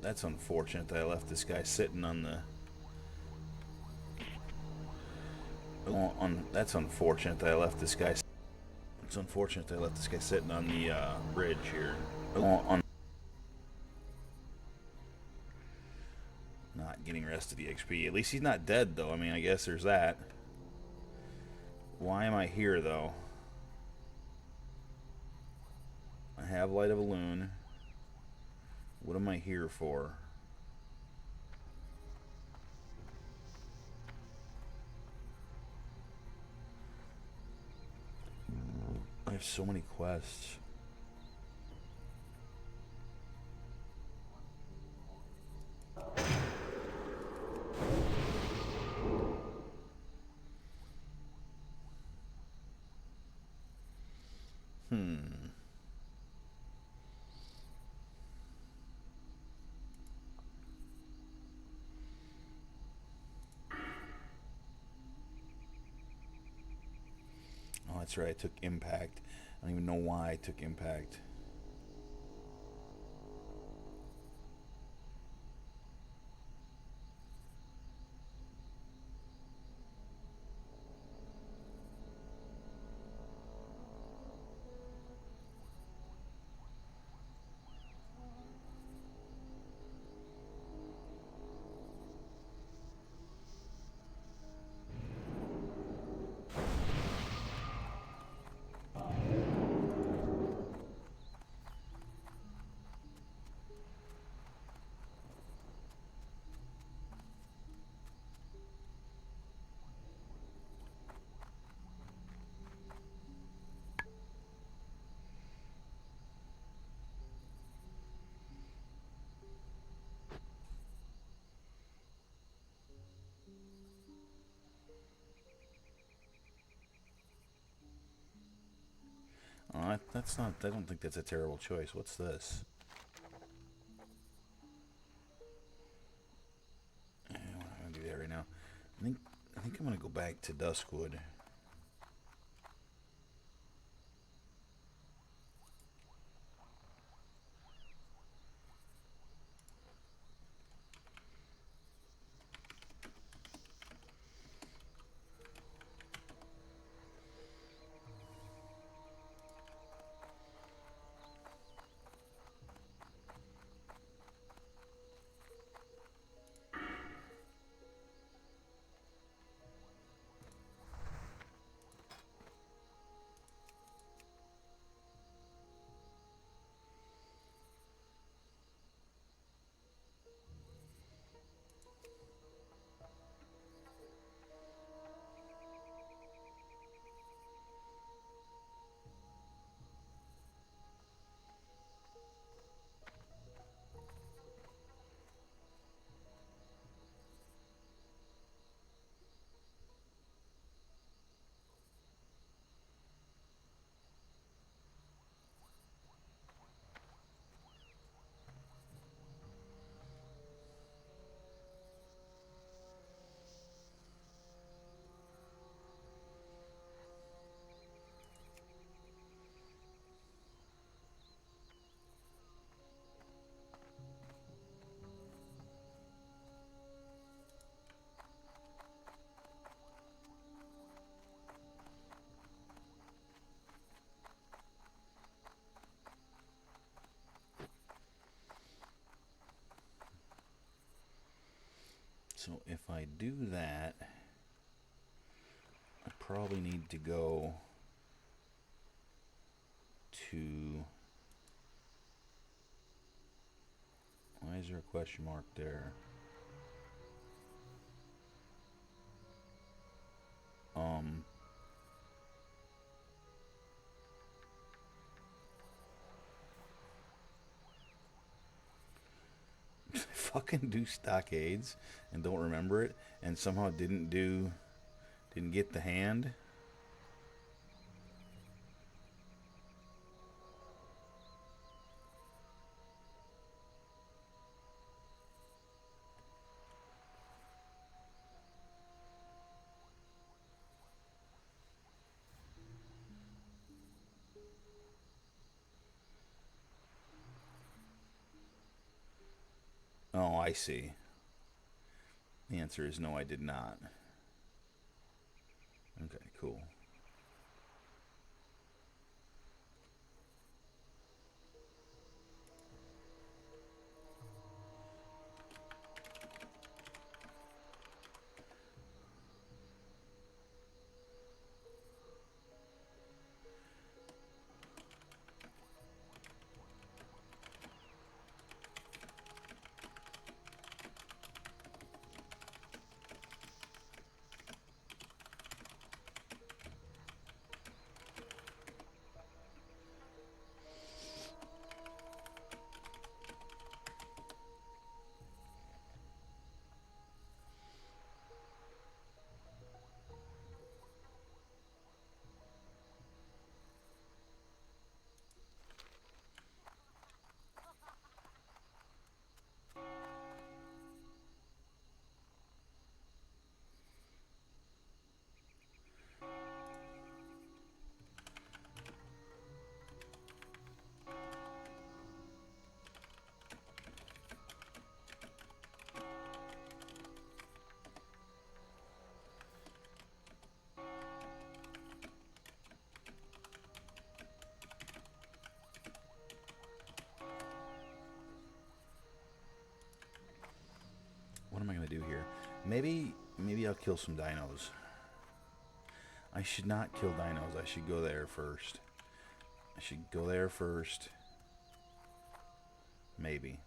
That's unfortunate that I left this guy sitting on the. That's unfortunate that I left this guy. It's unfortunate that I left this guy sitting on the bridge here. Not getting rest of the XP. At least he's not dead, though. I mean, I guess there's that. Why am I here, though? I have Light of a Loon. What am I here for? I have so many quests. Oh, that's right. I took Impact. I don't even know why I took Impact. Oh, that's not. I don't think that's a terrible choice. What's this? I'm not gonna do that right now. I think I'm gonna go back to Duskwood. So if I do that, I probably need to go to. Why is there a question mark there? Um. Fucking do stockades and don't remember it, and somehow didn't get the hand. I see. The answer is no, I did not. Okay, cool. What am I going to do here? Maybe I'll kill some dinos. I should not kill dinos. I should go there first. I should go there first. Maybe.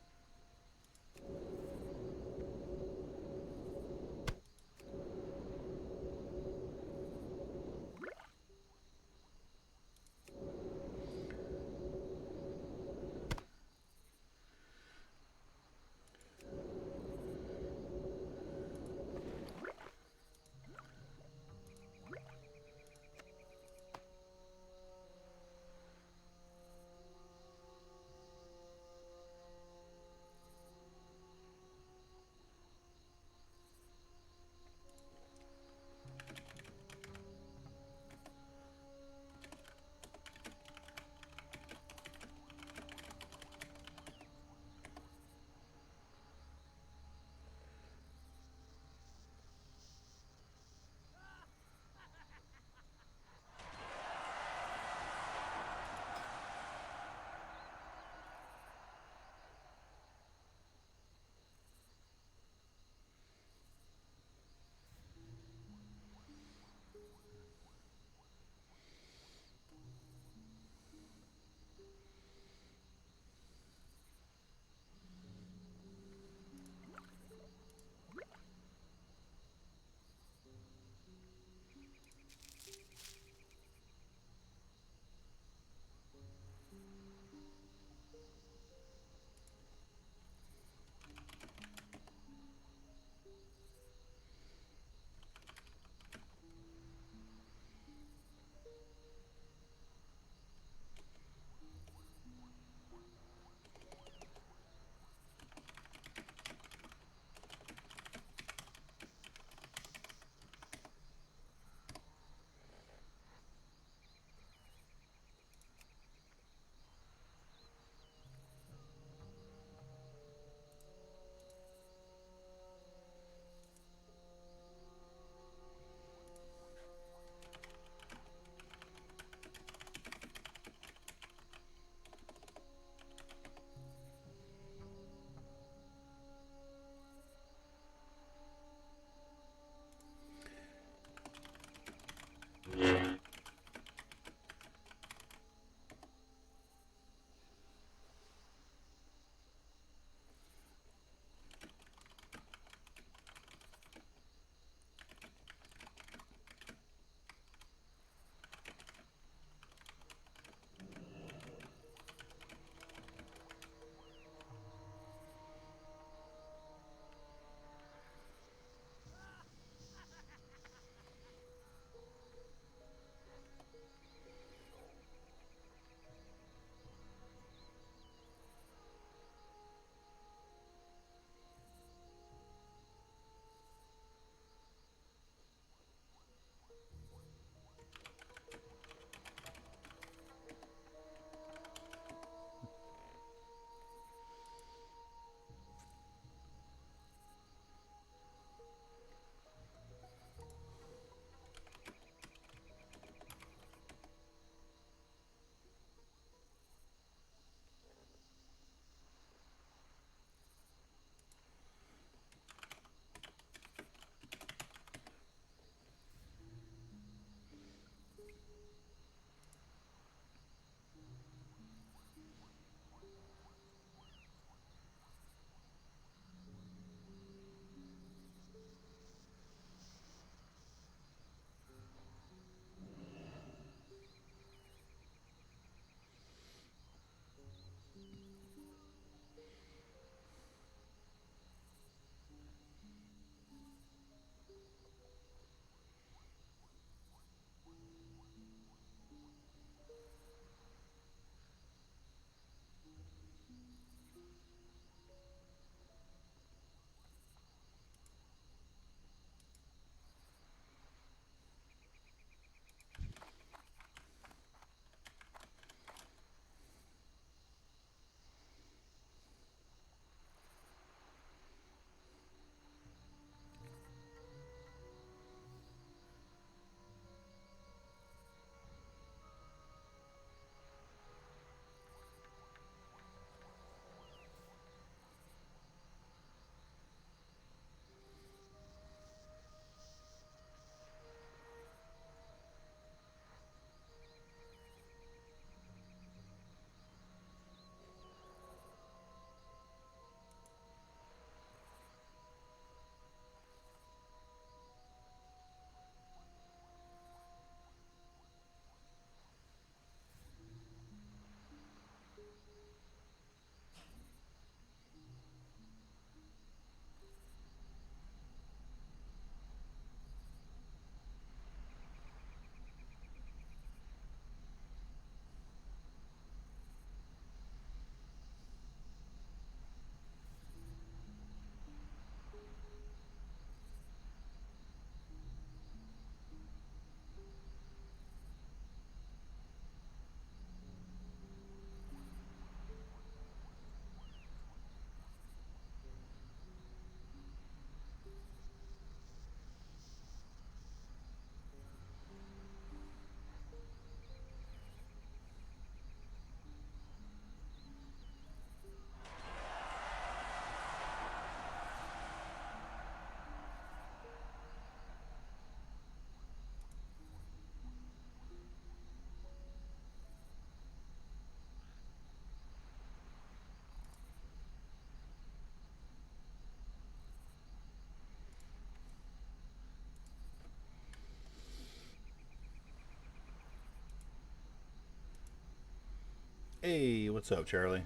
Hey, what's up, Charlie?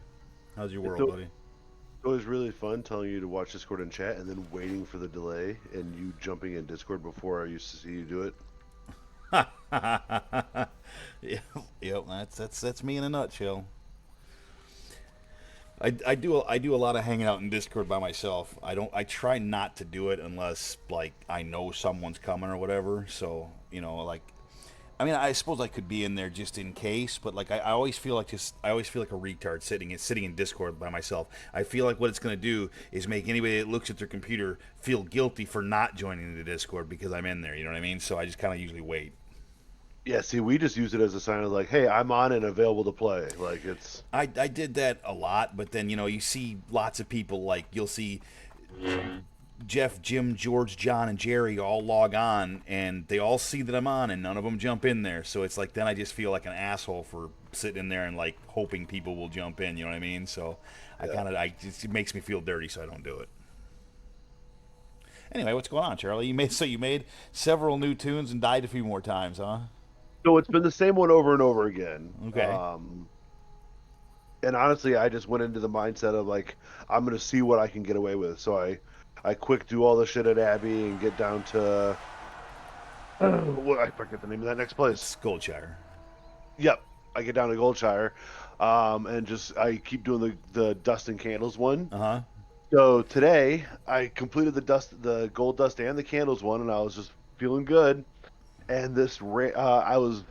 How's your It's world, al- buddy? always really fun telling you to watch Discord and chat and then waiting for the delay and you jumping in Discord before I used to see you do it. Yeah, yep, that's me in a nutshell. I do a lot of hanging out in Discord by myself. I try not to do it unless like I know someone's coming or whatever. So like I mean, I suppose I could be in there just in case, but like I always feel like I always feel like a retard sitting in Discord by myself. I feel like what it's going to do is make anybody that looks at their computer feel guilty for not joining the Discord because I'm in there. You know what I mean? So I just kind of usually wait. Yeah, see, we just use it as a sign of like, hey, I'm on and available to play. Like it's I did that a lot, but then you see lots of people like you'll see Jeff, Jim, George, John, and Jerry all log on, and they all see that I'm on, and none of them jump in there. So it's like then I just feel like an asshole for sitting in there and like hoping people will jump in. You know what I mean? So yeah. it makes me feel dirty, so I don't do it. Anyway, what's going on, Charlie? You made several new tunes and died a few more times, huh? So it's been the same one over and over again. Okay. And honestly, I just went into the mindset of like, I'm gonna see what I can get away with. So I quick do all the shit at Abbey and get down to what I forget the name of that next place. It's Goldshire. Yep, I get down to Goldshire, and just I keep doing the dust and candles one. Uh huh. So today I completed the gold dust and the candles one, and I was just feeling good. And I was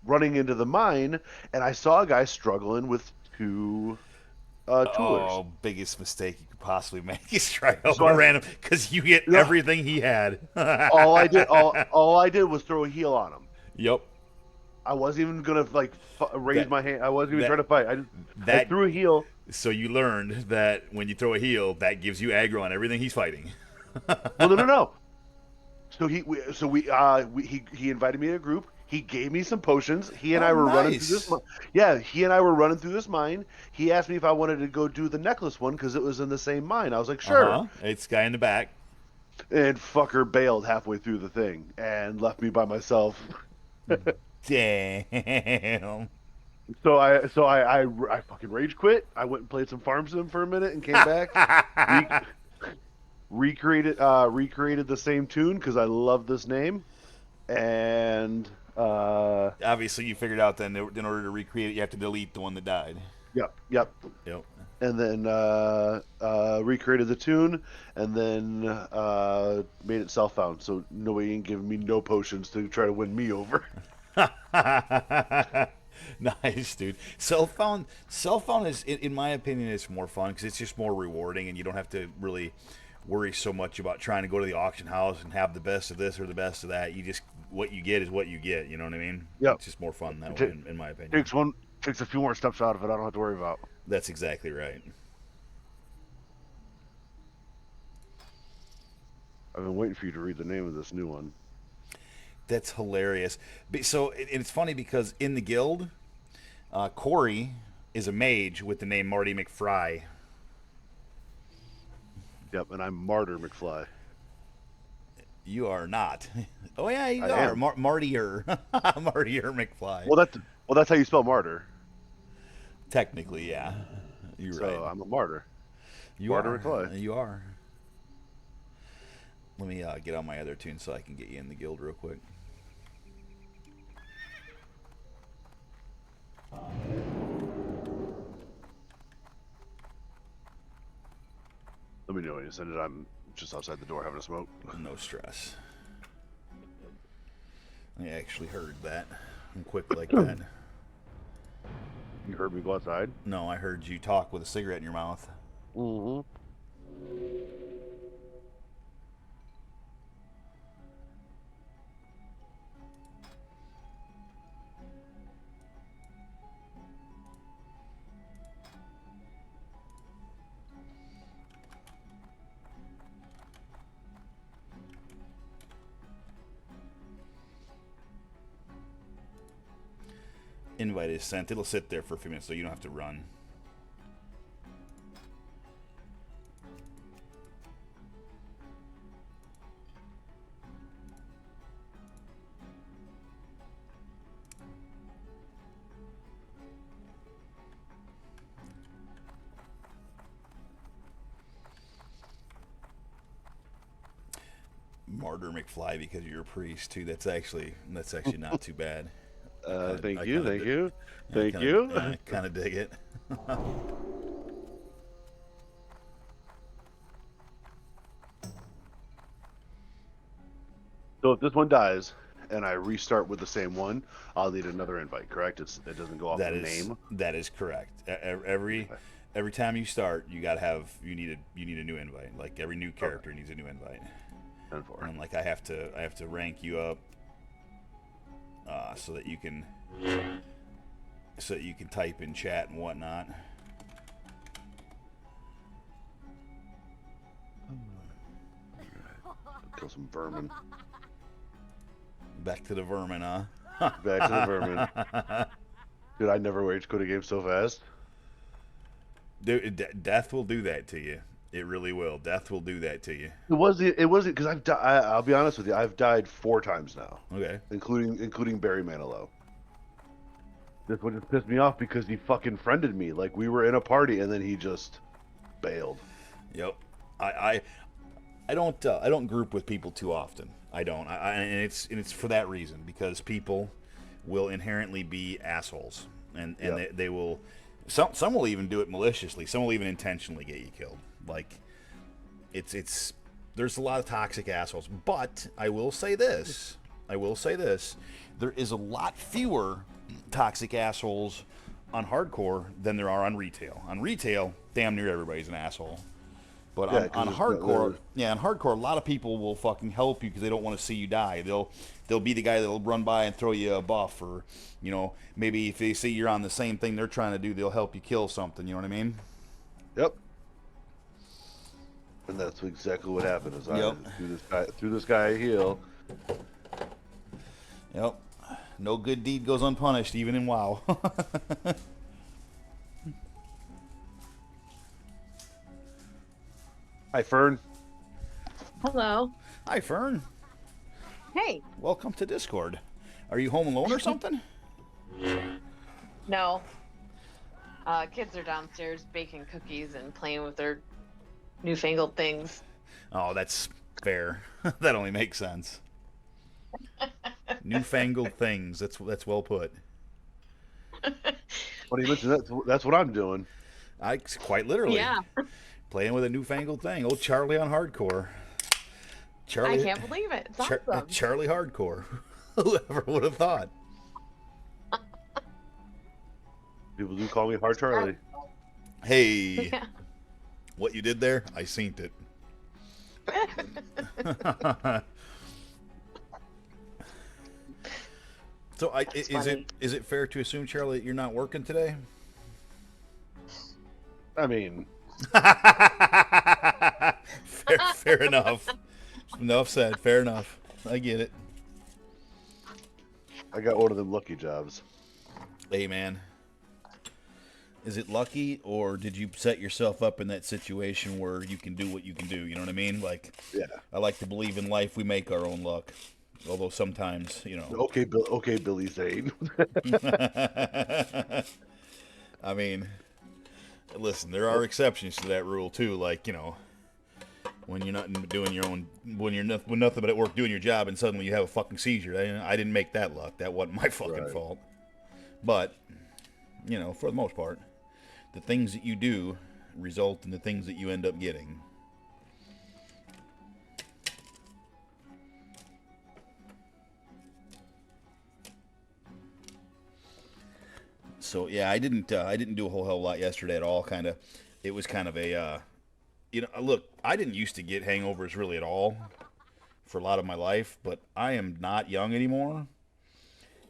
running into the mine, and I saw a guy struggling with two toolers. Oh, biggest mistake you could possibly make is try So helping a random because you get no, everything he had. all I did was throw a heal on him. Yep. I wasn't even gonna like raise That my hand. I wasn't even that trying to fight. I that threw a heal. so you learned that when you throw a heal, that gives you aggro on everything he's fighting. Well, no, no, no. He invited me to a group. He gave me some potions. He and Oh, I were running through this. nice. Yeah, he and I were running through this mine. He asked me if I wanted to go do the necklace one because it was in the same mine. I was like, Uh sure. huh. It's guy in the back. And fucker bailed halfway through the thing and left me by myself. Damn. So I fucking rage quit. I went and played some farm sim for a minute and came back. Re- recreated the same tune because I love this name. And Obviously, you figured out then in order to recreate it, you have to delete the one that died. yep, yep. Yep. And then recreated the tune, and then made it self-found. So nobody ain't giving me no potions to try to win me over. Nice, dude. Cell phone is, in my opinion, is more fun because it's just more rewarding, and you don't have to really worry so much about trying to go to the auction house and have the best of this or the best of that. You just what you get is what you get. You know what I mean? Yep. It's just more fun that It way, in my opinion. takes a few more steps out of it. I don't have to worry about. That's exactly right. I've been waiting for you to read the name of this new one. That's hilarious. So it's funny because in the guild, Corey is a mage with the name Marty McFry. Yep, and I'm Martyr McFly. You are not. Oh yeah, you I are am. Martyer. Martyer McFly. Well, that's how you spell martyr. Technically, yeah. You're right. So I'm a martyr. You Martyr are. McFly. You are. Let me get on my other tune so I can get you in the guild real quick. Let me know when you send it. I'm just outside the door having a smoke. No stress. I actually heard that. I'm quick like that. You heard me go outside? No, I heard you talk with a cigarette in your mouth. Mm-hmm. Invite is sent. It'll sit there for a few minutes so you don't have to run. Martyr McFly because you're a priest too. That's actually not too bad. I kind of Thank I you, kind of thank you, I thank kind of you. I kind of dig it. So if this one dies and I restart with the same one, I'll need another invite. Correct? It doesn't go off That the is name. that is correct. Every Okay. every time you start, you need a new invite. Like every new Okay. character needs a new invite. 10-4. And like I have to rank you up so that you can type in chat and whatnot. Kill some vermin. Back to the vermin, huh? Back to the vermin. Dude, I never rage quit a game so fast. Dude, death will do that to you. It really will. Death will do that to you. It wasn't because I'll be honest with you. I've died 4 times now, Okay. including Barry Manilow. This one just pissed me off because he fucking friended me. Like we were in a party and then he just bailed. Yep. I I don't group with people too often. I don't. And it's for that reason because people will inherently be assholes, and Yep. they will. Some will even do it maliciously. Some will even intentionally get you killed. Like it's there's a lot of toxic assholes. But I will say this. I will say this. There is a lot fewer toxic assholes on hardcore than there are on retail. On retail, damn near everybody's an asshole. But Yeah, on because hardcore, yeah, on hardcore, a lot of people will fucking help you because they don't want to see you die. They'll be the guy that'll run by and throw you a buff, or maybe if they see you're on the same thing they're trying to do, they'll help you kill something. You know what I mean? yep. And that's exactly what happened. As I Yep. threw this guy a heal. Yep. No good deed goes unpunished, even in WoW. Hi, Fern. Hello. Hi, Fern. Hey. Welcome to Discord. Are you home alone or something? No. Kids are downstairs baking cookies and playing with their newfangled things. Oh, that's fair. That only makes sense. Newfangled things. That's well put. What do you mention? That's what I'm doing. Quite literally. Yeah, Playing with a newfangled thing. Old Charlie on hardcore. I Charlie, can't believe it. It's awesome. Charlie hardcore. Whoever would have thought? People do call me Hard Charlie. Hey, Yeah. what you did there? I seen it. So, That's is funny. it fair to assume, Charlie, that you're not working today? I mean, Fair enough. Enough said. Fair enough. I get it. I got one of them lucky jobs. Hey, man. Is it lucky, or did you set yourself up in that situation where you can do what you can do? You know what I mean? Like, Yeah. I like to believe in life we make our own luck. Although sometimes, Okay, Okay, Billy Zane. I mean, listen, there are exceptions to that rule too. Like, when you're not doing your own, when nothing but at work doing your job, and suddenly you have a fucking seizure. I didn't make that luck. That wasn't my fucking Right. fault. But, for the most part, the things that you do result in the things that you end up getting. So yeah, I didn't do a whole hell of a lot yesterday at all. It was kind of a look. I didn't used to get hangovers really at all for a lot of my life, but I am not young anymore,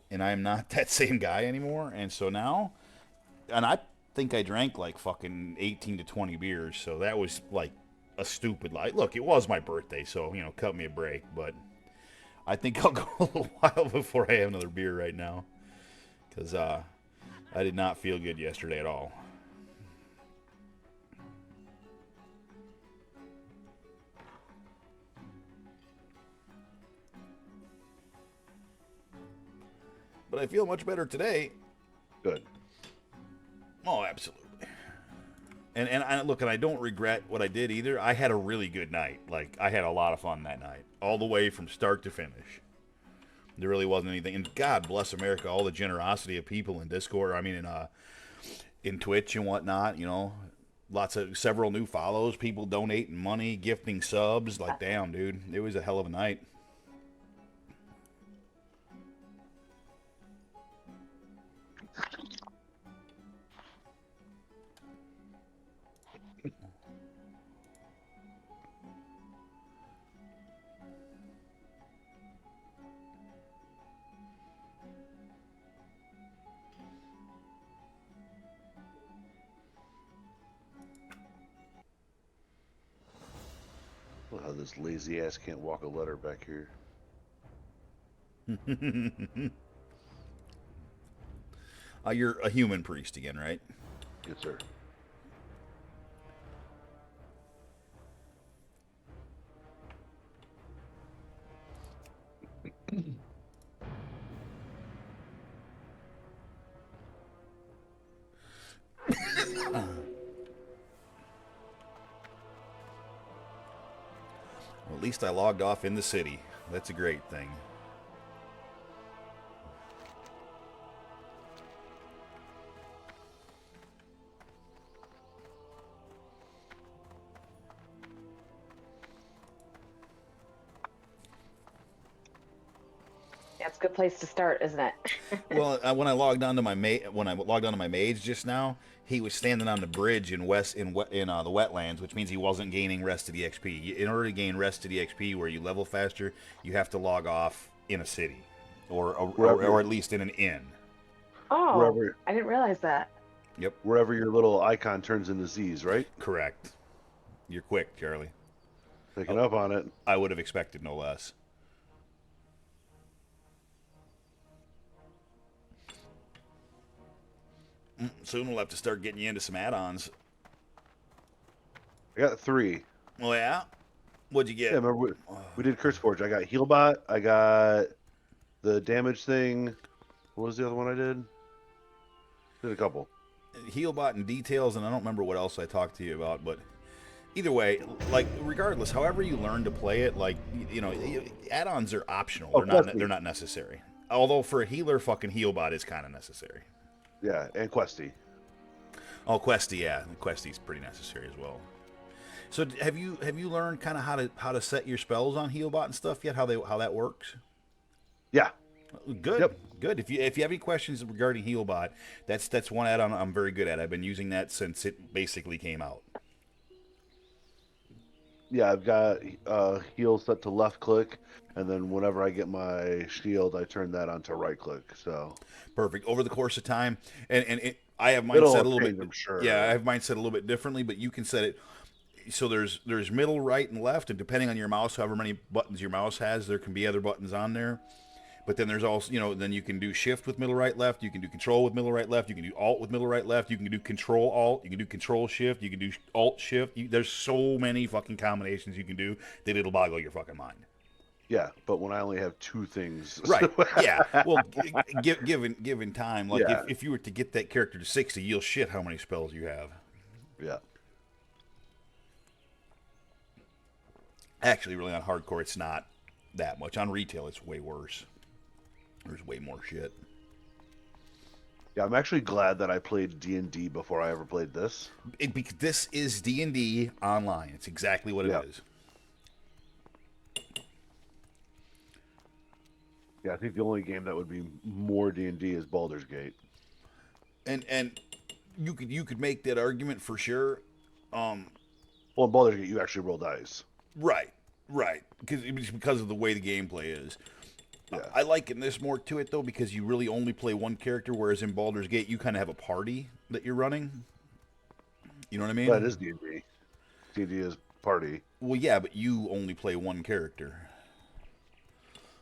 and I am not that same guy anymore. And so now, and I think I drank like fucking 18 to 20 beers, so that was like a stupid lie. Look, it was my birthday, so cut me a break. But I think I'll go a little while before I have another beer right now, because I did not feel good yesterday at all. But I feel much better today. Good. Oh, absolutely. And I don't regret what I did either. I had a really good night. Like, I had a lot of fun that night, all the way from start to finish. There really wasn't anything. And God bless America, all the generosity of people in Discord. I mean, in Twitch and whatnot. You know, several new follows, people donating money, gifting subs. Like, damn, dude, it was a hell of a night. Well, how this lazy ass can't walk a letter back here. You're a human priest again, right? Yes, sir. Well, at least I logged off in the city. That's a great thing. Yeah, it's a good place to start, isn't it? Well, when I logged onto my mage just now, he was standing on the bridge in the wetlands, which means he wasn't gaining rest of the XP. In order to gain rest of the XP, where you level faster, you have to log off in a city, or at least in an inn. Oh, Wherever, I didn't realize that. Yep, wherever your little icon turns into Z's, right? correct. You're quick, Charlie. Picking up on it. I would have expected no less. Soon we'll have to start getting you into some add-ons. I got 3. Oh yeah, what'd you get? Yeah, remember we did Curse Forge. I got Healbot. I got the damage thing. What was the other one I did? Did a couple. Healbot and details, and I don't remember what else I talked to you about, but either way, like, regardless, however you learn to play it, like, you know, add-ons are optional. They're not necessary. Although for a healer, fucking Healbot is kind of necessary. Yeah, and Questy. Oh, Questy, yeah, Questy's pretty necessary as well. So have you learned kind of how to set your spells on Healbot and stuff yet? How that works? Yeah. Good. Yep. Good. If you have any questions regarding Healbot, that's one add-on I'm very good at. I've been using that since it basically came out. Yeah, I've got heal set to left click, and then whenever I get my shield, I turn that on to right click. So Perfect. Over the course of time, I have mine it'll set a little change, bit. I'm sure. Yeah, I have mine set a little bit differently, but you can set it. So there's middle, right, and left, and depending on your mouse, however many buttons your mouse has, there can be other buttons on there. But then there's also, then you can do shift with middle, right, left. You can do control with middle, right, left. You can do alt with middle, right, left. You can do control alt. You can do control shift. You can do alt shift. There's so many fucking combinations you can do that it'll boggle your fucking mind. Yeah, but when I only have 2 things. Right. Yeah. Well, given time, like Yeah. if you were to get that character to 60, you'll shit how many spells you have. Yeah. Actually, really on hardcore, it's not that much. On retail, it's way worse. There's way more shit. Yeah, I'm actually glad that I played D&D before I ever played this. Because this is D&D online. It's exactly what it is. Yeah, I think the only game that would be more D&D is Baldur's Gate. And you could make that argument for sure. Well, in Baldur's Gate, you actually roll dice. Right. Because of the way the gameplay is. Yeah. I liken this more to it, though, because you really only play one character, whereas in Baldur's Gate, you kind of have a party that you're running. You know what I mean? That is D&D. D&D is party. Well, yeah, but you only play one character.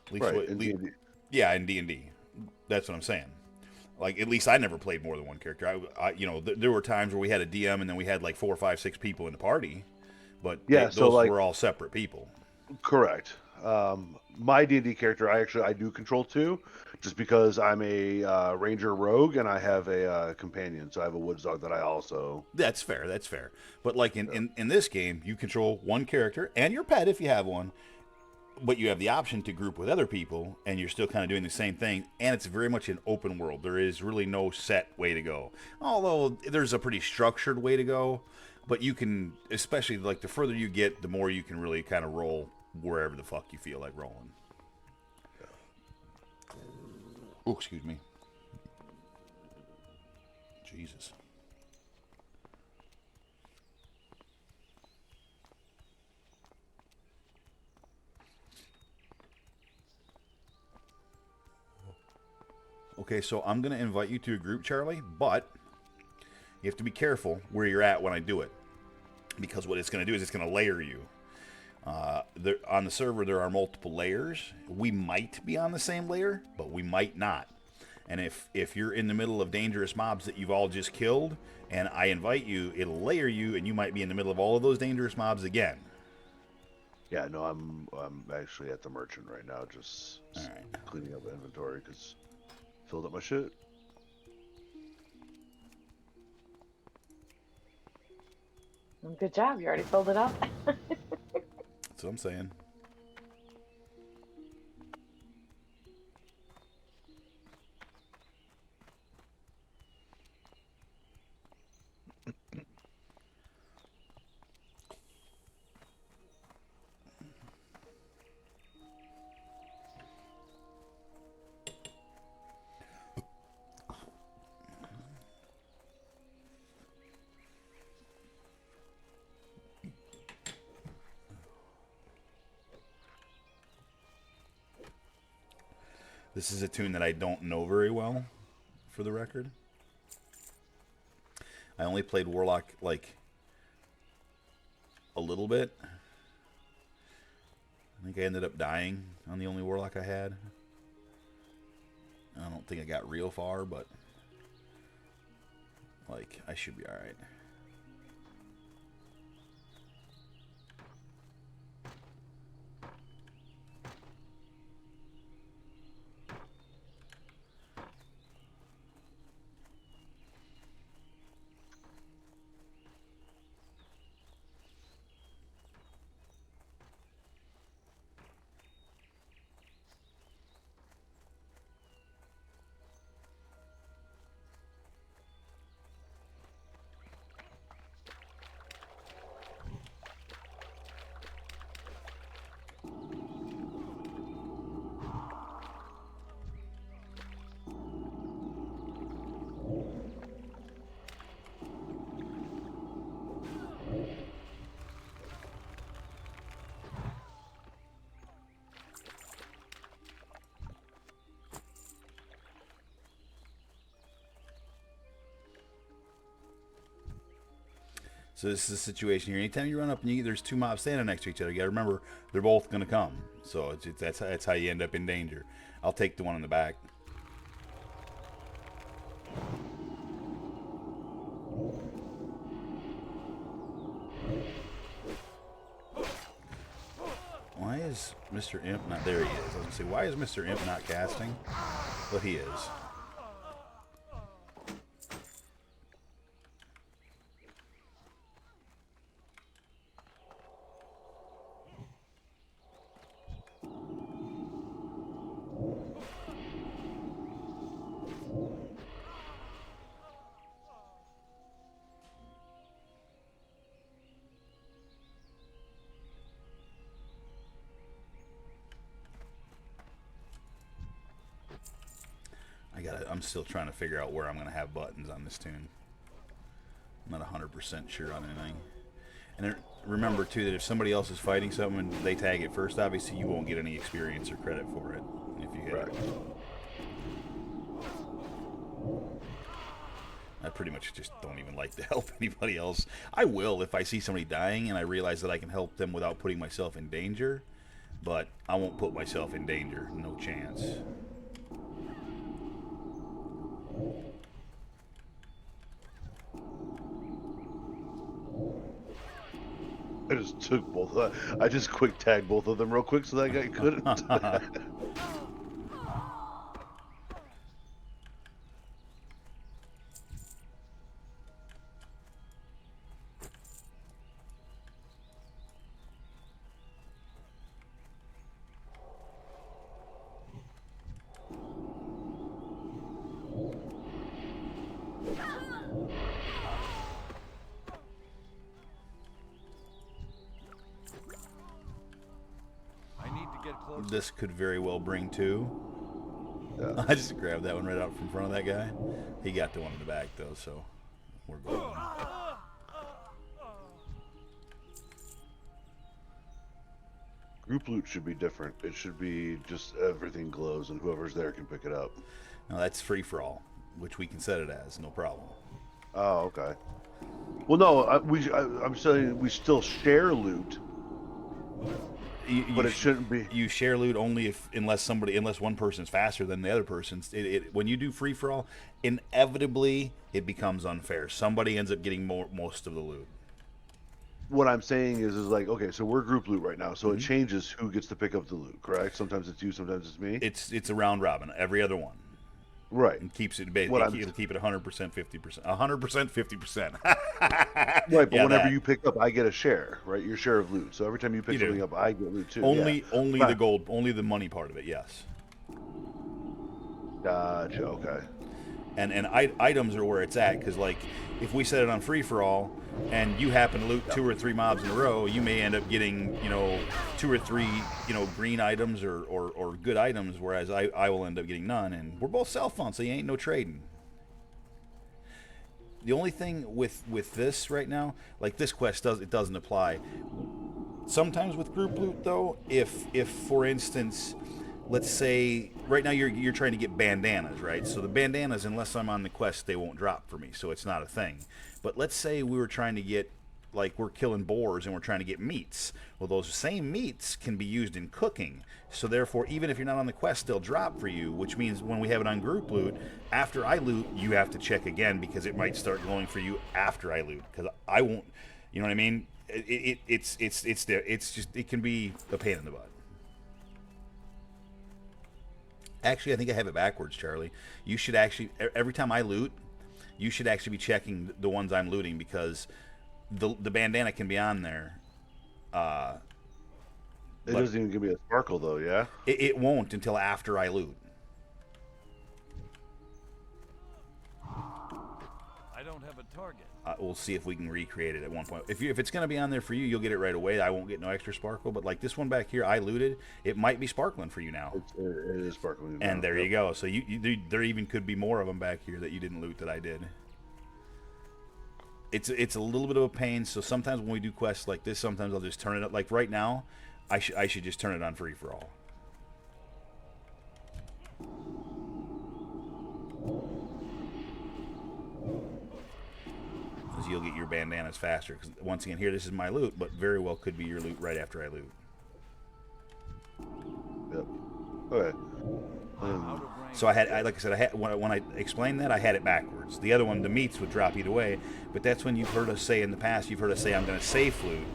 At least Right, in D&D. Yeah, in D&D. That's what I'm saying. Like, at least I never played more than one character. There were times where we had a DM and then we had like 4, 5, 6 people in the party, but Yeah, those were all separate people. Correct. My D&D character, I do control two, just because I'm a ranger rogue and I have a companion, so I have a woods dog that I also. That's fair. That's fair. But like Yeah. in this game, you control one character and your pet if you have one, but you have the option to group with other people, and you're still kind of doing the same thing. And it's very much an open world. There is really no set way to go, although there's a pretty structured way to go. But you can, especially like the further you get, the more you can really kind of roll wherever the fuck you feel like rolling. Oh, excuse me. Jesus. Okay, so I'm going to invite you to a group, Charlie, but you have to be careful where you're at when I do it. Because what it's going to do is it's going to layer you. On the server, there are multiple layers. We might be on the same layer, but we might not. And if you're in the middle of dangerous mobs that you've all just killed, and I invite you, it'll layer you, and you might be in the middle of all of those dangerous mobs again. Yeah, no, I'm actually at the merchant right now, just All right. cleaning up inventory because filled up my shit. Good job. You already filled it up. That's what I'm saying. This is a tune that I don't know very well, for the record. I only played Warlock, like, a little bit. I think I ended up dying on the only Warlock I had. I don't think I got real far, but, like, I should be alright. So this is a situation here. Anytime you run up and there's two mobs standing next to each other, you gotta remember they're both gonna come. So that's how you end up in danger. I'll take the one in the back. Why is Mr. Imp not there? He is. I was gonna say, why is Mr. Imp not casting? But he is. I'm still trying to figure out where I'm gonna have buttons on this tune. I'm not 100% sure on anything. And remember too that if somebody else is fighting something and they tag it first, obviously you won't get any experience or credit for it if you hit it. I pretty much just don't even like to help anybody else. I will if I see somebody dying and I realize that I can help them without putting myself in danger, but I won't put myself in danger. No chance. I just took both. I just quick tagged both of them real quick so that guy couldn't. I need to get closer. This could very well bring two. Yeah. I just grabbed that one right out from front of that guy. He got the one in the back though, so we're going. Group loot should be different. It should be just everything glows and whoever's there can pick it up. No, that's free for all, which we can set it as, no problem. Oh, okay. Well, no, I'm saying we still share loot, but it shouldn't be. You share loot only unless one person's faster than the other person's. When you do free for all, inevitably it becomes unfair. Somebody ends up getting most of the loot. What I'm saying is like, okay, so we're group loot right now, so it changes who gets to pick up the loot, correct? Sometimes it's you, sometimes it's me. It's a round robin, every other one. Right. And keeps it basically. It'll keep it 100%, 50%, 100%, 50%. Right, but whenever you pick up, I get a share, right? Your share of loot. So every time you pick something up, I get loot too. Only Fine. the gold, only the money part of it. Yes. Gotcha. Okay. And items are where it's at, because like if we set it on free for all and you happen to loot 2 or 3 mobs in a row, you may end up getting 2 or 3 green items or good items, whereas I will end up getting none, and we're both self-found, so you ain't no trading. The only thing with this right now, like this quest doesn't apply. Sometimes with group loot though, if for instance, let's say right now you're trying to get bandanas, right? So the bandanas, unless I'm on the quest, they won't drop for me, so it's not a thing. But let's say we were trying to get, like we're killing boars and we're trying to get meats. Well, those same meats can be used in cooking. So therefore, even if you're not on the quest, they'll drop for you, which means when we have it on group loot, after I loot, you have to check again because it might start glowing for you after I loot, because I won't, you know what I mean? It's there. It's just, it can be a pain in the butt. Actually, I think I have it backwards, Charlie. You should actually, every time I loot, you should actually be checking the ones I'm looting, because the bandana can be on there. It doesn't even give me a sparkle though, yeah? It won't until after I loot. I don't have a target. We'll see if we can recreate it at one point. If it's going to be on there for you, you'll get it right away. I won't get no extra sparkle. But like this one back here, I looted. It might be sparkling for you now. It is sparkling. And now. there you go. So there even could be more of them back here that you didn't loot that I did. It's a little bit of a pain. So sometimes when we do quests like this, sometimes I'll just turn it up. Like right now, I should just turn it on free for all. Because you'll get your bandanas faster. Because once again, here, this is my loot, but very well could be your loot right after I loot. Yep. Okay. So like I said, when I explained that, I had it backwards. The other one, the meats, would drop either way. But that's when you've heard us say in the past, you've heard us say, I'm going to safe loot.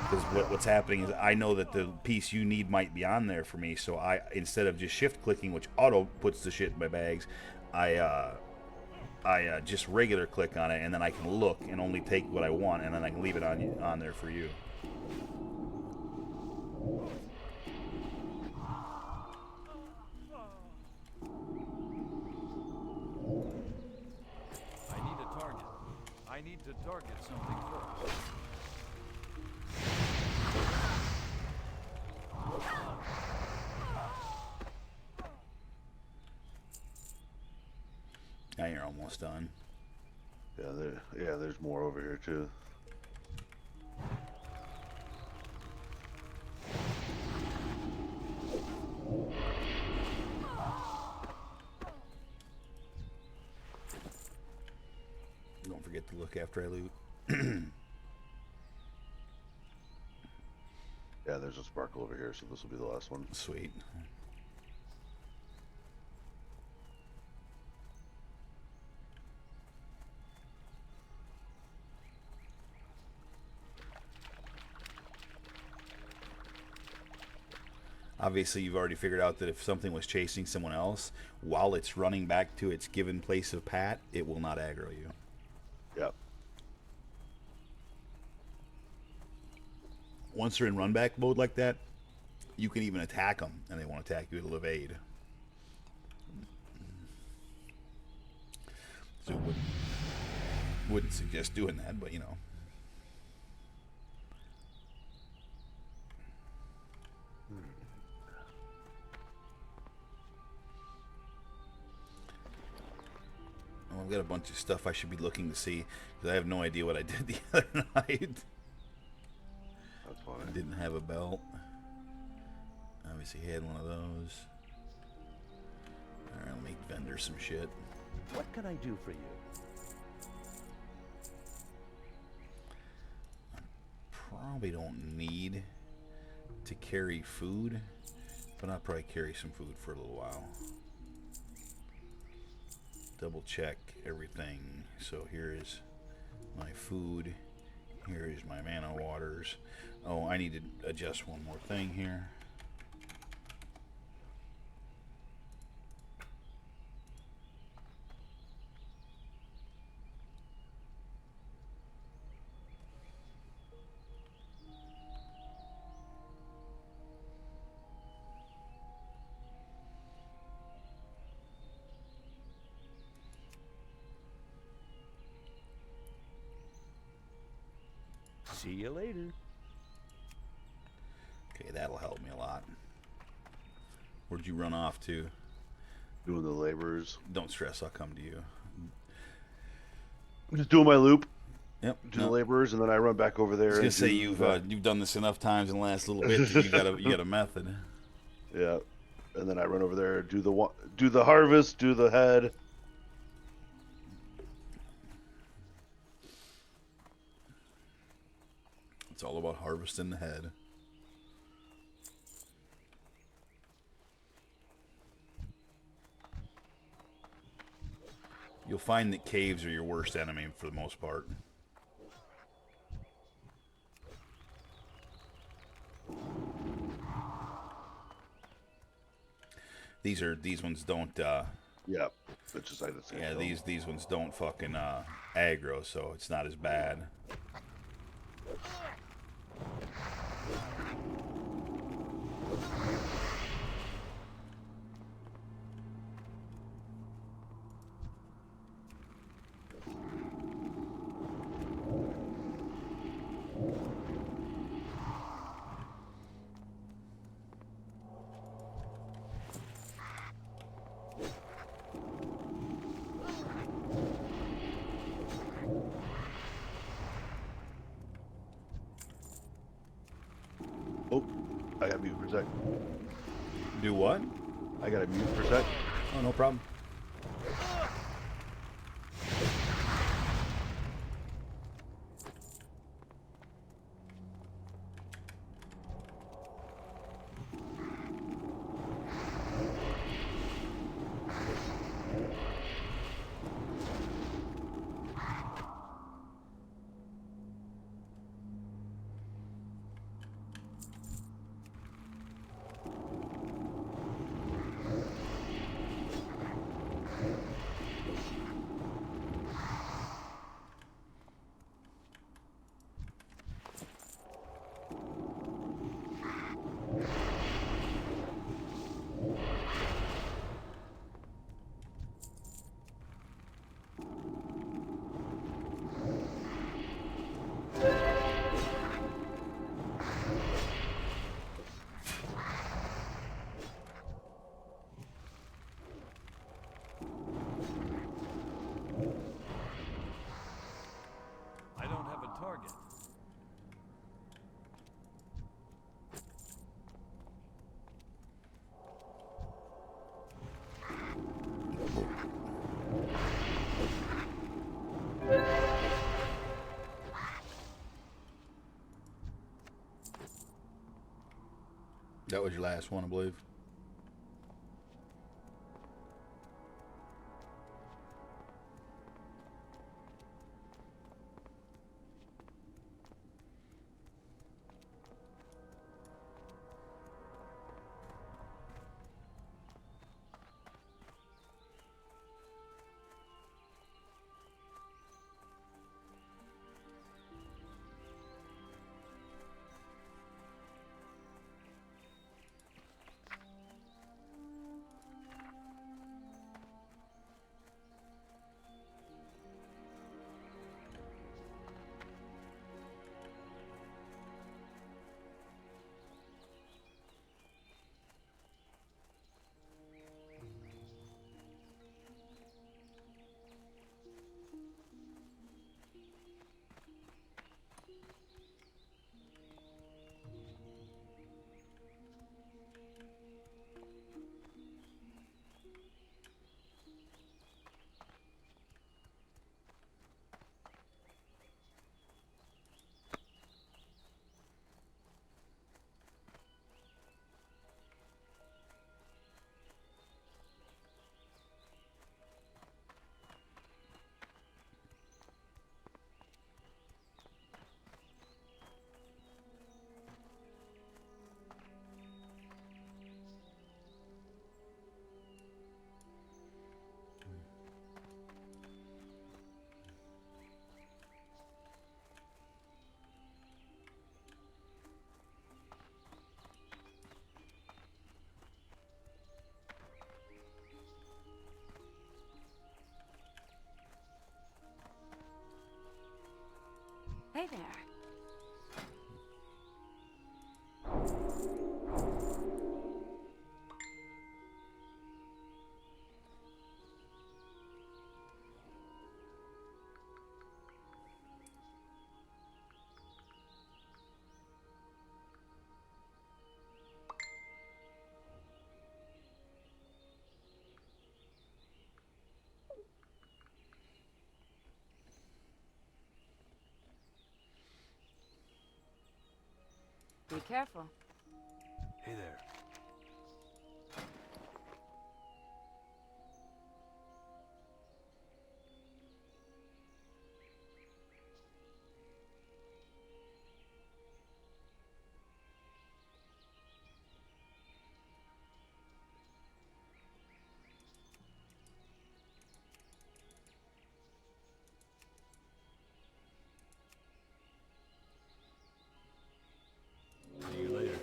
Because what's happening is I know that the piece you need might be on there for me. So instead of just shift clicking, which auto puts the shit in my bags, I just regular click on it, and then I can look and only take what I want, and then I can leave it on there for you. I need a target. I need to target something first. Now you're almost done. Yeah, there's more over here too. Don't forget to look after I loot. Yeah, there's a sparkle over here, so this will be the last one. Sweet. Obviously, you've already figured out that if something was chasing someone else, while it's running back to its given place of pat, it will not aggro you. Yep. Once they're in run back mode like that, you can even attack them, and they won't attack you. It'll evade. So wouldn't suggest doing that, but you know. Well, I've got a bunch of stuff I should be looking to see because I have no idea what I did the other night. That's fine. I didn't have a belt. Obviously had one of those. Alright, I'll make vendor some shit. What can I do for you? Probably don't need to carry food, but I'll probably carry some food for a little while. Double check everything. So here is my food. Here is my mana waters. Oh, I need to adjust one more thing here. See you later. Okay, that'll help me a lot. Where'd you run off to? Doing the laborers. Don't stress, I'll come to you. I'm just doing my loop. Yep. Do the laborers, and then I run back over there. I was gonna and say do you've done this enough times in the last little bit that you got a method. Yeah, and then I run over there, do the harvest, do the head. It's all about harvesting the head. You'll find that caves are your worst enemy for the most part. These ones don't Yeah, it's just like the same. yeah, these ones don't fucking aggro, so it's not as bad. Oh, I got mute for a sec. Do what? I got a mute for a sec. Oh, no problem. I don't have a target. That was your last one, I believe. Be careful. Hey there. See you later.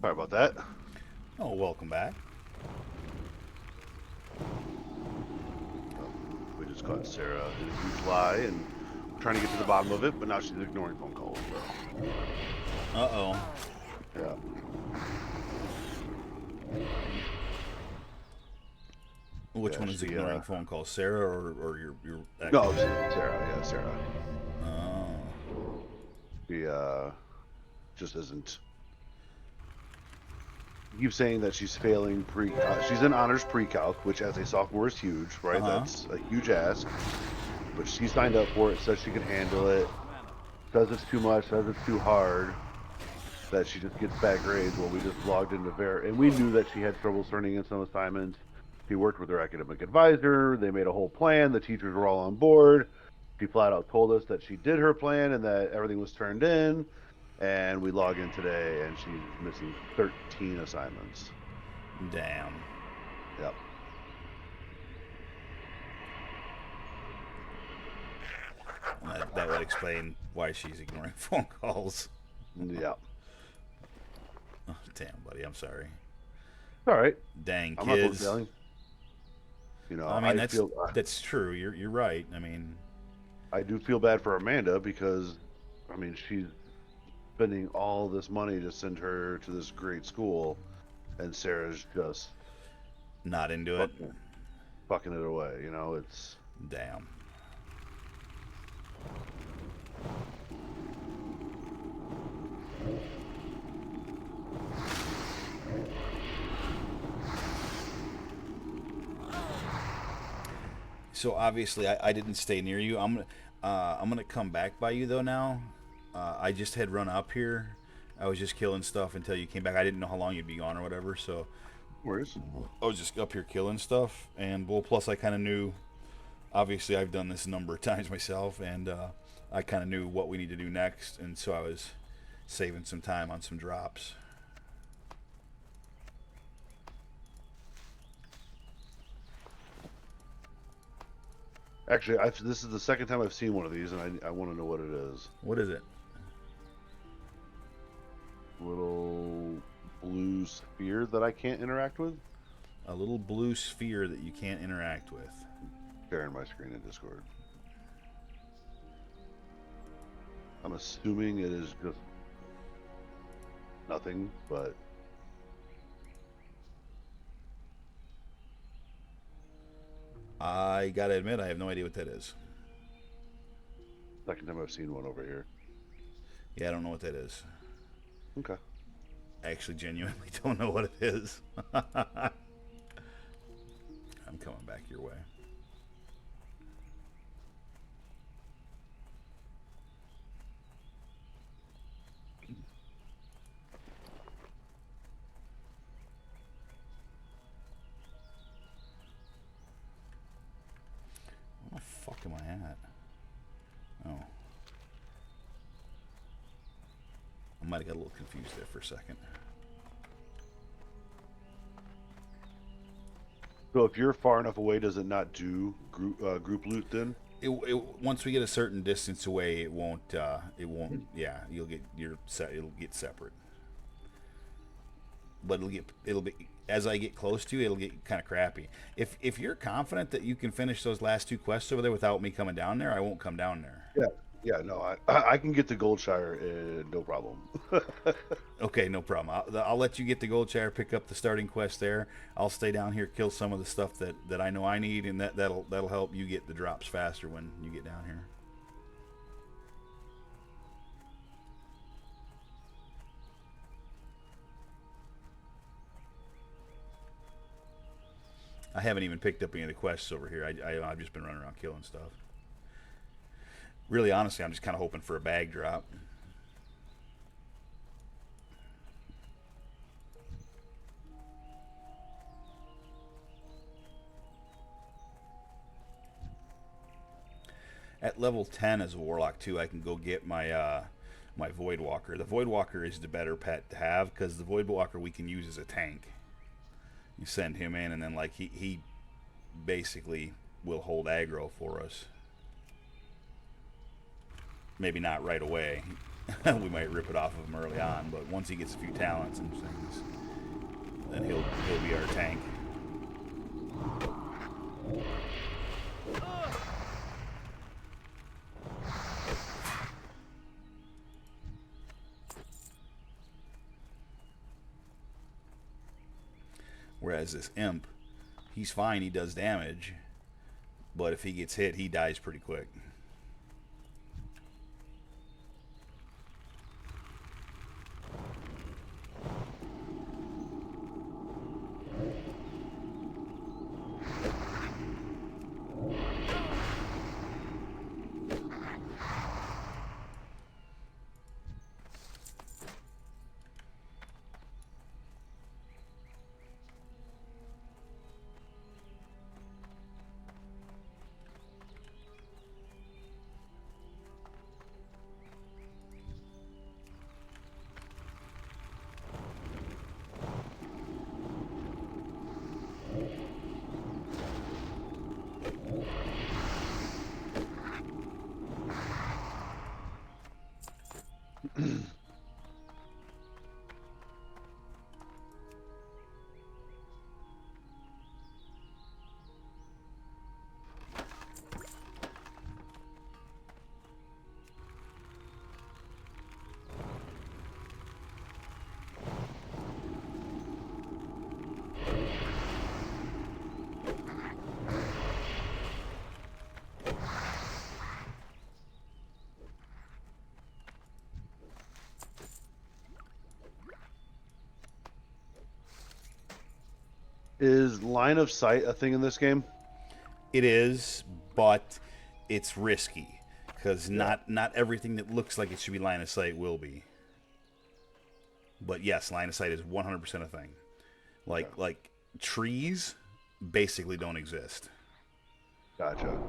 Sorry about that. Oh, welcome back. We just caught Sarah in a huge lie and trying to get to the bottom of it, but now she's ignoring phone calls. So. Uh-oh. Yeah. Which Yeah, one is she, ignoring phone calls, Sarah or your ex? No, Sarah. Yeah, Sarah. Oh. She just isn't. You keep saying that she's failing she's in honors pre-calc, which as a sophomore is huge, right? Uh-huh. That's a huge ask. But she signed up for it, says she can handle it, says it's too much, says it's too hard, that she just gets bad grades. Well, we just logged into and we knew that she had trouble turning in some assignments. She worked with her academic advisor. They made a whole plan. The teachers were all on board. She flat out told us that she did her plan and that everything was turned in. And we log in today, and she's missing 13 assignments. Damn. Yep. That would explain why she's ignoring phone calls. Yep. Oh, damn, buddy. I'm sorry. All right. Dang, I'm not going kids. yelling. You know, I mean, feel that's true. You're right. I mean, I do feel bad for Amanda because, I mean, she's spending all this money to send her to this great school, and Sarah's just not into it. Fucking it away. You know, it's damn. So obviously, I didn't stay near you. I'm gonna come back by you though now. I just had run up here. I was just killing stuff until you came back. I didn't know how long you'd be gone or whatever, so where's I was just up here killing stuff. And well, plus I kind of knew. Obviously, I've done this a number of times myself, and I kind of knew what we need to do next, and so I was saving some time on some drops. Actually, this is the second time I've seen one of these, and I want to know what it is. What is it? Little blue sphere that I can't interact with? A little blue sphere that you can't interact with. Sharing my screen in Discord. I'm assuming it is just nothing, but... I gotta admit, I have no idea what that is. Second time I've seen one over here. Yeah, I don't know what that is. Okay. I actually genuinely don't know what it is. I'm coming back your way. Where the fuck am I at? Oh. I might have got a little confused there for a second. So if you're far enough away, does it not do group loot then? Once we get a certain distance away, it won't. Yeah, you'll get it'll get separate. But it'll be as I get close to you, it'll get kind of crappy. If you're confident that you can finish those last two quests over there without me coming down there, I won't come down there. Yeah, no, I can get to Goldshire, no problem. Okay, no problem. I'll let you get to Goldshire, pick up the starting quest there. I'll stay down here, kill some of the stuff that I know I need, and that'll help you get the drops faster when you get down here. I haven't even picked up any of the quests over here. I've just been running around killing stuff. Really, honestly, I'm just kind of hoping for a bag drop. At level 10 as a warlock too, I can go get my my Void Walker. The Void Walker is the better pet to have because the Void Walker we can use as a tank. You send him in, and then like he basically will hold aggro for us. Maybe not right away. we might rip it off of him early on, but once he gets a few talents and things, then he'll be our tank. Whereas this imp, he's fine, he does damage, but if he gets hit, he dies pretty quick. Is line of sight a thing in this game? It is, but it's risky because not everything that looks like it should be line of sight will be. But yes, line of sight is 100% a thing. Like trees basically don't exist. Gotcha.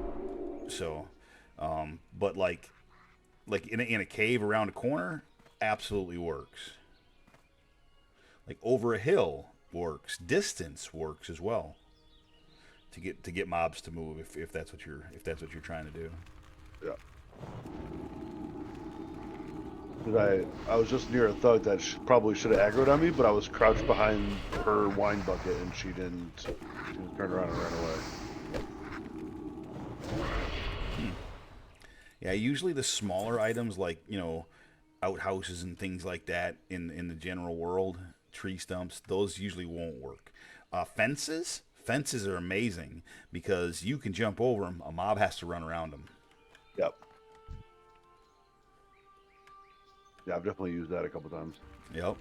So, but like in a cave around a corner, absolutely works. Like over a hill works. Distance works as well. To get mobs to move if that's what you're trying to do. Yeah. 'Cause I was just near a thug that probably should have aggroed on me, but I was crouched behind her wine bucket and she didn't. She just turned around and ran away. Yeah, usually the smaller items like, outhouses and things like that in the general world, tree stumps, those usually won't work. Fences are amazing because you can jump over them. A mob has to run around them. Yep. Yeah, I've definitely used that a couple times. Yep.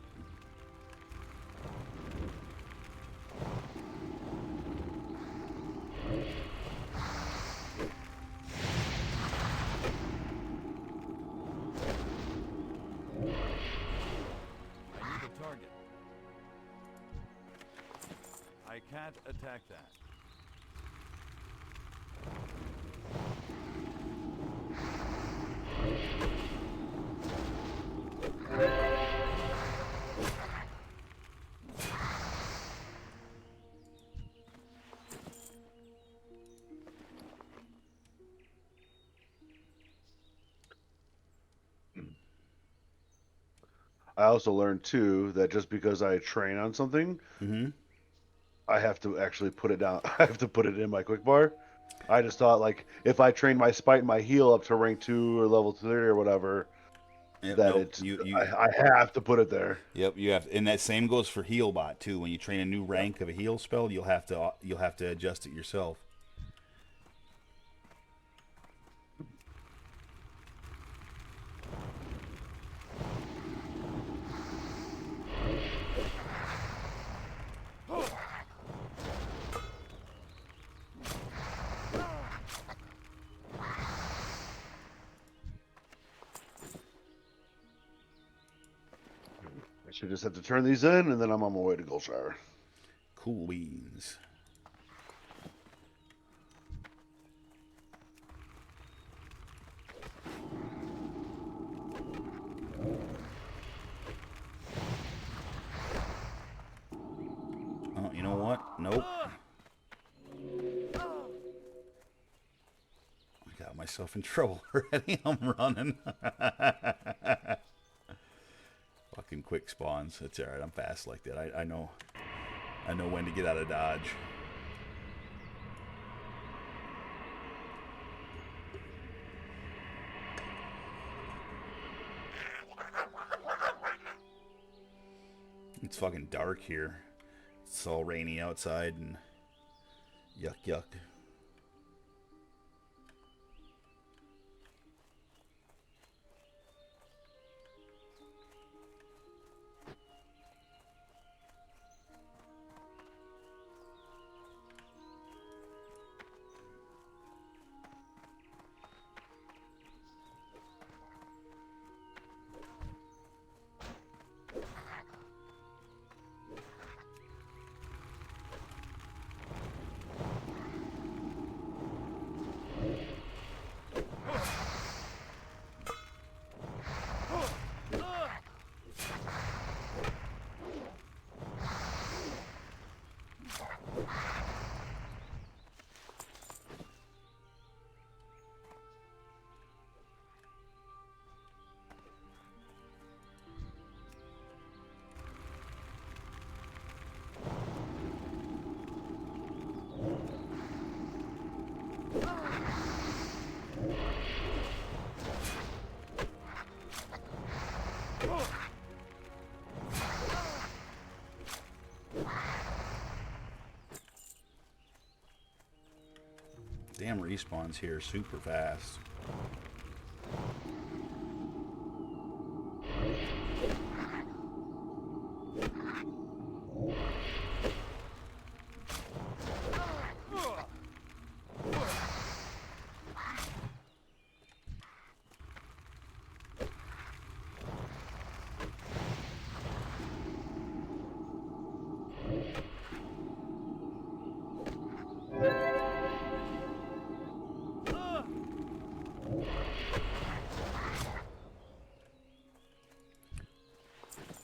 I need a target. I can't attack that. I also learned too that just because I train on something, Mm-hmm. I have to actually put it down. I have to put it in my quick bar. I just thought like if I train my spite and my heal up to rank 2 or level 3 or whatever, Yep, that nope. it's You I have to put it there. Yep, you have, and that same goes for heal bot too. When you train a new Yep. rank of a heal spell, you'll have to adjust it yourself. I should just have to turn these in, and then I'm on my way to Goldshire. Cool beans. Oh, you know what? Nope. I got myself in trouble already. I'm running. fucking quick spawns. It's alright, I'm fast like that. I know when to get out of dodge. It's fucking dark here. It's all rainy outside and yuck yuck. Damn, respawns here super fast.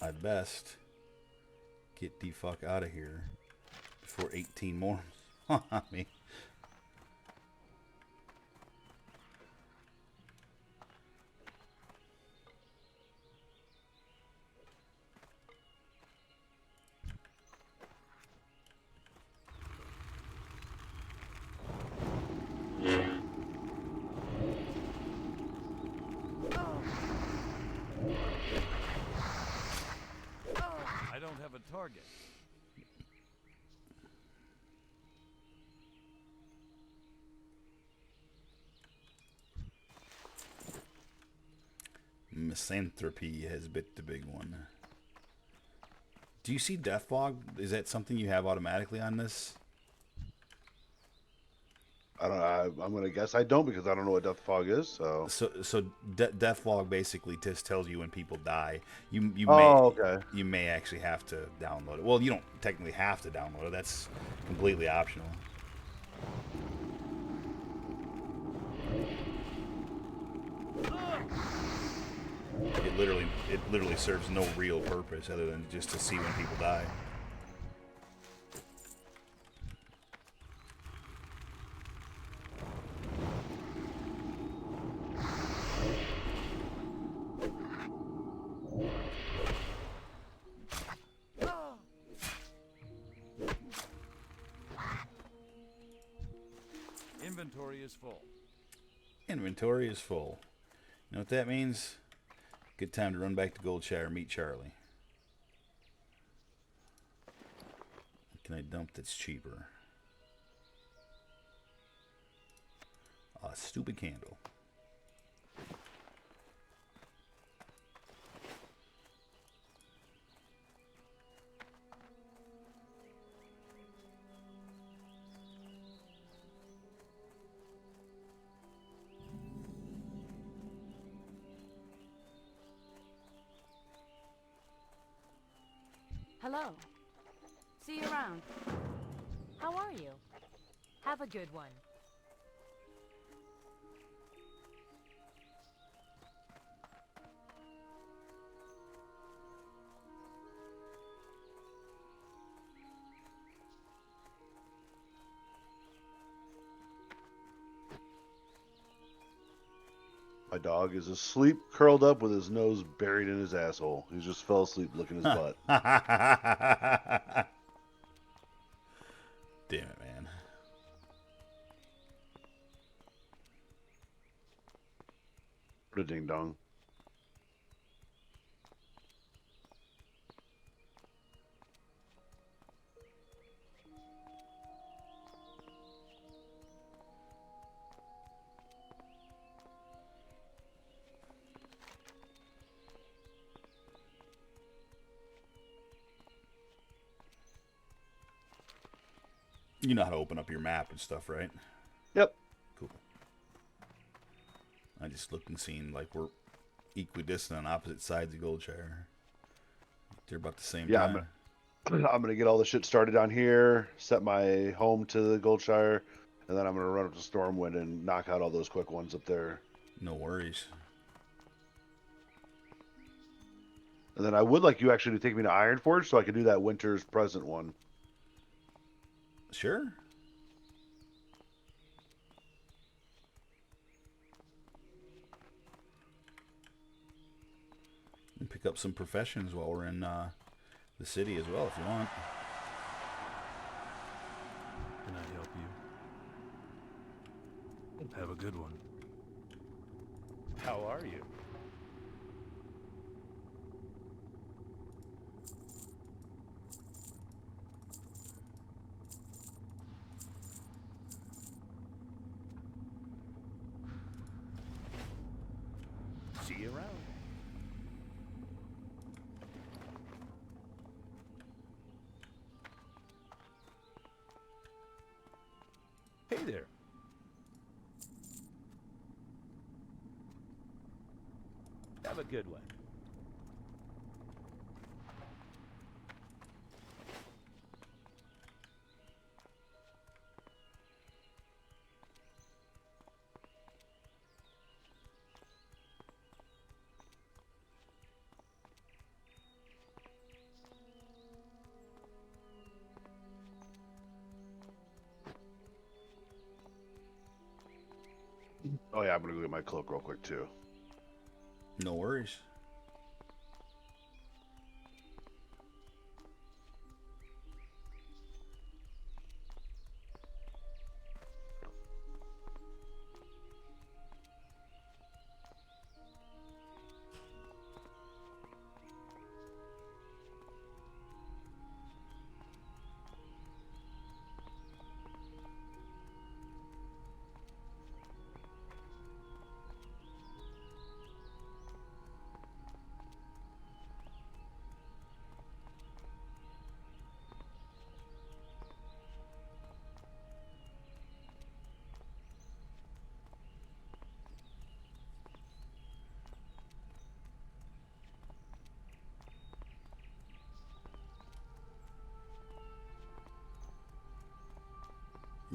I best get the fuck out of here before 18 more on me. I don't have a target. Misanthropy has bit the big one. Do you see Death Fog? Is that something you have automatically on this? I don't. I'm gonna guess I don't because I don't know what death fog is. So. Death Fog basically just tells you when people die. You Oh, okay. you may actually have to download it. Well, you don't technically have to download it. That's completely optional. It literally serves no real purpose other than just to see when people die. Inventory is full. Inventory is full. You know what that means? Good time to run back to Goldshire and meet Charlie. What can I dump that's cheaper? A stupid candle. Hello. See you around. How are you? Have a good one. My dog is asleep, curled up with his nose buried in his asshole. He just fell asleep licking his butt. Damn it, man. What a ding dong. You know how to open up your map and stuff, right? Yep. Cool. I just looked and seen like we're equidistant on opposite sides of Goldshire. They're about the same time. I'm gonna get all the shit started down here, set my home to the Goldshire, and then I'm gonna run up to Stormwind and knock out all those quick ones up there. No worries. And then I would like you actually to take me to Ironforge so I can do that Winter's Present one. Sure. And pick up some professions while we're in the city as well, if you want. Can I help you? Have a good one. How are you? See you around. Hey there. Have a good one. Oh yeah, I'm gonna go get my cloak real quick too. No worries.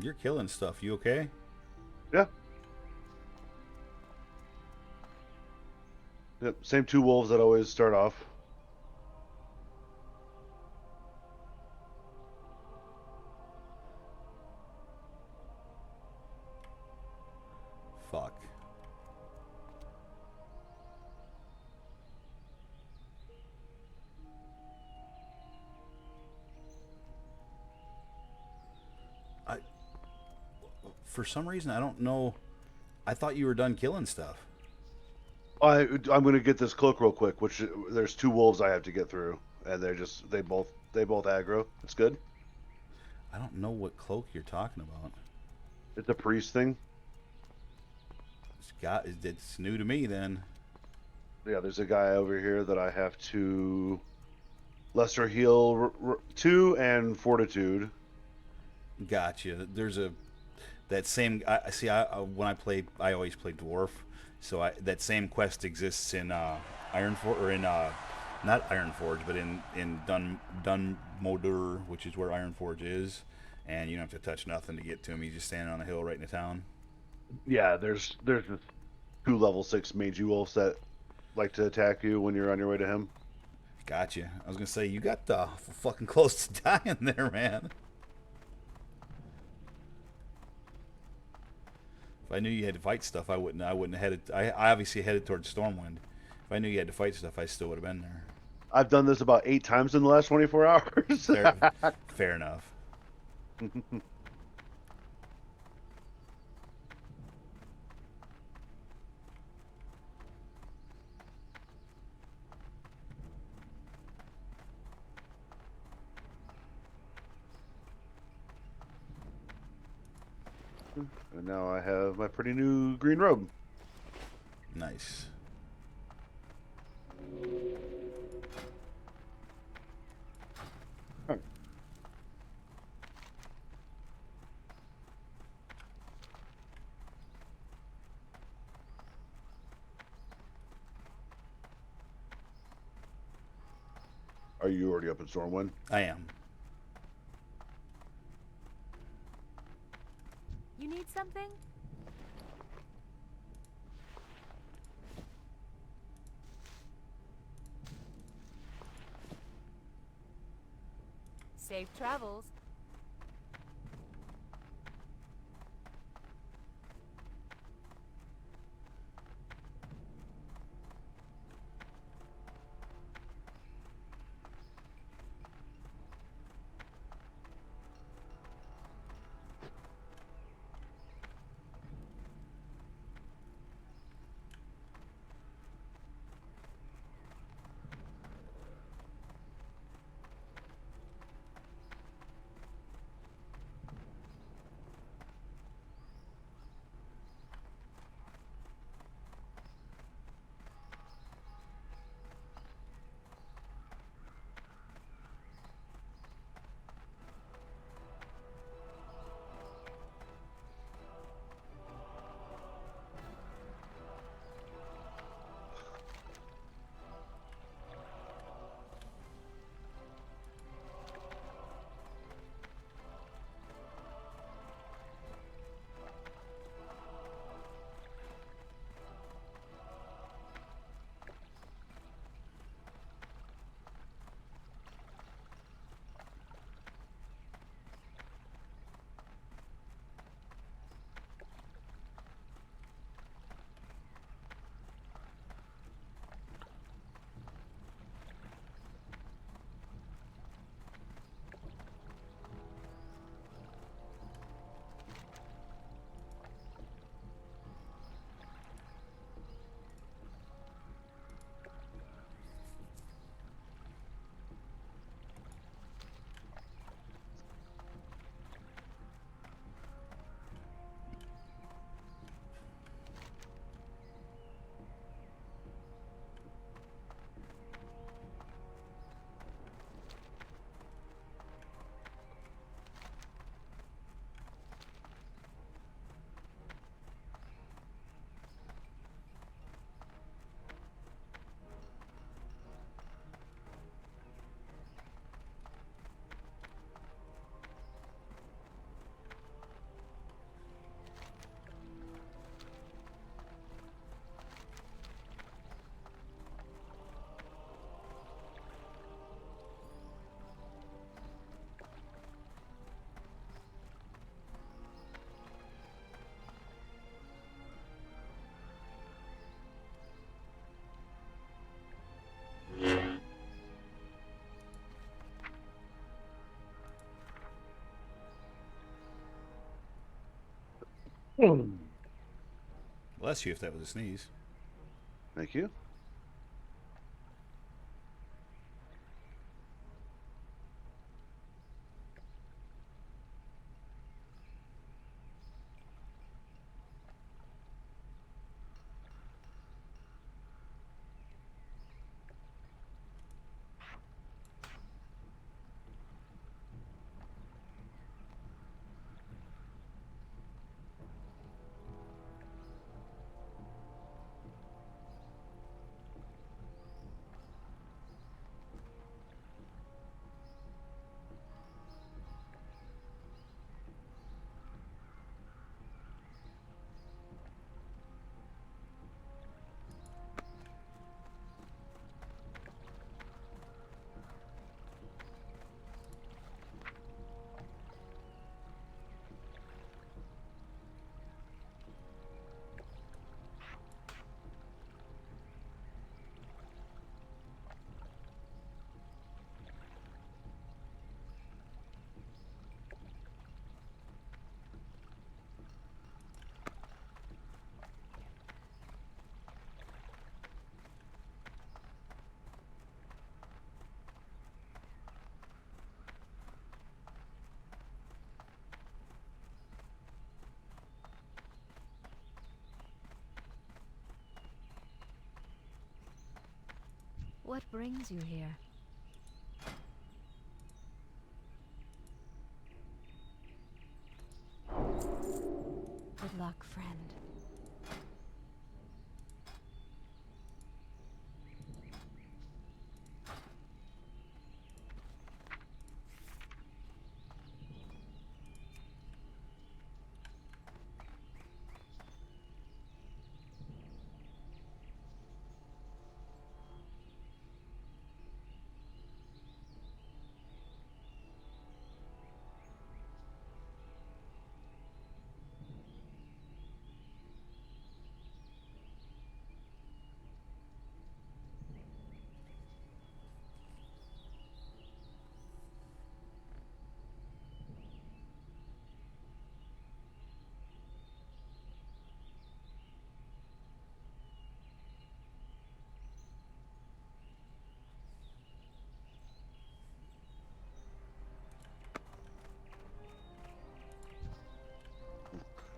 You're killing stuff. You okay? Yeah. Yep. Same two wolves that always start off. Fuck. For some reason, I don't know. I thought you were done killing stuff. I'm gonna get this cloak real quick. Which there's two wolves I have to get through, and they both aggro. It's good. I don't know what cloak you're talking about. It's a priest thing. It's new to me then. Yeah, there's a guy over here that I have to lesser heal 2 and fortitude. Gotcha. There's that same. I see. When I played, I always played dwarf. So that same quest exists in Ironforge, or in not Ironforge, but in Dunmodur, which is where Ironforge is, and you don't have to touch nothing to get to him. He's just standing on a hill right in the town. Yeah, there's just 2 level 6 mage wolves that like to attack you when you're on your way to him. Gotcha. I was gonna say you got fucking close to dying there, man. If I knew you had to fight stuff, I wouldn't. I wouldn't have headed. I obviously headed towards Stormwind. If I knew you had to fight stuff, I still would have been there. I've done this about 8 times in the last 24 hours. Fair, fair enough. And now I have my pretty new green robe. Nice. Are you already up at Stormwind? I am. You need something? Safe travels. Bless you if that was a sneeze. Thank you. What brings you here? Good luck, friend.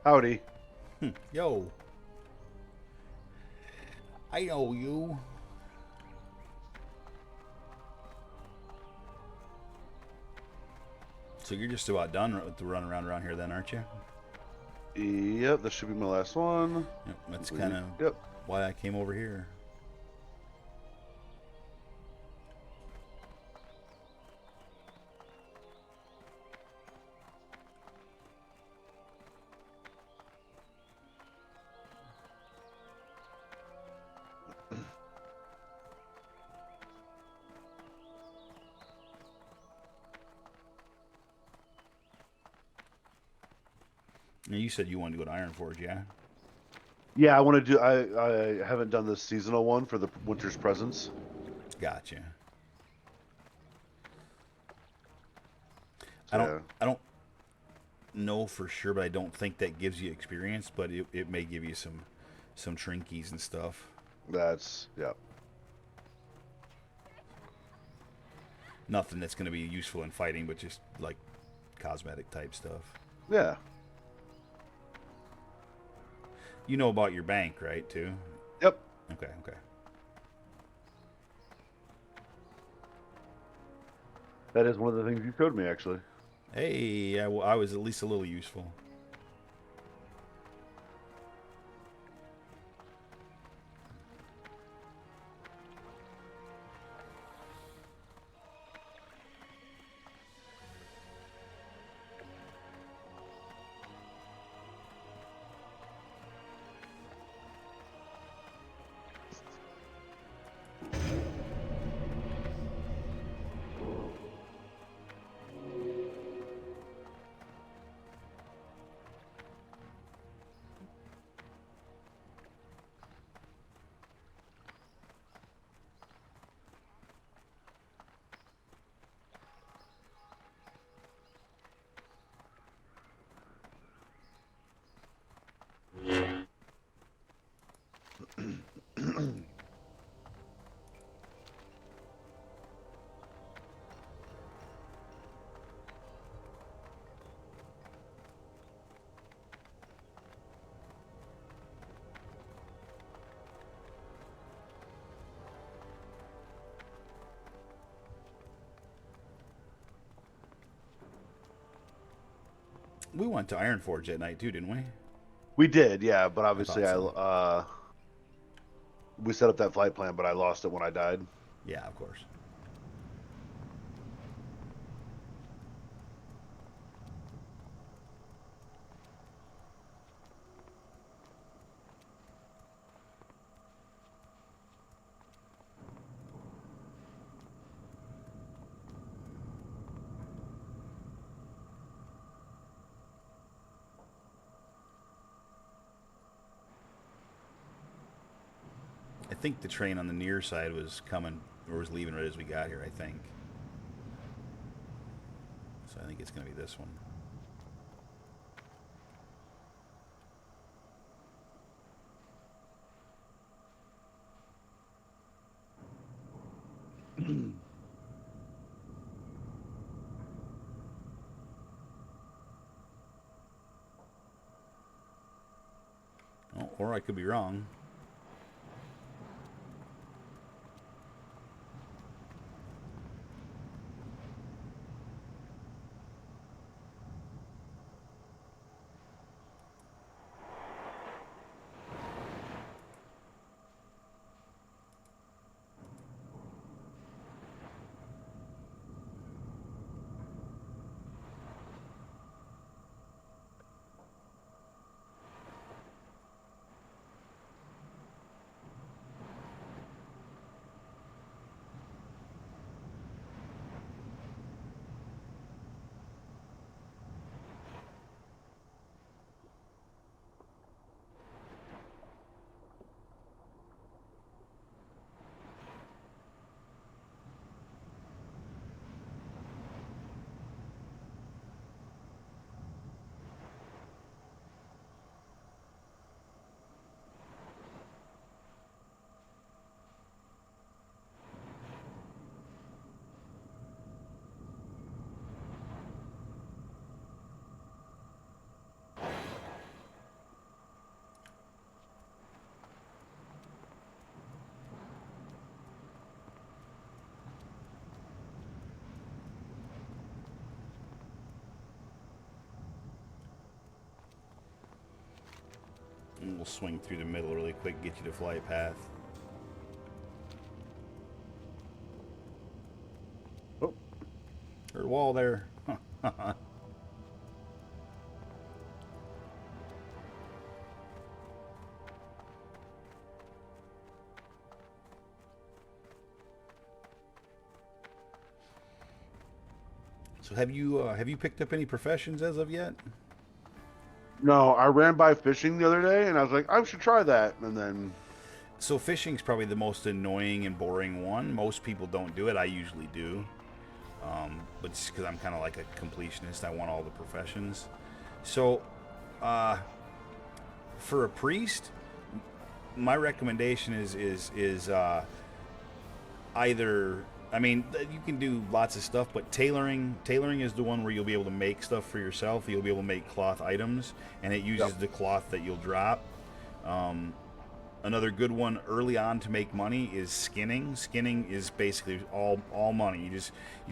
Howdy. Yo. I know you. So you're just about done with the run around here then, aren't you? Yep, this should be my last one. Yep, that's kind of Yep. why I came over here. Now, you said you wanted to go to Ironforge, yeah? Yeah, I want to do. I haven't done the seasonal one for the Winter's Presents. Gotcha. So, I don't know for sure, but I don't think that gives you experience, but it may give you some trinkies and stuff. that's yeah. Nothing that's going to be useful in fighting, but just like cosmetic type stuff. Yeah. You know about your bank, right, too? Yep. Okay, okay. That is one of the things you showed me, actually. Hey, I was at least a little useful. We went to Ironforge that night too, didn't we? We did, yeah, but obviously thought so. we set up that flight plan, but I lost it when I died. Yeah, of course. I think the train on the near side was coming or was leaving right as we got here, I think. So I think it's going to be this one. Oh, or I could be wrong. And we'll swing through the middle really quick, get you to flight path. Oh, There's a wall there. So have you picked up any professions as of yet? no, I ran by fishing the other day, and I was like, I should try that, and then So fishing's probably the most annoying and boring one. Most people don't do it. I usually do. But it's because I'm kind of like a completionist. I want all the professions. So, for a priest, my recommendation is either. I mean, you can do lots of stuff, but tailoring is the one where you'll be able to make stuff for yourself. You'll be able to make cloth items, and it uses the cloth that you'll drop. Another good one early on to make money is skinning. Skinning is basically all money. You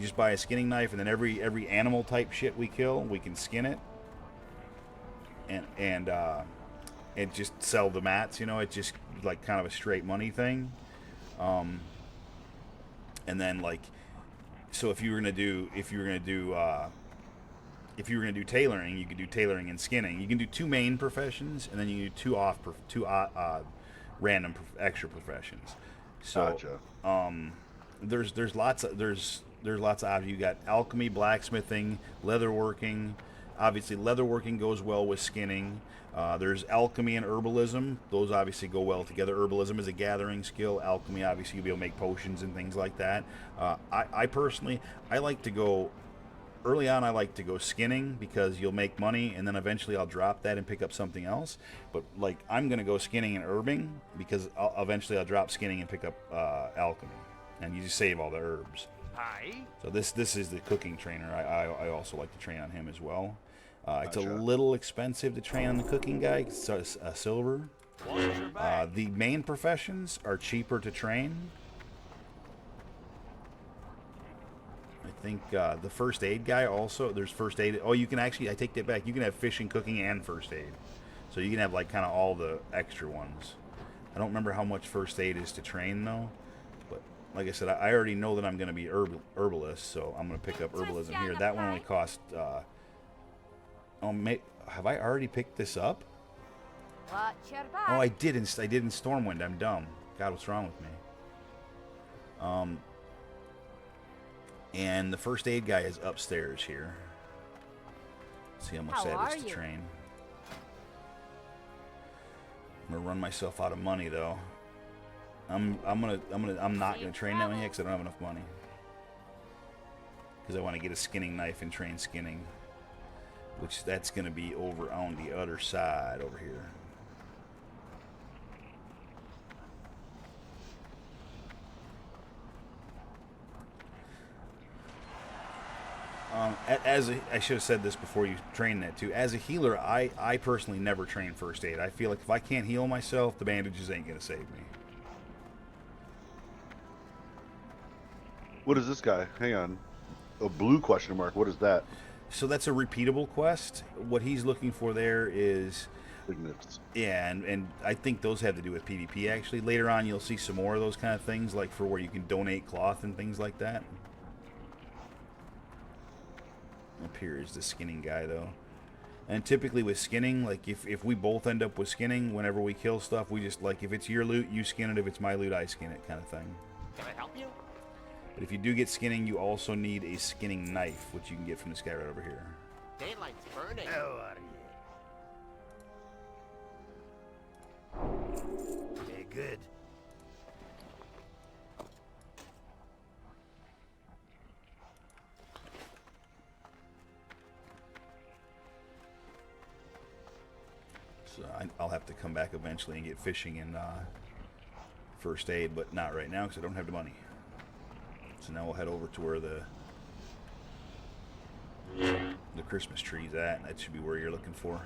just buy a skinning knife, and then every animal type shit we kill, we can skin it, and just sell the mats. You know, it's just like kind of a straight money thing. And then like, so if you were gonna do tailoring, you could do tailoring and skinning. You can do two main professions, and then you can do two random extra professions. So gotcha. there's lots of options. You got alchemy, blacksmithing, leatherworking. Obviously, leatherworking goes well with skinning. There's alchemy and herbalism. Those obviously go well together. Herbalism is a gathering skill. Alchemy, obviously, you'll be able to make potions and things like that. I personally, I like to go early on. I like to go skinning because you'll make money, and then eventually I'll drop that and pick up something else. But like, I'm gonna go skinning and herbing because eventually I'll drop skinning and pick up alchemy, and you just save all the herbs. Hi. So this is the cooking trainer. I also like to train on him as well. It's a Gotcha. little expensive to train on the cooking guy. It's a silver. Watch your back. The main professions are cheaper to train. I think the first aid guy also. There's first aid. Oh, you can actually. I take that back. You can have fishing, cooking, and first aid. So you can have like kind of all the extra ones. I don't remember how much first aid is to train though. But like I said, I already know that I'm going to be herbalist, so I'm going to pick up herbalism here. That one only cost. Have I already picked this up? Watch your back. Oh, I did in Stormwind. I'm dumb. God, what's wrong with me? And the first aid guy is upstairs here. Let's see how much How that are is to you? train. I'm gonna run myself out of money though. I'm not gonna train that one yet because I don't have enough money. Because I want to get a skinning knife and train skinning, which that's gonna be over on the other side over here. I should have said this before you train that too. As a healer, I personally never train first aid. I feel like if I can't heal myself, the bandages ain't gonna save me. What is this guy? Hang on. A blue question mark. What is that? So that's a repeatable quest. What he's looking for there is, Signets. yeah, and I think those have to do with PvP actually. Later on, you'll see some more of those kind of things, like for where you can donate cloth and things like that. Up here is the skinning guy though. And typically with skinning, like if we both end up with skinning, whenever we kill stuff, we just like, if it's your loot, you skin it. If it's my loot, I skin it, kind of thing. Can I help you? But if you do get skinning, you also need a skinning knife, which you can get from this guy right over here. Daylight's burning. How are you? Okay, good. So I'll have to come back eventually and get fishing and first aid, but not right now because I don't have the money. So now we'll head over to where the Christmas tree's at, and that should be where you're looking for.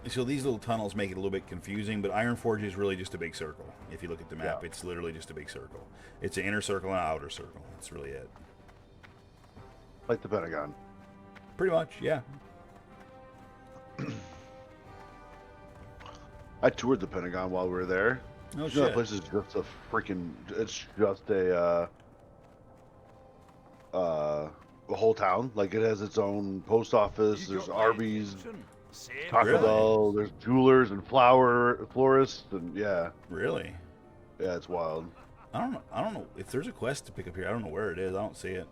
So these little tunnels make it a little bit confusing, but Ironforge is really just a big circle. If you look at the map, Yeah. it's literally just a big circle. It's an inner circle and an outer circle. That's really it. Like the Pentagon. Pretty much, yeah. I toured the Pentagon while we were there. No You know, that shit. place is just a freaking. It's just a whole town. Like it has its own post office. You There's got my Arby's, attention. Say it Taco Really? Bell. There's jewelers and florists, and yeah, Really? it's wild. I don't know. I don't know if there's a quest to pick up here. I don't know where it is. I don't see it.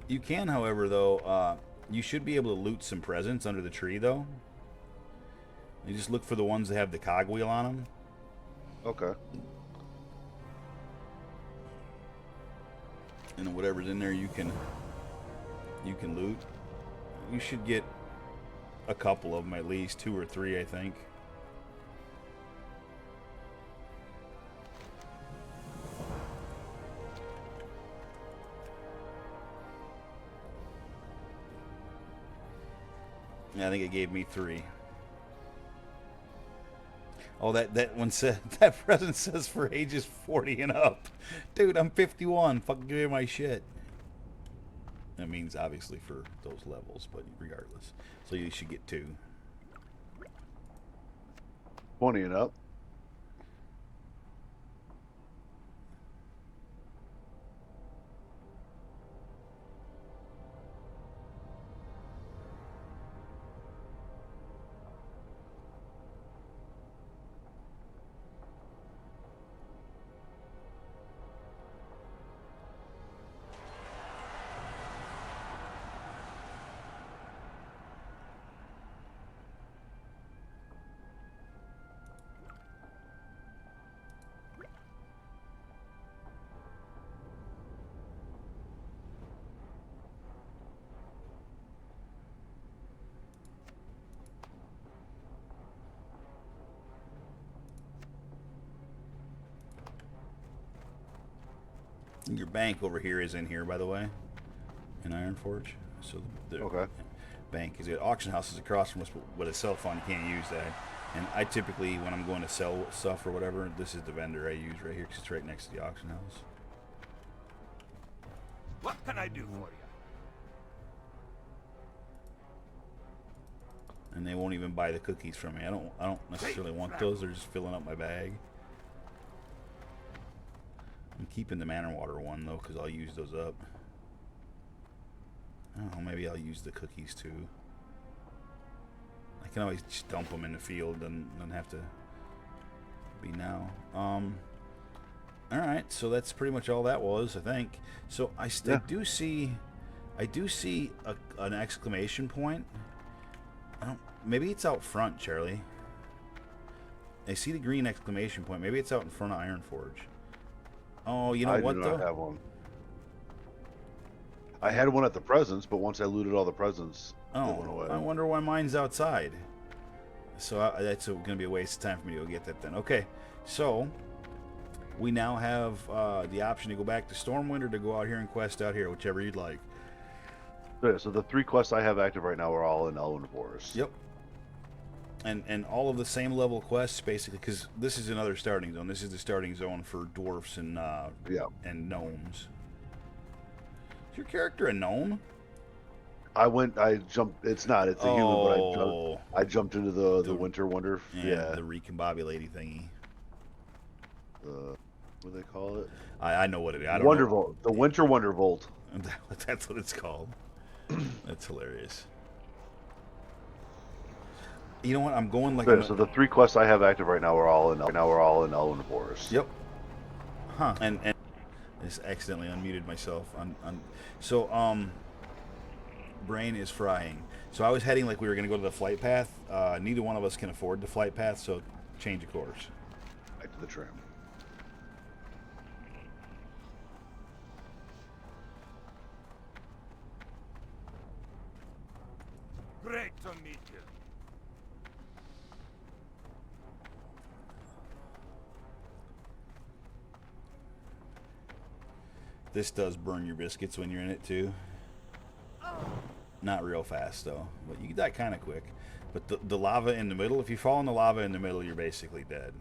You can, however, though, you should be able to loot some presents under the tree, though. You just look for the ones that have the cogwheel on them. Okay. And then whatever's in there, you can loot. You should get a couple of them at least, 2 or 3, I think. Yeah, I think it gave me 3. Oh, that one said that present says for ages 40 and up. Dude, I'm 51. Fucking give me my shit. That means obviously for those levels, but regardless. So you should get 2. 20 and up. Your bank over here is in here, by the way, in Ironforge. So the Okay. bank is at auction house is across from us, but a cell phone you can't use that. And I typically, when I'm going to sell stuff or whatever, this is the vendor I use right here because it's right next to the auction house. What can I do for you? And they won't even buy the cookies from me. I don't necessarily want those. They're just filling up my bag. I'm keeping the Manor Water one though, because I'll use those up. I don't know. Maybe I'll use the cookies too. I can always just dump them in the field and don't have to be now. All right. So that's pretty much all that was, I think. So I do see an exclamation point. Maybe it's out front, Charlie. I see the green exclamation point. Maybe it's out in front of Ironforge. Oh, you know what I though? do not have one. I had one at the presents, but once I looted all the presents, they went away. I wonder why mine's outside. So that's going to be a waste of time for me to go get that then. Okay, so we now have the option to go back to Stormwind or to go out here and quest out here, whichever you'd like. Yeah, so the 3 quests I have active right now are all in Elven Forest. Yep. And all of the same level quests, basically, because this is another starting zone. This is the starting zone for dwarfs and gnomes. Is your character a gnome? I jumped. It's not. It's a human, but I jumped into the Winter Wonder. Yeah, the recombobulating thingy. What do they call it? I know what it is. I don't Wondervolt. The Winter Wondervolt. That's what it's called. That's hilarious. You know what? I'm going like. So the 3 quests I have active right now are all in Elven Forest. Yep. Huh. And I just accidentally unmuted myself. So brain is frying. So I was heading like we were going to go to the flight path. Neither one of us can afford the flight path, so change of course. Back to the tram. Great to meet you. This does burn your biscuits when you're in it too. Oh, Not real fast though, but you die kind of quick. But the lava in the middle, if you fall in the lava in the middle, you're basically dead.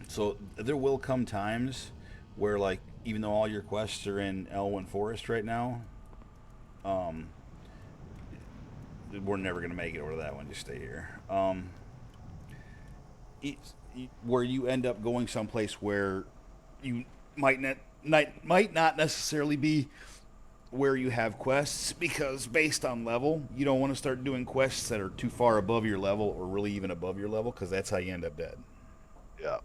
So there will come times where, like, even though all your quests are in Elwyn Forest right now, um, we're never gonna make it over to that one. Just stay here. Where you end up going someplace where you might not necessarily be where you have quests, because based on level, you don't want to start doing quests that are too far above your level or really even above your level, because that's how you end up dead. Yeah.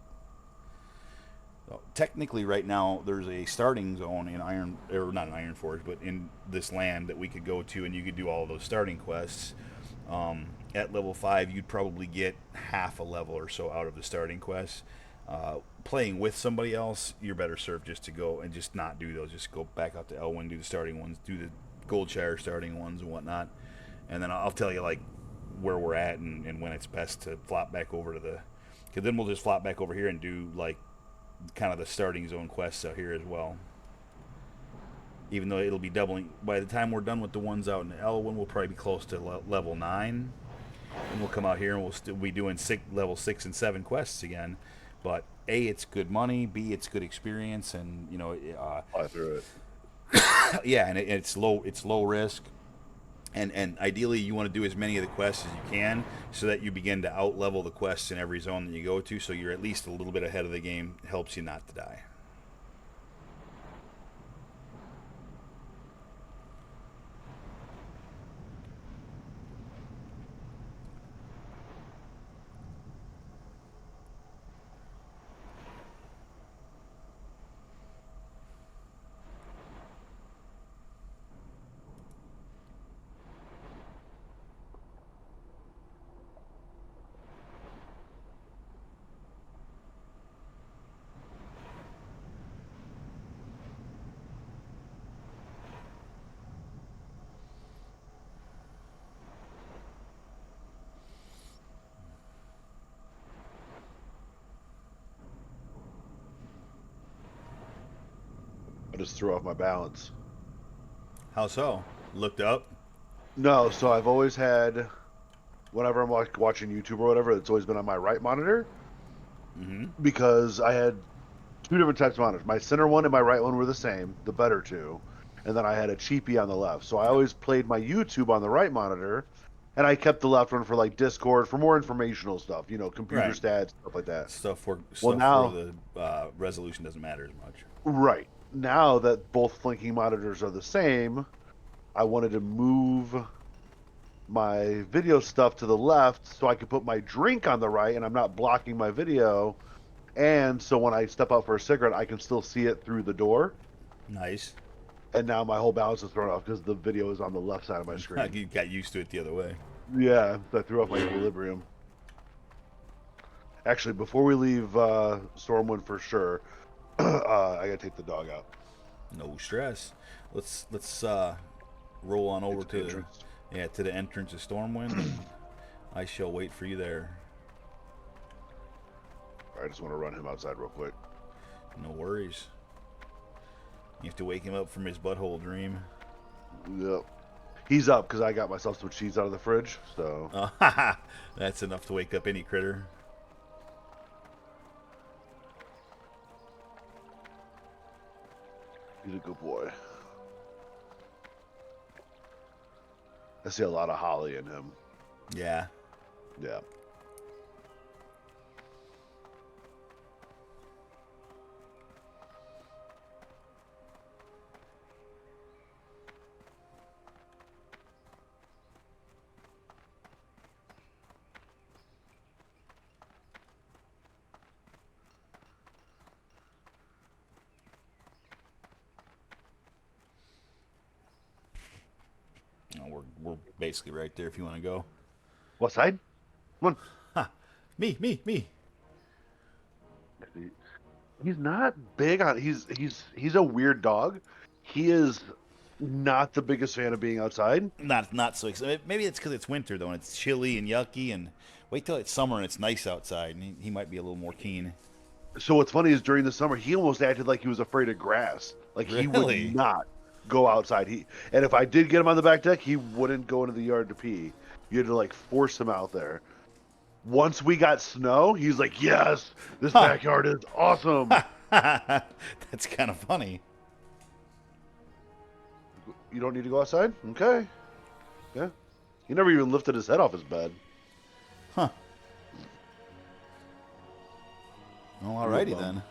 So technically, right now, there's a starting zone in Iron, or not in Iron Forge, but in this land that we could go to, and you could do all of those starting quests. At level 5, you'd probably get half a level or so out of the starting quests. Playing with somebody else, you're better served just to go and just not do those. Just go back out to Elwyn, do the starting ones, do the Goldshire starting ones and whatnot. And then I'll tell you, like, where we're at and when it's best to flop back over to the... Because then we'll just flop back over here and do, like, kind of the starting zone quests out here as well. Even though it'll be doubling. By the time we're done with the ones out in Elwyn, we'll probably be close to level 9. And we'll come out here and we'll still be doing level 6 and 7 quests again. But A, it's good money. B, it's good experience, and Fly through it. yeah, and it's low risk. And ideally, you want to do as many of the quests as you can, so that you begin to out-level the quests in every zone that you go to, so you're at least a little bit ahead of the game. Helps you not to die. I just threw off my balance. How so? Looked up? No, so I've always had, whenever I'm watching YouTube or whatever, it's always been on my right monitor because I had two different types of monitors. My center one and my right one were the same, the better two, and then I had a cheapie on the left. So I always played my YouTube on the right monitor, and I kept the left one for like Discord for more informational stuff, computer Right. stats, stuff like that. Stuff where now, the resolution doesn't matter as much. right now that both flanking monitors are the same, I wanted to move my video stuff to the left so I could put my drink on the right and I'm not blocking my video. And so when I step out for a cigarette, I can still see it through the door. Nice. And now my whole balance is thrown off because the video is on the left side of my screen. You got used to it the other way. Yeah, that threw off my equilibrium. Actually, before we leave Stormwind for sure, I gotta take the dog out. No stress. Let's roll on over to the entrance of Stormwind. I shall wait for you there. I just want to run him outside real quick. No worries. You have to wake him up from his butthole dream. Yep. He's up because I got myself some cheese out of the fridge, so... That's enough to wake up any critter. He's a good boy. I see a lot of holly in him. Yeah. Yeah. We're basically right there if you want to go. What side? Come Ha! Me. on. He's not big on. He's a weird dog. he is not the biggest fan of being outside. Not so excited. Maybe it's because it's winter though, and it's chilly and yucky. And wait till it's summer and it's nice outside, and he might be a little more keen. So what's funny is during the summer, he almost acted like he was afraid of grass. Like he would Really? not go outside. And if I did get him on the back deck, he wouldn't go into the yard to pee. You had to like force him out there. Once we got snow, he's like, "Yes, this backyard is awesome." That's kind of funny. You don't need to go outside? Okay. Yeah. He never even lifted his head off his bed. Huh. Well, alrighty then.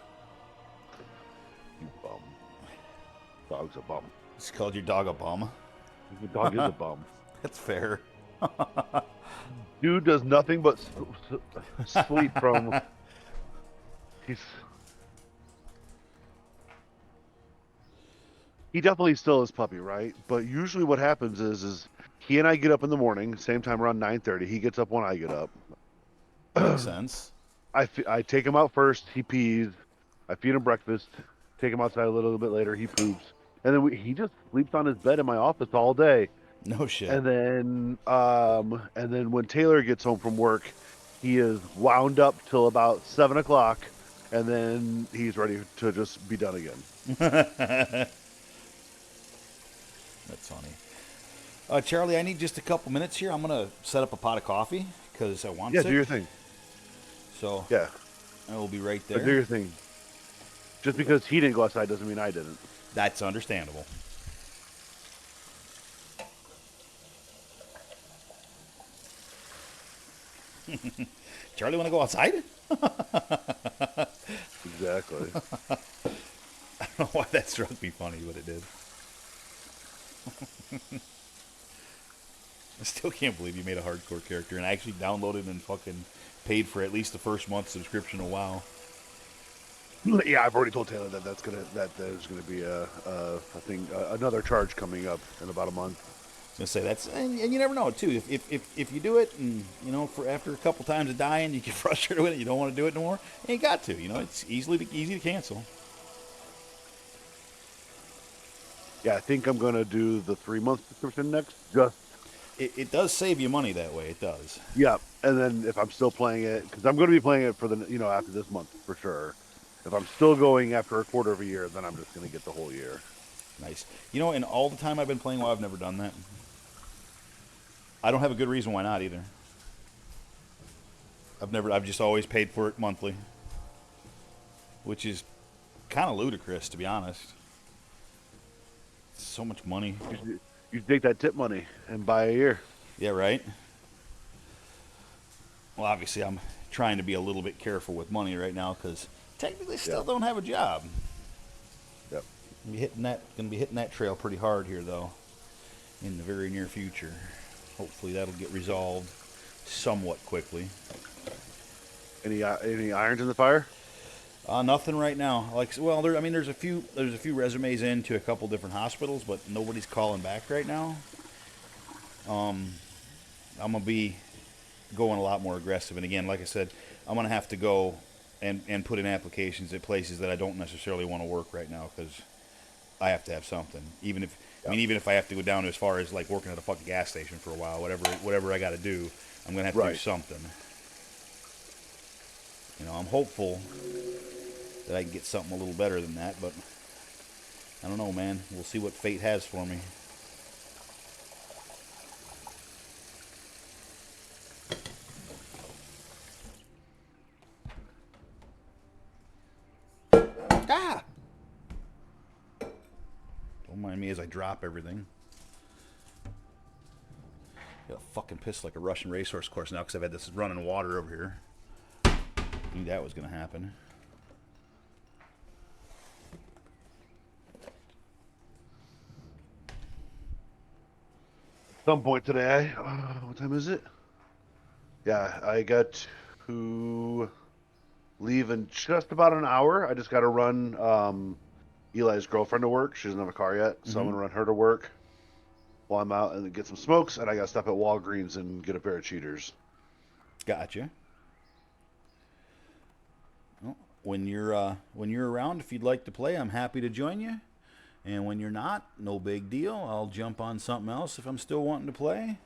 You bum. Dog's a bum. Just called your dog a bum. The dog is a bum. That's fair. Dude does nothing but sleep from. He definitely still is puppy, right? But usually what happens is he and I get up in the morning, same time around 9:30. He gets up when I get up. Makes sense. I take him out first. He pees. I feed him breakfast. Take him outside a little bit later. He poops, and then he just sleeps on his bed in my office all day. No shit. And then when Taylor gets home from work, he is wound up till about 7 o'clock, and then he's ready to just be done again. That's funny. Charlie, I need just a couple minutes here. I'm going to set up a pot of coffee because I want Yeah, to. do your thing. So Yeah, I will be right do there. your thing. Just because he didn't go outside doesn't mean I didn't. That's understandable. Charlie, want to go outside? Exactly. I don't know why that struck me funny, but it did. I still can't believe you made a hardcore character and actually downloaded and fucking paid for at least the first month's subscription to WoW. Yeah, I've already told Taylor that there's gonna be another charge coming up in about a month. I was gonna say that's, and you never know too. If you do it, and you know, for after a couple times of dying, you get frustrated with it. You don't want to do it no more. You ain't got to. You know, it's easy to cancel. Yeah, I think I'm gonna do the 3-month subscription next. Just It does save you money that way. It does. yeah, and then if I'm still playing it, because I'm gonna be playing it for after this month for sure. If I'm still going after a quarter of a year, then I'm just gonna get the whole year. Nice. You know, in all the time I've been playing WoW, I've never done that. I don't have a good reason why not either. I've just always paid for it monthly, which is kind of ludicrous, to be honest. It's so much money. You take that tip money and buy a year. Yeah, right? Well, obviously, I'm trying to be a little bit careful with money right now because technically still don't have a job. Yep. Gonna be hitting that trail pretty hard here, though, in the very near future. Hopefully that'll get resolved somewhat quickly. Any irons in the fire? Nothing right now. There's a few resumes in to a couple different hospitals, but nobody's calling back right now. I'm gonna be going a lot more aggressive, and again, like I said, I'm gonna have to go and put in applications at places that I don't necessarily want to work right now because I have to have something. Even if I have to go down as far as like working at a fucking gas station for a while, whatever I got to do, I'm gonna have to do something. You know, I'm hopeful that I can get something a little better than that, but I don't know, man. We'll see what fate has for me. Ah! Don't mind me as I drop everything. Got fucking pissed like a Russian racehorse course now because I've had this running water over here. Knew that was going to happen. Some point today. What time is it? Yeah, I got to leave in just about an hour. I just got to run Eli's girlfriend to work. She doesn't have a car yet, so I'm gonna run her to work while I'm out and get some smokes. And I got to stop at Walgreens and get a pair of cheaters. Gotcha. Well, when you're around, if you'd like to play, I'm happy to join you. And when you're not, no big deal. I'll jump on something else if I'm still wanting to play.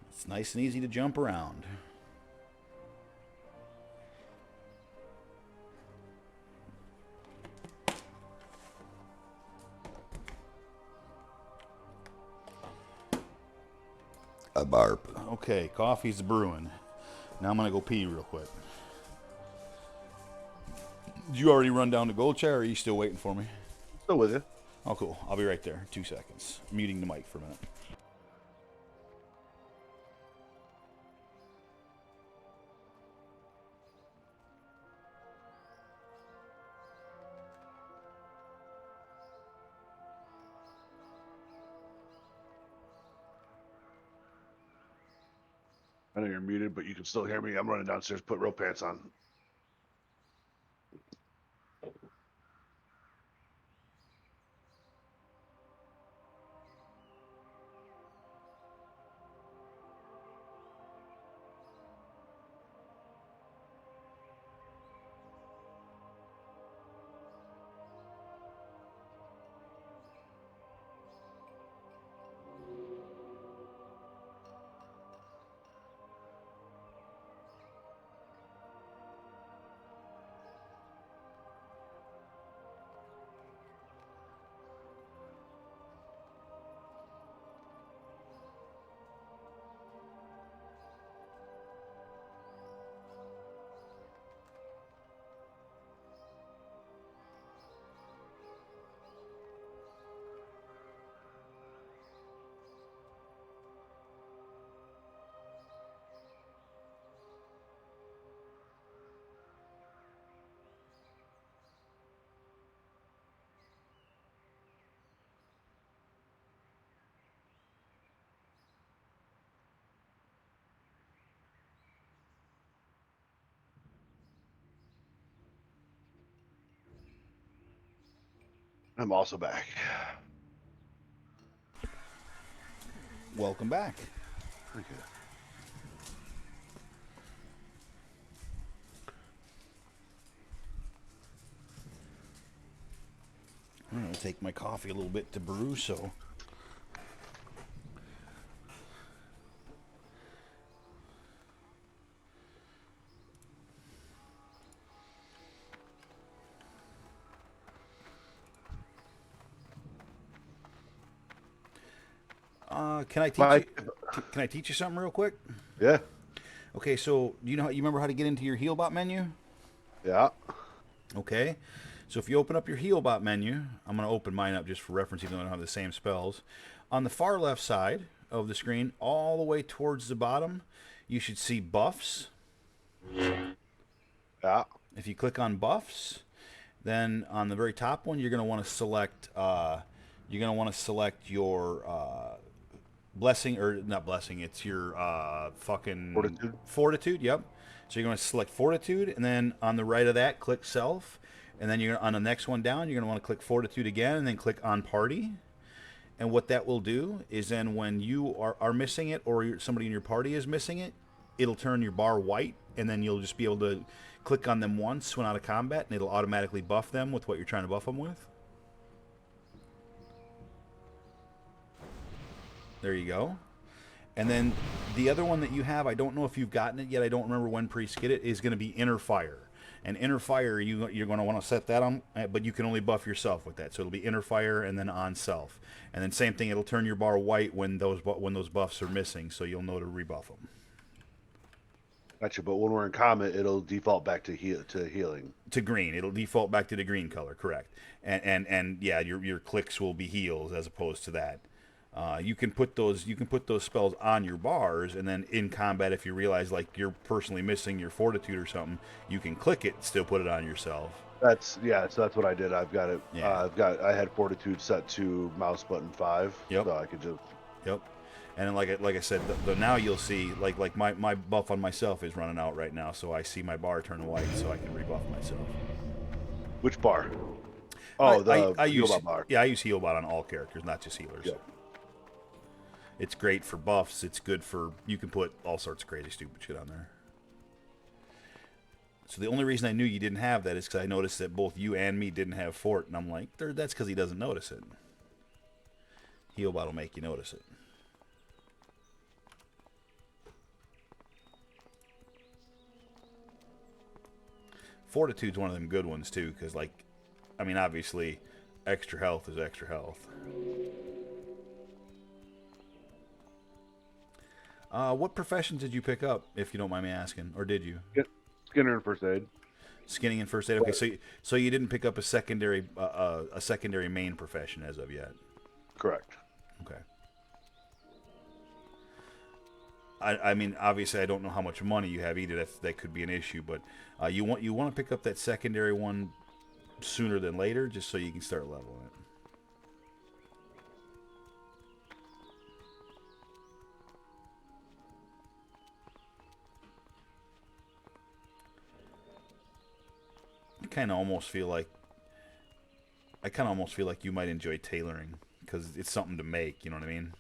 It's nice and easy to jump around. A barp. Okay, coffee's brewing. Now I'm going to go pee real quick. Did you already run down to Gold Chair, or are you still waiting for me? Still with you. Oh, cool. I'll be right there. 2 seconds. Muting the mic for a minute. I know you're muted, but you can still hear me. I'm running downstairs, put rope pants on. I'm also back. Welcome back. Okay. I'm going to take my coffee a little bit to brew, so... Can I teach you? Can I teach you something real quick? Yeah. Okay, so you remember how to get into your Healbot menu? Yeah. Okay, so if you open up your Healbot menu, I'm going to open mine up just for reference, even though I don't have the same spells. On the far left side of the screen, all the way towards the bottom, you should see buffs. Yeah. If you click on buffs, then on the very top one, you're going to want to select. Your blessing, or not blessing. It's your fucking Fortitude. Fortitude. Yep. So you're going to select Fortitude, and then on the right of that, click Self, and then you're on the next one down. You're going to want to click Fortitude again, and then click on Party. And what that will do is then when you are missing it, or somebody in your party is missing it, it'll turn your bar white, and then you'll just be able to click on them once when out of combat, and it'll automatically buff them with what you're trying to buff them with. There you go. And then the other one that you have, I don't know if you've gotten it yet. I don't remember when priests get it. Is going to be Inner Fire. And Inner Fire, you're going to want to set that on, but you can only buff yourself with that. So it'll be Inner Fire and then on Self. And then same thing, it'll turn your bar white when those buffs are missing, so you'll know to rebuff them. Gotcha. But when we're in combat, it'll default back to healing. To green. It'll default back to the green color, correct. And yeah, your clicks will be heals as opposed to that. You can put those spells on your bars, and then in combat, if you realize like you're personally missing your Fortitude or something, you can click it, still put it on yourself. So that's what I did. I've got it. Yeah. I had Fortitude set to mouse button 5. Yep. So I could just. Yep. And then like I said, the now you'll see like my buff on myself is running out right now, so I see my bar turn white, so I can rebuff myself. Which bar? Oh, I use Healbot bar. Yeah, I use Healbot on all characters, not just healers. Yep. It's great for buffs. It's good for, you can put all sorts of crazy stupid shit on there. So the only reason I knew you didn't have that is because I noticed that both you and me didn't have fort, and I'm like, that's because he doesn't notice it. Healbot will make you notice it. Fortitude's one of them good ones too, because like, I mean, obviously, extra health is extra health. What professions did you pick up, if you don't mind me asking, or did you? Skinner and first aid. Skinning and first aid. Okay, so you didn't pick up a secondary main profession as of yet. Correct. Okay. I mean, obviously, I don't know how much money you have either. That could be an issue, but you want to pick up that secondary one sooner than later, just so you can start leveling it. I kind of almost feel like you might enjoy tailoring because it's something to make. You know what I mean?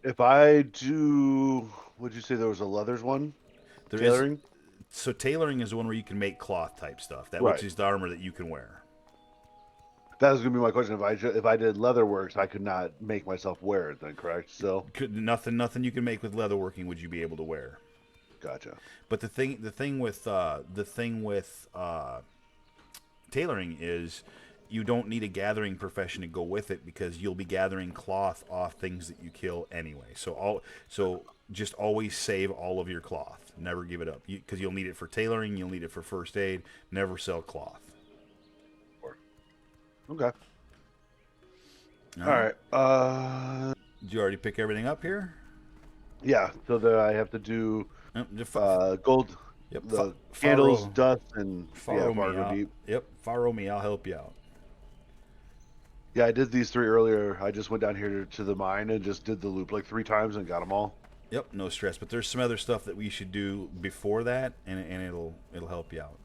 If I do, would you say there was a leathers one? There Tailoring? is. So tailoring is the one where you can make cloth type stuff. That Right. which is the armor that you can wear. That was gonna be my question. If I did leatherworks, I could not make myself wear it. Then correct? So Nothing you can make with leatherworking would you be able to wear. gotcha. But the thing with tailoring is you don't need a gathering profession to go with it because you'll be gathering cloth off things that you kill anyway. So just always save all of your cloth. Never give it up because you'll need it for tailoring. You'll need it for first aid. Never sell cloth. Okay. All right. Did you already pick everything up here? Yeah. So that I have to do gold. Yep. The candles, dust, and Follow me Fargo out. Deep. Yep. Follow me. I'll help you out. Yeah, I did these 3 earlier. I just went down here to the mine and just did the loop like 3 times and got them all. Yep. No stress. But there's some other stuff that we should do before that, and it'll help you out.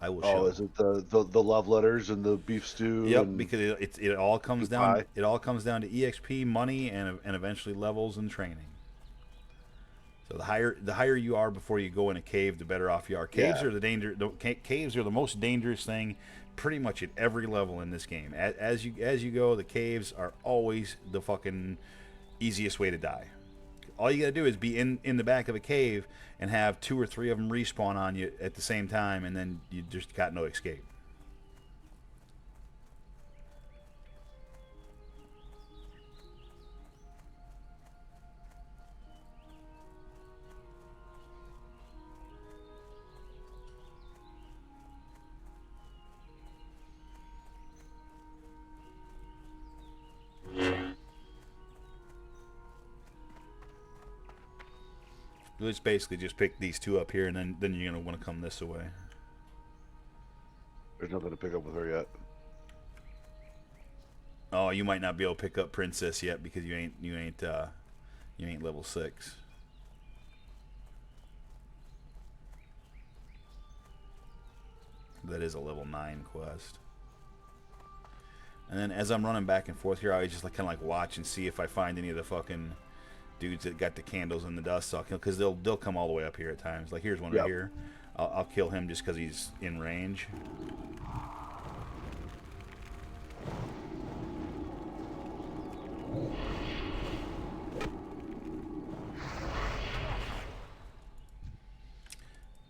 I will show. Oh, is it the love letters and the beef stew? Yep, and because it all comes down. pie? It all comes down to EXP, money, and eventually levels and training. So the higher you are before you go in a cave, the better off you are. Caves are caves are the most dangerous thing, pretty much at every level in this game. As you go, the caves are always the fucking easiest way to die. All you gotta do is be in the back of a cave and have 2 or 3 of them respawn on you at the same time, and then you just got no escape. Let's basically just pick these 2 up here, and then you're gonna want to come this way. There's nothing to pick up with her yet. Oh, you might not be able to pick up Princess yet because you ain't level 6. That is a level 9 quest. And then as I'm running back and forth here, I just kind of watch and see if I find any of the fucking dudes that got the candles and the dust. So I'll kill because they'll come all the way up here at times. Like here's one right here. I'll kill him just because he's in range.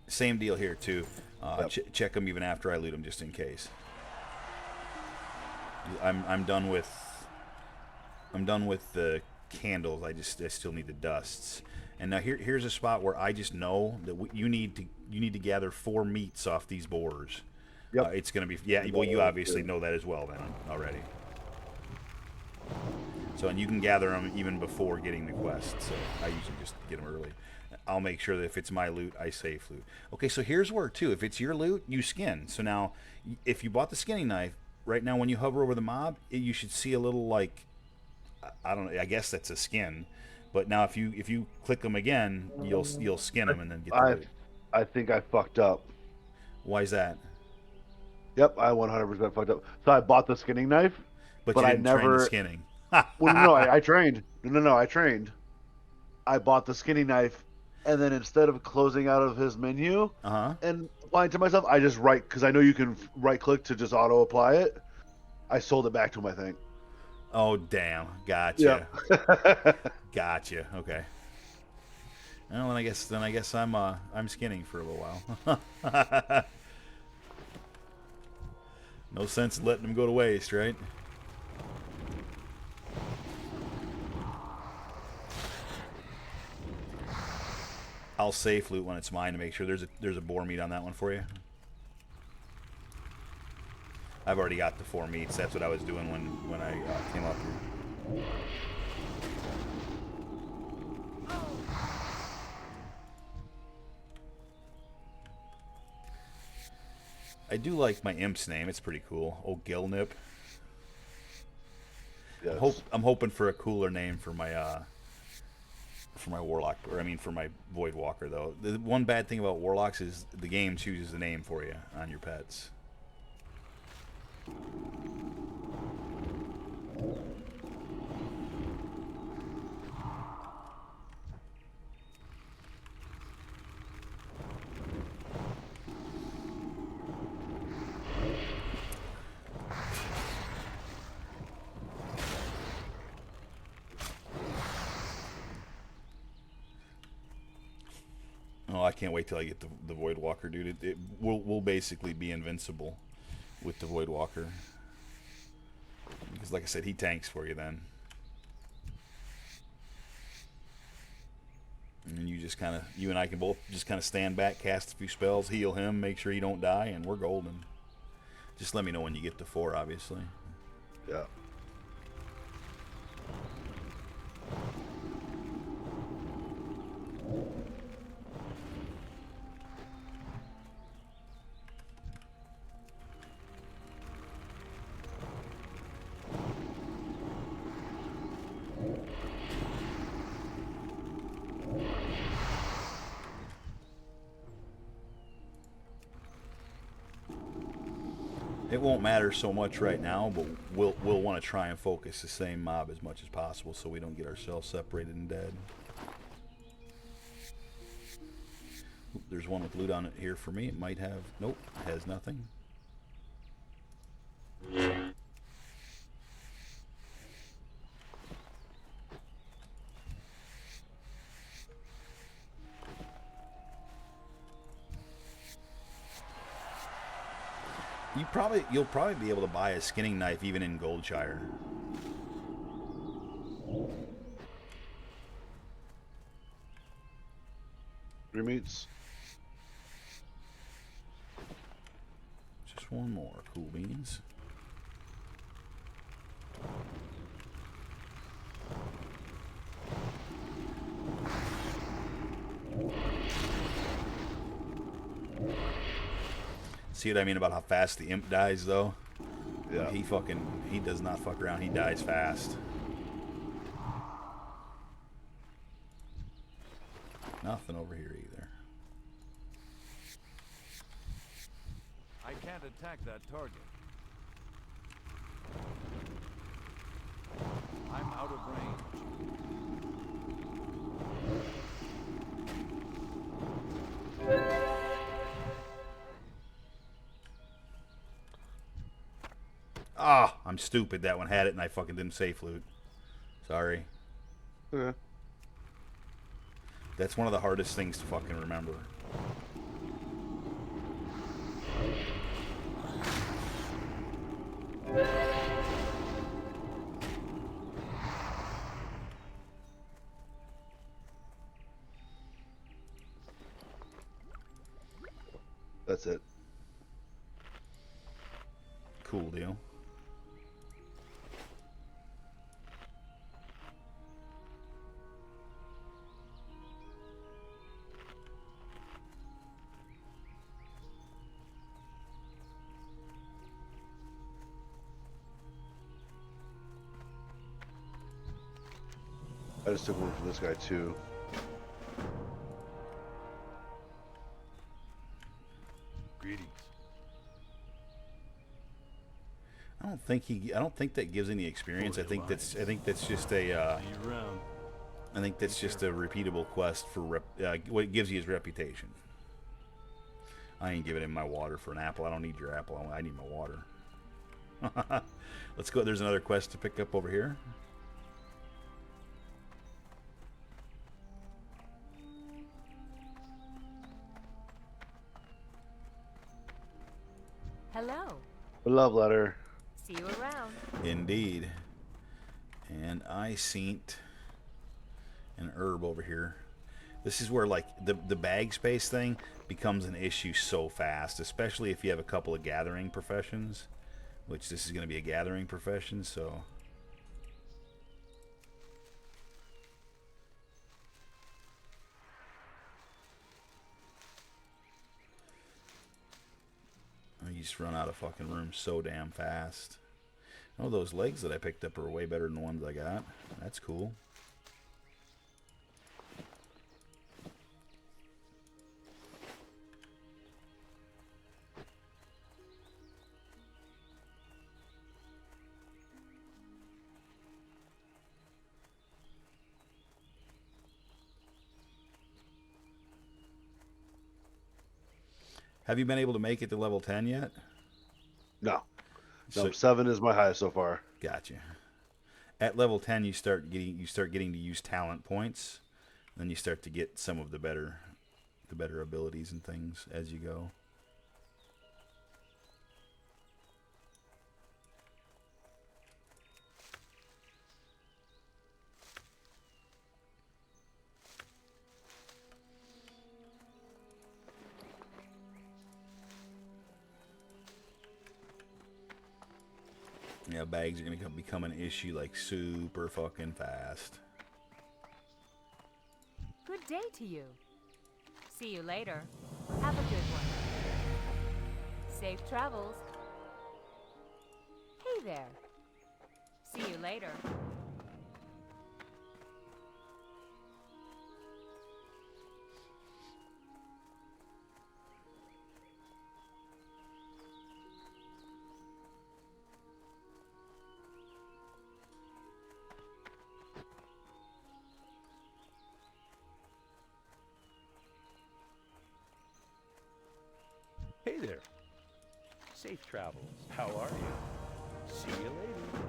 Same deal here too. Check them even after I loot them, just in case. I'm done with the candles. I still need the dusts. And now here's a spot where I just know that you need to gather 4 meats off these boars. Yep. It's gonna be well. You obviously know that as well then already. So and you can gather them even before getting the quest. So I usually just get them early. I'll make sure that if it's my loot, I safe loot. Okay, so here's where too. If it's your loot, you skin. So now, if you bought the skinning knife, right now when you hover over the mob, you should see a little I don't know. I guess that's a skin. But now if you click them again, you'll skin them and then get the loot. I think I fucked up. Why is that? Yep, I 100% fucked up. So I bought the skinning knife, But but you I didn't train never. the skinning. Well, no, I trained. No, I trained. I bought the skinning knife and then instead of closing out of his menu Uh-huh. and applying to myself, I just because I know you can right click to just auto apply it. I sold it back to him, I think. Oh, damn. Yeah. Gotcha. Gotcha. Okay. Well, then I guess I'm skinning for a little while. No sense in letting them go to waste, right? I'll safe loot when it's mine to make sure there's a boar meat on that one for you. I've already got the 4 meats. That's what I was doing when I came up here. I do like my imp's name. It's pretty cool. Oh, Gilnip. Yes. I'm hoping for a cooler name for my warlock, or I mean for my void walker though. The one bad thing about warlocks is the game chooses the name for you on your pets. Oh, I can't wait till I get the Void Walker, dude. We'll basically be invincible with the Void Walker. Because like I said, he tanks for you then. And you and I can both just kind of stand back, cast a few spells, heal him, make sure he don't die, and we're golden. Just let me know when you get to 4, obviously. Yeah. It won't matter so much right now, but we'll want to try and focus the same mob as much as possible so we don't get ourselves separated and dead. Oop, there's one with loot on it here for me. It might have... Nope, it has nothing. You'll probably be able to buy a skinning knife even in Goldshire. Meats. Just one more. Cool beans. See what I mean about how fast the imp dies, though? Yeah. He does not fuck around. He dies fast. Nothing over here either. I can't attack that target. I'm out of range. Ah, I'm stupid. That one had it and I fucking didn't safe loot. Sorry. Okay. That's one of the hardest things to fucking remember. That's it. Cool deal. I just took one for this guy too. Greetings. I don't think that gives any experience. I think that's just a See you around. I think that's just a repeatable quest for what it gives you is reputation. I ain't giving him my water for an apple. I don't need your apple. I need my water. Let's go. There's another quest to pick up over here. Hello. A love letter. See you around. Indeed. And I seen an herb over here. This is where like the bag space thing becomes an issue so fast, especially if you have a couple of gathering professions, which this is going to be a gathering profession, so you just run out of fucking room so damn fast. Oh, those legs that I picked up are way better than the ones I got. That's cool. Have you been able to make it to level 10 yet? No. So, 7 is my highest so far. gotcha. At level 10 you start getting to use talent points. Then you start to get some of the better abilities and things as you go. Yeah, bags are going to become an issue like super fucking fast. Good day to you. See you later. Have a good one. Safe travels. Hey there. See you later. Hey there. Safe travels. How are you? See you later.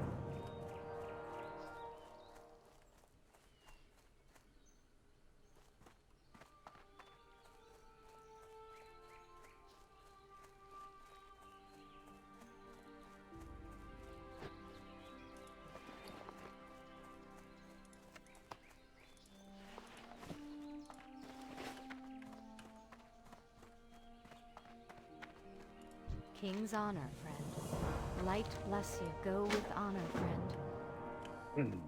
King's honor, friend. Light bless you. Go with honor, friend.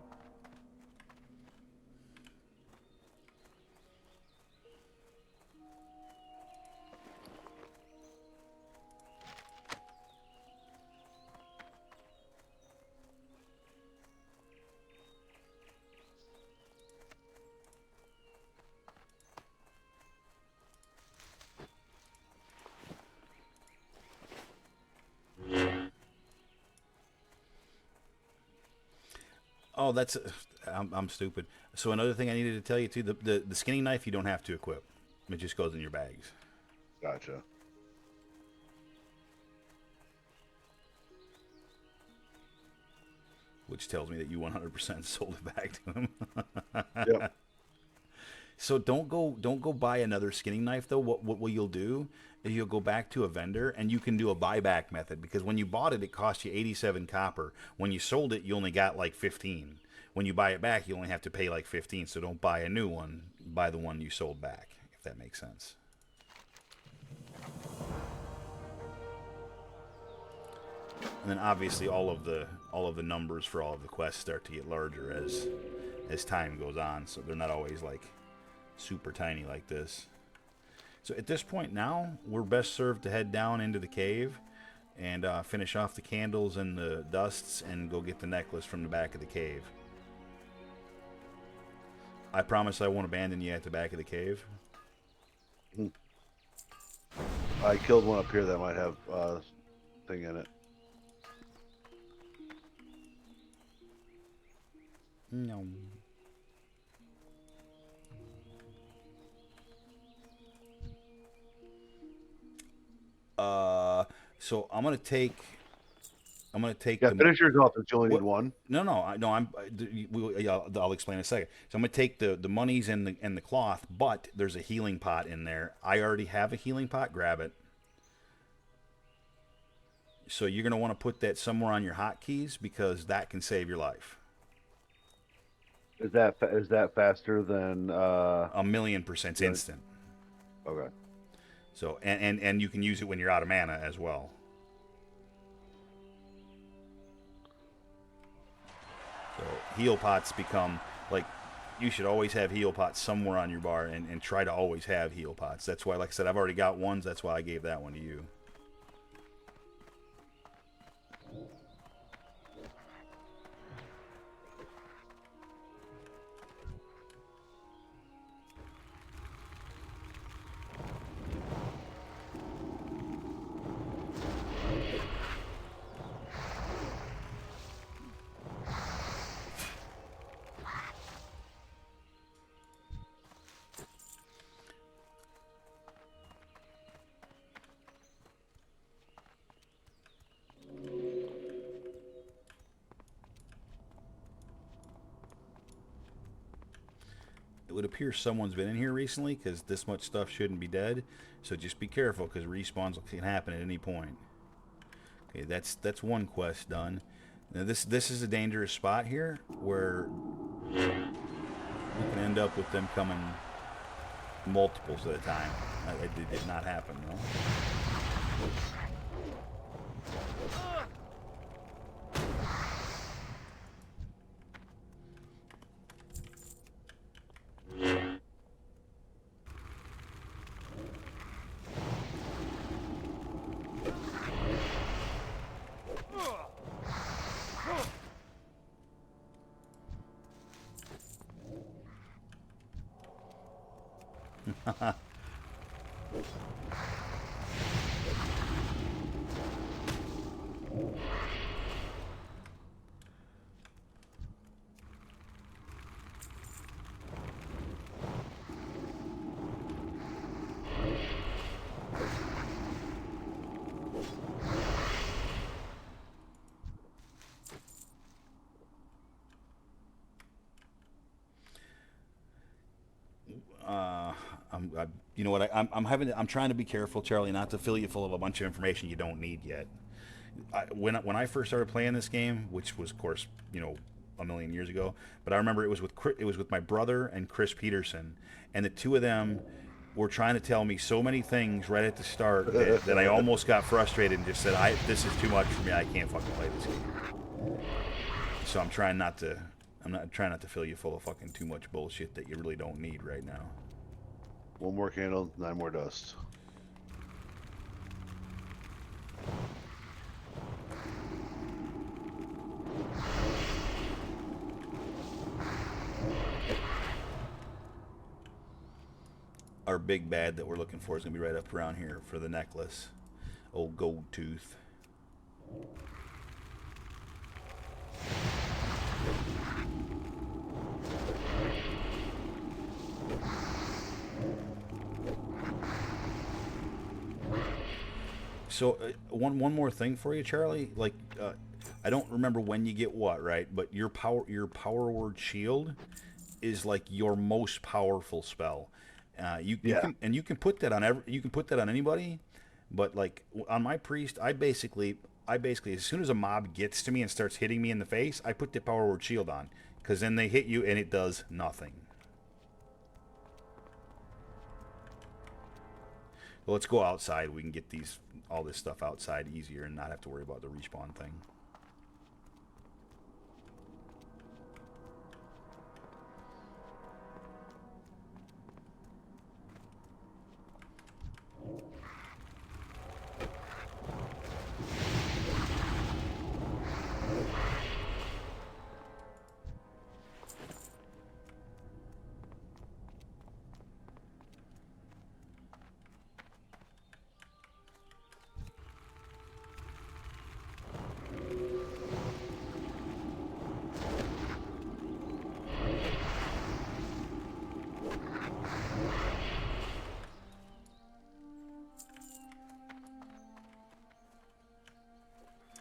Oh, that's I'm stupid. So another thing I needed to tell you too, the skinning knife you don't have to equip. It just goes in your bags. Gotcha. Which tells me that you 100% sold it back to him. Yep. So don't go buy another skinning knife though. What you'll do is you'll go back to a vendor and you can do a buyback method, because when you bought it, it cost you 87 copper. When you sold it, you only got like 15. When you buy it back, you only have to pay like 15. So don't buy a new one. Buy the one you sold back, if that makes sense. And then obviously all of the numbers for all of the quests start to get larger as time goes on. So they're not always like super tiny like this. So at this point now, we're best served to head down into the cave and finish off the candles and the dusts and go get the necklace from the back of the cave. I promise I won't abandon you at the back of the cave. I killed one up here that might have thing in it. No. So I'm gonna take Yeah, the. finish yours off since you only need What? one. No, no, no. Yeah, I'll explain in a second. So I'm gonna take the monies and the cloth, but there's a healing pot in there. I already have a healing pot. Grab it. So you're gonna want to put that somewhere on your hotkeys because that can save your life. Is that faster than 1,000,000% Right. instant. Okay. So and you can use it when you're out of mana as well. So heal pots become like you should always have heal pots somewhere on your bar and try to always have heal pots. That's why, like I said, I've already got ones. That's why I gave that one to you. It would appear someone's been in here recently because this much stuff shouldn't be dead. So just be careful because respawns can happen at any point. Okay, that's one quest done. Now this is a dangerous spot here where we can end up with them coming multiples at a time. It did not happen though. You know what? I'm trying to be careful, Charlie, not to fill you full of a bunch of information you don't need yet. When I first started playing this game, which was, of course, a million years ago, but I remember it was with my brother and Chris Peterson, and the two of them were trying to tell me so many things right at the start that I almost got frustrated and just said, "This is too much for me. I can't fucking play this game." So I'm trying not to. I'm not trying not to fill you full of fucking too much bullshit that you really don't need right now. One more candle, 9 more dust. Our big bad that we're looking for is going to be right up around here for the necklace. Old gold tooth. So one more thing for you, Charlie. Like I don't remember when you get what, right? But your power word shield is like your most powerful spell. You can put that on you can put that on anybody, but like on my priest, I basically as soon as a mob gets to me and starts hitting me in the face, I put the power word shield on because then they hit you and it does nothing. Well, let's go outside. We can get all this stuff outside easier and not have to worry about the respawn thing.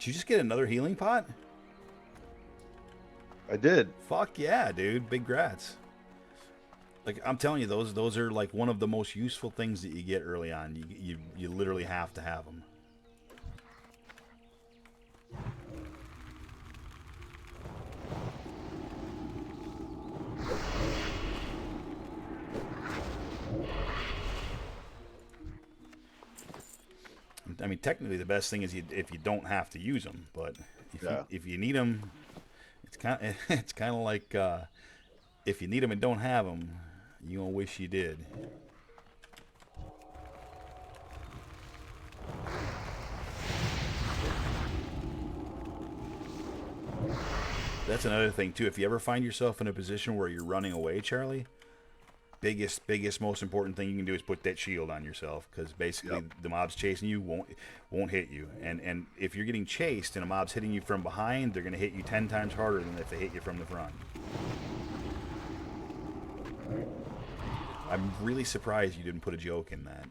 you just get another healing pot? I did. Fuck yeah, dude. Big grats. Like, I'm telling you, those are like one of the most useful things that you get early on. You literally have to have them. I mean, technically, the best thing is if you don't have to use them, but if you need them, it's kind of like if you need them and don't have them, you gonna wish you did. That's another thing too. If you ever find yourself in a position where you're running away, Charlie, biggest, most important thing you can do is put that shield on yourself, because basically the mobs chasing you won't hit you. And if you're getting chased and a mob's hitting you from behind, they're gonna hit you 10 times harder than if they hit you from the front. I'm really surprised you didn't put a joke in that.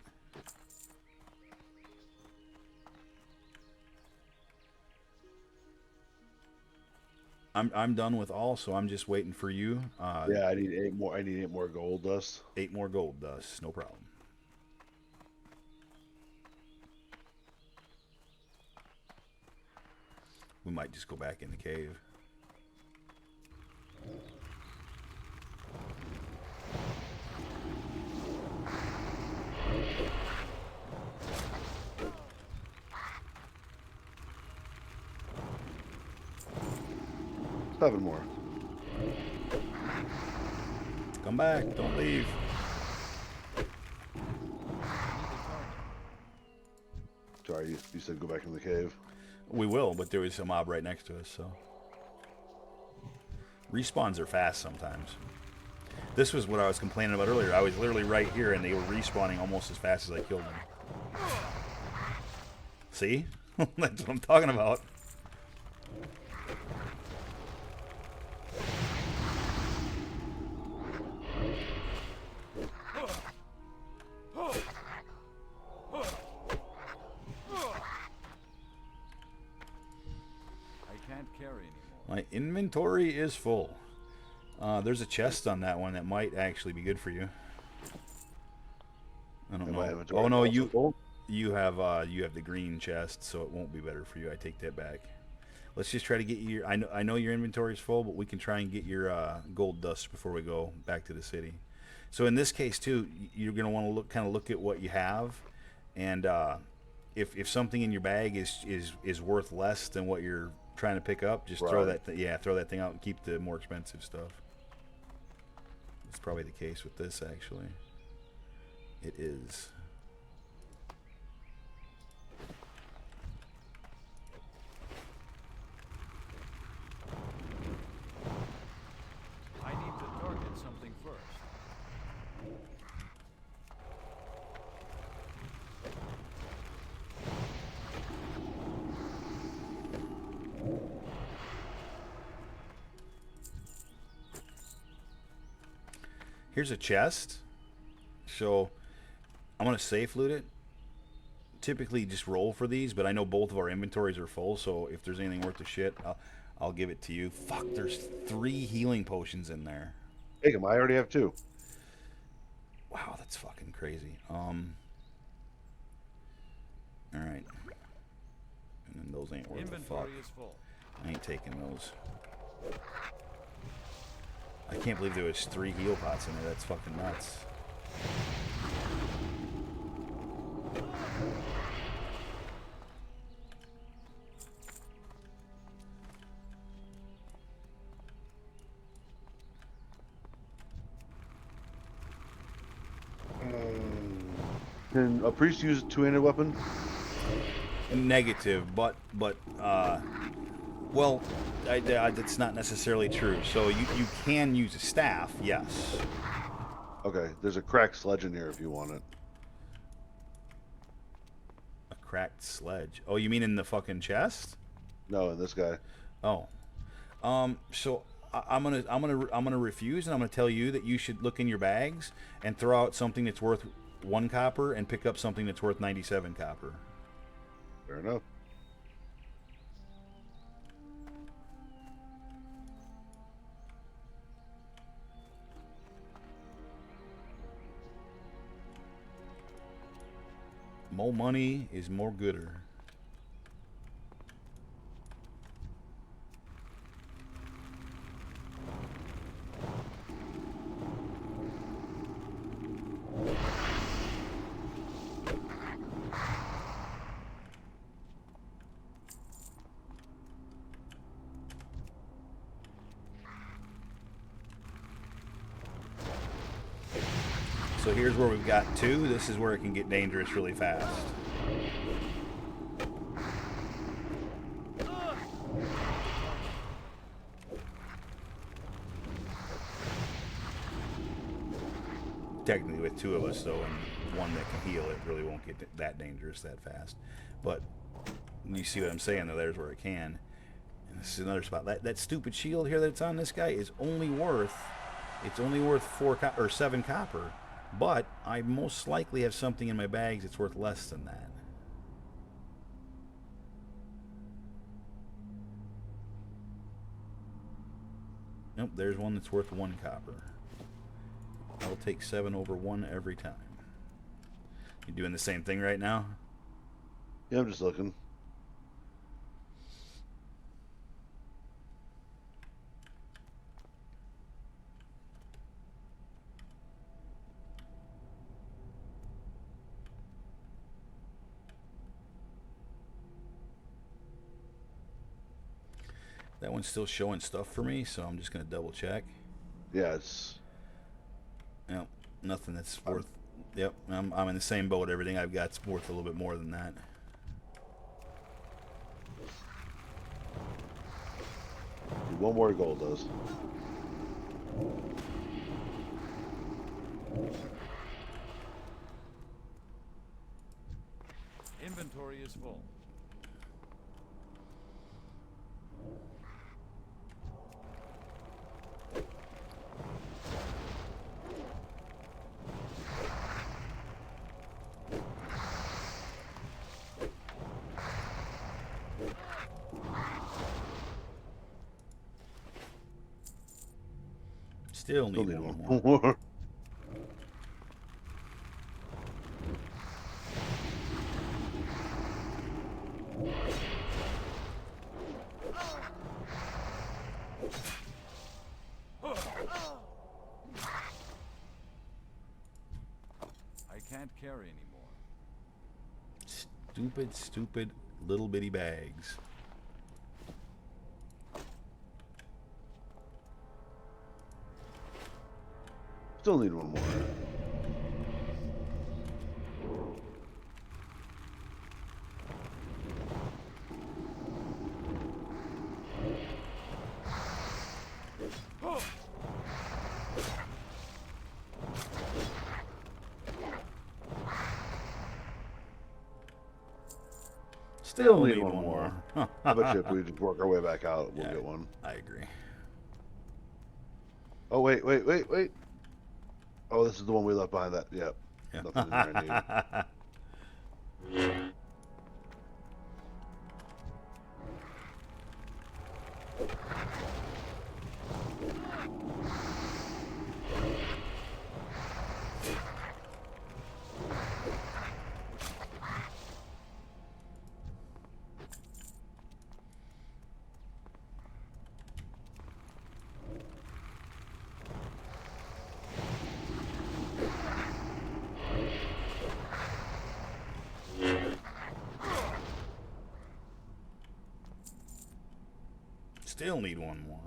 I'm done with all, so I'm just waiting for you. Yeah, I need 8 more. I need 8 more gold dust. 8 more gold dust, no problem. We might just go back in the cave. Seven more. Come back, don't leave. Sorry, you said go back in the cave. We will, but there was a mob right next to us, so. Respawns are fast sometimes. This was what I was complaining about earlier. I was literally right here, and they were respawning almost as fast as I killed them. See? That's what I'm talking about. My inventory is full. There's a chest on that one that might actually be good for you. I don't know. Oh no, you have the green chest, so it won't be better for you. I take that back. Let's just try to get you. I know your inventory is full, but we can try and get your gold dust before we go back to the city. So in this case too, you're gonna want to look at what you have, and if something in your bag is worth less than what you're trying to pick up, just throw that thing out and keep the more expensive stuff. That's probably the case with this, actually. It is. I need to target something first. Here's a chest. So I'm going to safe loot it. Typically just roll for these, but I know both of our inventories are full, so if there's anything worth the shit, I'll give it to you. Fuck, there's 3 healing potions in there. Take them. I already have 2. Wow, that's fucking crazy. All right. And then those ain't worth the fuck. Inventory is full. I ain't taking those. I can't believe there was 3 heal pots in there. That's fucking nuts. Can a priest use a 2-handed weapon? Negative, but well, that's not necessarily true. So you can use a staff, yes. Okay, there's a cracked sledge in here if you want it. A cracked sledge. Oh, you mean in the fucking chest? No, in this guy. Oh, so I'm gonna refuse, and I'm gonna tell you that you should look in your bags and throw out something that's worth 1 copper and pick up something that's worth 97 copper. Fair enough. More money is more gooder. So here's where we've got two. This is where it can get dangerous really fast. Technically with two of us though, and one that can heal, it really won't get that dangerous that fast. But you see what I'm saying though, there's where it can. And this is another spot. That stupid shield here that's on this guy is only worth, it's only worth 7 copper. But I most likely have something in my bags that's worth less than that. Nope, there's one that's worth 1 copper. I'll take 7 over 1 every time. You doing the same thing right now? Yeah, I'm just looking. That one's still showing stuff for me, so I'm just going to double check. Yeah, it's... Yep, nothing that's worth... Yep, I'm in the same boat. Everything I've got's worth a little bit more than that. One more gold does. Inventory is full. Still need one more. more. I can't carry anymore. Stupid little bitty bags. Still need one more. Still need one more. I bet you if we just work our way back out, we'll get one. I agree. Oh, wait. Oh, this is the one we left behind that. Yep. Yeah. Nothing in there I need. Still need one more.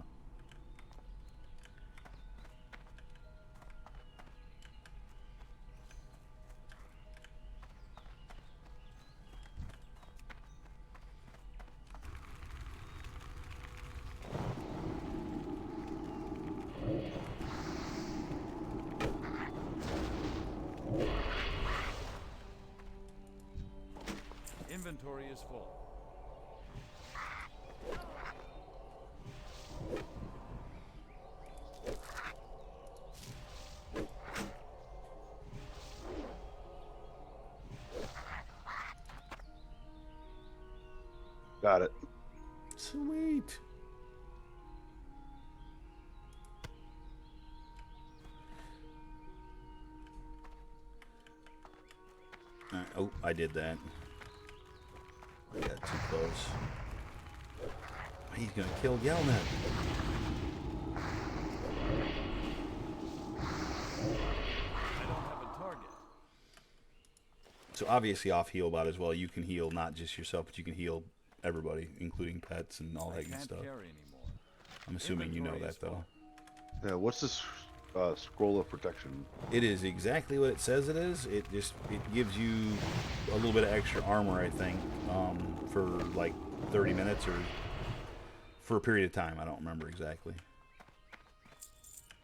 Inventory is full. Got it. Sweet. Oh, I did that. I got too close. He's gonna kill Yelnat. I don't have a target. So obviously off heal bot as well. You can heal not just yourself, but you can heal everybody, including pets and all I that good can't stuff. carry anymore. I'm assuming you know Inventory is that though. full. Yeah, what's this scroll of protection? It is exactly what it says it is. It gives you a little bit of extra armor, I think, for like 30 minutes or for a period of time. I don't remember exactly.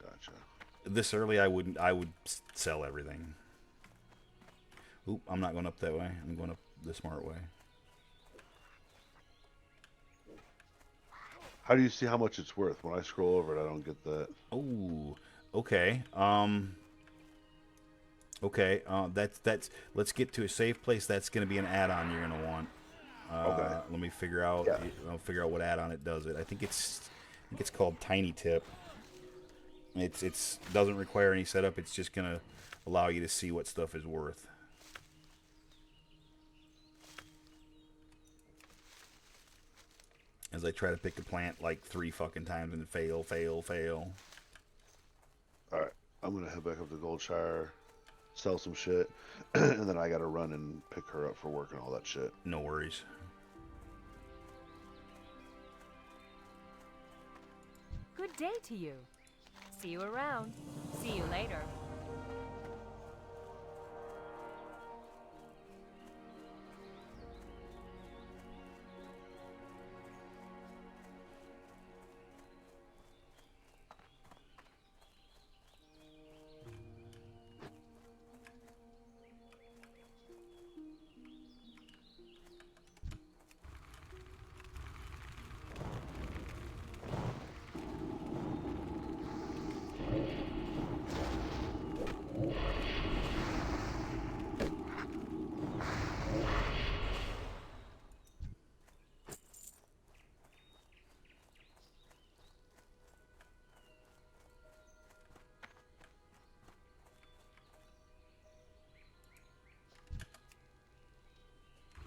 Gotcha. This early, I would sell everything. Oop, I'm not going up that way. I'm going up the smart way. How do you see how much it's worth? When I scroll over it, I don't get that. Oh, okay. Okay. That's. Let's get to a safe place. That's going to be an add-on you're going to want. Okay. Let me figure out. Yeah. I'll figure out what add-on it does it. I think it's called Tiny Tip. It's doesn't require any setup. It's just going to allow you to see what stuff is worth. As I try to pick a plant like 3 fucking times and fail. All right. I'm gonna head back up to Goldshire, sell some shit, and then I gotta run and pick her up for work and all that shit. No worries. Good day to you. See you around. See you later.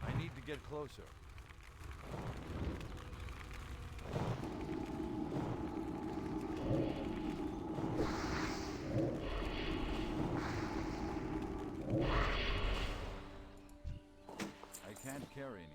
I need to get closer. I can't carry anymore.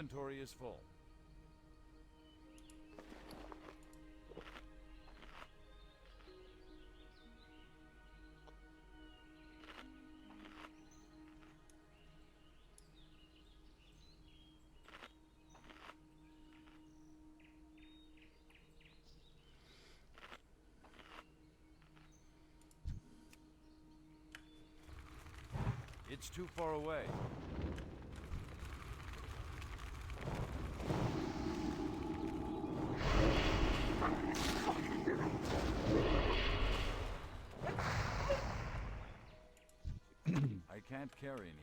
Inventory is full. It's too far away. I can't carry anymore.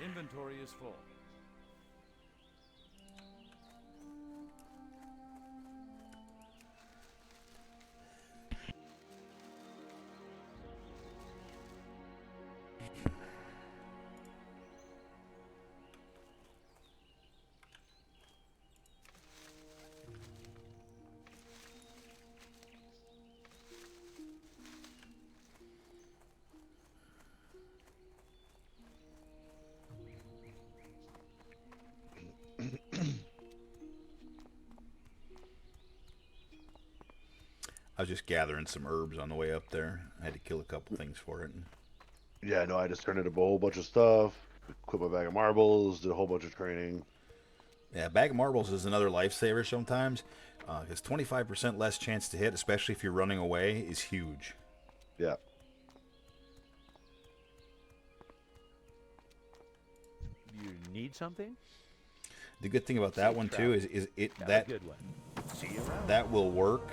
Inventory is full. I was just gathering some herbs on the way up there. I had to kill a couple things for it. Yeah, no, I just turned into a whole bunch of stuff. Quit my bag of marbles. Did a whole bunch of training. Yeah, a bag of marbles is another lifesaver sometimes. Because 25% less chance to hit, especially if you're running away, is huge. Yeah. You need something? The good thing about that one too is Have a good one. See you around. that will work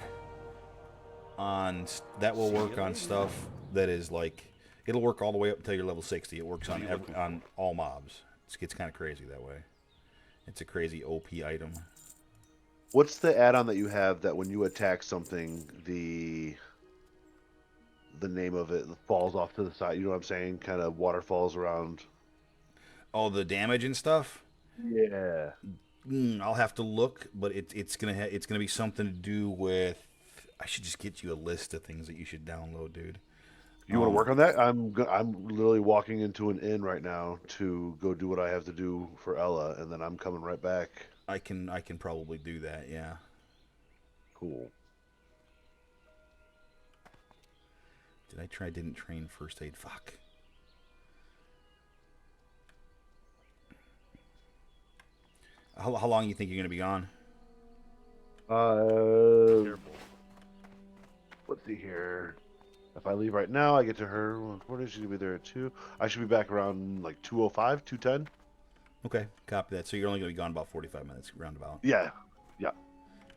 on stuff that is like it'll work all the way up until you're level 60. It works on all mobs. It gets kind of crazy that way. It's a crazy OP item. What's the add-on that you have that when you attack something, the name of it falls off to the side? You know what I'm saying? Kind of waterfalls around. Oh, the damage and stuff. Yeah. I'll have to look, but it's gonna be something to do with. I should just get you a list of things that you should download, dude. You want to work on that? I'm literally walking into an inn right now to go do what I have to do for Ella, and then I'm coming right back. I can probably do that. Yeah. Cool. Did I try? Didn't train first aid. Fuck. How long you think you're gonna be on? Careful. Let's see here. If I leave right now, I get to her. What is she gonna be there at 2? I should be back around like 2:05, 2:10. Okay, copy that. So you're only gonna be gone about 45 minutes, roundabout. Yeah. Yeah.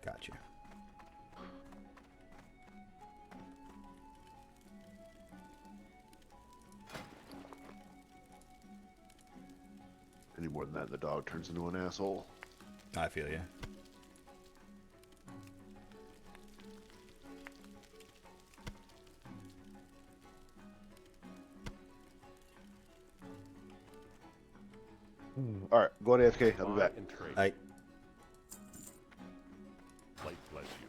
Gotcha. Any more than that, the dog turns into an asshole. I feel you. All right, go to AFK. I'll be back. And trade. I Light bless you.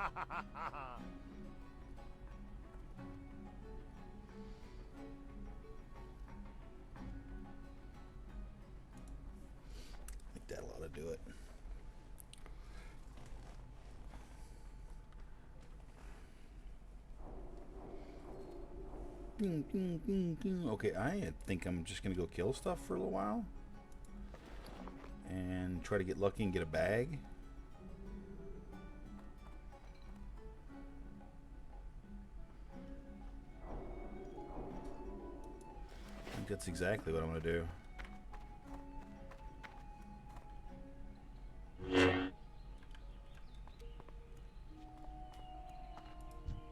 I think that'll ought to do it. Okay, I think I'm just gonna go kill stuff for a little while and try to get lucky and get a bag. I think that's exactly what I'm gonna do.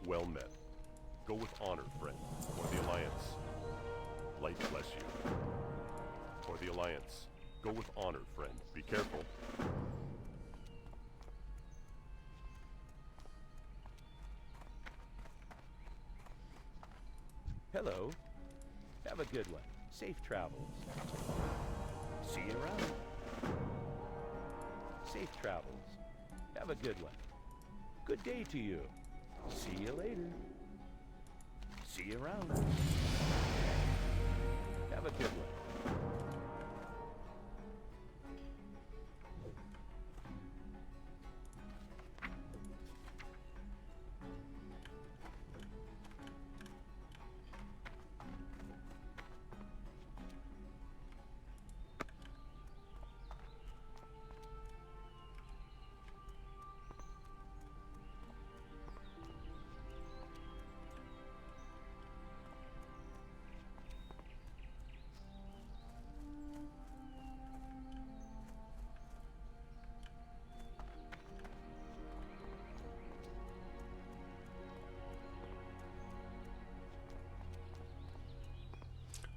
Well met. Go with honor, friend, for the Alliance. Light bless you. For the Alliance. Go with honor, friend. Be careful. Hello. Have a good one. Safe travels. See you around. Safe travels. Have a good one. Good day to you. See you later. See you around. Have a good one.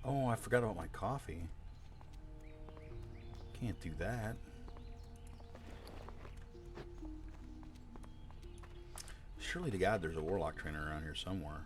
Oh, I forgot about my coffee. Can't do that. Surely to God there's a warlock trainer around here somewhere.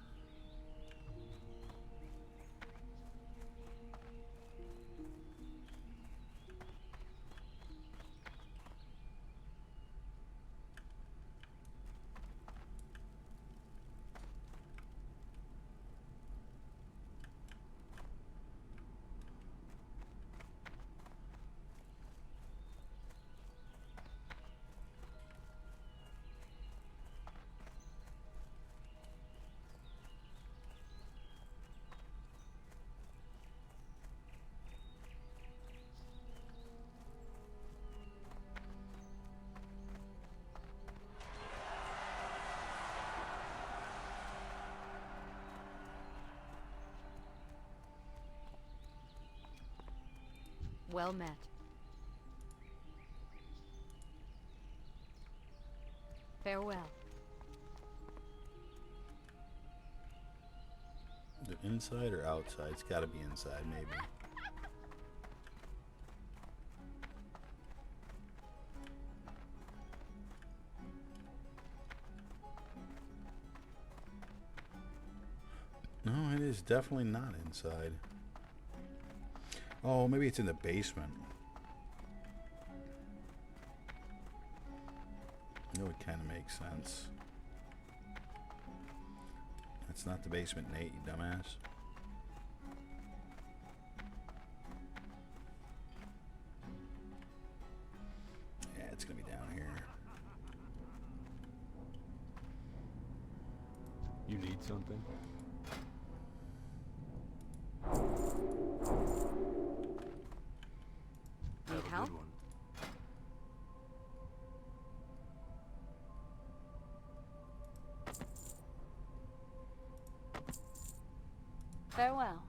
Well met. Farewell. Is it inside or outside? It's gotta be inside, maybe. No, it is definitely not inside. Oh, maybe it's in the basement. That would kind of make sense. That's not the basement, Nate, you dumbass. Yeah, it's gonna be down here. You need something? Need Have a help? good one. Farewell.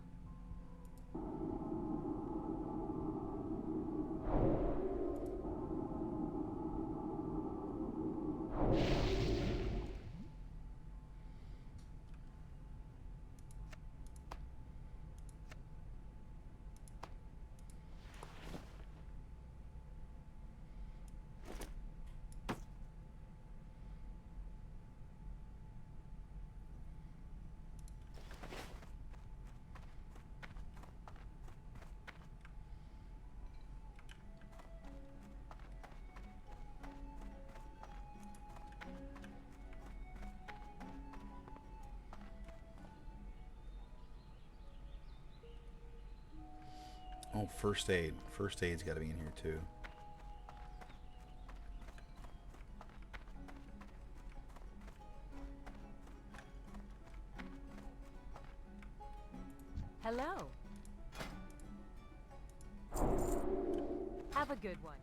Oh, first aid. First aid's got to be in here too. Hello. Have a good one.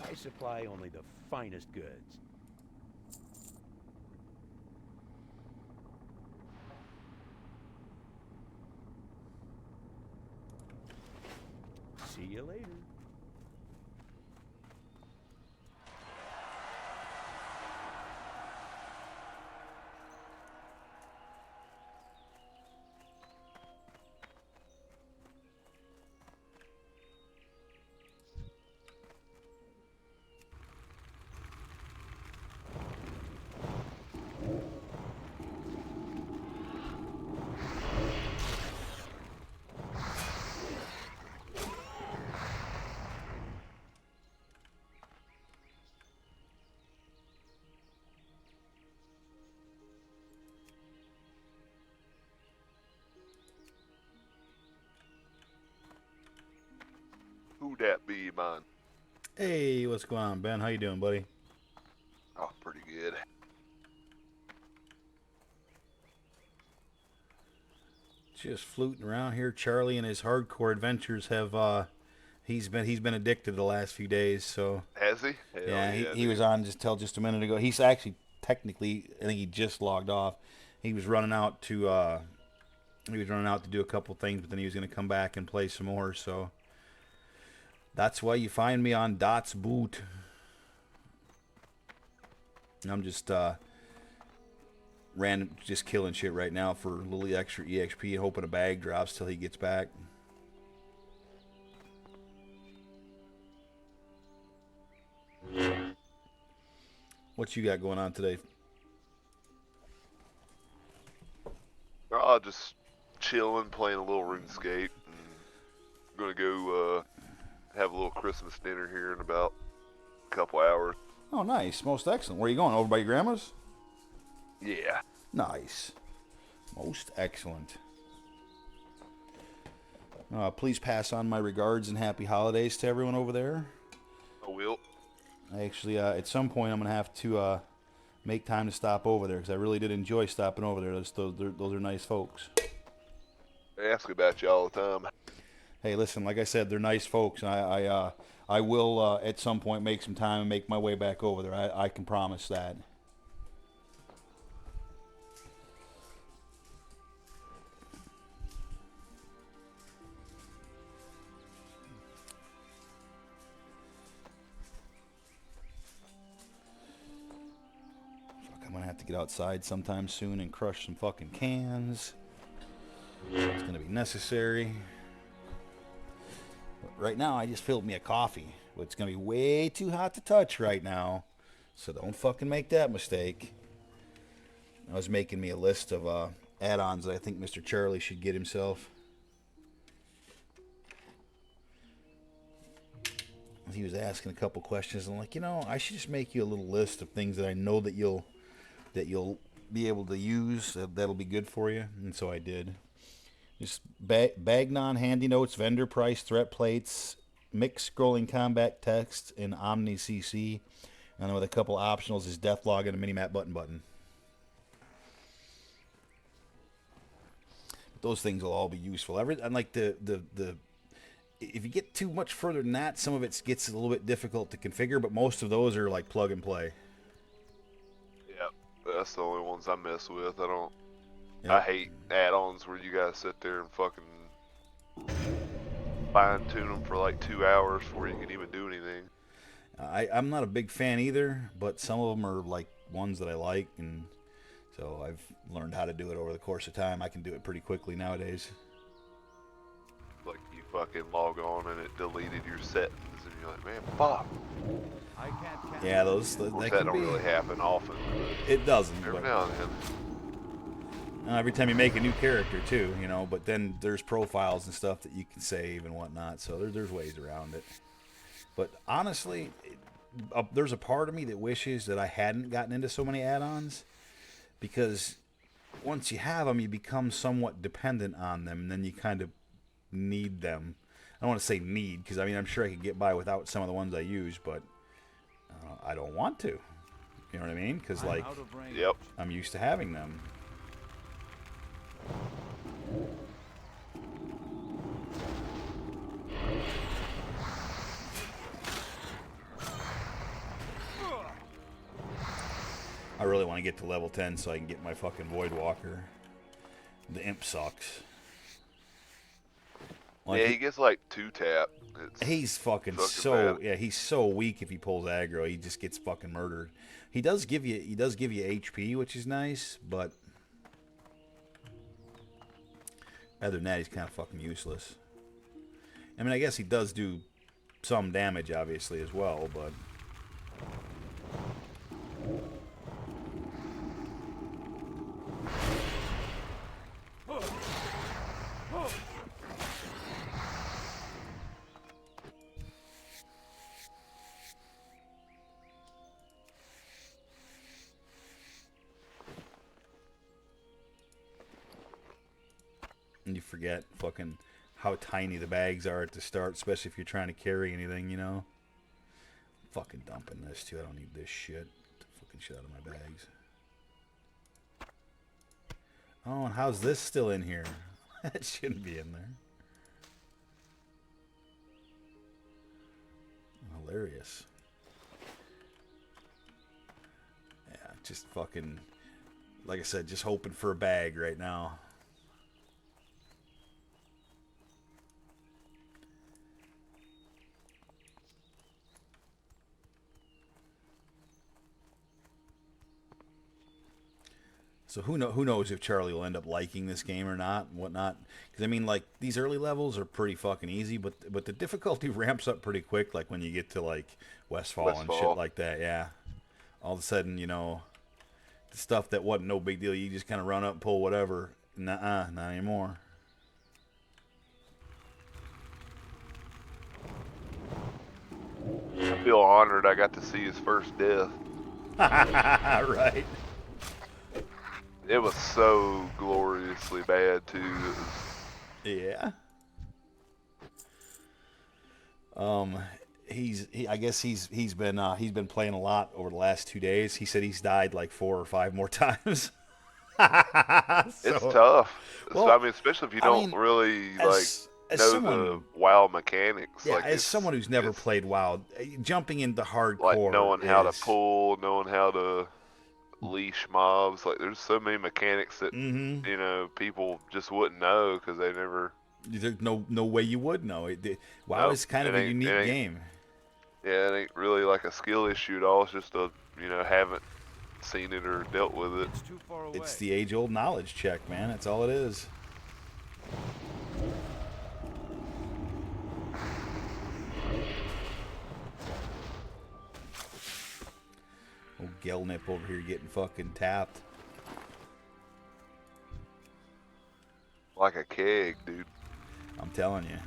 I supply only the finest goods. See you later. Who that be, man? Hey, what's going on, Ben? How you doing, buddy? Oh, pretty good. Just fluting around here. Charlie and his hardcore adventures have he's been addicted the last few days, so Has he? Hell yeah, he dude. was on just a minute ago. He's actually technically, I think he just logged off. He was running out to do a couple things, but then he was going to come back and play some more, so that's why you find me on Dot's boot. I'm just just killing shit right now for a little extra EXP, hoping a bag drops till he gets back. What you got going on today? Oh, just chilling, playing a little RuneScape. And gonna go have a little Christmas dinner here in about a couple hours. Oh, nice. Most excellent. Where are you going? Over by your grandma's? Yeah. Nice. Most excellent. Please pass on my regards and happy holidays to everyone over there. I will. Actually, at some point, I'm going to have to make time to stop over there because I really did enjoy stopping over there. Those are nice folks. They ask about you all the time. Hey, listen, like I said, they're nice folks, and I will at some point make some time and make my way back over there. I can promise that. I'm gonna have to get outside sometime soon and crush some fucking cans. It's gonna be necessary. But right now, I just filled me a coffee. But it's gonna be way too hot to touch right now, so don't fucking make that mistake. I was making me a list of add-ons that I think Mr. Charlie should get himself. He was asking a couple questions, and I'm like, I should just make you a little list of things that I know that you'll be able to use. That'll be good for you, and so I did. Just Bagnon handy notes, vendor price, threat plates, mixed scrolling combat text, and Omni CC, and then with a couple optionals is death log and a minimap button. Those things will all be useful. And like the if you get too much further than that, some of it gets a little bit difficult to configure, but most of those are like plug and play. Yep, that's the only ones I mess with. I Yep. hate add-ons where you guys sit there and fucking fine-tune them for like 2 hours before you can even do anything. I'm not a big fan either, but some of them are like ones that I like, and so I've learned how to do it over the course of time. I can do it pretty quickly nowadays. Like you fucking log on and it deleted your settings, and you're like, man, fuck. I can't count. Yeah, that Of course, can that don't be. really happen often. It doesn't. Every But now and then. every time you make a new character too, But then there's profiles and stuff that you can save and whatnot. So there's ways around it. But honestly, there's a part of me that wishes that I hadn't gotten into so many add-ons, because once you have them, you become somewhat dependent on them, and then you kind of need them. I don't want to say need, because I'm sure I could get by without some of the ones I use, but I don't want to. You know what I mean? Because I'm out of range. Yep. I'm used to having them. I really want to get to level 10 so I can get my fucking Void Walker. The imp sucks. Like, Yeah, he gets like 2-tap. he's fucking fucking so bad. yeah, he's so weak if he pulls aggro. He just gets fucking murdered. He does give you HP, which is nice, but other than that, he's kind of fucking useless. I guess he does do some damage, obviously, as well, but and you forget fucking how tiny the bags are at the start, especially if you're trying to carry anything, Fucking dumping this too. I don't need this shit. Get the fucking shit out of my bags. Oh, and how's this still in here? That shouldn't be in there. Hilarious. Yeah, just fucking, like I said, just hoping for a bag right now. So who knows if Charlie will end up liking this game or not and whatnot. Because, these early levels are pretty fucking easy, but the difficulty ramps up pretty quick, like when you get to, Westfall and shit like that, yeah. All of a sudden, the stuff that wasn't no big deal, you just kind of run up and pull whatever. Nuh-uh, not anymore. I feel honored I got to see his first death. Right. It was so gloriously bad too. Yeah. I guess he's been playing a lot over the last 2 days. He said he's died like 4 or 5 more times. It's tough. Well, Especially if you don't really know the WoW mechanics. Yeah, as someone who's never played WoW, jumping into hardcore, like knowing how to pull, knowing how to leash mobs. Like there's so many mechanics that people just wouldn't know because they never. There's no way you would know. WoW is kind of a unique game. Yeah, it ain't really like a skill issue at all. It's just a seen it or dealt with it. It's too far away. It's the age-old knowledge check, man. That's all it is. Old Gelnip over here getting fucking tapped. Like a keg, dude. I'm telling you.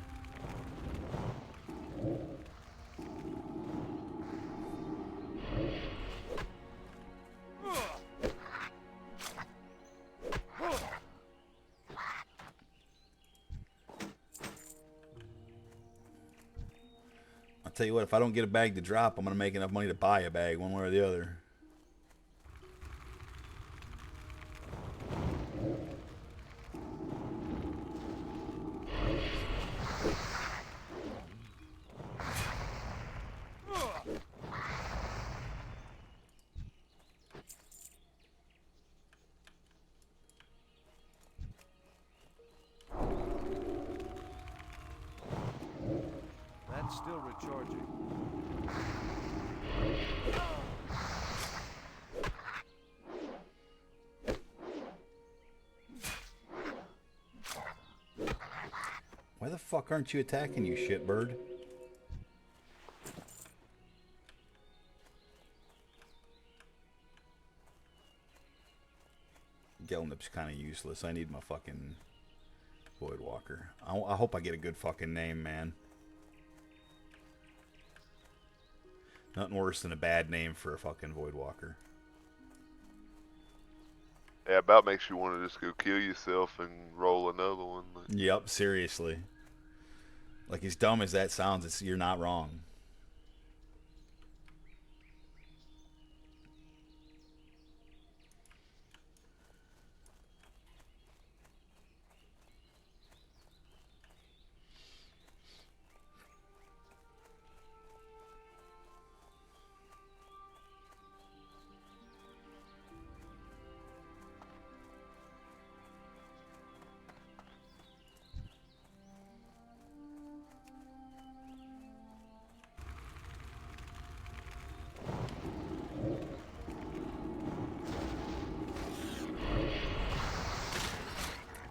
I'll tell you what, if I don't get a bag to drop, I'm going to make enough money to buy a bag one way or the other. That's still recharging. Why the fuck aren't you attacking, you shitbird? Gelnip's kind of useless. I need my fucking Voidwalker. I hope I get a good fucking name, man. Nothing worse than a bad name for a fucking Voidwalker. Yeah, about makes you want to just go kill yourself and roll another one. Yep, seriously. Like, as dumb as that sounds, you're not wrong.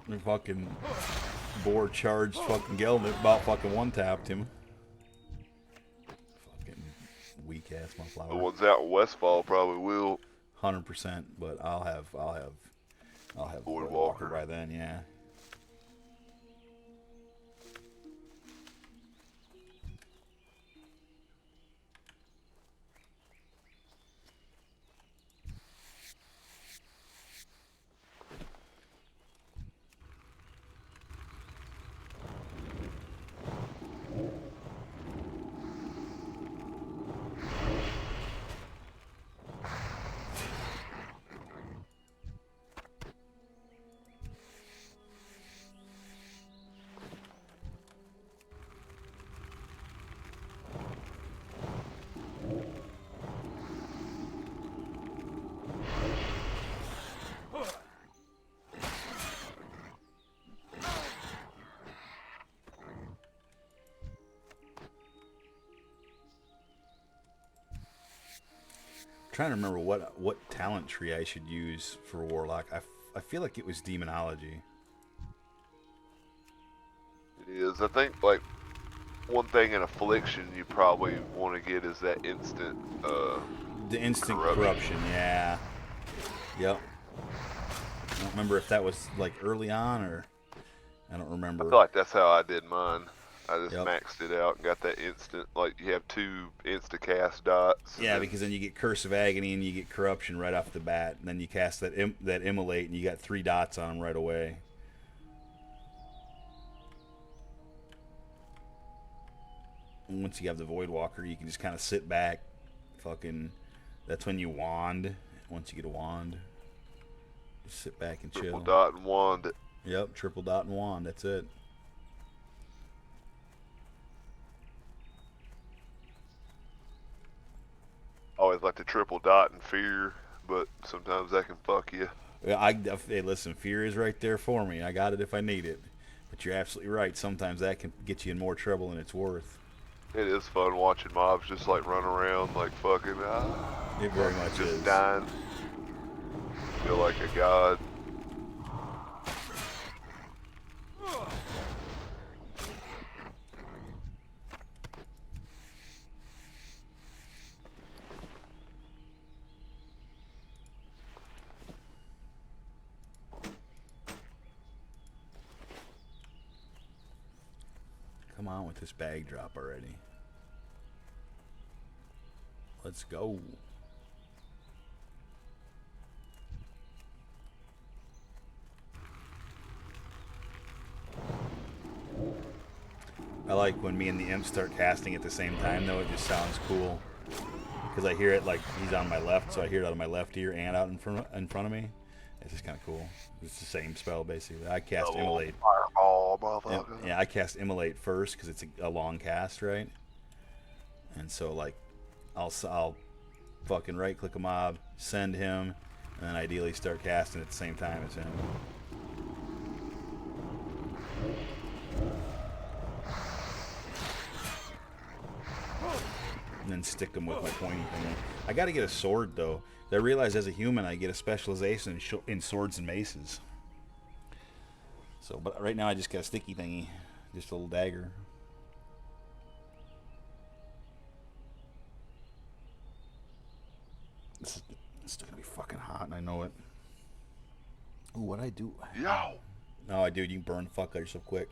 The fucking boar charged fucking Gelnip, about fucking one-tapped him. Fucking weak-ass The motherfucker. ones out in Westfall probably will. 100%, but I'll have Voidwalker by then, yeah. Trying to remember what talent tree I should use for Warlock. I feel like it was Demonology. It is. I think, like, one thing in Affliction you probably want to get is that instant, The instant corruption, yeah. Yep. I don't remember if that was like early on or I don't remember. I feel like that's how I did mine. I just Yep. maxed it out and got that instant, like, you have 2 insta-cast dots. Yeah, because then you get Curse of Agony and you get Corruption right off the bat, and then you cast that Immolate and you got 3 dots on them right away. And once you have the Voidwalker, you can just kind of sit back, fucking. That's when you wand. Once you get a wand, just sit back and chill. Triple dot and wand. Yep, triple dot and wand. That's it. Always like to triple dot and fear, but sometimes that can fuck you. Yeah, hey, listen, fear is right there for me. I got it if I need it. But you're absolutely right. Sometimes that can get you in more trouble than it's worth. It is fun watching mobs just like run around like fucking It very much just is. dying. feel like a god. Come on with this bag drop already. Let's go. I like when me and the imp start casting at the same time, though. It just sounds cool. Because I hear it like he's on my left, so I hear it out of my left ear and out in front of me. It's just kind of cool. It's the same spell, basically. I cast Immolate. Fireball, motherfucker. Yeah, I cast Immolate first because it's a long cast, right? And so, like, I'll fucking right-click a mob, send him, and then ideally start casting at the same time as him. And then stick them with my pointy thing. I gotta get a sword, though. I realize as a human I get a specialization in swords and maces. So, but right now I just got a sticky thingy. Just a little dagger. It's still gonna be fucking hot, and I know it. Ooh, what'd I do? Yo! No, dude, you can burn the fuck out of yourself quick.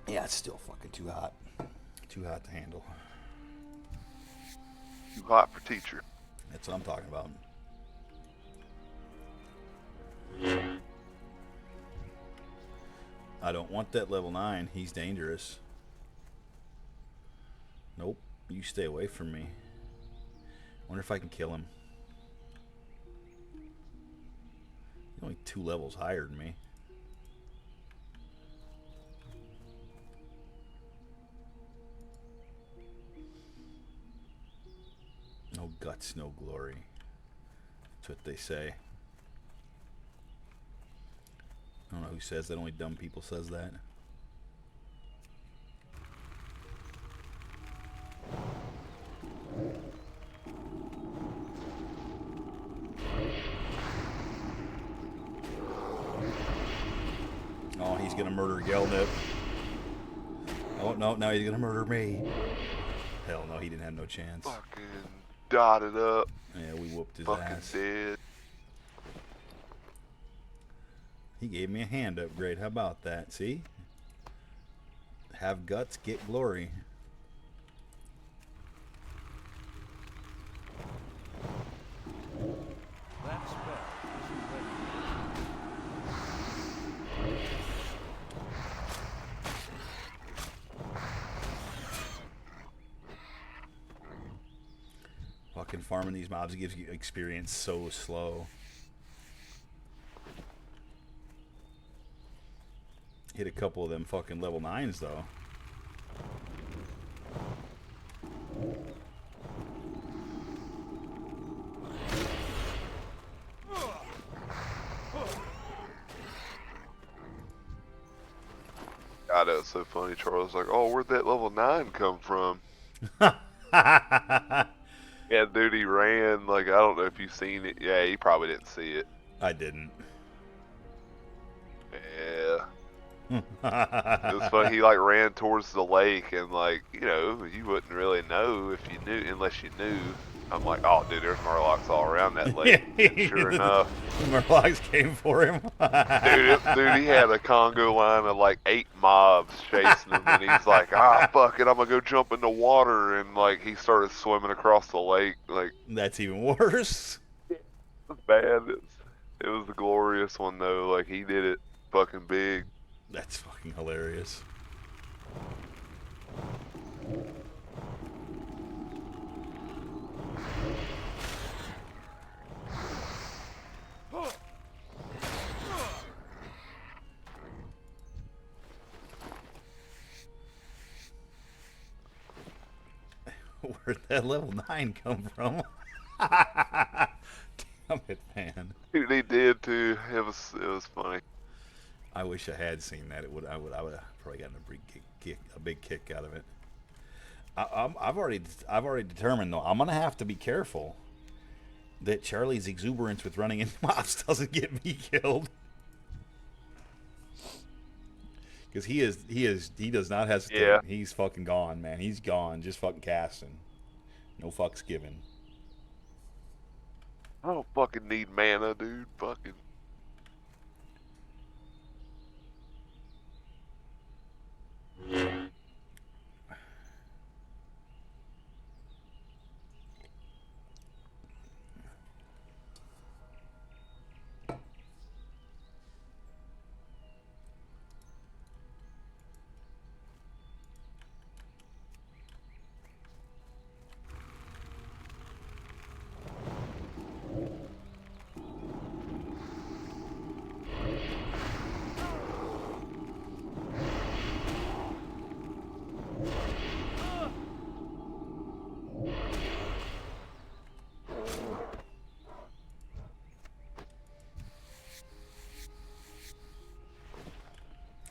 Yeah, it's still fucking too hot. Too hot to handle. Too hot for teacher. That's what I'm talking about. I don't want that level 9. He's dangerous. Nope. You stay away from me. Wonder if I can kill him. He's only 2 levels higher than me. No guts, no glory. That's what they say. I don't know who says that. Only dumb people says that. Oh, he's gonna murder Gelnip. Oh no, now he's gonna murder me. Hell no, he didn't have no chance. Fucking dotted up. Yeah, we whooped his Fucking ass. dead. He gave me a hand upgrade. How about that? See? Have guts, get glory. That spell isn't ready. Fucking farming these mobs gives you experience so slow. Hit a couple of them fucking level 9s though. God, that was so funny. Charles was like, "Oh, where'd that level 9 come from?" Yeah, dude, he ran. Like, I don't know if you've seen it. Yeah, he probably didn't see it. I didn't. Yeah. It was funny. He like ran towards the lake, and like, you know, you wouldn't really know if you knew unless you knew. I'm like, oh, dude, there's Murlocs all around that lake. And sure enough, Murlocs came for him. dude, he had a Congo line of like 8 mobs chasing him, and he's like, ah, fuck it, I'm gonna go jump in the water, and like he started swimming across the lake. Like, that's even worse. It was bad. It was the glorious one though. Like he did it fucking big. That's fucking hilarious. Where'd that level 9 come from? Damn it, man. Dude, he did too. It was funny. I wish I had seen that. I would have probably gotten a big kick out of it. I've already determined though. I'm gonna have to be careful that Charlie's exuberance with running into mobs doesn't get me killed. Because he does not hesitate. Yeah. He's fucking gone, man. He's gone. Just fucking casting. No fucks given. I don't fucking need mana, dude. Fucking.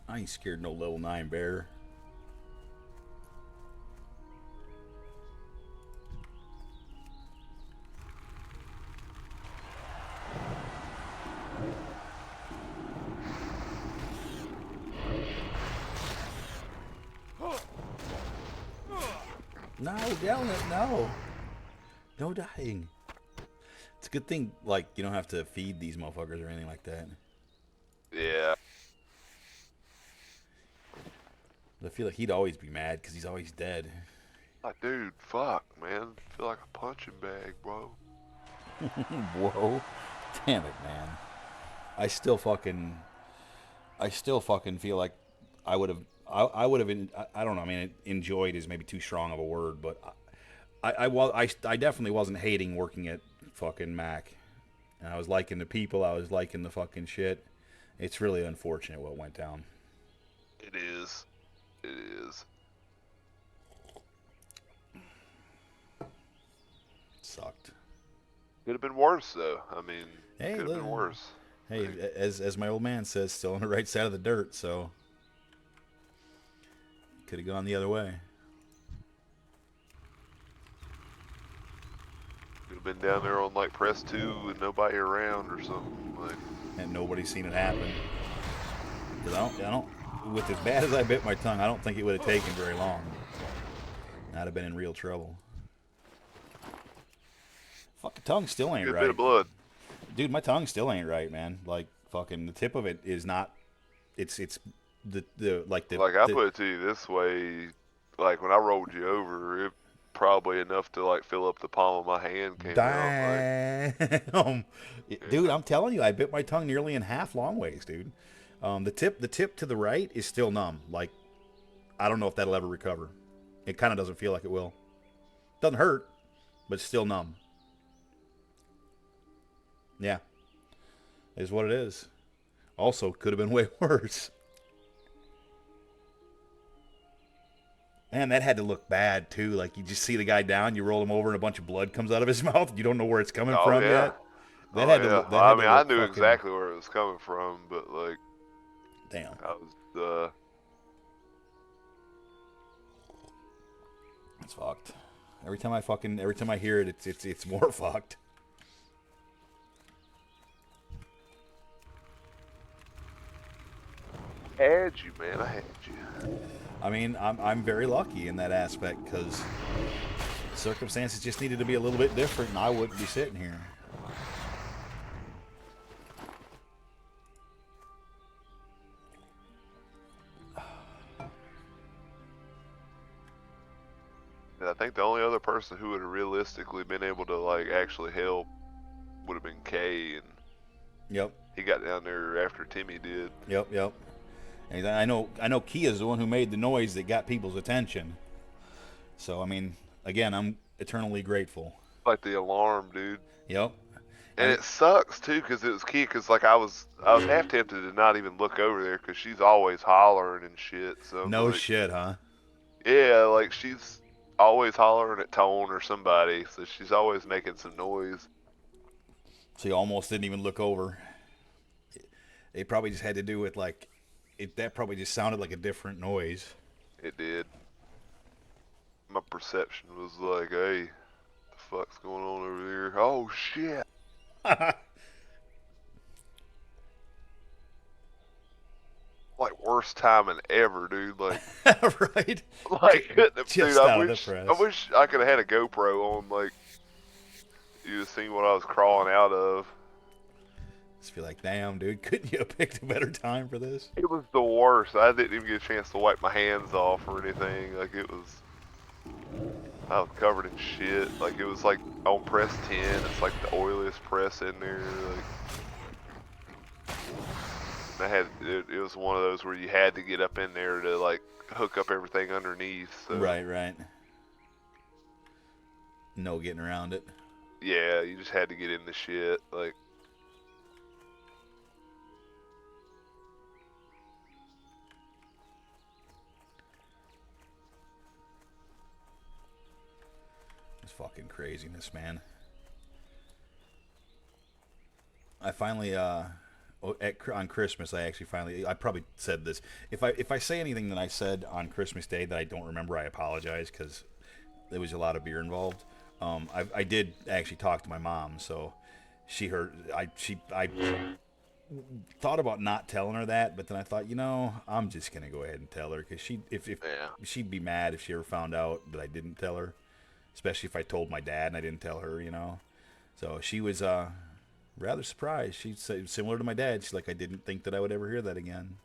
I ain't scared no level 9 bear. No, down it, no. No dying. It's a good thing, like, you don't have to feed these motherfuckers or anything like that. Yeah. I feel like he'd always be mad because he's always dead. Like, dude, fuck, man. I feel like a punching bag, bro. Whoa. Damn it, man. I still fucking feel like I would have, I don't know, I mean, enjoyed is maybe too strong of a word, but I definitely wasn't hating working at fucking Mac. And I was liking the people, I was liking the fucking shit. It's really unfortunate what went down. It is. It is. Sucked. Could have been worse, though. I mean, Hey, could have been worse. Hey, as my old man says, still on the right side of the dirt, so could have gone the other way. Could have been down there on like press 2 with nobody around or something. Like, And nobody's seen it happen. Because I don't, with as bad as I bit my tongue, I don't think it would have taken very long. I'd have been in real trouble. Fuck, the tongue still ain't good right. bit of blood. Dude, my tongue still ain't right, man. Like, fucking, the tip of it is not, it's the Like, I put it to you this way, like, when I rolled you over, it probably enough to, like, fill up the palm of my hand came out. Damn. Dude, I'm telling you, I bit my tongue nearly in half long ways, dude. The tip to the right is still numb. Like, I don't know if that'll ever recover. It kind of doesn't feel like it will. Doesn't hurt, but it's still numb. Yeah. Is what it is. Also, could have been way worse. Man, that had to look bad, too. Like, you just see the guy down, you roll him over, and a bunch of blood comes out of his mouth. You don't know where it's coming from yet. That had to look, I mean, I knew exactly where it was coming from, but, like... Damn. I was, It's fucked. Every time I hear it, it's more fucked. had you, man. I had you. I mean, I'm very lucky in that aspect because circumstances just needed to be a little bit different, and I wouldn't be sitting here. And I think the only other person who would have realistically been able to like actually help would have been Kay, and Yep. he got down there after Timmy did. Yep. And I know Kia's the one who made the noise that got people's attention. So, I mean, again, I'm eternally grateful. Like the alarm, dude. Yep. And it sucks too, cause it was Kia. Cause like I was half tempted to not even look over there, cause she's always hollering and shit. So No like, shit, huh? Yeah, like she's always hollering at Tone or somebody, so she's always making some noise. So you almost didn't even look over. It probably just had to do with like that probably just sounded like a different noise. It did. My perception was like, hey, the fuck's going on over here? Oh shit! Like worst timing ever, dude. Like, Right? like couldn't have, Just dude. out of the press. I wish I could have had a GoPro on. Like, you'd have seen what I was crawling out of. Just feel like, damn, dude, couldn't you have picked a better time for this? It was the worst. I didn't even get a chance to wipe my hands off or anything. Like it was, I was covered in shit. Like it was like on press 10. It's like the oiliest press in there. Like I had, it was one of those where you had to get up in there to like hook up everything underneath. So. Right. No getting around it. Yeah, you just had to get in the shit. Like. It's fucking craziness, man. I finally, on Christmas, I probably said this. If I say anything that I said on Christmas Day that I don't remember, I apologize, because there was a lot of beer involved. I did actually talk to my mom, so she heard. I thought about not telling her that, but then I thought, I'm just gonna go ahead and tell her, because she'd be mad if she ever found out that I didn't tell her, especially if I told my dad and I didn't tell her, So she was rather surprised. She said, similar to my dad, she's like, I didn't think that I would ever hear that again.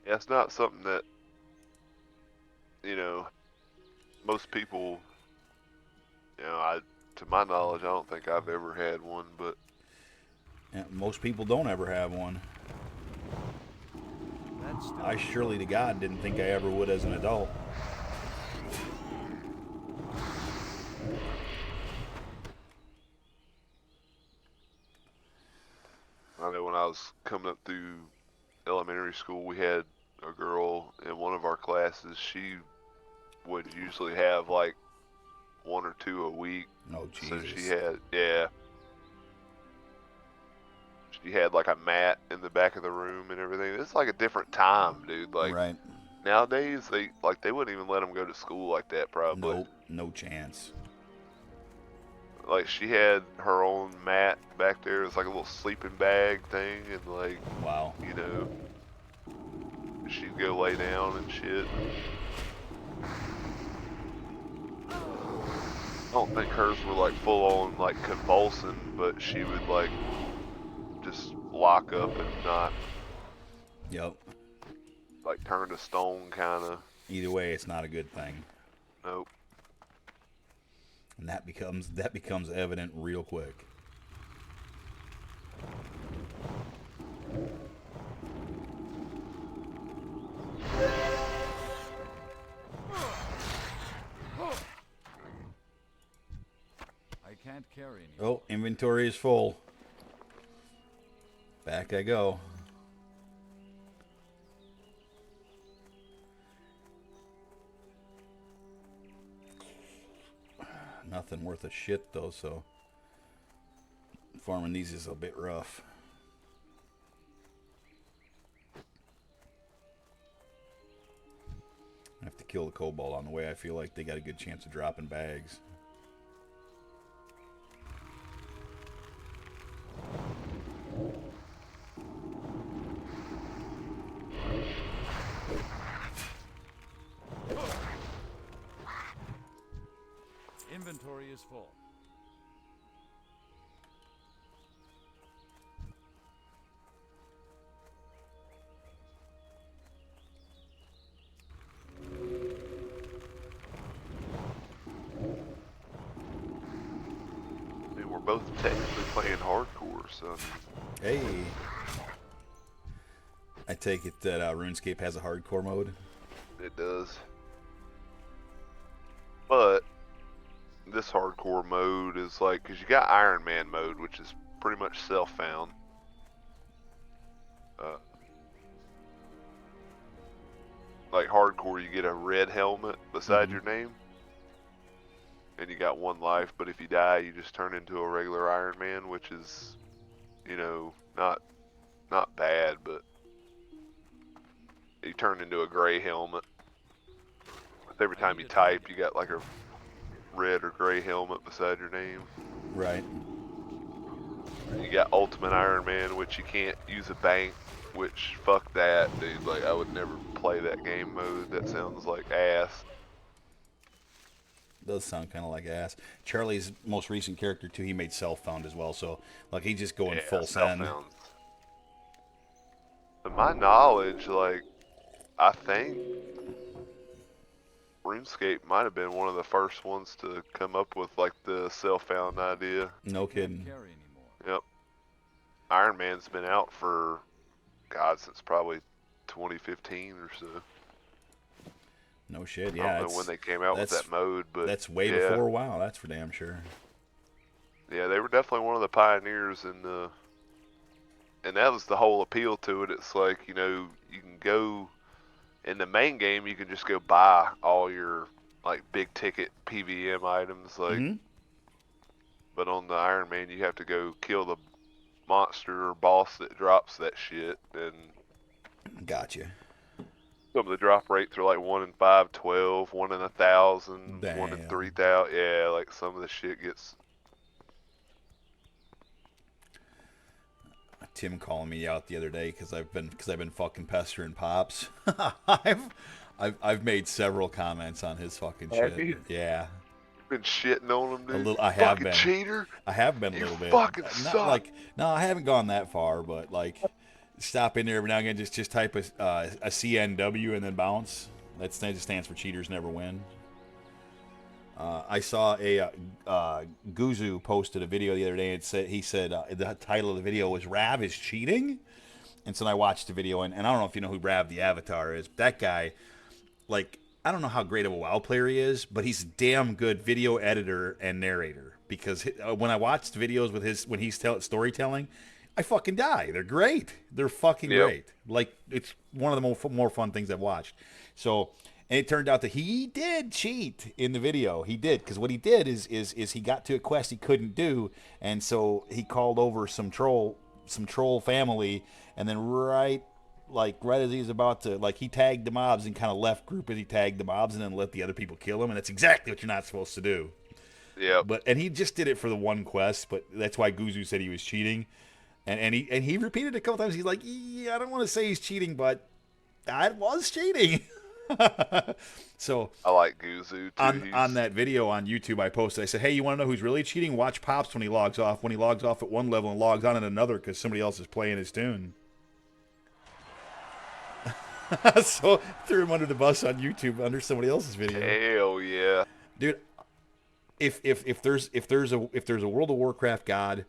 Yeah, it's not something that, most people, to my knowledge, I don't think I've ever had one, but. Yeah, most people don't ever have one. I surely to God didn't think I ever would as an adult. I know when I was coming up through elementary school, we had a girl in one of our classes. She would usually have like 1 or 2 a week. Oh, Jesus. So she had like a mat in the back of the room and everything. It's like a different time, dude. Like right. Nowadays, they wouldn't even let them go to school like that, probably. Nope, no chance. Like she had her own mat back there. It's like a little sleeping bag thing, and like, wow, she'd go lay down and shit. I don't think hers were like full on like convulsing, but she would like just lock up and not. Yep. Like turn to stone, kind of. Either way, it's not a good thing. Nope. And that becomes evident real quick. I can't carry any. Oh, inventory is full. Back I go. Nothing worth a shit though, so farming these is a bit rough. I have to kill the cobalt on the way. I feel like they got a good chance of dropping bags. Inventory is full. I mean, we're both technically playing hardcore, so. Hey. I take it that RuneScape has a hardcore mode? It does. But this hardcore mode is like, because you got Iron Man mode, which is pretty much self-found. Like hardcore, you get a red helmet beside your name. and you got 1 life. But if you die, you just turn into a regular Iron Man, which is, you know, not bad, but you turn into a gray helmet. Every time you type, you got like a red or gray helmet beside your name. Right. You got Ultimate Iron Man, which you can't use a bank, which fuck that, dude. Like, I would never play that game mode. That sounds like ass. Does sound kind of like ass. Charlie's most recent character too, he made Self-Found as well, so like he's just going full send. Self-Founds. To my knowledge, like, I think RuneScape might have been one of the first ones to come up with like the self-found idea. No kidding. Carry anymore. Yep. Iron Man's been out for, God, since probably 2015 or so. No shit. I Yeah. don't know when they came out with that mode, but that's way yeah. before WoW. That's for damn sure. Yeah, they were definitely one of the pioneers in the, and that was the whole appeal to it. It's like, you know, you can go in the main game, you can just go buy all your like big ticket PVM items, like. Mm-hmm. But on the Iron Man, you have to go kill the monster or boss that drops that shit, and Gotcha. some of the drop rates are like 1 in 512, 1 in 1,000, 1 in Damn. 3,000. Yeah, like some of the shit gets. Tim calling me out the other day because I've been fucking pestering Pops. I've made several comments on his fucking Have shit. you? Yeah. Been shitting on him, dude. A little. I have fucking been. Cheater. I have been a You little bit. fucking Not suck. like no, I haven't gone that far, but like stop in there every now and again. Just type a CNW and then bounce. That stands for cheaters never win. I saw a Guzu posted a video the other day and he said the title of the video was "Rav is cheating," and so I watched the video and I don't know if you know who Rav the Avatar is. That guy, like, I don't know how great of a WoW player he is, but he's a damn good video editor and narrator. Because when I watched videos with when he's storytelling, I fucking die. They're great. They're fucking great. Like, it's one of the more fun things I've watched. So, and it turned out that he did cheat in the video. He did, because what he did is he got to a quest he couldn't do, and so he called over some troll family, and then right as he was about to, like, he tagged the mobs and kind of left group as he tagged the mobs and then let the other people kill him, and that's exactly what you're not supposed to do. Yeah. And he just did it for the one quest, but that's why Guzu said he was cheating. And he repeated it a couple times. He's like, yeah, I don't want to say he's cheating, but I was cheating. So I like Guzu too. On that video on YouTube I posted, I said, hey, you want to know who's really cheating? Watch Pops when he logs off at one level and logs on at another because somebody else is playing his tune. So threw him under the bus on YouTube under somebody else's video. Hell yeah, dude! If there's a World of Warcraft god,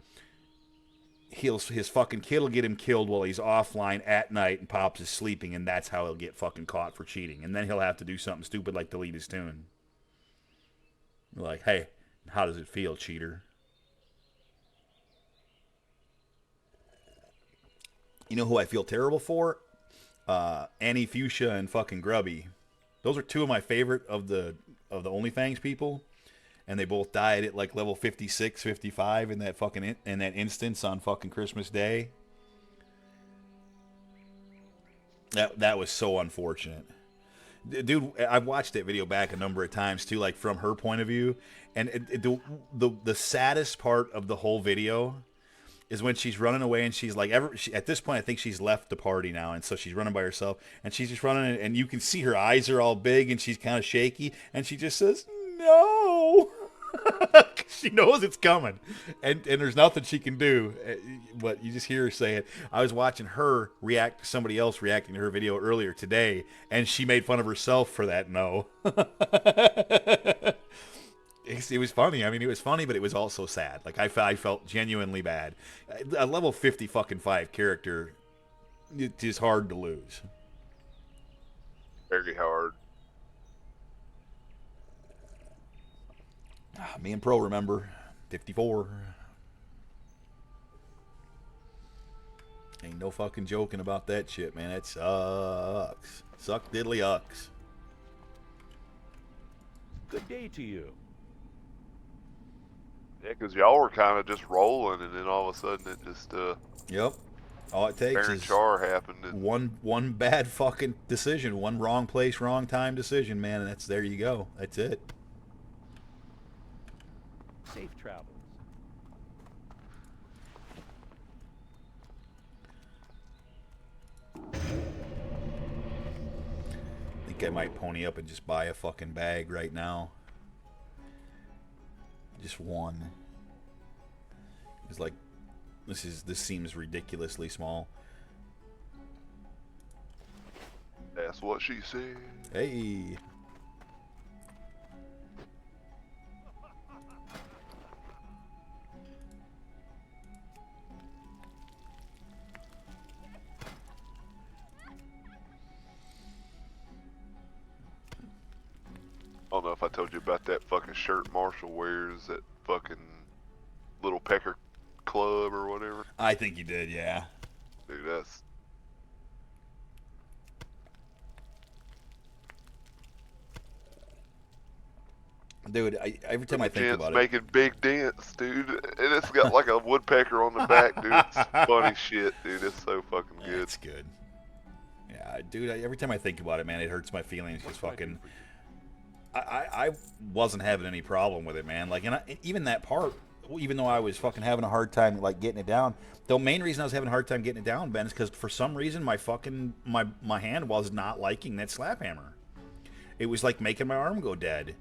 his fucking kid will get him killed while he's offline at night and Pops is sleeping, and that's how he'll get fucking caught for cheating. And then he'll have to do something stupid like delete his tune. Like, hey, how does it feel, cheater? You know who I feel terrible for? Annie Fuchsia and fucking Grubby. Those are two of my favorite of the OnlyFans people, and they both died at like level 56, 55 in that fucking in that instance on fucking Christmas Day. That was so unfortunate. Dude, I've watched that video back a number of times too, like from her point of view, and the saddest part of the whole video is when she's running away and she's like, at this point, I think she's left the party now, and so she's running by herself, and she's just running, and you can see her eyes are all big, and she's kind of shaky, and she just says, no! She knows it's coming, and there's nothing she can do, but you just hear her say it. I was watching her react to somebody else reacting to her video earlier today, and she made fun of herself for that no. It was funny. I mean, it was funny, but it was also sad. Like, I felt genuinely bad. A level 50 fucking 5 character, it is hard to lose. very hard. Me and Pro, remember? 54. Ain't no fucking joking about that shit, man. It sucks. Suck diddly ucks. Good day to you. Yeah, because y'all were kind of just rolling, and then all of a sudden it just Yep. All it takes Baron is Char happened. And one bad fucking decision, one wrong place, wrong time decision, man, and there you go. That's it. Safe travels. I think I might pony up and just buy a fucking bag right now. Just one. It's like this seems ridiculously small. that's what she said. Hey. I don't know if I told you about that fucking shirt Marshall wears at fucking Little Pecker Club or whatever. I think you did, yeah. Dude, that's... Dude, every time I think Gent's about it. making big dents, dude. And it's got like a woodpecker on the back, dude. It's funny shit, dude. It's so fucking good. It's good. Yeah, dude, every time I think about it, man, it hurts my feelings. Just fucking... I wasn't having any problem with it, man. Like, and even that part, even though I was fucking having a hard time, like, getting it down, the main reason I was having a hard time getting it down, Ben, is because for some reason my fucking, my hand was not liking that slap hammer. It was, like, making my arm go dead.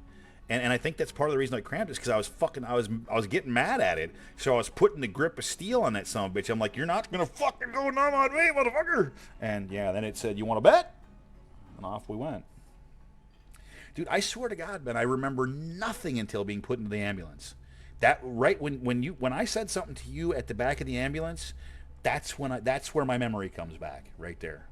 And I think that's part of the reason I cramped is because I was getting mad at it. So I was putting the grip of steel on that son of a bitch. I'm like, you're not going to fucking go numb on me, motherfucker. And, yeah, then it said, you want to bet? And off we went. Dude, I swear to God, man, I remember nothing until being put into the ambulance. That right when I said something to you at the back of the ambulance, that's where my memory comes back, right there.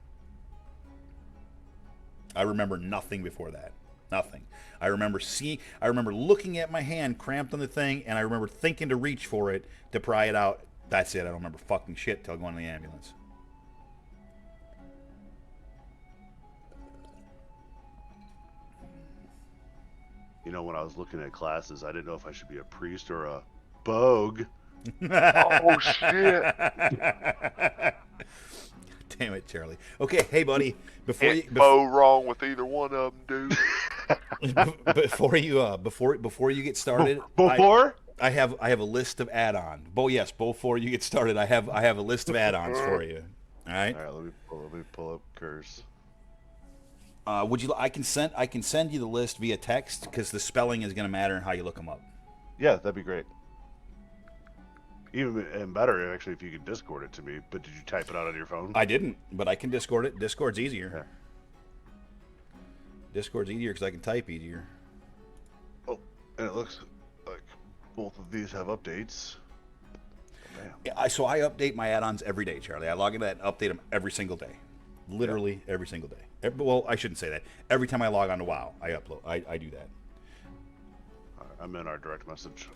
I remember nothing before that. Nothing. I remember looking at my hand cramped on the thing, and I remember thinking to reach for it to pry it out. That's it. I don't remember fucking shit till going to the ambulance. You know, when I was looking at classes, I didn't know if I should be a priest or a bogue. Oh, shit. Damn it, Charlie. Okay, hey, buddy. Can't go wrong with either one of them, dude. Before you get started, I have a list of add-ons. Yes, before you get started, I have a list of add-ons for you. All right. All right, let me pull up Curse. Would you? I can send you the list via text because the spelling is going to matter in how you look them up. Yeah, that'd be great. Even and better, actually, if you could Discord it to me. But did you type it out on your phone? I didn't, but I can Discord it. Discord's easier. Yeah. Discord's easier because I can type easier. Oh, and it looks like both of these have updates. Damn. Yeah, so I update my add-ons every day, Charlie. I log into that and update them every single day. Literally every single day. Well, I shouldn't say that. Every time I log on to WoW, I upload. I do that. All right, I'm in our direct message.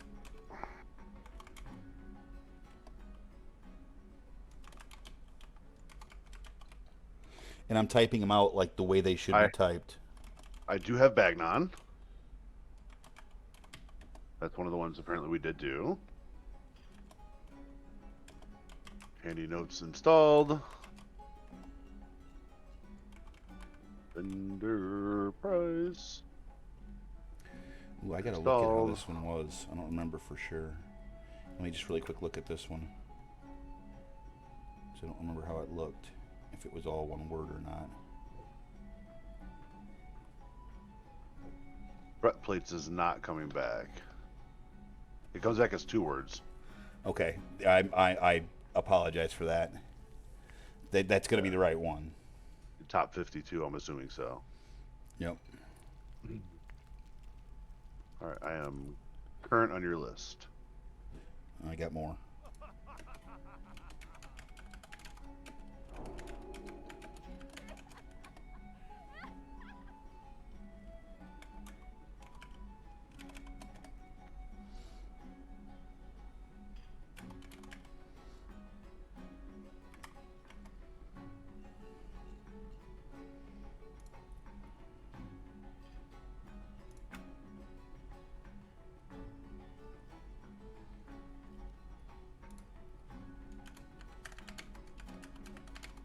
And I'm typing them out like the way they should be typed. I do have Bagnon. That's one of the ones apparently we did do. Handy notes installed. Vendor price. Ooh, I gotta look at how this one was. I don't remember for sure. Let me just really quick look at this one. So I don't remember how it looked. If it was all one word or not. Breastplates is not coming back. It comes back as 2 words. Okay, I apologize for that. That's going to be the right one. Top 52, I'm assuming so. Yep. All right, I am current on your list. I got more.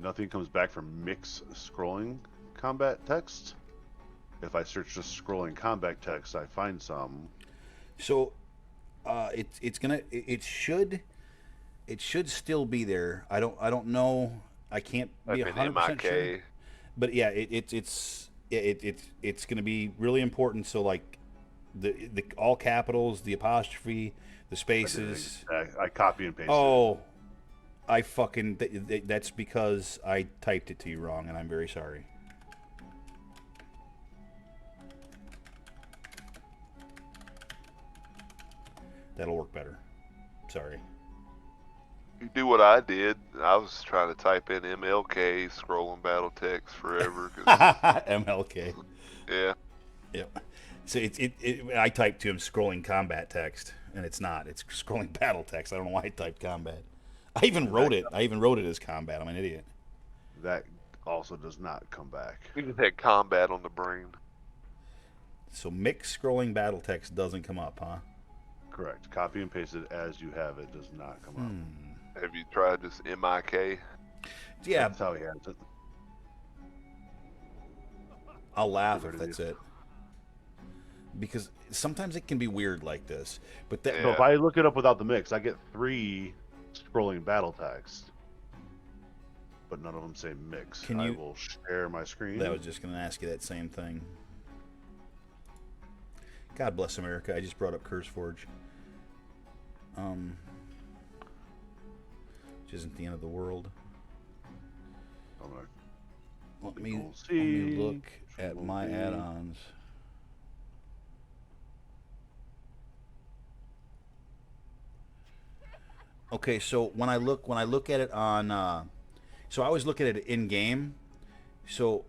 Nothing comes back from mix scrolling combat text. If I search just scrolling combat text, I find some. So, it should still be there. I don't know. I can't be Type in 100% sure. MIK. But yeah, it's going to be really important. So like the all capitals, the apostrophe, the spaces. I copy and paste Oh, I fucking that's because I typed it to you wrong, and I'm very sorry. That'll work better. Sorry. You do what I did. I was trying to type in MLK, scrolling battle text forever. 'Cause, MLK. yeah. Yep. So I typed to him scrolling combat text, and it's not. It's scrolling battle text. I don't know why I typed combat. I even wrote it. I even wrote it as combat. I'm an idiot. That also does not come back. You just had combat on the brain. So mix scrolling battle text doesn't come up, huh? Correct. Copy and paste it as you have it does not come up. Have you tried this MIK? Yeah. That's how he has it. I'll laugh if that's it. Because sometimes it can be weird like this. But that, So if I look it up without the mix, I get 3 scrolling battle text. But none of them say mix. I will share my screen. I was just going to ask you that same thing. God bless America. I just brought up CurseForge. Which isn't the end of the world. Let me look at my add-ons. Okay, so when I look at it on, so I always look at it in game. So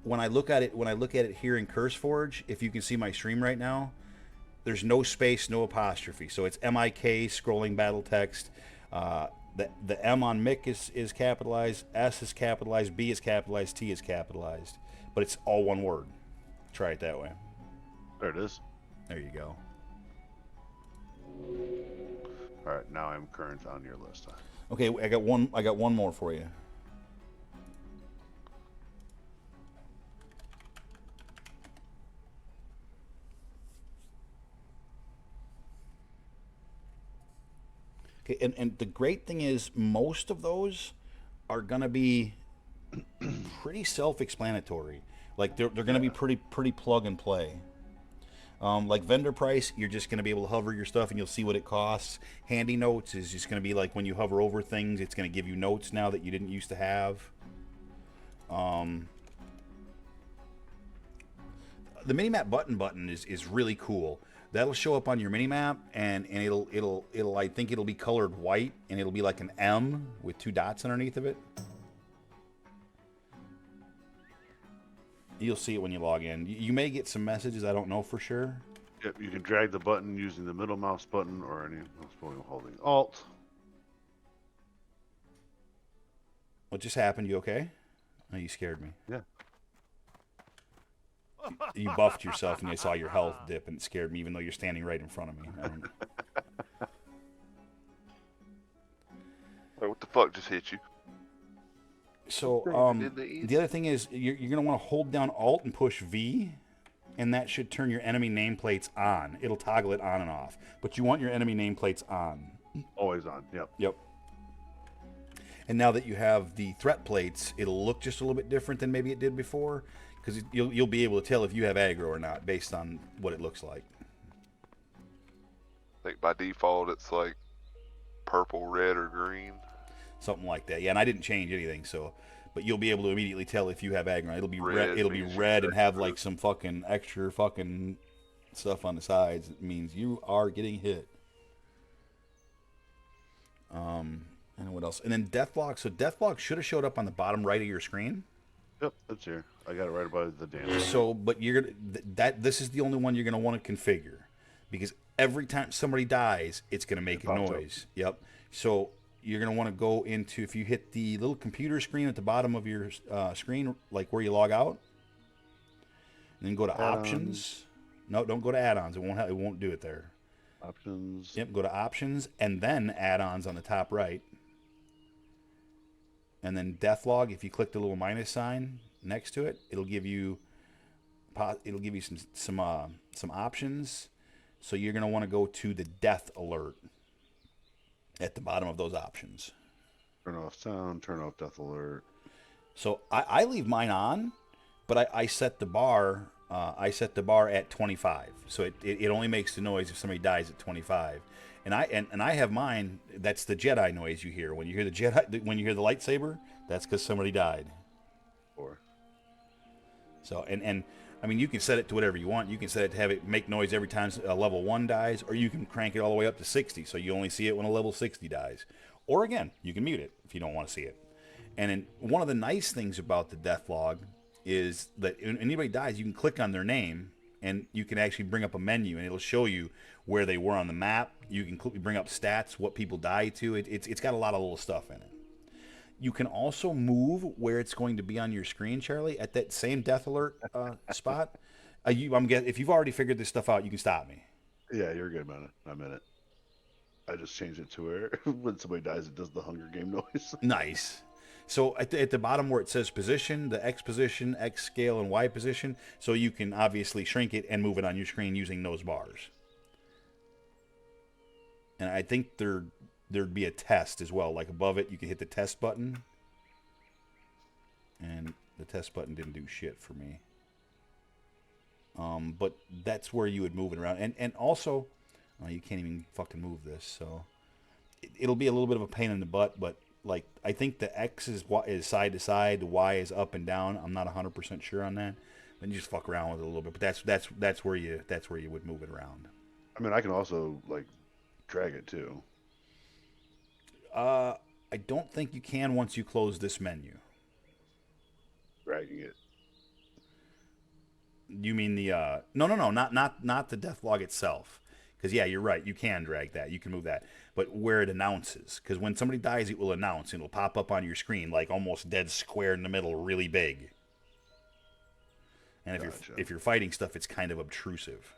when I look at it here in CurseForge, if you can see my stream right now, there's no space, no apostrophe. So it's MIK scrolling battle text. The M on Mick is capitalized, S is capitalized, B is capitalized, T is capitalized, but it's all one word. Try it that way. There it is. There you go. All right, now I'm current on your list. Okay, I got one more for you. Okay, and the great thing is most of those are gonna be pretty self-explanatory. Like they're gonna be pretty plug and play. Like vendor price, you're just gonna be able to hover your stuff and you'll see what it costs. Handy notes is just gonna be like when you hover over things, it's gonna give you notes now that you didn't used to have. The minimap button is really cool. That'll show up on your minimap, and it'll I think it'll be colored white, and it'll be like an M with 2 dots underneath of it. You'll see it when you log in. You may get some messages. I don't know for sure. Yep, you can drag the button using the middle mouse button or any mouse button holding Alt. What just happened? You okay? Oh, you scared me. Yeah. You buffed yourself and I saw your health dip and it scared me even though you're standing right in front of me. What the fuck just hit you? So, the other thing is you're going to want to hold down Alt and push V, and that should turn your enemy nameplates on. It'll toggle it on and off. But you want your enemy nameplates on. Always on, yep. Yep. And now that you have the threat plates, it'll look just a little bit different than maybe it did before. Because you'll be able to tell if you have aggro or not based on what it looks like. I think by default it's like purple, red, or green. Something like that. Yeah, and I didn't change anything, so but you'll be able to immediately tell if you have aggro. It'll be red. It'll be red and have like some fucking extra fucking stuff on the sides. It means you are getting hit. And what else? And then Deathblock. So Deathblock should have showed up on the bottom right of your screen. Yep, that's here. I got it right above the damage. So, but you're gonna this is the only one you're gonna want to configure because every time somebody dies, it's gonna make a noise. Yep. So you're gonna want to go into if you hit the little computer screen at the bottom of your screen, like where you log out, and then go to options. No, don't go to add-ons. It won't do it there. Options. Yep. Go to options and then add-ons on the top right. and then death log. If you click the little minus sign next to it, it'll give you some options. So you're gonna want to go to the death alert at the bottom of those options. Turn off sound. Turn off death alert. So I leave mine on, but I set the bar. I set the bar at 25, so it only makes the noise if somebody dies at 25. And I have mine. That's the Jedi noise you hear when you hear the Jedi. When you hear the lightsaber, that's because somebody died. Or So and I mean, you can set it to whatever you want. You can set it to have it make noise every time a level 1 dies, or you can crank it all the way up to 60, so you only see it when a level 60 dies. Or again, you can mute it if you don't want to see it. And then one of the nice things about the death log is that when anybody dies, you can click on their name, and you can actually bring up a menu, and it'll show you where they were on the map. You can bring up stats, what people die to. It's got a lot of little stuff in it. You can also move where it's going to be on your screen, Charlie, at that same death alert spot. If you've already figured this stuff out, you can stop me. yeah, you're good, man. I'm in it. I just changed it to where when somebody dies, it does the Hunger Game noise. Nice. So at the bottom where it says position, the X position, X scale, and Y position, so you can obviously shrink it and move it on your screen using those bars. And I think there'd be a test as well. Like above it, you can hit the test button. And the test button didn't do shit for me. But that's where you would move it around. And also, you can't even fucking move this, so it'll be a little bit of a pain in the butt, but like I think the X is side to side, the Y is up and down. I'm not 100% sure on that. Then you just fuck around with it a little bit, but that's where you would move it around. I mean, I can also like drag it too. I don't think you can once you close this menu. Dragging it. You mean the no, not the death log itself. Because yeah, you're right. You can drag that. You can move that. But where it announces, because when somebody dies, it will announce and it'll pop up on your screen like almost dead square in the middle, really big. And if you're fighting stuff, it's kind of obtrusive.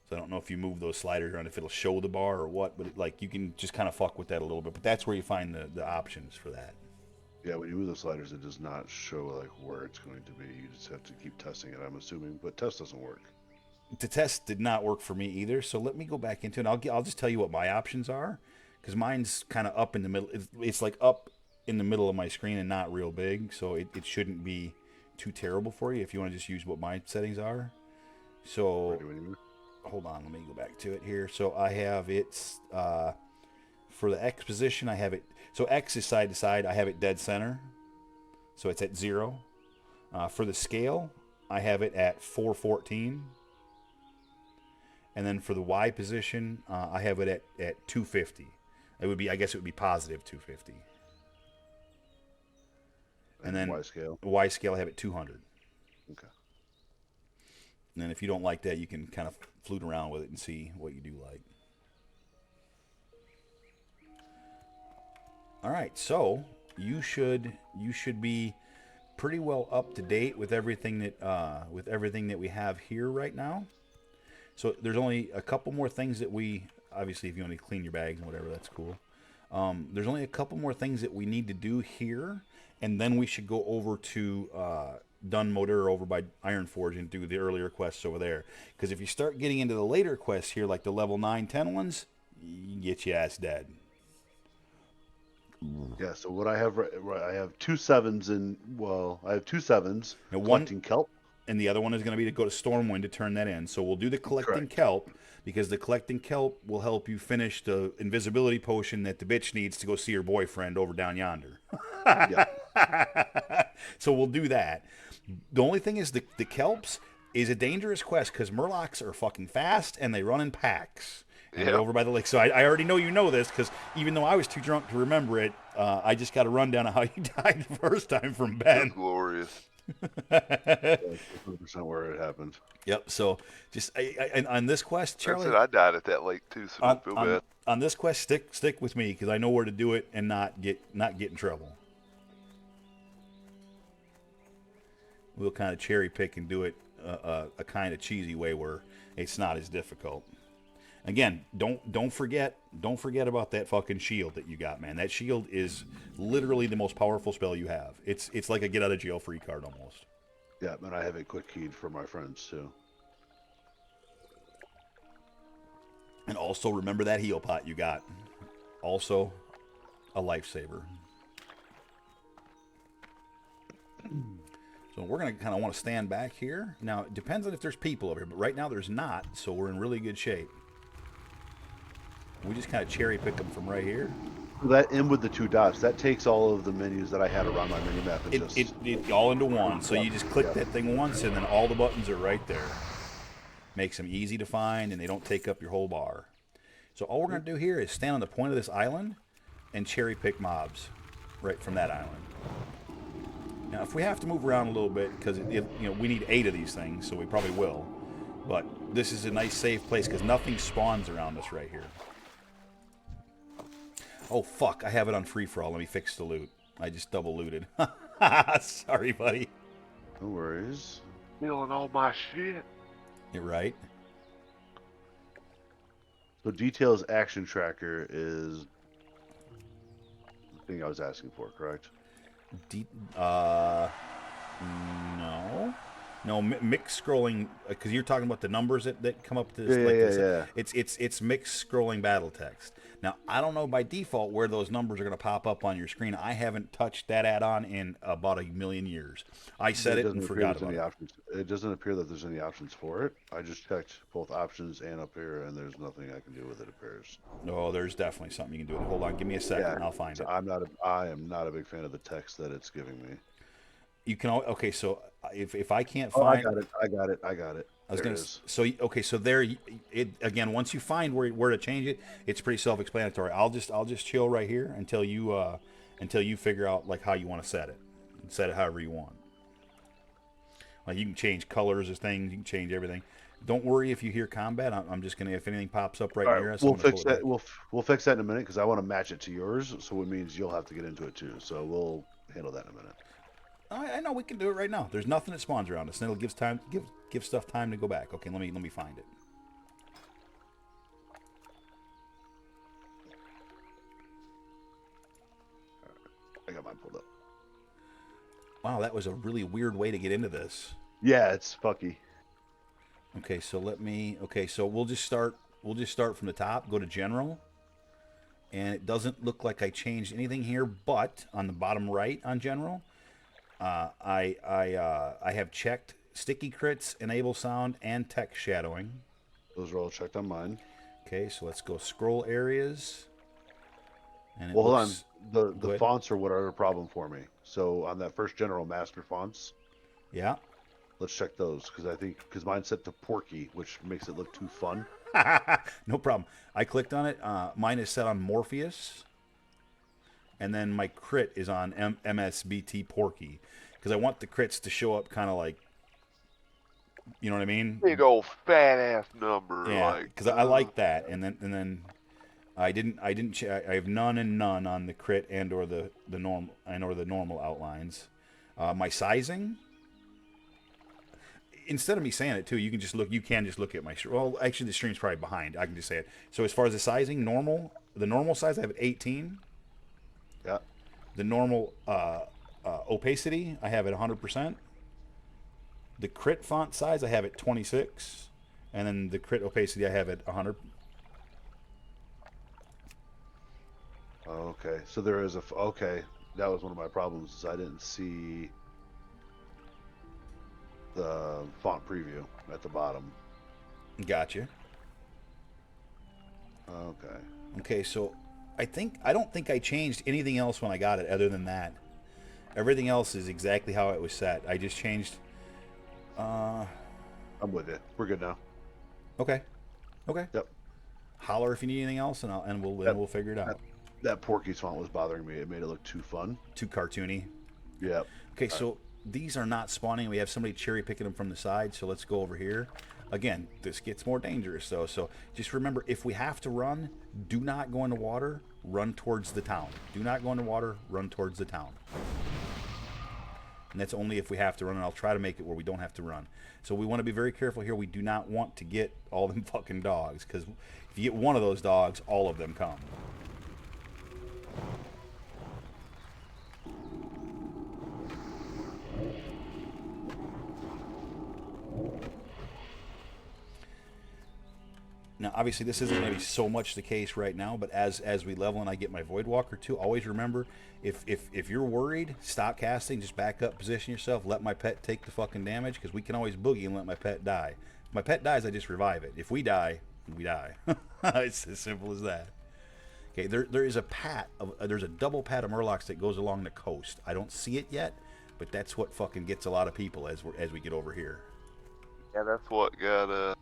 So I don't know if you move those sliders around, if it'll show the bar or what, but like you can just kind of fuck with that a little bit. But that's where you find the options for that. Yeah, when you move the sliders, it does not show like where it's going to be. You just have to keep testing it, I'm assuming. But test doesn't work. The test did not work for me either. So let me go back into it. I'll just tell you what my options are, because mine's kind of up in the middle. It's like up in the middle of my screen and not real big, so it shouldn't be too terrible for you if you want to just use what my settings are. So hold on, let me go back to it here. So I have it's for the X position, I have it. So X is side to side. I have it dead center, so it's at 0. For the scale, I have it at 414. And then for the Y position, I have it at 250. It would be, I guess, it would be positive 250. And then Y scale. Y scale, I have it 200. Okay. And then if you don't like that, you can kind of flute around with it and see what you do like. All right, so you should be pretty well up to date with everything that we have here right now. So there's only a couple more things that we, obviously if you want to clean your bags and whatever, that's cool. There's only a couple more things that we need to do here, and then we should go over to Dunmoder over by Ironforge and do the earlier quests over there. Because if you start getting into the later quests here, like the level 9, 10 ones, you get your ass dead. Yeah, so what I have, I have 2 7s in, well, I have 2 7s Now, collecting kelp. And the other one is going to be to go to Stormwind to turn that in. So we'll do the collecting Correct. kelp, because the collecting kelp will help you finish the invisibility potion that the bitch needs to go see her boyfriend over down yonder. Yeah. So we'll do that. The only thing is the kelps is a dangerous quest because Murlocs are fucking fast and they run in packs. And they're over by the lake. So I already know you know this, because even though I was too drunk to remember it, I just got a rundown of how you died the first time from Ben. Glorious. That's 100% where it happened. Yep. So just and on this quest, Charlie, I died at that lake too, so don't feel bad. On this quest, stick with me, because I know where to do it and not get in trouble. We'll kind of cherry pick and do it a kind of cheesy way where it's not as difficult. Again, don't forget about that fucking shield that you got, man. That shield is literally the most powerful spell you have. It's like a get out of jail free card almost. Yeah, and I have it quick keyed for my friends too. And also remember that heal pot you got. Also a lifesaver. So we're going to kind of want to stand back here. Now, it depends on if there's people over here, but right now there's not, so we're in really good shape. We just kind of cherry pick them from right here. That in with the 2 dots, that takes all of the menus that I had around my mini map and It all into one. So you just click that thing once, and then all the buttons are right there. Makes them easy to find, and they don't take up your whole bar. So all we're going to do here is stand on the point of this island and cherry pick mobs right from that island. Now, if we have to move around a little bit, because we need 8 of these things, so we probably will. But this is a nice safe place because nothing spawns around us right here. Oh, fuck. I have it on free-for-all. Let me fix the loot. I just double looted. Sorry, buddy. No worries. Stealing all my shit. You're right. So Details Action Tracker is the thing I was asking for, correct? No, mixed scrolling, because you're talking about the numbers that come up to this. Yeah. It's mixed scrolling battle text. Now, I don't know by default where those numbers are going to pop up on your screen. I haven't touched that add-on in about 1,000,000 years. I set it and forgot about it. It doesn't appear that there's any options for it. I just checked both options and up here, and there's nothing I can do with it, appears. No, there's definitely something you can do. Hold on, give me a second, and I'll find it. I am not a big fan of the text that it's giving me. You can okay. So if I can't find, I got it. I was gonna. So there. It again. Once you find where to change it, it's pretty self-explanatory. I'll just chill right here until you figure out like how you want to set it. Set it however you want. Like you can change colors of things. You can change everything. Don't worry if you hear combat. I'm just gonna if anything pops up right near us. We'll fix that. We'll fix that in a minute because I want to match it to yours. So it means you'll have to get into it too. So we'll handle that in a minute. I know we can do it right now. There's nothing that spawns around us, and it'll give stuff time to go back. Okay, let me find it. I got mine pulled up. Wow, that was a really weird way to get into this. Yeah, it's fucky. Okay, so so we'll just start from the top, go to general. And it doesn't look like I changed anything here, but on the bottom right on general, I have checked sticky crits, enable sound, and text shadowing. Those are all checked on mine. Okay, so let's go scroll areas. And hold on. The fonts are what are a problem for me. So on that first general master fonts. Yeah. Let's check those because mine's set to Porky, which makes it look too fun. No problem. I clicked on it. Mine is set on Morpheus. And then my crit is on MSBT Porky. Because I want the crits to show up kind of like, you know what I mean? Big old fat ass number. Yeah, because I like that. And then I have none and none on the crit and or the normal outlines. My sizing. Instead of me saying it too, you can just look at my stream. Well, actually the stream's probably behind. I can just say it. So as far as the sizing, the normal size I have at 18. Yeah. The normal opacity I have at 100%. The crit font size I have at 26, and then the crit opacity I have at 100. Okay, so there is okay. That was one of my problems is I didn't see the font preview at the bottom. Gotcha. Okay. Okay, so I don't think I changed anything else when I got it other than that. Everything else is exactly how it was set. I just changed. I'm with you. We're good now. Okay. Yep. Holler if you need anything else, and we'll figure it out. That Porky's font was bothering me. It made it look too fun. Too cartoony. Yep. Okay, so these are not spawning. We have somebody cherry picking them from the side. So let's go over here. Again, this gets more dangerous though. So just remember, if we have to run, do not go into water. Run towards the town. Do not go into water. Run towards the town. and that's only if we have to run, and I'll try to make it where we don't have to run. So we want to be very careful here. We do not want to get all them fucking dogs, because if you get one of those dogs, all of them come. Now, obviously, this isn't going to be so much the case right now, but as we level and I get my Void Walker too, always remember, if you're worried, stop casting, just back up, position yourself, let my pet take the fucking damage, because we can always boogie and let my pet die. If my pet dies, I just revive it. If we die, we die. It's as simple as that. Okay, there is a pat, there's a double pat of Murlocs that goes along the coast. I don't see it yet, but that's what fucking gets a lot of people as we get over here. Yeah, that's what got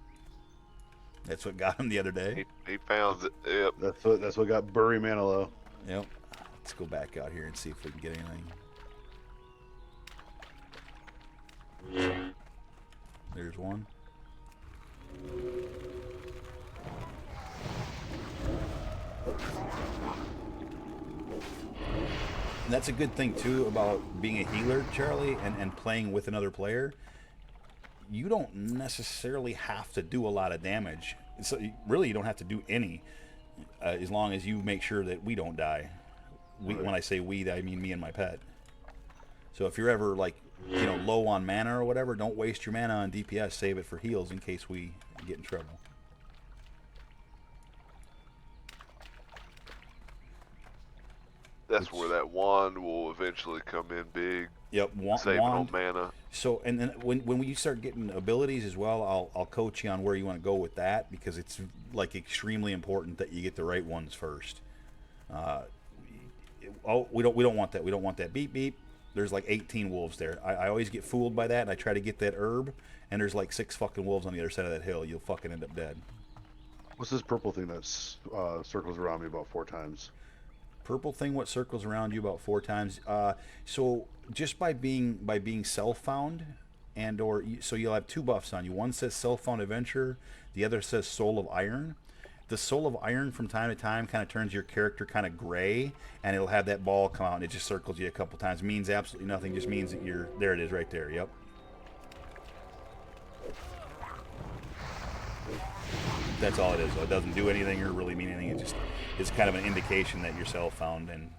That's what got him the other day. He found it. Yep. That's what got Burry Manilow. Yep. Let's go back out here and see if we can get anything. There's one. And that's a good thing too about being a healer, Charlie, and playing with another player. You don't necessarily have to do a lot of damage. So really, you don't have to do any, as long as you make sure that we don't die. When I say we, I mean me and my pet. So if you're ever like, low on mana or whatever, don't waste your mana on DPS. Save it for heals in case we get in trouble. That's where that wand will eventually come in big. Yep, saving wand. on mana. So, and then when you start getting abilities as well, I'll coach you on where you want to go with that, because it's like extremely important that you get the right ones first. We don't want that. We don't want that. Beep beep. There's like 18 wolves there. I always get fooled by that, and I try to get that herb, and there's like 6 fucking wolves on the other side of that hill. You'll fucking end up dead. What's this purple thing that circles around me about 4 times? Purple thing, what circles around you about 4 times. So just by being self-found, so you'll have 2 buffs on you. One says self-found adventurer, the other says soul of iron. The soul of iron from time to time kind of turns your character kind of gray, and it'll have that ball come out, and it just circles you a couple times. It means absolutely nothing. Just means that you're there. It is right there. Yep. That's all it is. It doesn't do anything or really mean anything. It's kind of an indication that you're self-found and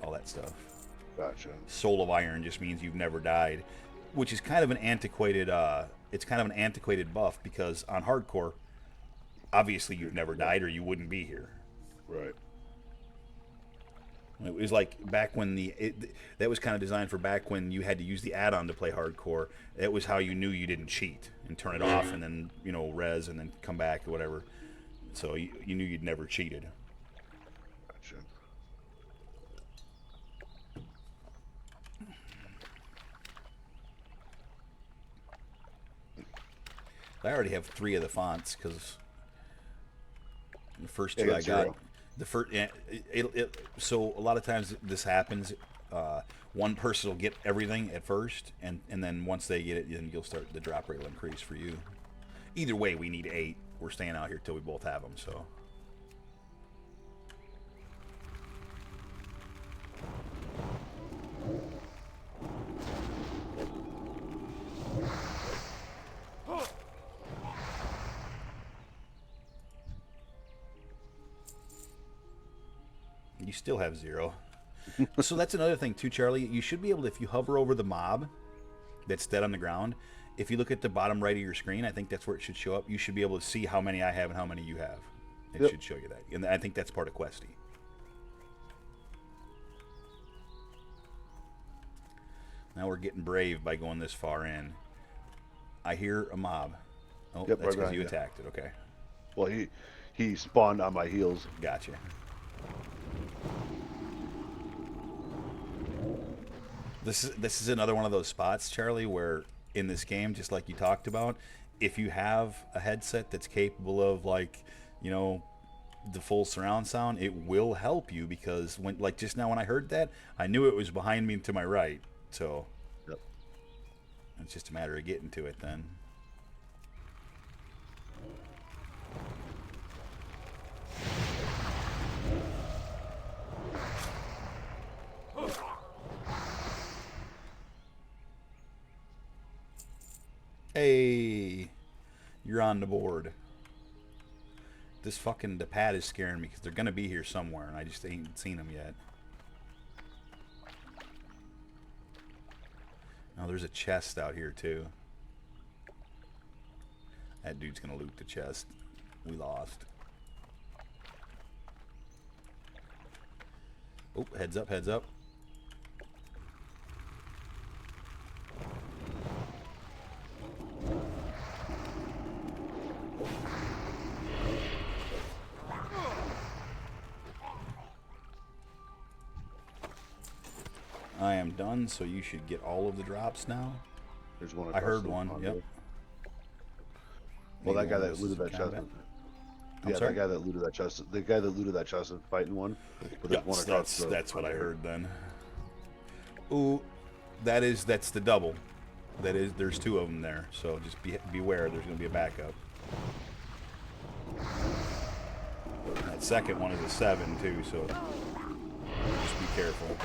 all that stuff. Gotcha. Soul of iron just means you've never died, which is kind of an antiquated. It's kind of an antiquated buff, because on hardcore, obviously you've never died or you wouldn't be here. Right. It was like back when that was kind of designed for back when you had to use the add-on to play hardcore. That was how you knew you didn't cheat, and turn it off and then res and then come back or whatever. So you knew you'd never cheated. Gotcha. I already have 3 of the fonts, because the first 2 Yeah, I got. 0. The first, so a lot of times this happens. One person will get everything at first, and then once they get it, then the drop rate will increase for you. Either way, we need 8. We're staying out here till we both have them. So. You still have 0. So that's another thing too, Charlie. You should be able to, if you hover over the mob that's dead on the ground, if you look at the bottom right of your screen, I think that's where it should show up. You should be able to see how many I have and how many you have. It should show you that. And I think that's part of Questy. Now we're getting brave by going this far in. I hear a mob. Oh, Yep, that's because right you behind you. attacked it. Okay. Well, he spawned on my heels. Gotcha. This is another one of those spots, Charlie, where in this game, just like you talked about, if you have a headset that's capable of, like, the full surround sound, it will help you, because when, like just now when I heard that, I knew it was behind me to my right. So Yep. It's just a matter of getting to it then. Hey, you're on the board. The pad is scaring me because they're gonna be here somewhere, and I just ain't seen them yet. Oh, there's a chest out here too. That dude's gonna loot the chest. We lost. Oh, heads up, heads up. I am done, so you should get all of the drops now. There's one. I heard one. Yep. Well, Maybe that guy one of that those looted is that chest. combat. Yeah, sorry? that guy that looted that chest. The guy that looted that chest is fighting one. But there's one across the That's what I there. heard then. Ooh, that's the double. There's two of them there, so just beware. There's going to be a backup. That second one is a 7 too, so just be careful.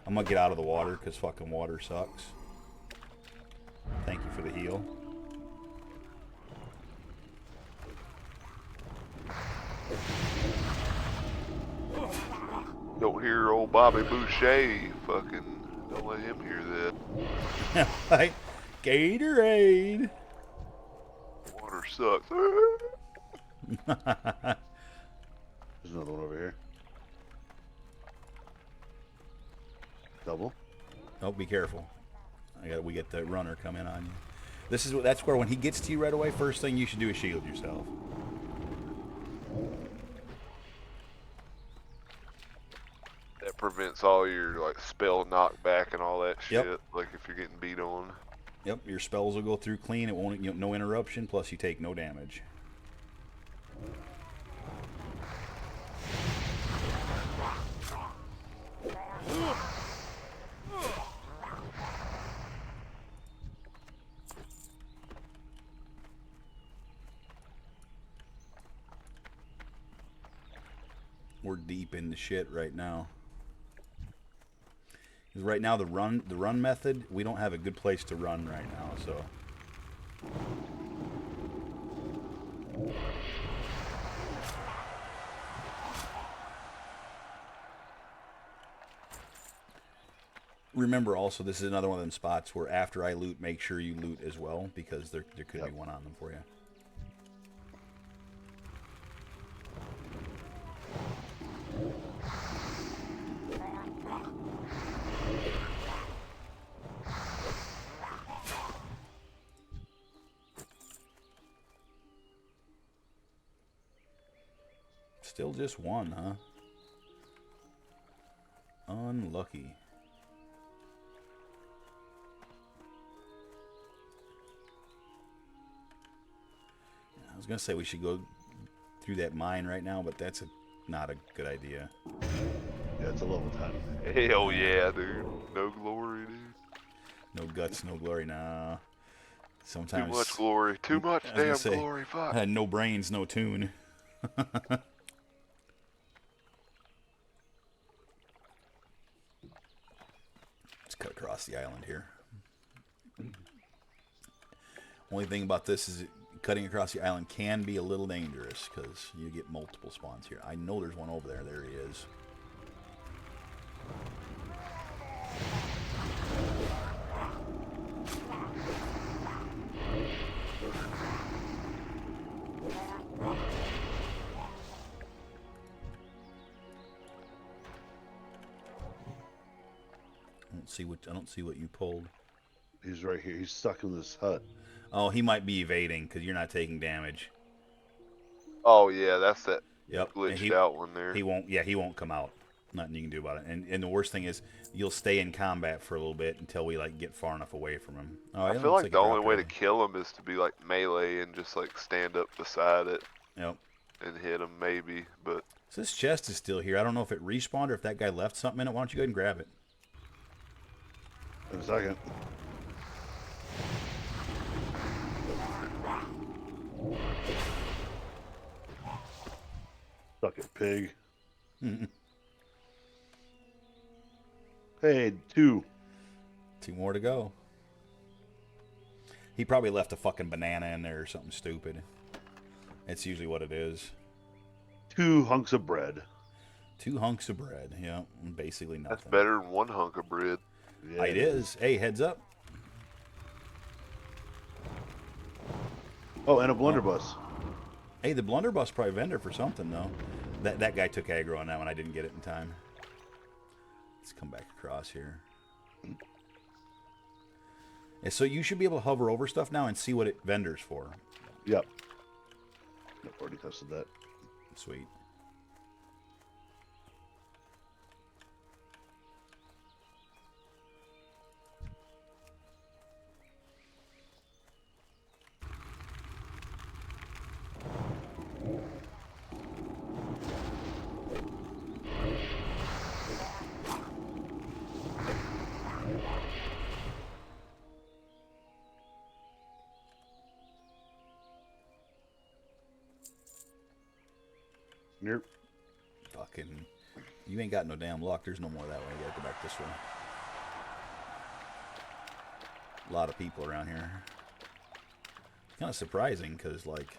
I'm gonna get out of the water because fucking water sucks. Thank you for the heal. Don't hear old Bobby Boucher. Fucking don't let him hear that. Right? Gatorade. Water sucks. There's another one over here. Double. Oh, be careful. We get the runner coming on you. That's where when he gets to you right away, first thing you should do is shield yourself. That prevents all your like spell knockback and all that shit. Yep. Like if you're getting beat on. Yep, your spells will go through clean. It won't, no interruption. Plus, you take no damage. We're deep in the shit right now. 'Cause right now the run method, we don't have a good place to run right now, so. Remember also, this is another one of them spots where after I loot, make sure you loot as well, because there could be one on them for you. Still just one, huh? Unlucky. I was gonna say we should go through that mine right now, but that's not a good idea. Yeah, it's a level 10. Hell yeah, dude. No glory, dude. No guts, no glory. Nah. Sometimes Too much glory. Too much I was gonna damn say, glory. Fuck. no brains, no tune. Let's cut across the island here. Only thing about this is cutting across the island can be a little dangerous because you get multiple spawns here. I know there's one over there. There he is. I don't see what you pulled. He's right here. He's stuck in this hut. Oh, he might be evading because you're not taking damage. Oh yeah, that's that Yep. glitched out one there. He won't. Yeah, he won't come out. Nothing you can do about it. And the worst thing is, you'll stay in combat for a little bit until we like get far enough away from him. Oh, I feel like the only way to kill him is to be like melee and just like stand up beside it. Yep. And hit him maybe, but. So this chest is still here. I don't know if it respawned or if that guy left something in it. Why don't you go ahead and grab it? In a second. Suck it, pig. Mm-mm. Hey, 2. 2 more to go. He probably left a fucking banana in there or something stupid. It's usually what it is. 2 hunks of bread. 2 hunks of bread. Yeah, basically nothing. That's better than 1 hunk of bread. Yeah, It is. Hey, heads up. Oh, and a blunderbuss. Hey, the blunderbuss probably vendor for something though. That guy took aggro on that one. I didn't get it in time. Let's come back across here. Yeah, so you should be able to hover over stuff now and see what it vendors for. Yep. I've already tested that. Sweet. Yep. Fucking, you ain't got no damn luck. There's no more that way. You gotta go back this way. A lot of people around here. Kind of surprising, because, like...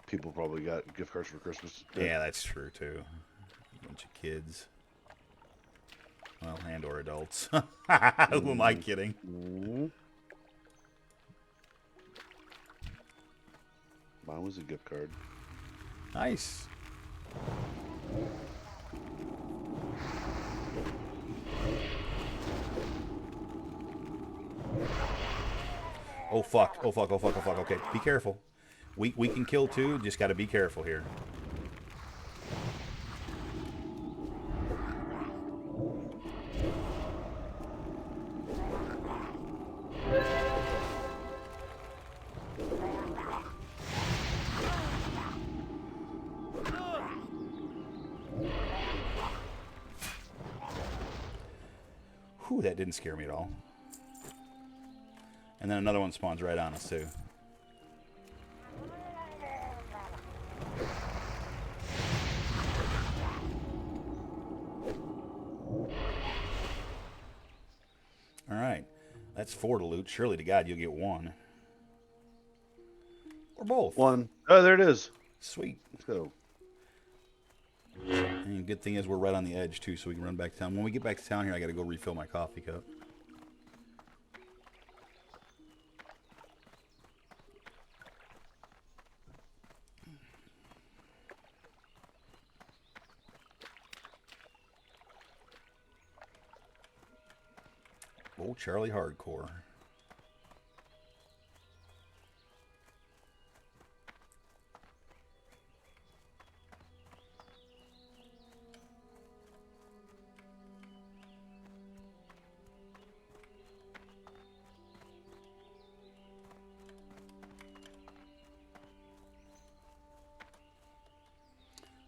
People probably got gift cards for Christmas. Yeah, that's true, too. A bunch of kids. Well, and or adults. Who am I kidding? Mine was a gift card. Nice. Oh fuck, oh fuck, oh fuck, oh fuck, okay. Be careful. We can kill too, just gotta be careful here. Whew, that didn't scare me at all. And then another one spawns right on us, too. Alright. That's 4 to loot. Surely to God you'll get 1. Or both. 1. Oh, there it is. Sweet. Let's go. And good thing is we're right on the edge, too, so we can run back to town. When we get back to town here, I gotta go refill my coffee cup. Old Charlie Hardcore.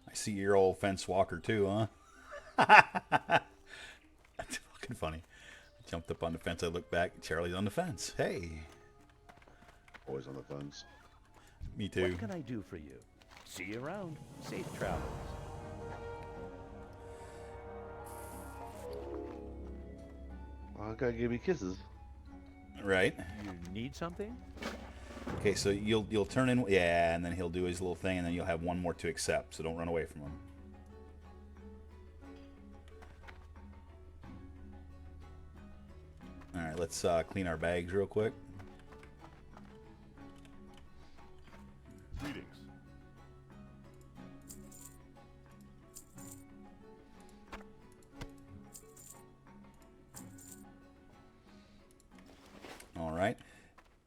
I see your old fence walker too, huh? That's fucking funny. Jumped up on the fence. I looked back. Charlie's on the fence. Hey. Always on the fence. Me too. What can I do for you? See you around. Safe travels. I gotta give you kisses. Right. You need something? Okay, so you'll turn in, yeah, and then he'll do his little thing, and then you'll have 1 more to accept. So don't run away from him. All right, let's clean our bags real quick. Greetings. All right.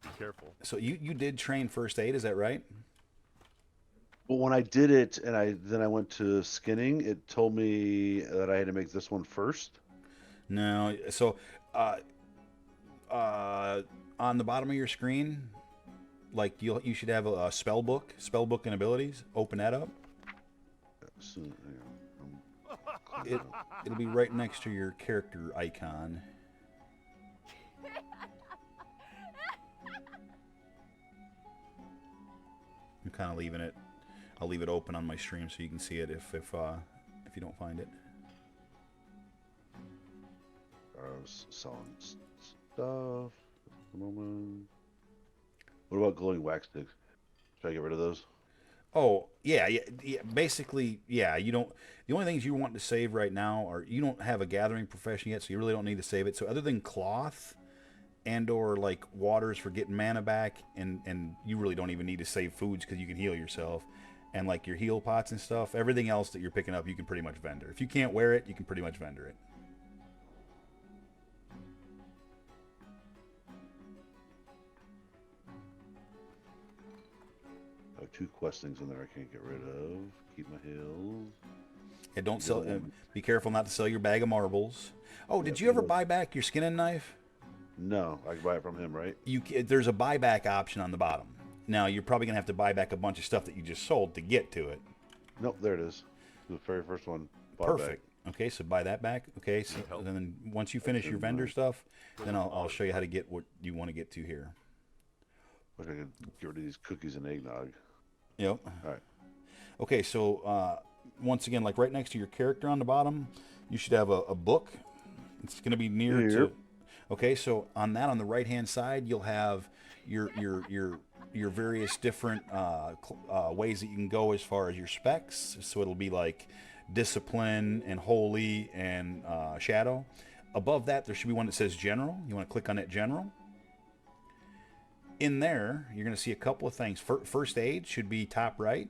Be careful. So you did train first aid, is that right? Well, when I did it and then I went to skinning, it told me that I had to make this one first. No. So on the bottom of your screen, like you should have a spell book and abilities. Open that up. So, It'll be right next to your character icon. I'm kind of leaving it. I'll leave it open on my stream so you can see it if you don't find it. I was selling stuff at the moment. What about glowing wax sticks? Should I get rid of those? Oh, yeah. Basically, yeah. You don't. The only things you want to save right now are you don't have a gathering profession yet, so you really don't need to save it. So other than cloth and or like waters for getting mana back, and you really don't even need to save foods because you can heal yourself, and like your heal pots and stuff. Everything else that you're picking up, you can pretty much vendor. If you can't wear it, you can pretty much vendor it. I have 2 quest things in there I can't get rid of. Keep my heals. And don't sell. Be careful not to sell your bag of marbles. Oh, did Yeah, you ever buy back your skinning knife? No, I can buy it from him, right? There's a buyback option on the bottom. Now you're probably gonna have to buy back a bunch of stuff that you just sold to get to it. Nope, there it is. The very first one. Perfect. Okay, so buy that back. Okay, so then once you finish your vendor stuff, then I'll show you how to get what you want to get to here. Wish I could get rid of these cookies and eggnog. Yep. All right. Okay, so once again, like right next to your character on the bottom, you should have a book. It's going to be near to. Okay, so on that, on the right hand side, you'll have your various different ways that you can go as far as your specs. So it'll be like discipline and holy and shadow. Above that, there should be one that says general. You want to click on that general. In there, you're going to see a couple of things. First aid should be top right.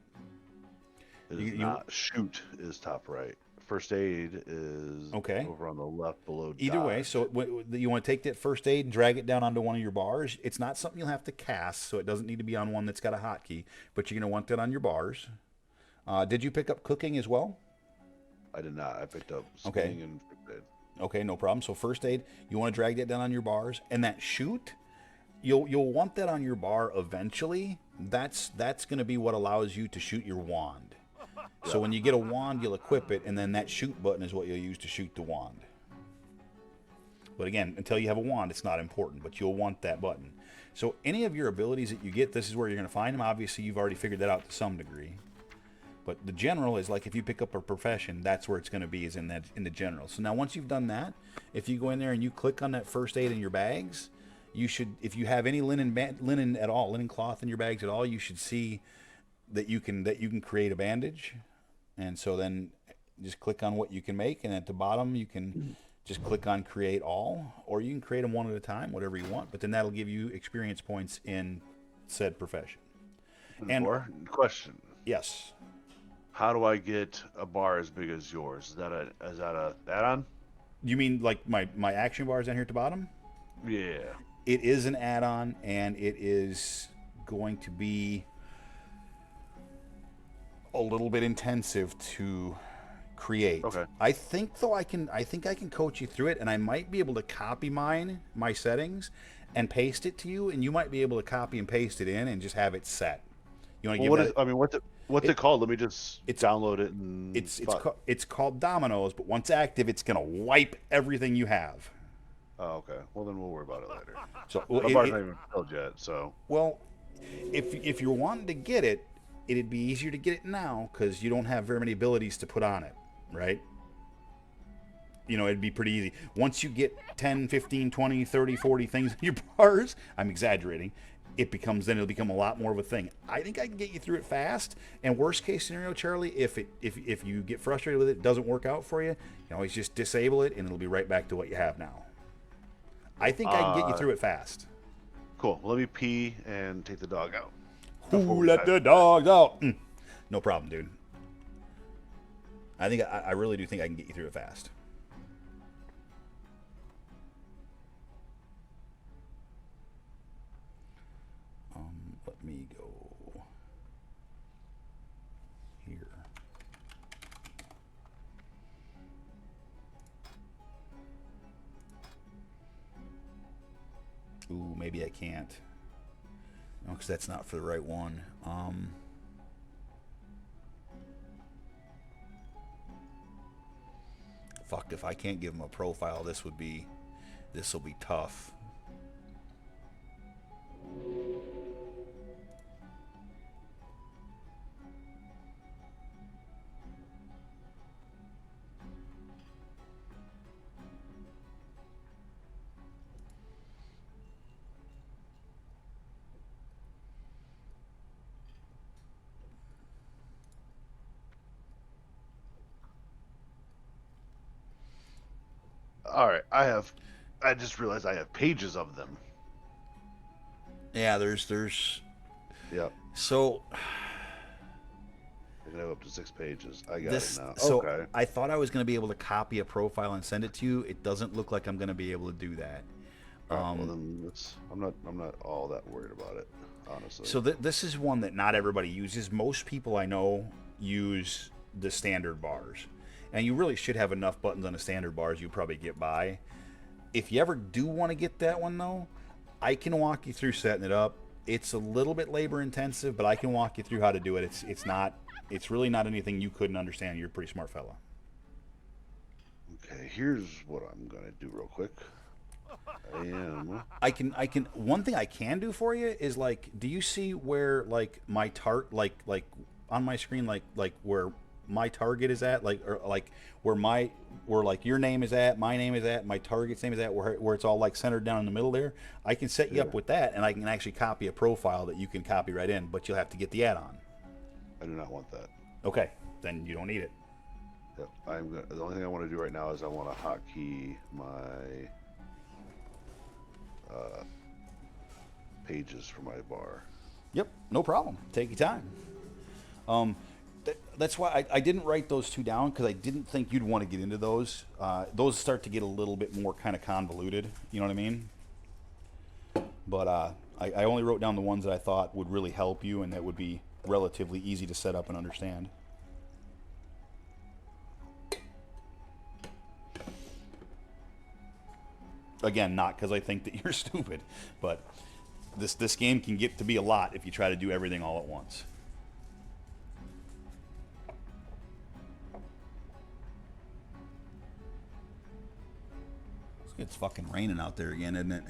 It is not. Shoot is top right. First aid is over on the left below. Either way, so you want to take that first aid and drag it down onto one of your bars. It's not something you'll have to cast, so it doesn't need to be on one that's got a hotkey, but you're going to want that on your bars. Did you pick up cooking as well? I did not. I picked up skinning and first aid. Okay, no problem. So first aid, you want to drag that down on your bars, and that shoot, you'll want that on your bar eventually. That's going to be what allows you to shoot your wand. So when you get a wand, you'll equip it, and then that shoot button is what you'll use to shoot the wand. But again, until you have a wand, it's not important, but you'll want that button. So any of your abilities that you get, this is where you're going to find them. Obviously, you've already figured that out to some degree. But the general is like if you pick up a profession, that's where it's going to be, is in the general. So now once you've done that, if you go in there and you click on that first aid in your bags, you should, if you have any linen at all, linen cloth in your bags at all, you should see that you can create a bandage. And so then just click on what you can make, and at the bottom you can just click on create all, or you can create them one at a time, whatever you want, but then that'll give you experience points in said profession. And question. Yes. How do I get a bar as big as yours? Is that a add-on? You mean like my action bars down here at the bottom? Yeah. It is an add-on, and it is going to be a little bit intensive to create. Okay. I think I can coach you through it, and I might be able to copy my settings and paste it to you, and you might be able to copy and paste it in and just have it set. You want to what's it called? Let me just download it and it's called Dominoes, but once active, it's gonna wipe everything you have. Oh, okay. Well, then we'll worry about it later. So my bar's not even filled yet. So well, if you're wanting to get it, it'd be easier to get it now because you don't have very many abilities to put on it, right? You know, it'd be pretty easy. Once you get 10, 15, 20, 30, 40 things in your bars, I'm exaggerating, it'll become a lot more of a thing. I think I can get you through it fast. And worst case scenario, Charlie, if you get frustrated with it, doesn't work out for you, you can always just disable it and it'll be right back to what you have now. I think I can get you through it fast. Cool. Well, let me pee and take the dog out. Who let the dogs out? No problem, dude. I really do think I can get you through it fast. Let me go here. Ooh, maybe I can't. No, because that's not for the right one. Fuck, if I can't give him a profile, this will be tough. All right, I just realized I have pages of them. Yeah, there's. Yep. So I can have up to 6 pages. I got this. it now. So Okay. I thought I was going to be able to copy a profile and send it to you. It doesn't look like I'm going to be able to do that. All right, well then I'm not all that worried about it, honestly. So this is one that not everybody uses. Most people I know use the standard bars, and you really should have enough buttons on the standard bars. You probably get by. If you ever do want to get that one though, I can walk you through setting it up. It's a little bit labor intensive, but I can walk you through how to do it. It's really not anything you couldn't understand. You're a pretty smart fella. Okay, here's what I'm gonna do real quick. I can. One thing I can do for you is like, do you see where like my like on my screen like where my target is at, like or like where like your name is at, my name is at, my target's name is at, where it's all like centered down in the middle there. I can set you up with that, and I can actually copy a profile that you can copy right in, but you'll have to get the add-on. I do not want that. Okay, then you don't need it. Yep. The only thing I want to do right now is I want to hotkey my pages for my bar. Yep, no problem. Take your time. That's why I didn't write those two down, because I didn't think you'd want to get into those. Those start to get a little bit more kind of convoluted. You know what I mean? But I only wrote down the ones that I thought would really help you and that would be relatively easy to set up and understand. Again, not because I think that you're stupid, but this game can get to be a lot if you try to do everything all at once. It's fucking raining out there again, isn't it?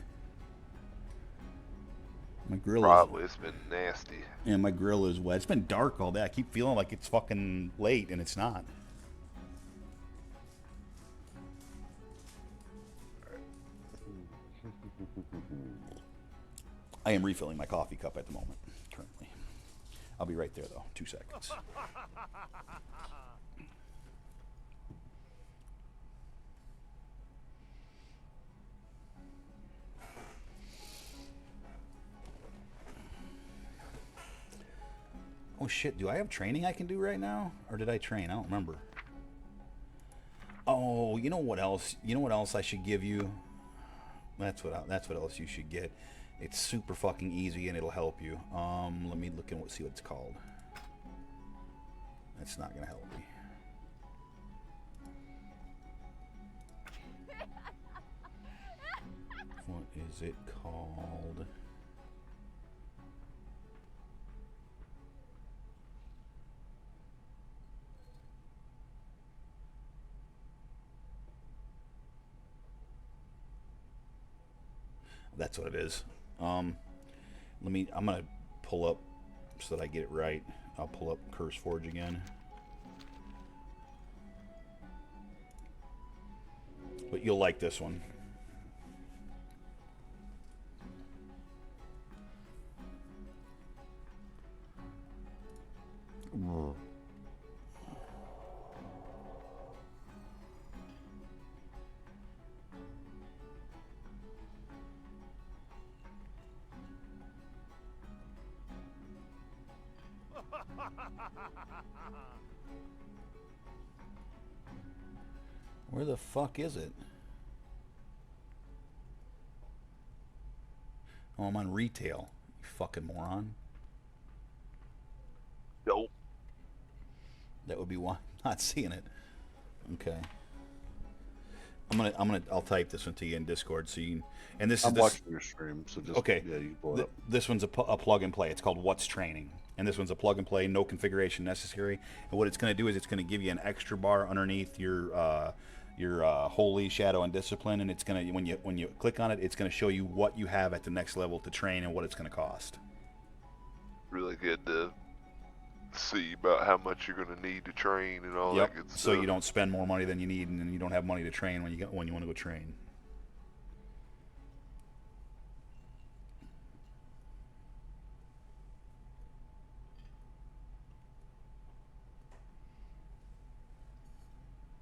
My grill Probably. It's been nasty. Yeah, my grill is wet. It's been dark all day. I keep feeling like it's fucking late, and it's not. I am refilling my coffee cup at the moment, currently. I'll be right there, though. 2 seconds. Oh shit, do I have training I can do right now? Or did I train? I don't remember. Oh, you know what else? You know what else I should give you? That's what else you should get. It's super fucking easy and it'll help you. Let me look and see what it's called. That's not gonna help me. What is it called? That's what it is. I'm gonna pull up so that I get it right. I'll pull up Curse Forge again. But you'll like this one. Where the fuck is it? Oh, I'm on retail. You fucking moron. Nope. That would be why I'm not seeing it. Okay. I'll type this one to you in Discord so you can, and this I'm is this, watching your stream, so just okay. Yeah, you pull it up. This one's a plug and play. It's called What's Training, and this one's a plug and play, no configuration necessary. And what it's going to do is it's going to give you an extra bar underneath your holy, shadow, and discipline, and it's going to when you click on it, it's going to show you what you have at the next level to train and what it's going to cost. Really good to see about how much you're going to need to train and all that good stuff. So you don't spend more money than you need, and then you don't have money to train when you want to go train.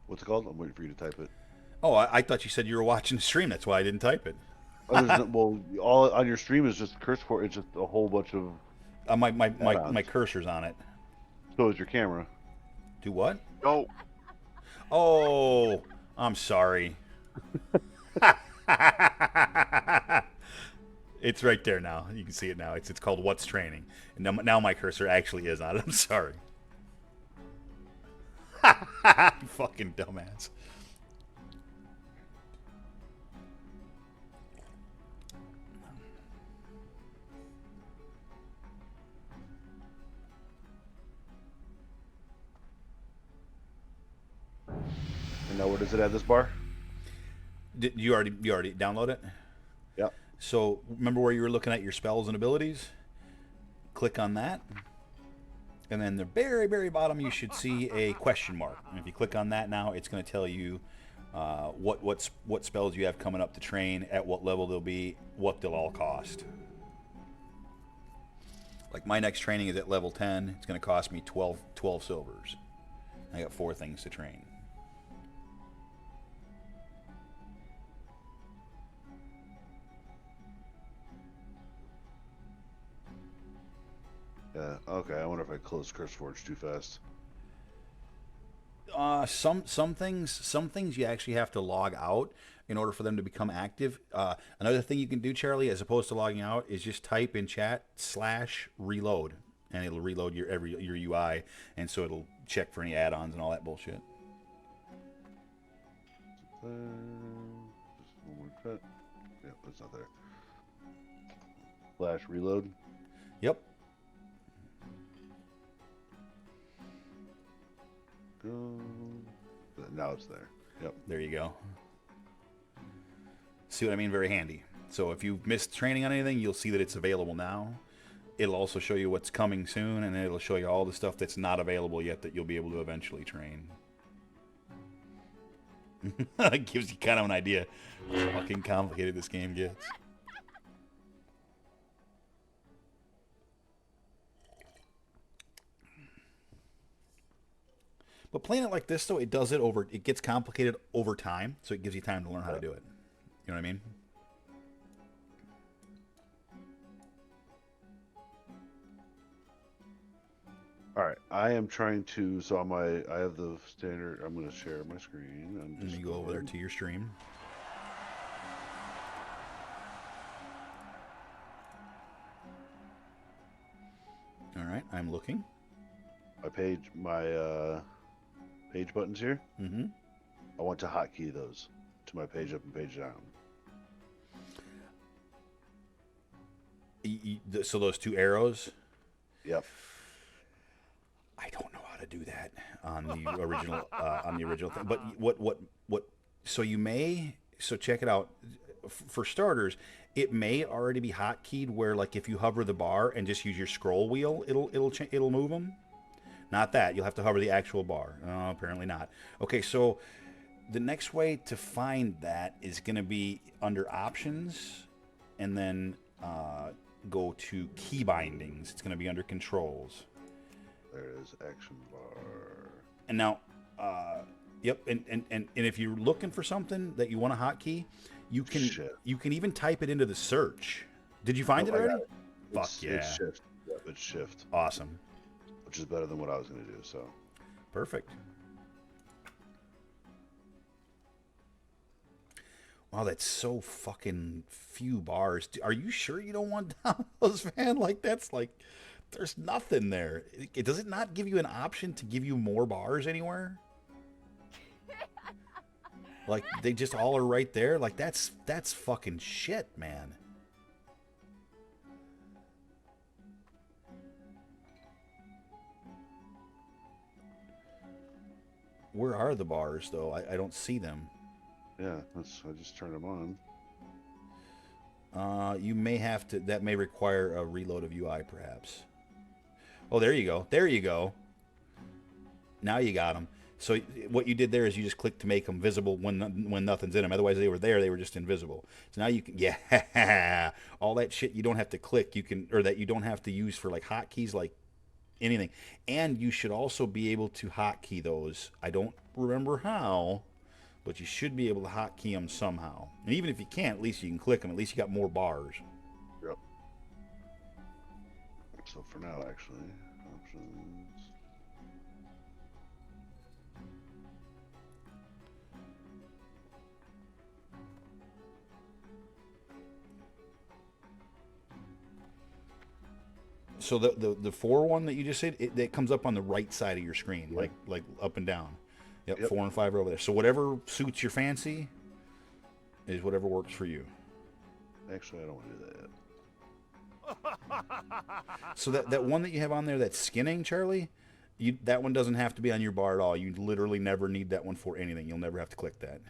What's it called? I'm waiting for you to type it. Oh, I thought you said you were watching the stream. That's why I didn't type it. Well, all on your stream is just curse for. It's just a whole bunch of. My cursor's on it. So is your camera. Do what? Oh, Oh, I'm sorry. It's right there now. You can see it now. It's called What's Training. And now my cursor actually is on it. I'm sorry. You fucking dumbass. And now where does it add this bar? Did you already download it? Yep. So remember where you were looking at your spells and abilities? Click on that. And then the very, very bottom, you should see a question mark. And if you click on that now, it's going to tell you what spells you have coming up to train, at what level they'll be, what they'll all cost. Like my next training is at level 10. It's going to cost me 12 silvers. I got 4 things to train. Yeah. Okay. I wonder if I closed CurseForge too fast. Some things you actually have to log out in order for them to become active. Another thing you can do, Charlie, as opposed to logging out, is just type in chat /reload, and it'll reload your UI, and so it'll check for any add-ons and all that bullshit. Just one more cut. Yeah, that's not there. /reload. Yep. Now it's there. Yep. There you go. See what I mean? Very handy. So if you've missed training on anything, you'll see that it's available now. It'll also show you what's coming soon, and it'll show you all the stuff that's not available yet that you'll be able to eventually train. It gives you kind of an idea how fucking complicated this game gets. But playing it like this, though, it gets complicated over time, so it gives you time to learn how to do it. You know what I mean? All right, I am trying to. So on I have the standard. I'm going to share my screen. And you go over there to your stream. All right, I'm looking. My page buttons here. Mm-hmm. I want to hotkey those to my page up and page down. So those 2 arrows. Yep. I don't know how to do that on the original thing. But what? So you may. So check it out. For starters, it may already be hotkeyed where, like, if you hover the bar and just use your scroll wheel, it'll move them. Not that. You'll have to hover the actual bar. Oh, apparently not. Okay, so the next way to find that is going to be under options, and then go to key bindings. It's going to be under controls. There's action bar. And now, yep, and if you're looking for something that you want a hotkey, you can even type it into the search. Did you find it already? Fuck yeah. It's shift. Yep, it's shift. Awesome. Which is better than what I was going to do, so. Perfect. Wow, that's so fucking few bars. Are you sure you don't want those, man? Like, that's like, there's nothing there. Does it not give you an option to give you more bars anywhere? Like, they just all are right there? Like, that's fucking shit, man. Where are the bars, though? I don't see them. Yeah, I just turned them on. You may have to... That may require a reload of UI, perhaps. Oh, there you go. There you go. Now you got them. So what you did there is you just clicked to make them visible when nothing's in them. Otherwise, they were there. They were just invisible. So now you can... Yeah. All that shit you don't have to click. You can... Or that you don't have to use for, like, hotkeys, like anything. And you should also be able to hotkey those. I don't remember how, but you should be able to hotkey them somehow. And even if you can't, at least you can click them. At least you got more bars. Yep. So for now, actually, options. So the 4 one that you just said, it comes up on the right side of your screen, Yep. like up and down. Yep, Yep. 4 and 5 are over there. So whatever suits your fancy is whatever works for you. Actually, I don't want to do that yet. So that one that you have on there that's skinning, Charlie, that one doesn't have to be on your bar at all. You literally never need that one for anything. You'll never have to click that.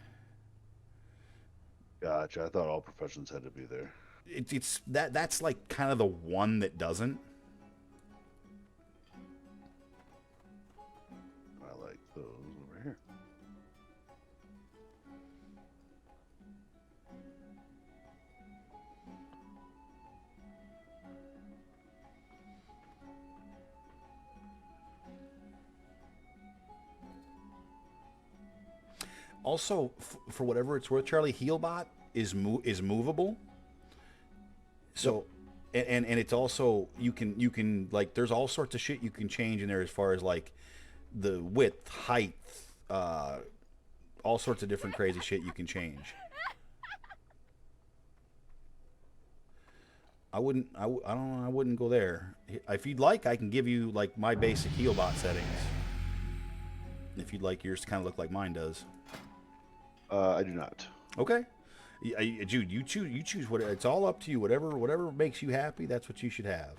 Gotcha. I thought all professions had to be there. That's like kind of the one that doesn't. I like those over here. Also, for whatever it's worth, Charlie, Healbot is movable. So, and it's also you can like there's all sorts of shit you can change in there as far as like the width, height, all sorts of different crazy shit you can change. I don't know. I wouldn't go there. If you'd like, I can give you like my basic Healbot settings. If you'd like yours to kind of look like mine does. I do not. Okay. Jude, you choose what. It's all up to you. Whatever makes you happy, that's what you should have.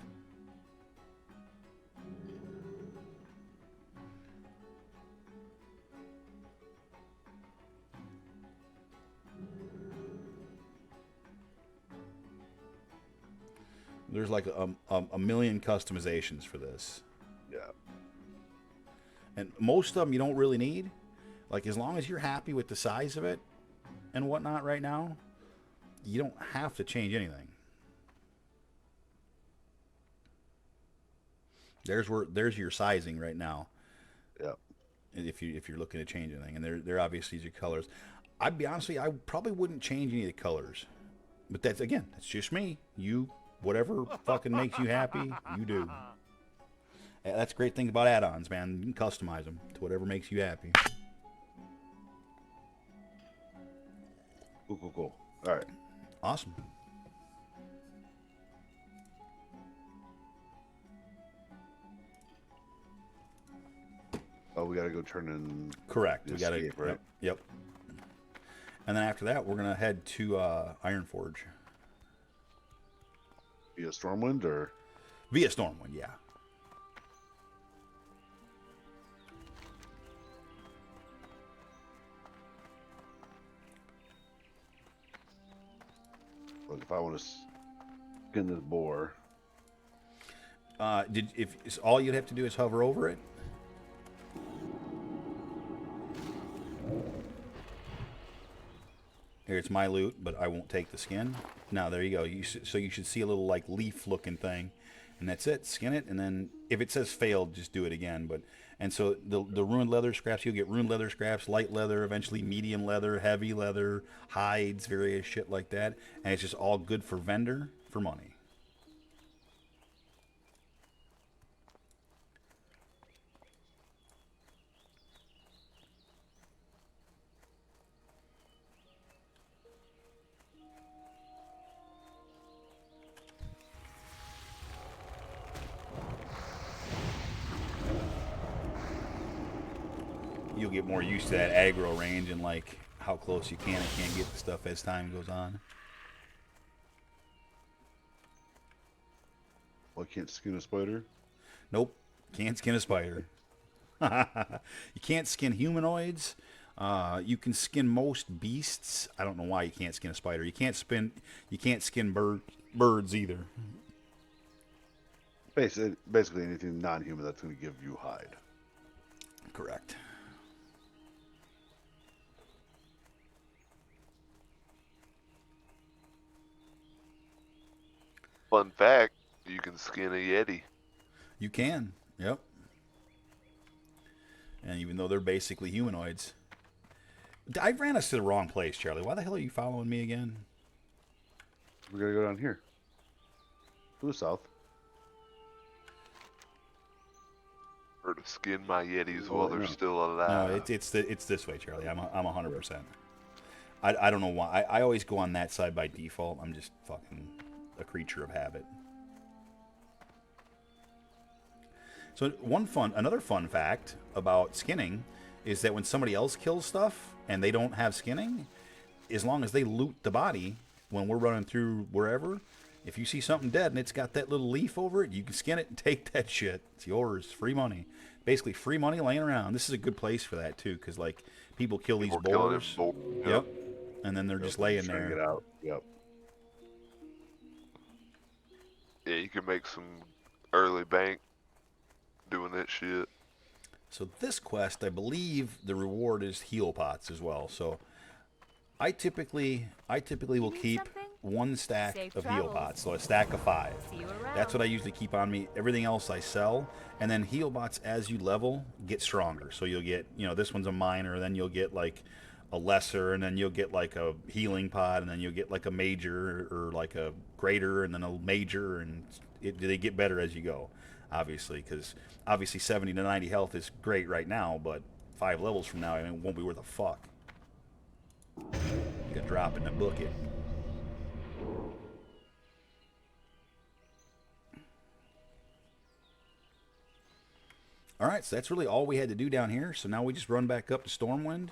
There's like a million customizations for this. Yeah. And most of them you don't really need. Like, as long as you're happy with the size of it and whatnot right now, you don't have to change anything. There's your sizing right now. Yeah. If you're looking to change anything, and they're obviously your colors. I'd be honest with you, I probably wouldn't change any of the colors. But that's just me. You, whatever fucking makes you happy, you do. That's a great thing about add-ons, man. You can customize them to whatever makes you happy. Cool. All right. Awesome. Oh, we gotta go turn in. Correct. We got to. Escape, right? Yep. And then after that, we're gonna head to Ironforge Via Stormwind or? via Stormwind. Yeah. Look, if I want to skin this boar. If all you'd have to do is hover over it. Here, it's my loot, but I won't take the skin. Now, there you go. So you should see a little like leaf-looking thing, and that's it. Skin it, and then if it says failed, just do it again. And so the ruined leather scraps, you'll get ruined leather scraps, light leather, eventually medium leather, heavy leather, hides, various shit like that, and it's just all good for vendor for money. You'll get more used to that aggro range and like how close you can and can't get the stuff as time goes on. Well, I can't skin a spider. Nope, can't skin a spider. You can't skin humanoids. You can skin most beasts. I don't know why you can't skin a spider. You can't skin birds either. Basically anything non-human that's going to give you hide. Correct. Fun fact, you can skin a Yeti. You can. Yep. And even though they're basically humanoids, I ran us to the wrong place, Charlie. Why the hell are you following me again? We're gonna go down here. To the south. Or to skin my Yetis Oh, while they're no. still No, alive. it's this way, Charlie. I'm 100%. I don't know why. I always go on that side by default. I'm just fucking a creature of habit. So another fun fact about skinning is that when somebody else kills stuff and they don't have skinning, as long as they loot the body when we're running through wherever, if you see something dead and it's got that little leaf over it, you can skin it and take that shit. It's yours, free money. Basically, free money laying around. This is a good place for that too, because like people kill these People killing boars. them Yep. And then they're just laying Trying to there. get out. Yep. Yeah, you can make some early bank doing that shit. So this quest, I believe the reward is heal pots as well. So I typically will need keep something? one stack Safe of heal travels. pots, so a stack of 5. See you around. That's what I usually keep on me. Everything else I sell, and then heal bots as you level get stronger. So you'll get, this one's a minor, then you'll get like a lesser, and then you'll get like a healing pot, and then you'll get like a major or like a greater, and then a major, and they get better as you go. Obviously, because 70 to 90 health is great right now, but 5 levels from now, it won't be worth a fuck. You can drop in the bucket. Alright, so that's really all we had to do down here. So now we just run back up to Stormwind.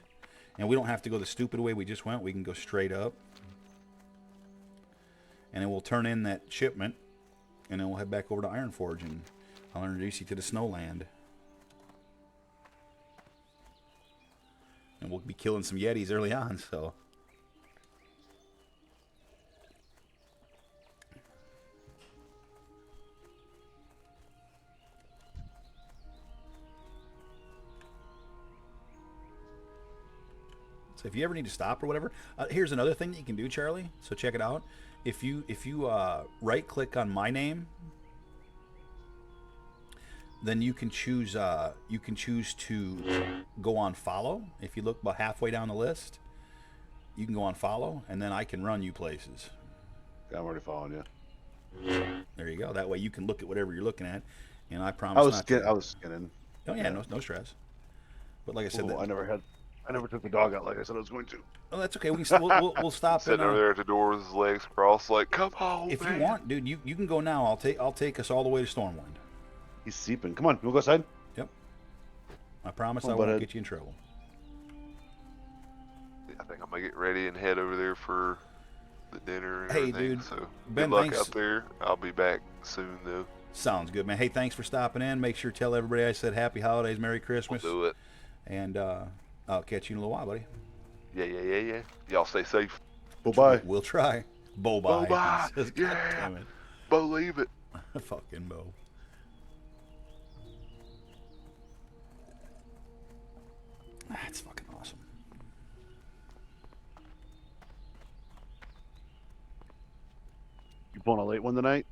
And we don't have to go the stupid way we just went. We can go straight up. And then we'll turn in that shipment. And then we'll head back over to Ironforge. And I'll introduce you to the Snowland. And we'll be killing some Yetis early on, so... So if you ever need to stop or whatever, here's another thing that you can do, Charlie. So check it out. If you right click on my name, then you can choose to go on follow. If you look about halfway down the list, you can go on follow, and then I can run you places. Yeah, I'm already following you. There you go. That way you can look at whatever you're looking at, and I promise I was skinning. Oh yeah, no stress. But like I said, I never took the dog out like I said I was going to. oh, that's okay. We'll stop. Sitting over there at the door with his legs crossed, like, come on, If man. you want, dude, you can go now. I'll take us all the way to Stormwind. He's seeping. Come on, we'll go outside. Yep. I promise Come I on, won't butthead. get you in trouble. I think I'm gonna get ready and head over there for the dinner and Hey, everything. dude. So Ben, good luck thanks. out there. I'll be back soon though. Sounds good, man. Hey, thanks for stopping in. Make sure to tell everybody I said Happy Holidays, Merry Christmas, We'll do it. and I'll catch you in a little while, buddy. Yeah. Y'all stay safe. Bye-bye. We'll try. Bo bye. Bo-bye. God Yeah. damn it. Believe it. Fucking Bo. That's fucking awesome. You pulling a late one tonight?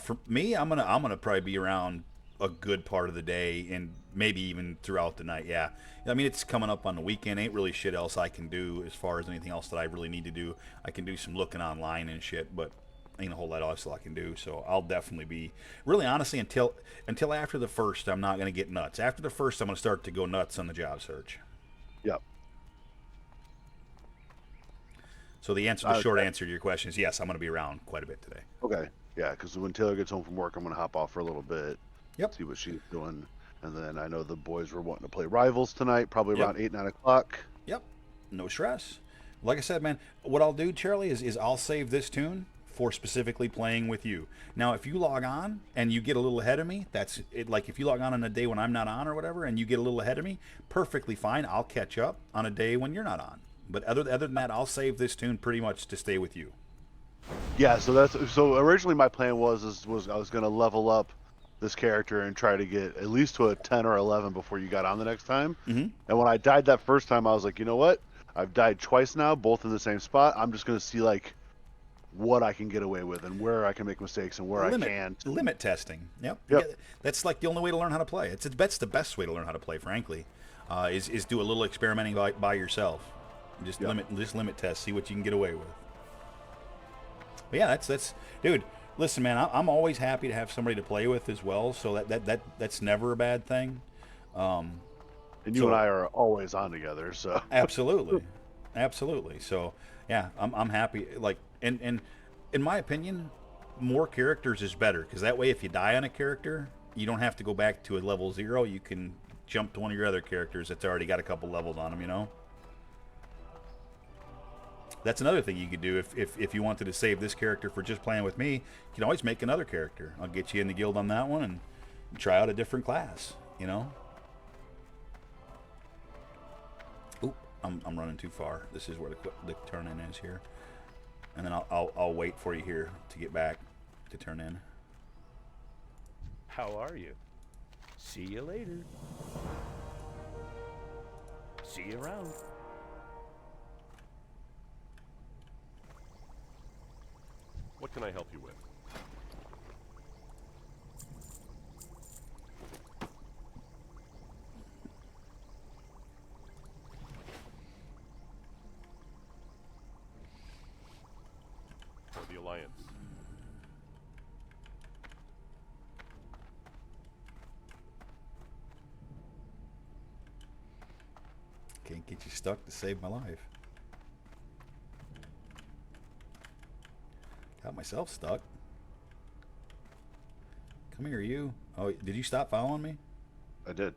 For me, I'm gonna probably be around a good part of the day and maybe even throughout the night. Yeah, I mean it's coming up on the weekend. Ain't really shit else I can do as far as anything else that I really need to do. I can do some looking online and shit, but ain't a whole lot else I can do. So I'll definitely be really honestly until after the first. I'm not gonna get nuts. After the first, I'm gonna start to go nuts on the job search. Yep. So the short answer to your question is yes. I'm gonna be around quite a bit today. Okay. Yeah, because when Taylor gets home from work, I'm going to hop off for a little bit. Yep. See what she's doing. And then I know the boys were wanting to play Rivals tonight, probably Yep. around 8, 9 o'clock. Yep. No stress. Like I said, man, what I'll do, Charlie, is I'll save this tune for specifically playing with you. Now, if you log on and you get a little ahead of me, that's it. Like if you log on a day when I'm not on or whatever, and you get a little ahead of me, perfectly fine. I'll catch up on a day when you're not on. But other than that, I'll save this tune pretty much to stay with you. Yeah, so originally my plan was I was going to level up this character and try to get at least to a 10 or 11 before you got on the next time. Mm-hmm. And when I died that first time, I was like, you know what? I've died twice now, both in the same spot. I'm just going to see like what I can get away with and where I can make mistakes and where I can't. Limit testing. Yep. Yep. Yeah, that's like the only way to learn how to play. That's the best way to learn how to play, frankly. is do a little experimenting by yourself. Just Yep. limit test, see what you can get away with. But yeah, that's dude. Listen, man, I'm always happy to have somebody to play with as well. So that's never a bad thing. And you So- and I are always on together, so Absolutely, absolutely. So yeah, I'm happy. Like, and in my opinion, more characters is better because that way, if you die on a character, you don't have to go back to a level 0. You can jump to one of your other characters that's already got a couple levels on them. You know. That's another thing you could do if you wanted to save this character for just playing with me. You can always make another character. I'll get you in the guild on that one and try out a different class. You know. Oop, I'm running too far. This is where the turn in is here, and then I'll wait for you here to get back to turn in. How are you? See you later. See you around. What can I help you with? For the Alliance. Can't get you stuck to save my life. Got myself stuck. Come here, you. Oh, did you stop following me? I did.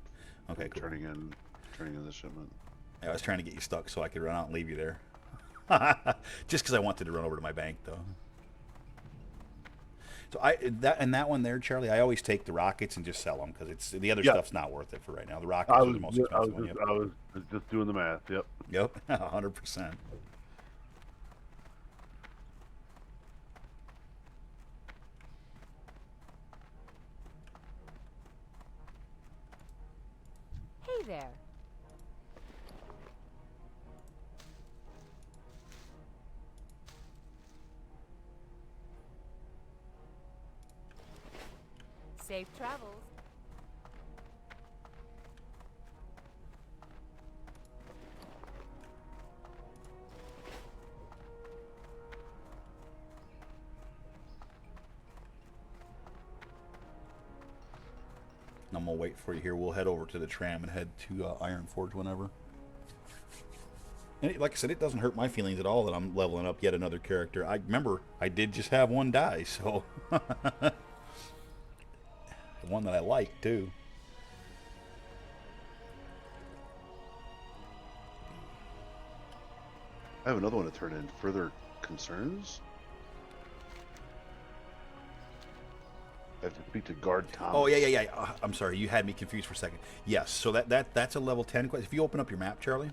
Okay, I'm cool. turning in the shipment. I was trying to get you stuck so I could run out and leave you there. Just because I wanted to run over to my bank, though. So that one there, Charlie, I always take the rockets and just sell them because it's the other stuff's not worth it for right now. The rockets are the most expensive one. I was just doing the math. Yep. Yep, 100%. Hey there. Safe travels. I'm gonna wait for you here. We'll head over to the tram and head to Iron Forge whenever. And like I said, it doesn't hurt my feelings at all that I'm leveling up yet another character. I remember I did just have one die, so one that I like too. I have another one to turn in. Further concerns? I have to speak to Guard Tom. Oh yeah. I'm sorry, you had me confused for a second. Yes, so that's a level 10 quest. If you open up your map, Charlie,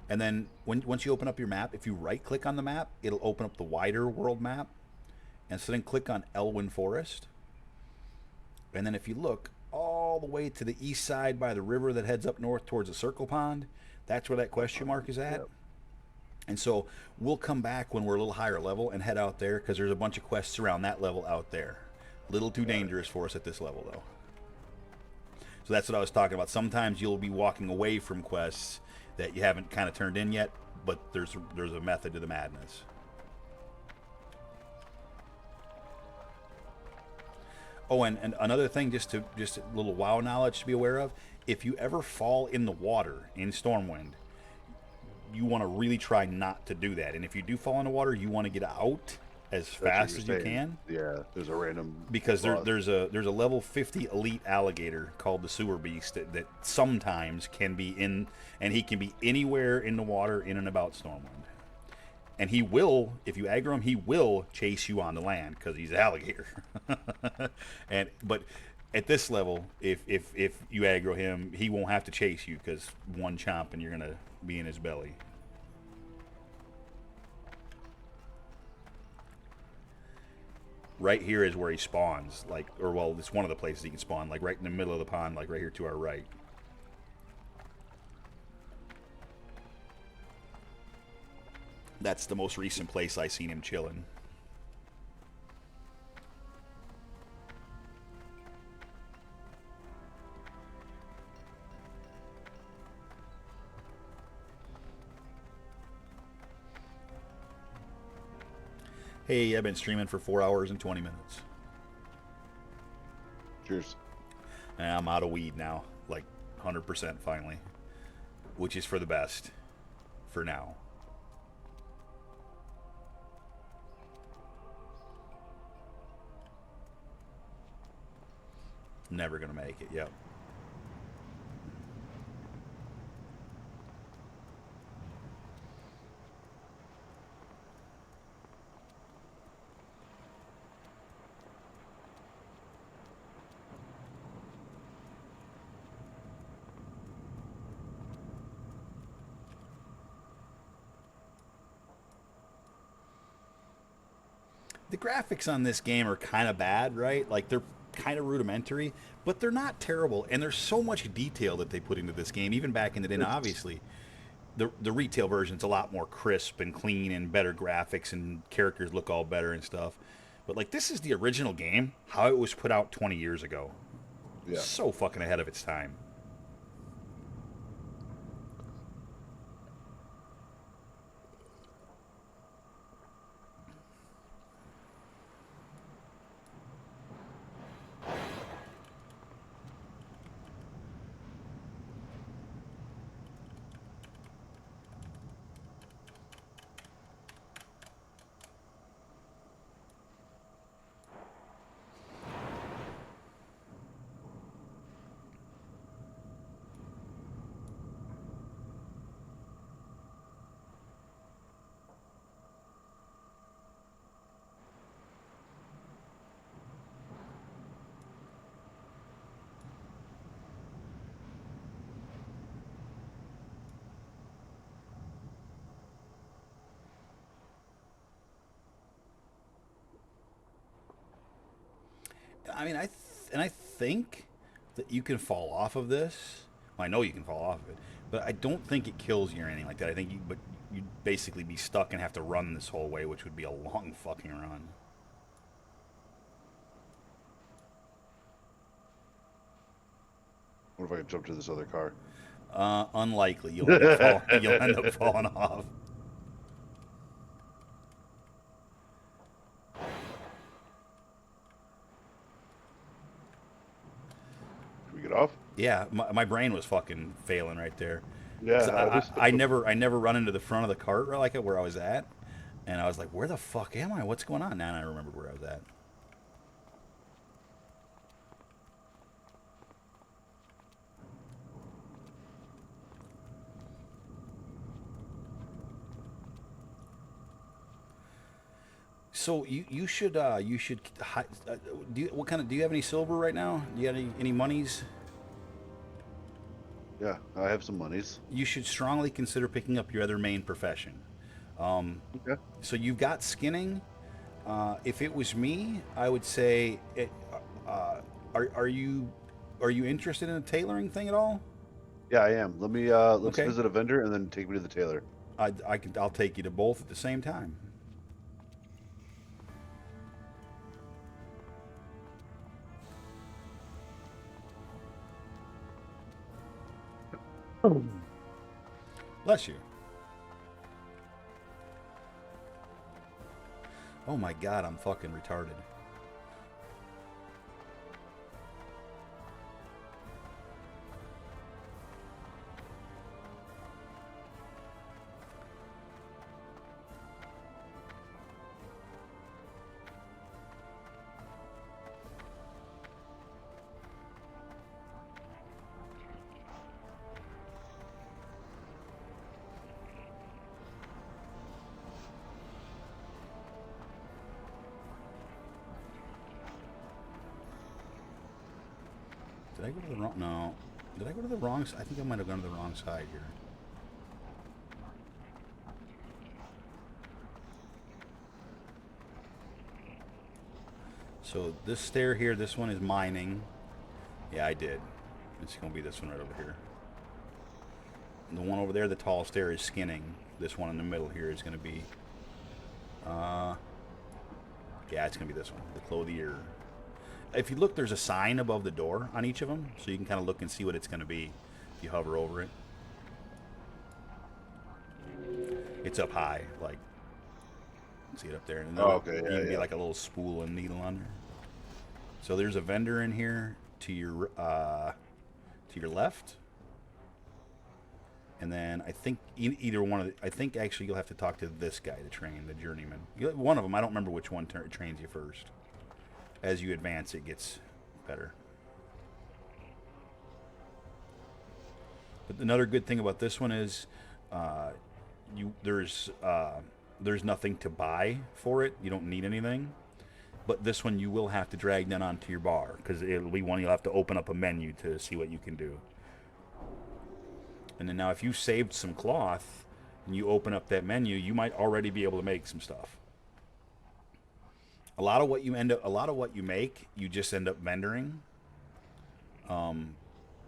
and then once you open up your map, if you right-click on the map, it'll open up the wider world map, and so then click on Elwyn Forest, and then if you look all the way to the east side by the river that heads up north towards the Circle Pond, that's where that question mark is at. Yep. And so we'll come back when we're a little higher level and head out there because there's a bunch of quests around that level out there. Little too dangerous for us at this level, though. So that's what I was talking about. Sometimes you'll be walking away from quests that you haven't kind of turned in yet, but there's a method to the madness. Oh, and another thing, just a little WoW knowledge to be aware of. If you ever fall in the water in Stormwind, you want to really try not to do that. And if you do fall in the water, you want to get out as fast as you can. Yeah, there's a random because there's a level 50 elite alligator called the Sewer Beast that sometimes can be in, and he can be anywhere in the water in and about Stormwind. And he will, if you aggro him, he will chase you on the land because he's an alligator. But at this level, if you aggro him, he won't have to chase you because one chomp and you're gonna be in his belly. Right here is where he spawns, it's one of the places he can spawn, like right in the middle of the pond, like right here to our right. That's the most recent place I seen him chilling. Hey, I've been streaming for 4 hours and 20 minutes. Cheers. And I'm out of weed now. Like, 100% finally. Which is for the best. For now. Never gonna make it, yep. The graphics on this game are kind of bad, right? Like, they're kind of rudimentary, but they're not terrible. And there's so much detail that they put into this game, even back in the day. Now, obviously, the retail version's a lot more crisp and clean and better graphics, and characters look all better and stuff. But, like, this is the original game, how it was put out 20 years ago. Yeah. So fucking ahead of its time. I mean, I think that you can fall off of this. Well, I know you can fall off of it, but I don't think it kills you or anything like that. I think you'd basically be stuck and have to run this whole way, which would be a long fucking run. What if I can jump to this other car? Unlikely. You'll end up falling off. Can we get off? Yeah, my brain was fucking failing right there. Yeah. 'Cause I never run into the front of the cart like where I was at, and I was like, where the fuck am I? What's going on? Now I remembered where I was at. So you should do you have any silver right now? Do you have any monies? Yeah, I have some monies. You should strongly consider picking up your other main profession. Okay. So you've got skinning. If it was me, I would say, are you interested in a tailoring thing at all? Yeah, I am. Let's Okay. visit a vendor and then take me to the tailor. I'll take you to both at the same time. Bless you. Oh my god, I'm fucking retarded. Did I go to the wrong? No. Did I go to the wrong side? I think I might have gone to the wrong side here. So this stair here, this one is mining. Yeah, I did. It's going to be this one right over here. And the one over there, the tall stair, is skinning. This one in the middle here is going to be... yeah, it's going to be this one. The clothier. If you look, there's a sign above the door on each of them, so you can kind of look and see what it's going to be if you hover over it. It's up high, like. See it up there, and Oh, okay, you yeah, can be yeah. like a little spool and needle on there. So there's a vendor in here to your left, and then I think either one of I think actually you'll have to talk to this guy to train the journeyman. One of them, I don't remember which one trains you first. As you advance, it gets better. But another good thing about this one is, there's nothing to buy for it. You don't need anything. But this one you will have to drag that onto your bar because it'll be one you'll have to open up a menu to see what you can do. And then now, if you saved some cloth and you open up that menu, you might already be able to make some stuff. A lot of what you make, you just end up vendoring.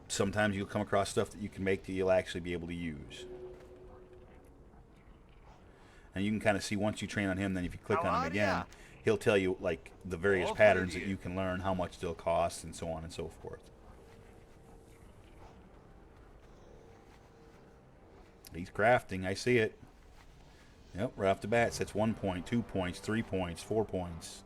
Sometimes you'll come across stuff that you can make that you'll actually be able to use. And you can kind of see once you train on him, then if you click on him again, he'll tell you like the various patterns that you can learn, how much they'll cost, and so on and so forth. He's crafting. I see it. Yep, right off the bat, that's 1 point, 2 points, 3 points, 4 points.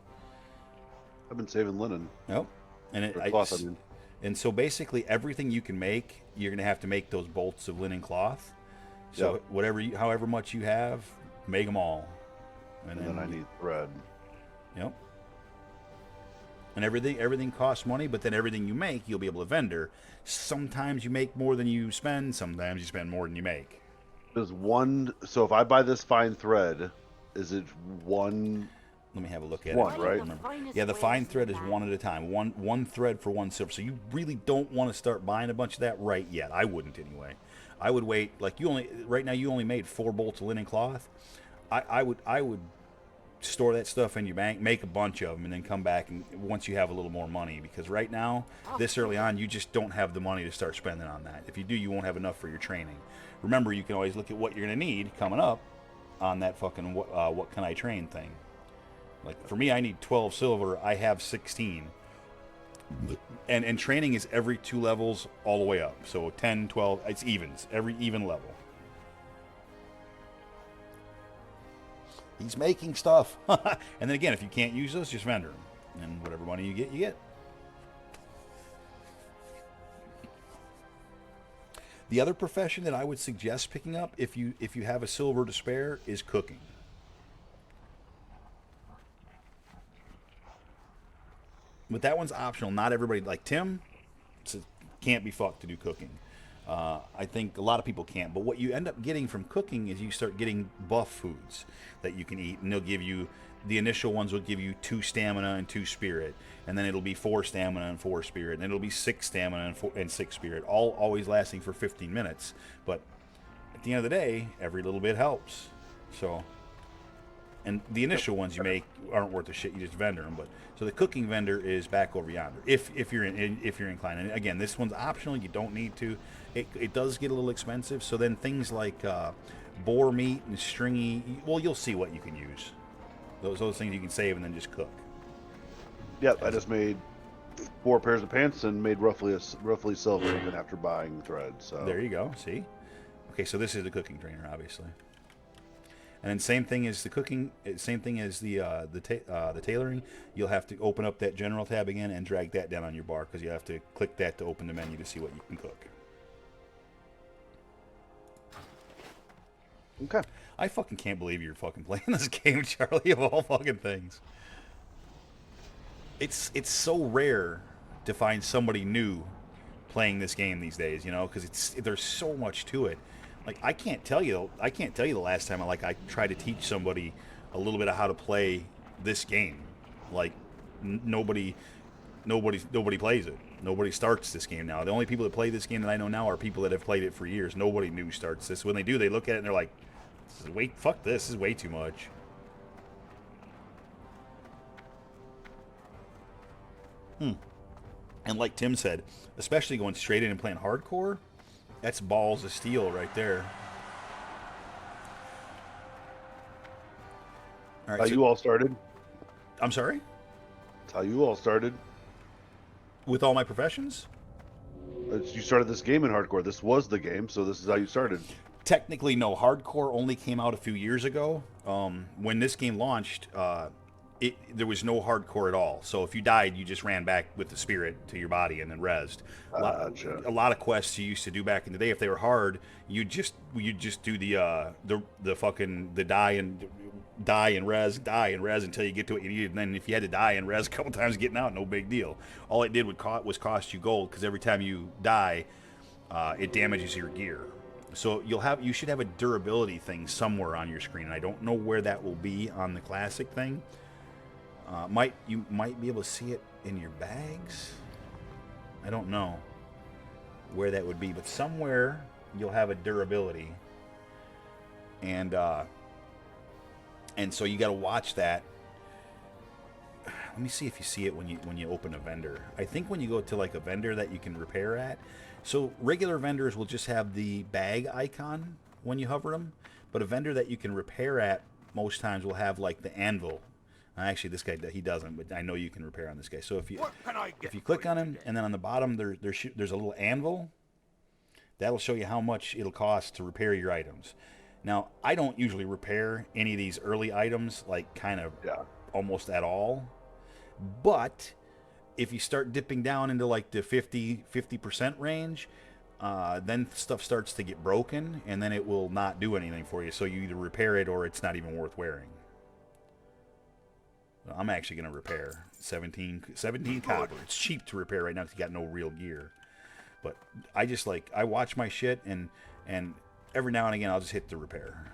I've been saving linen. Yep. And Cloth, I mean. And so basically everything you can make, you're going to have to make those bolts of linen cloth. So Yep. however much you have, make them all. And then I need thread. Yep. And everything costs money, but then everything you make, you'll be able to vendor. Sometimes you make more than you spend. Sometimes you spend more than you make. So if I buy this fine thread, is it one? Let me have a look at One, it. right? Yeah, the fine thread is one at a time. One thread for one silver. So you really don't want to start buying a bunch of that right yet. I wouldn't anyway. I would wait. Like right now you only made 4 bolts of linen cloth. I would store that stuff in your bank, make a bunch of them, and then come back and once you have a little more money. Because right now, this early on, you just don't have the money to start spending on that. If you do, you won't have enough for your training. Remember, you can always look at what you're going to need coming up on that fucking what can I train thing. Like for me, I need 12 silver. I have 16. And training is every 2 levels all the way up. So 10, 12, it's evens, every even level. He's making stuff. And then again, if you can't use those, just vendor them. And whatever money you get, you get. The other profession that I would suggest picking up if you have a silver to spare is cooking. But that one's optional. Not everybody, like Tim, can't be fucked to do cooking. I think a lot of people can't. But what you end up getting from cooking is you start getting buff foods that you can eat. And they'll give you, the initial ones will give you 2 stamina and 2 spirit. And then it'll be 4 stamina and 4 spirit. And then it'll be 6 stamina and 6 spirit. All always lasting for 15 minutes. But at the end of the day, every little bit helps. So, and the initial ones you make aren't worth a shit. You just vendor them. But so the cooking vendor is back over yonder. If you're inclined. And again, this one's optional. You don't need to. It does get a little expensive. So then things like boar meat and stringy. Well, you'll see what you can use. Those things you can save and then just cook. Yep, I just made 4 pairs of pants and made roughly silver even after buying thread. So there you go. See. Okay, so this is the cooking trainer, obviously. And then same thing as the cooking, same thing as the tailoring. You'll have to open up that general tab again and drag that down on your bar because you have to click that to open the menu to see what you can cook. Okay. I fucking can't believe you're fucking playing this game, Charlie, of all fucking things. It's so rare to find somebody new playing this game these days, you know, because there's so much to it. Like I can't tell you the last time I tried to teach somebody a little bit of how to play this game. Like nobody plays it. Nobody starts this game now. The only people that play this game that I know now are people that have played it for years. Nobody new starts this. When they do, they look at it and they're like, fuck this. This is way too much. And like Tim said, especially going straight in and playing hardcore, that's balls of steel right there. All right, How you all started? I'm sorry? That's how you all started. With all my professions? You started this game in hardcore. This was the game, so this is how you started. Technically, no. Hardcore only came out a few years ago. when this game launched, there was no hardcore at all. So if you died, you just ran back with the spirit to your body and then rezzed. Gotcha. A lot of quests you used to do back in the day, if they were hard, you'd just do the fucking the die and res until you get to what you needed. And then if you had to die and res a couple times getting out, no big deal. All it did was cost you gold, because every time you die, it damages your gear. So you should have a durability thing somewhere on your screen. And I don't know where that will be on the classic thing. You might be able to see it in your bags. I don't know where that would be, but somewhere you'll have a durability, and so you got to watch that. Let me see if you see it when you open a vendor. I think when you go to like a vendor that you can repair at. So regular vendors will just have the bag icon when you hover them, but a vendor that you can repair at most times will have like the anvil. Actually, this guy, he doesn't, but I know you can repair on this guy. So if you click on him, and then on the bottom there's a little anvil, that'll show you how much it'll cost to repair your items. Now, I don't usually repair any of these early items, like kind of almost at all. But if you start dipping down into like the 50% range, then stuff starts to get broken, and then it will not do anything for you. So you either repair it or it's not even worth wearing. I'm actually going to repair 17 copper. It's cheap to repair right now because you got no real gear. But I watch my shit, and every now and again I'll just hit the repair.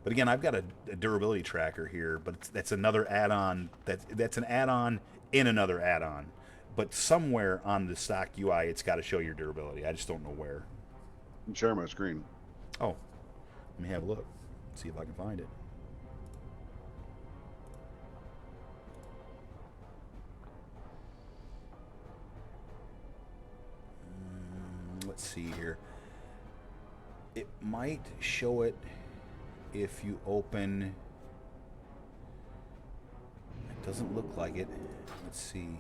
But again, I've got a durability tracker here, but that's another add-on. That's an add-on in another add-on. But somewhere on the stock UI, it's got to show your durability. I just don't know where. I'm sharing my screen. Oh, let me have a look. See if I can find it. Let's see here. It might show it if you open. It doesn't look like it. Let's see.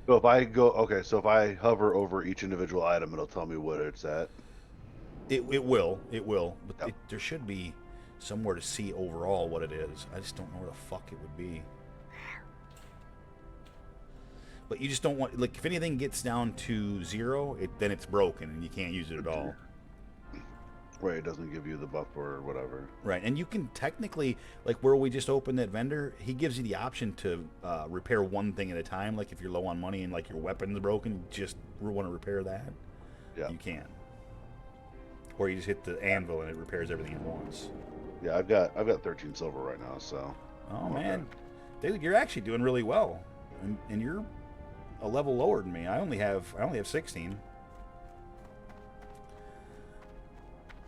So if I hover over each individual item, it'll tell me what it's at. It will. But Yep. there should be somewhere to see overall what it is. I just don't know where the fuck it would be. But you just don't want, like, if anything gets down to 0, then it's broken and you can't use it at all. Right, it doesn't give you the buff or whatever. Right, and you can technically, like where we just opened that vendor, he gives you the option to repair one thing at a time. Like if you're low on money and like your weapon's broken, just want to repair that. Yeah, you can. Or you just hit the anvil and it repairs everything at once. Yeah, I've got 13 silver right now, so. Oh man, dude, you're actually doing really well, and you're a level lower than me. I only have 16.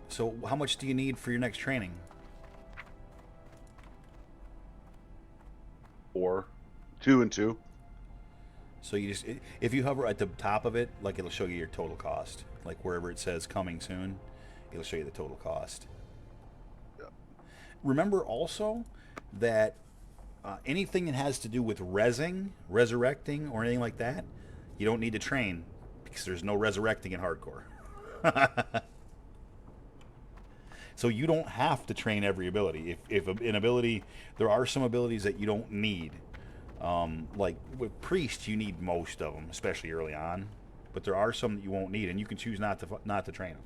So how much do you need for your next training? 4, 2 and 2. So you just, if you hover at the top of it, like it'll show you your total cost. Like wherever it says coming soon, it'll show you the total cost. Yeah. Remember also that anything that has to do with resurrecting, or anything like that, you don't need to train because there's no resurrecting in hardcore. So you don't have to train every ability. If an ability, there are some abilities that you don't need. Like with Priest, you need most of them, especially early on. But there are some that you won't need, and you can choose not to train them.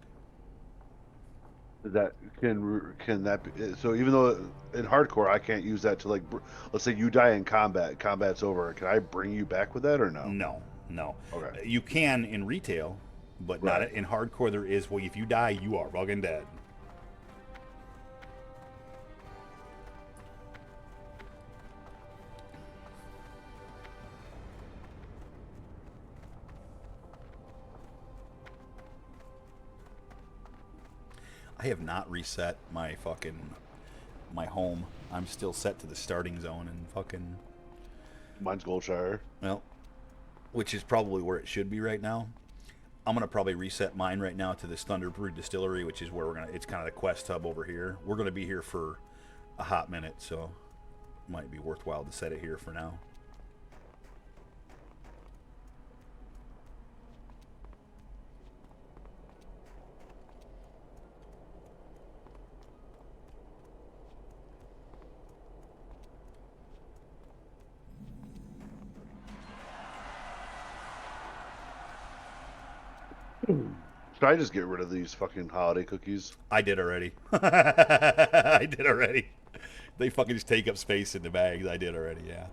That can that be, so even though in hardcore I can't use that to, like, let's say you die in combat's over, can I bring you back with that or no? No. Okay. You can in retail, but Right. not in hardcore. There is, well, if you die, you are fucking dead. I have not reset my home. I'm still set to the starting zone and fucking. Mine's Goldshire. Well, which is probably where it should be right now. I'm gonna probably reset mine right now to this Thunderbrew Distillery, which is where it's kind of the quest hub over here. We're gonna be here for a hot minute, so it might be worthwhile to set it here for now. Should I just get rid of these fucking holiday cookies? I did already. I did already. They fucking just take up space in the bags. I did already, yeah.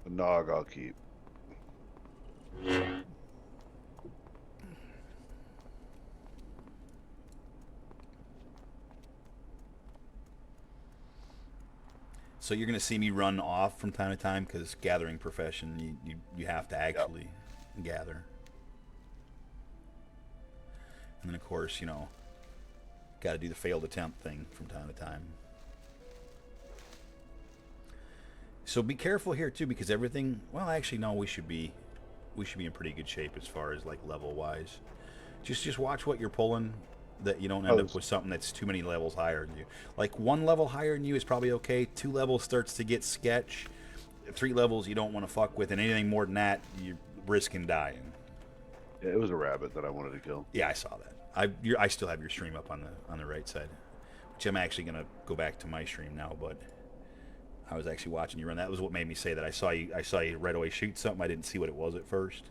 The nog I'll keep. So you're gonna see me run off from time to time because gathering profession, you have to actually gather. And then of course, you know, got to do the failed attempt thing from time to time. So be careful here too, because everything. Well, actually, no. We should be in pretty good shape as far as like level wise. Just watch what you're pulling, that you don't end up with something that's too many levels higher than you. Like 1 level higher than you is probably okay. 2 levels starts to get sketch. 3 levels you don't want to fuck with, and anything more than that, you're risking dying. Yeah, it was a rabbit that I wanted to kill. Yeah, I saw that. I still have your stream up on the right side, which I'm actually gonna go back to my stream now. But I was actually watching you run. That was what made me say that. I saw you right away shoot something. I didn't see what it was at first.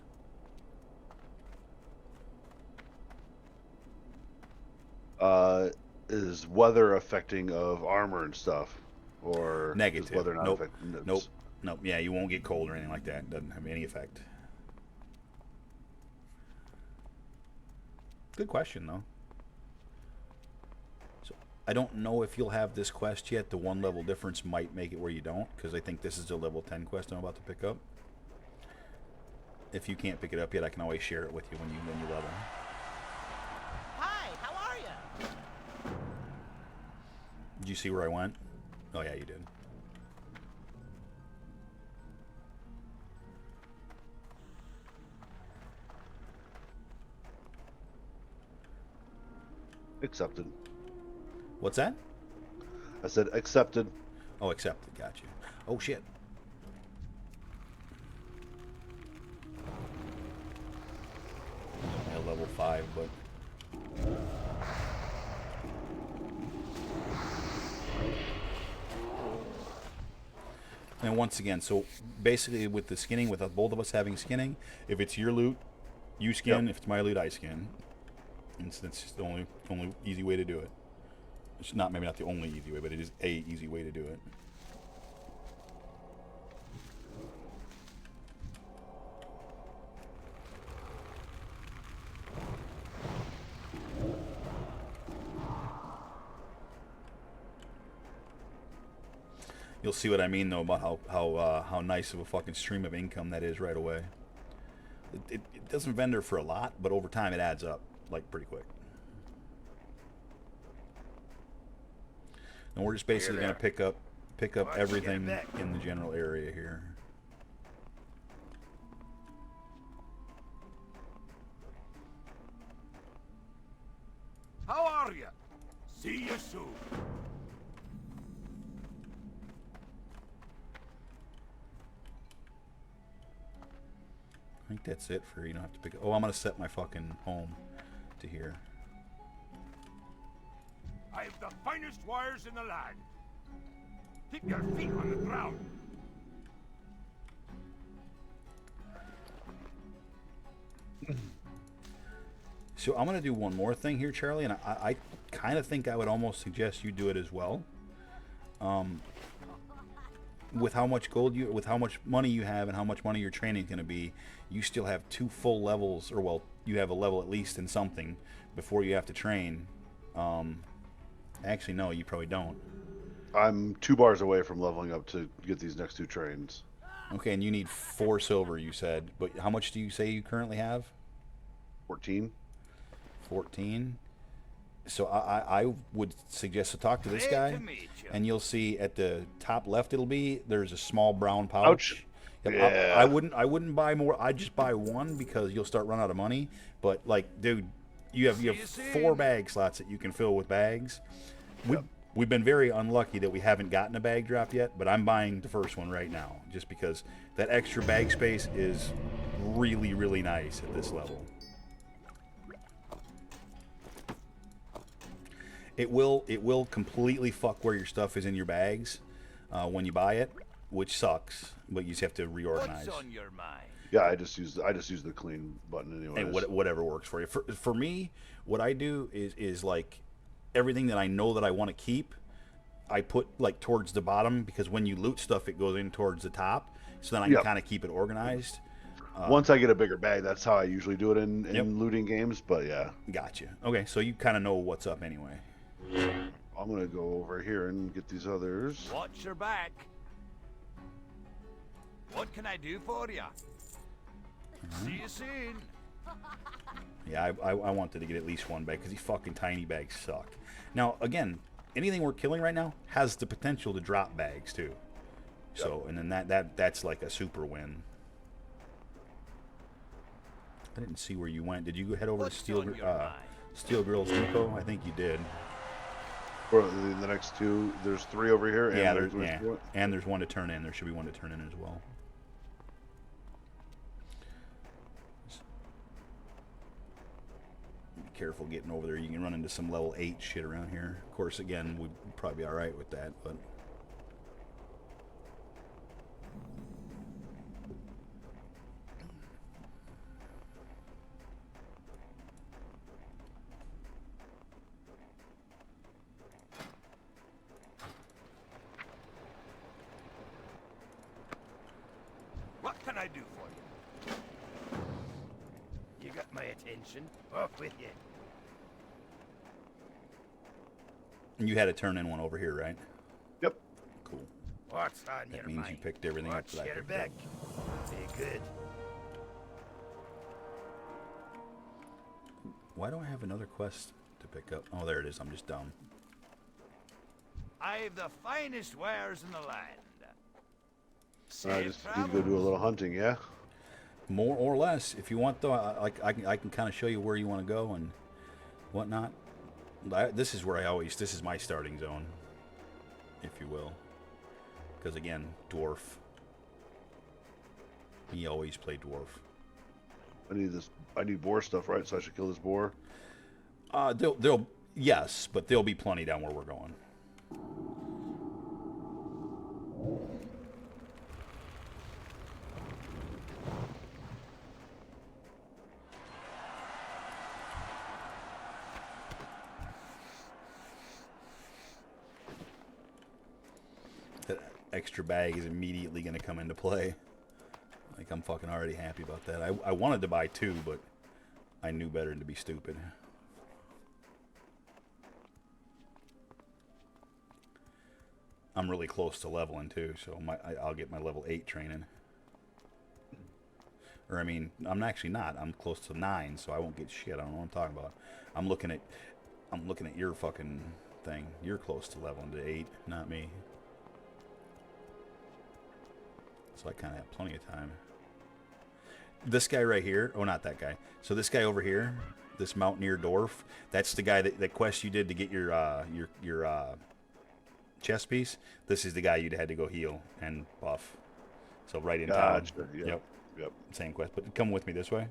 Is weather affecting of armor and stuff, or Negative. Is weather not Nope. affecting? Nope. Yeah, you won't get cold or anything like that. It doesn't have any effect. Good question, though. So I don't know if you'll have this quest yet. The 1 level difference might make it where you don't, because I think this is a level 10 quest I'm about to pick up. If you can't pick it up yet, I can always share it with you when you level. Hi, how are you? Did you see where I went? Oh yeah, you did. Accepted. What's that? I said accepted. Oh, accepted. Got you. Oh shit. Only a level 5, but. And once again, so basically with the skinning, with both of us having skinning, if it's your loot, you skin. Yep. If it's my loot, I skin. And so that's just the only easy way to do it. It's not maybe not the only easy way, but it is a easy way to do it. You'll see what I mean though about how nice of a fucking stream of income that is right away. It doesn't vendor for a lot, but over time it adds up like pretty quick. And we're just basically going to pick up everything in the general area here. How are you? See you soon. I think that's it for you don't have to pick up. Oh, I'm going to set my fucking home to here. I have the finest wires in the land. Keep your feet on the ground. So I'm going to do one more thing here, Charlie, and I kind of think I would almost suggest you do it as well. With how much with how much money you have and how much money your training is going to be, you still have 2 full levels, or well, you have a level at least in something before you have to train. Actually, no, you probably don't. I'm 2 bars away from leveling up to get these next 2 trains. Okay, and you need 4 silver, you said. But how much do you say you currently have? 14. 14. So I would suggest to talk to this guy, and you'll see at the top left there's a small brown pouch. Yep, Yeah. I wouldn't buy more. I'd just buy 1 because you'll start running out of money. But like, dude, you have 4 bag slots that you can fill with bags. We've been very unlucky that we haven't gotten a bag drop yet, but I'm buying the first one right now just because that extra bag space is really, really nice at this level. It will completely fuck where your stuff is in your bags when you buy it, which sucks, but you just have to reorganize. What's on your mind? Yeah, I just use the clean button anyway. And whatever works for you. For me, what I do is like everything that I know that I want to keep, I put like towards the bottom, because when you loot stuff, it goes in towards the top, so then I can kind of keep it organized. Once I get a bigger bag, that's how I usually do it in looting games. But yeah, gotcha. Okay, so you kind of know what's up anyway. I'm gonna go over here and get these others. Watch your back. What can I do for you? See you soon. Yeah, I wanted to get at least one bag because these fucking tiny bags suck. Now, again, anything we're killing right now has the potential to drop bags too. So, and then that's like a super win. I didn't see where you went. Did you head over to Steel Grill's Depot? I think you did. For the next two, there's 3 over here. And and there's one to turn in. There should be one to turn in as well. Be careful getting over there. You can run into some level 8 shit around here. Of course, again, we'd probably be all right with that, but. What can I do for you? You got my attention. Off with you. And you had to turn in one over here, right? Yep. Cool. What's on That your means mind? you picked everything up Watch that I your picked back. up. Be good. Why do I have another quest to pick up? Oh, there it is. I'm just dumb. I've the finest wares in the land. I just need to go do a little hunting. Yeah. More or less, if you want, though, I can kind of show you where you want to go and whatnot. This is where this is my starting zone, if you will. Because again, dwarf. We always play dwarf. I need boar stuff, right? So I should kill this boar. Yes, but there'll be plenty down where we're going. That extra bag is immediately going to come into play. Like, I'm fucking already happy about that. I wanted to buy 2, but I knew better than to be stupid. I'm really close to leveling too, so I'll get my level 8 training. Or I mean, I'm actually not. I'm close to 9, so I won't get shit. I don't know what I'm talking about. I'm looking at your fucking thing. You're close to leveling to 8, not me. So I kind of have plenty of time. This guy right here, oh, not that guy. So this guy over here, this Mountaineer Dwarf, that's the guy that quest you did to get your chest piece. This is the guy you'd had to go heal and buff. So right in town. Yep. Same quest, but come with me this way.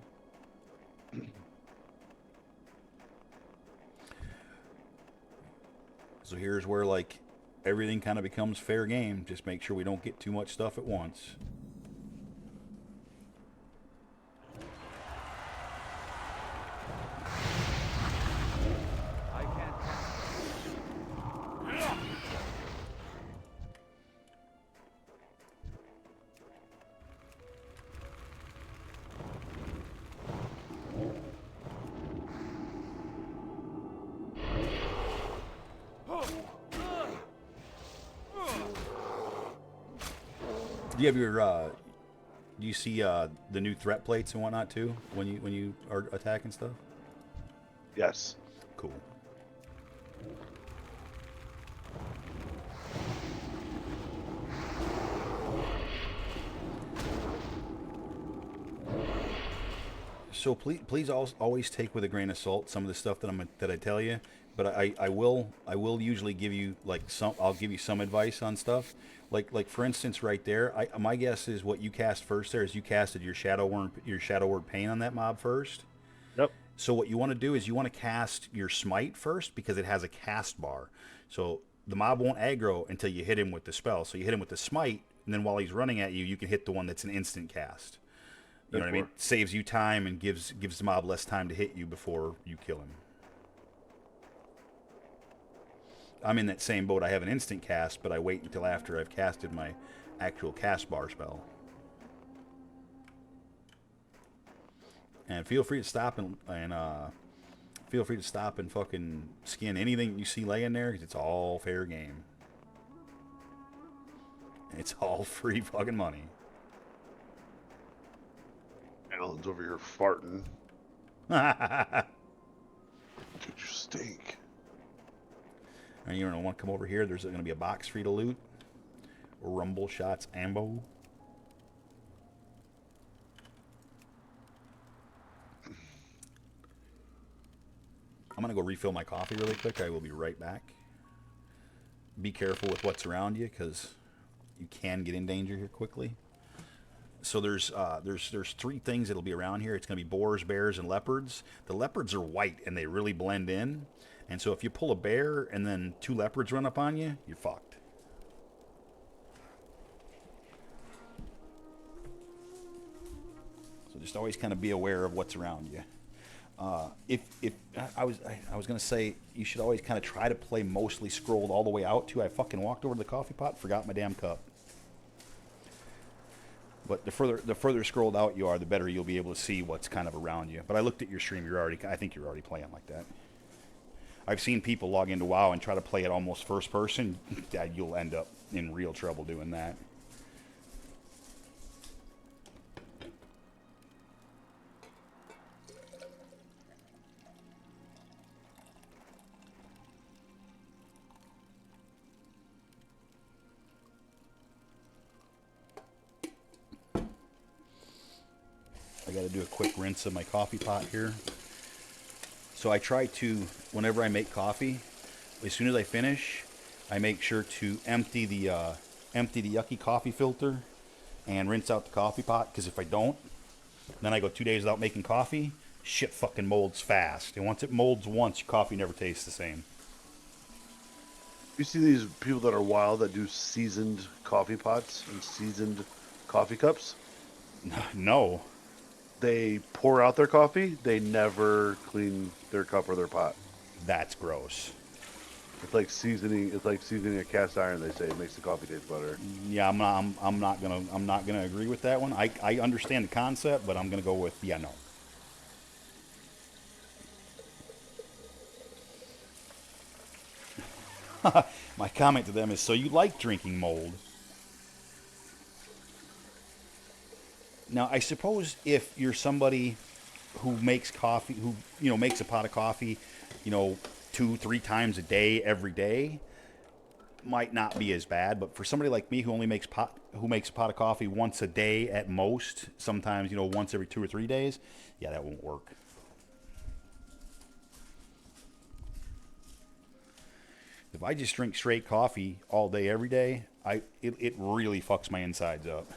So here's where like everything kind of becomes fair game. Just make sure we don't get too much stuff at once. I can't. Do you have your do you see the new threat plates and whatnot too when you are attacking stuff? Yes. Cool. So please always take with a grain of salt some of the stuff that I tell you, but I will usually give you I'll give you some advice on stuff. Like for instance, right there, my guess is what you cast first there is you casted your Shadow Word Pain on that mob first. Yep. So what you want to do is you want to cast your Smite first because it has a cast bar. So the mob won't aggro until you hit him with the spell. So you hit him with the Smite, and then while he's running at you, you can hit the one that's an instant cast. You know what I mean? Saves you time and gives the mob less time to hit you before you kill him. I'm in that same boat. I have an instant cast, but I wait until after I've casted my actual cast bar spell. And feel free to stop and fucking skin anything you see laying there, 'cause it's all fair game. It's all free fucking money. Alan's over here farting. Dude, you stink. And you don't want to come over here. There's going to be a box for you to loot. Rumble shots ammo. I'm going to go refill my coffee really quick. I will be right back. Be careful with what's around you, because you can get in danger here quickly. So there's 3 things that'll be around here. It's going to be boars, bears, and leopards. The leopards are white, and they really blend in. And so if you pull a bear and then 2 leopards run up on you, you're fucked. So just always kind of be aware of what's around you. If I was gonna say, you should always kind of try to play mostly scrolled all the way out too. I fucking walked over to the coffee pot and forgot my damn cup. But the further scrolled out you are, the better you'll be able to see what's kind of around you. But I looked at your stream. I think you're already playing like that. I've seen people log into WoW and try to play it almost first person. You'll end up in real trouble doing that. I got to do a quick rinse of my coffee pot here. So I try to, whenever I make coffee, as soon as I finish, I make sure to empty the yucky coffee filter and rinse out the coffee pot. Because if I don't, then I go 2 days without making coffee. Shit fucking molds fast, and once it molds once, your coffee never tastes the same. You see these people that are wild that do seasoned coffee pots and seasoned coffee cups? No. They pour out their coffee. They never clean their cup or their pot. That's gross. It's like seasoning. It's like seasoning a cast iron. They say it makes the coffee taste better. Yeah, I'm not gonna agree with that one. I understand the concept, but I'm gonna go with no. My comment to them is, so you like drinking mold? Now, I suppose if you're somebody who makes coffee, who makes a pot of coffee, 2-3 times a day, every day, might not be as bad. But for somebody like me who only makes a pot of coffee once a day at most, sometimes once every 2 or 3 days, yeah, that won't work. If I just drink straight coffee all day, every day, it really fucks my insides up.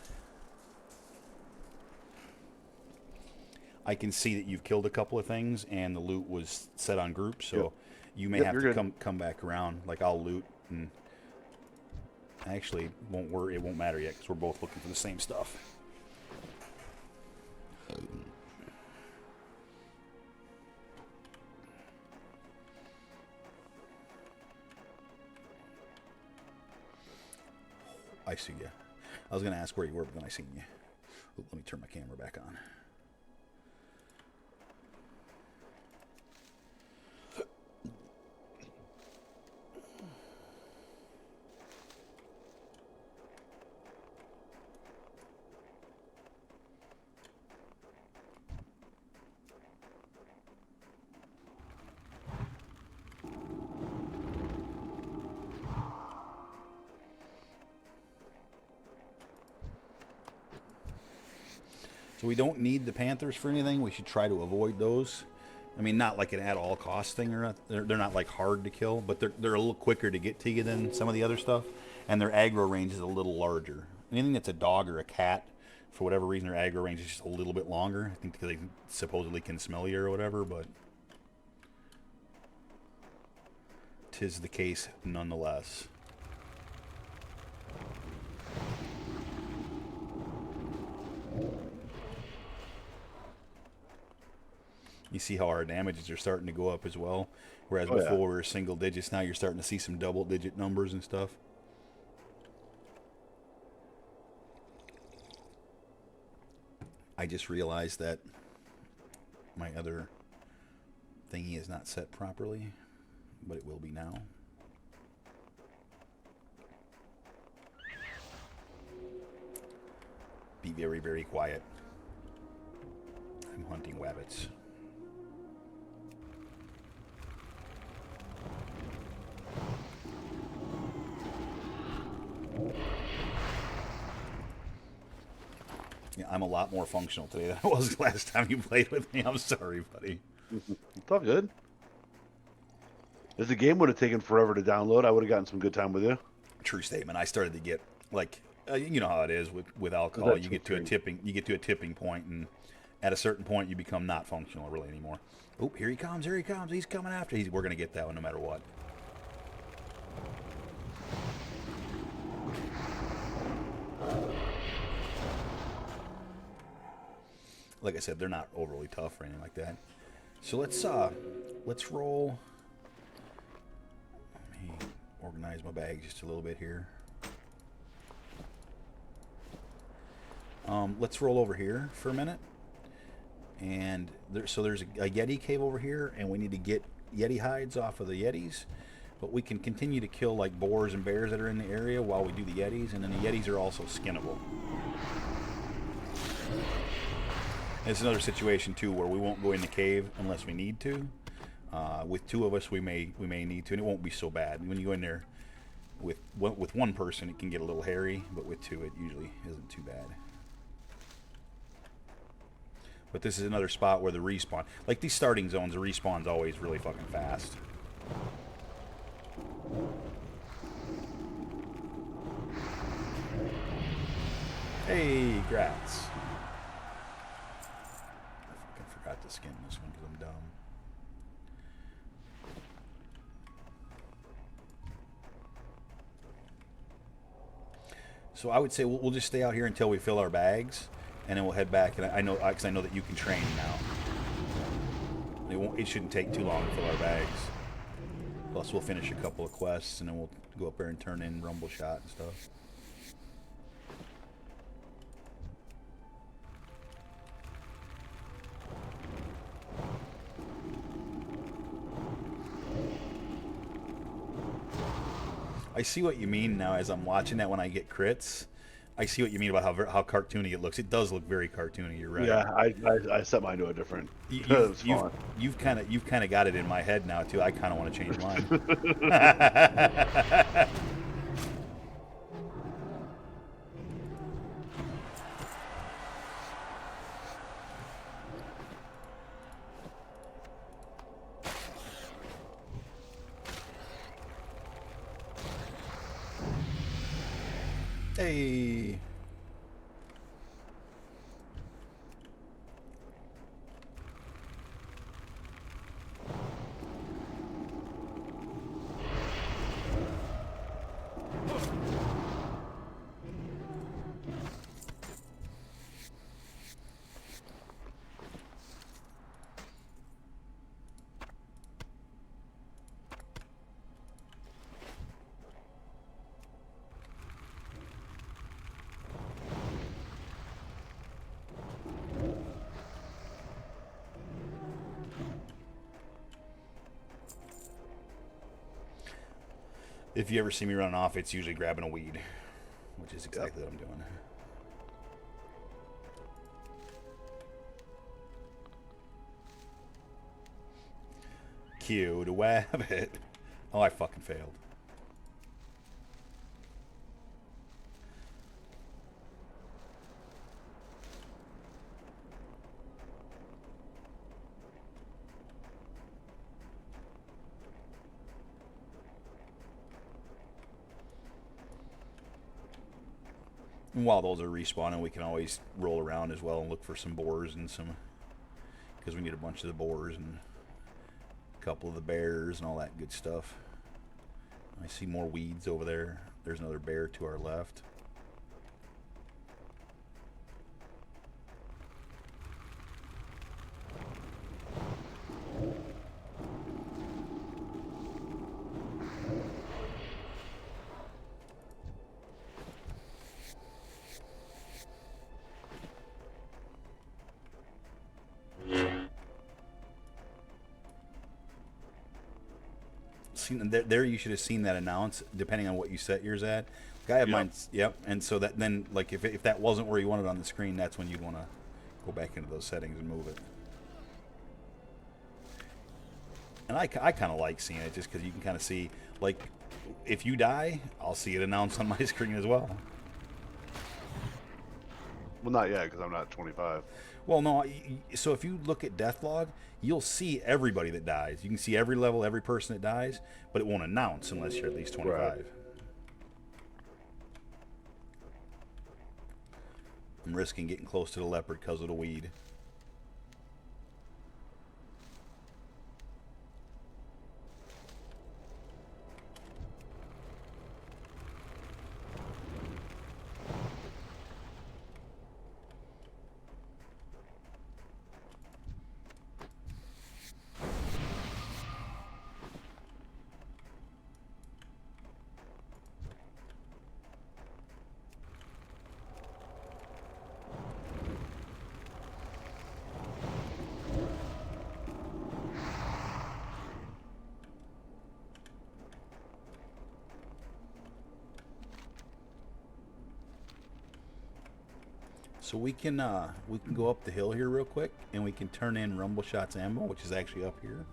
I can see that you've killed a couple of things, and the loot was set on groups, so you may have to come back around. Like, I'll loot, and actually it won't matter yet, because we're both looking for the same stuff. I see you. I was going to ask where you were, but then I seen you. Ooh, let me turn my camera back on. So we don't need the Panthers for anything. We should try to avoid those. I mean, not like an at-all cost thing, or they're not like hard to kill, but they're a little quicker to get to you than some of the other stuff, and their aggro range is a little larger. Anything that's a dog or a cat, for whatever reason, their aggro range is just a little bit longer. I think because they supposedly can smell you or whatever, but 'tis the case nonetheless. You see how our damages are starting to go up as well. Whereas Oh, yeah. before we were single digits, now you're starting to see some double digit numbers and stuff. I just realized that my other thingy is not set properly, but it will be now. Be very, very quiet. I'm hunting wabbits. Yeah, I'm a lot more functional today than I was last time you played with me. I'm sorry, buddy. It's all good. If the game would have taken forever to download, I would have gotten some good time with you. True statement. I started to get like you know how it is with alcohol. That's You get to a tipping point, and at a certain point, you become not functional really anymore. Oh, here he comes! Here he comes! He's coming after. We're gonna get that one no matter what. Like I said, they're not overly tough or anything like that. So let's roll. Let me organize my bag just a little bit here. Let's roll over here for a minute. And there's a Yeti cave over here, and we need to get Yeti hides off of the Yetis. But we can continue to kill like boars and bears that are in the area while we do the Yetis, and then the Yetis are also skinnable. And it's another situation too where we won't go in the cave unless we need to. With two of us, we may need to, and it won't be so bad. When you go in there with one person, it can get a little hairy, but with two, it usually isn't too bad. But this is another spot where the respawn, like these starting zones, the respawn's always really fucking fast. Hey, grats. I forgot to skin this one because I'm dumb. So I would say we'll just stay out here until we fill our bags, and then we'll head back. And I know that you can train now. It shouldn't take too long to fill our bags. Plus, we'll finish a couple of quests, and then we'll go up there and turn in Rumble Shot and stuff. I see what you mean now as I'm watching that when I get crits. I see what you mean about how cartoony it looks. It does look very cartoony. You're right. Yeah, I set mine to a different. You've kind of got it in my head now too. I kind of want to change mine. Hey. If you ever see me running off, it's usually grabbing a weed, which is exactly what I'm doing. Cue to wabbit. Oh, I fucking failed. And while those are respawning, we can always roll around as well and look for some boars and some, because we need a bunch of the boars and a couple of the bears and all that good stuff. I see more weeds over there. There's another bear to our left. seen there. You should have seen that announce, depending on what you set yours at. Like I have mine. Yep. And so that then, like, if that wasn't where you wanted on the screen, that's when you'd want to go back into those settings and move it. And I kind of like seeing it just because you can kind of see, like, if you die, I'll see it announced on my screen as well. Well, not yet, because I'm not 25. Well, no. So if you look at Deathlog, you'll see everybody that dies. You can see every level, every person that dies, but it won't announce unless you're at least 25. Right. I'm risking getting close to the leopard because of the weed. So we can go up the hill here real quick, and we can turn in Rumble Shots ammo, which is actually up here.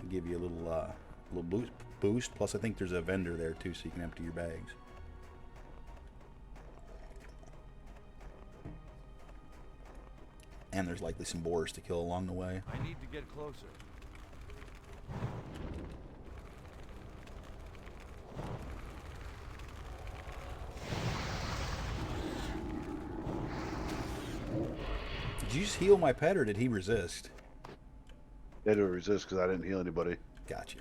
I'll give you a little boost. Plus, I think there's a vendor there too, so you can empty your bags. And there's likely some boars to kill along the way. I need to get closer. Did you just heal my pet, or did he resist? They didn't resist because I didn't heal anybody. Gotcha.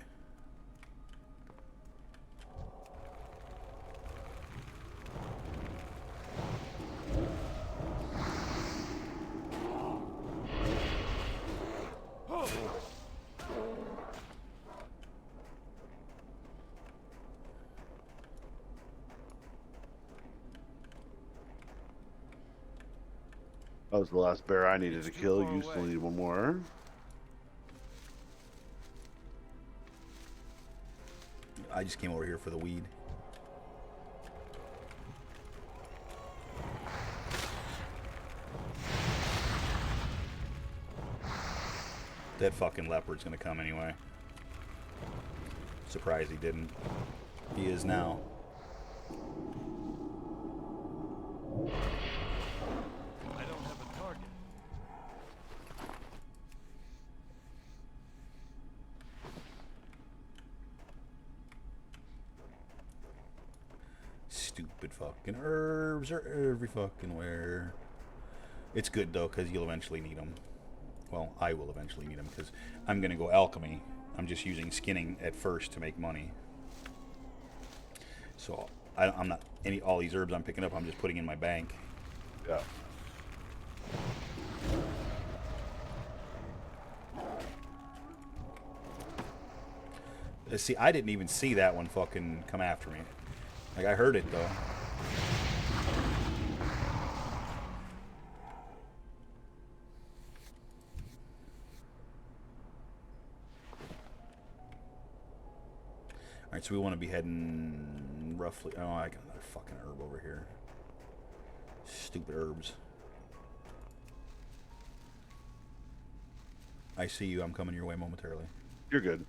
That was the last bear I needed to kill. You still need one more. I just came over here for the weed. That fucking leopard's gonna come anyway. Surprised he didn't. He is now. Stupid fucking herbs are every fucking where. It's good though, because you'll eventually need them. Well, I will eventually need them because I'm gonna go alchemy. I'm just using skinning at first to make money. So I'm not all these herbs I'm picking up. I'm just putting in my bank. Yeah. See, I didn't even see that one fucking come after me. Like, I heard it, though. Alright, so we want to be heading roughly... Oh, I got another fucking herb over here. Stupid herbs. I see you. I'm coming your way momentarily. You're good.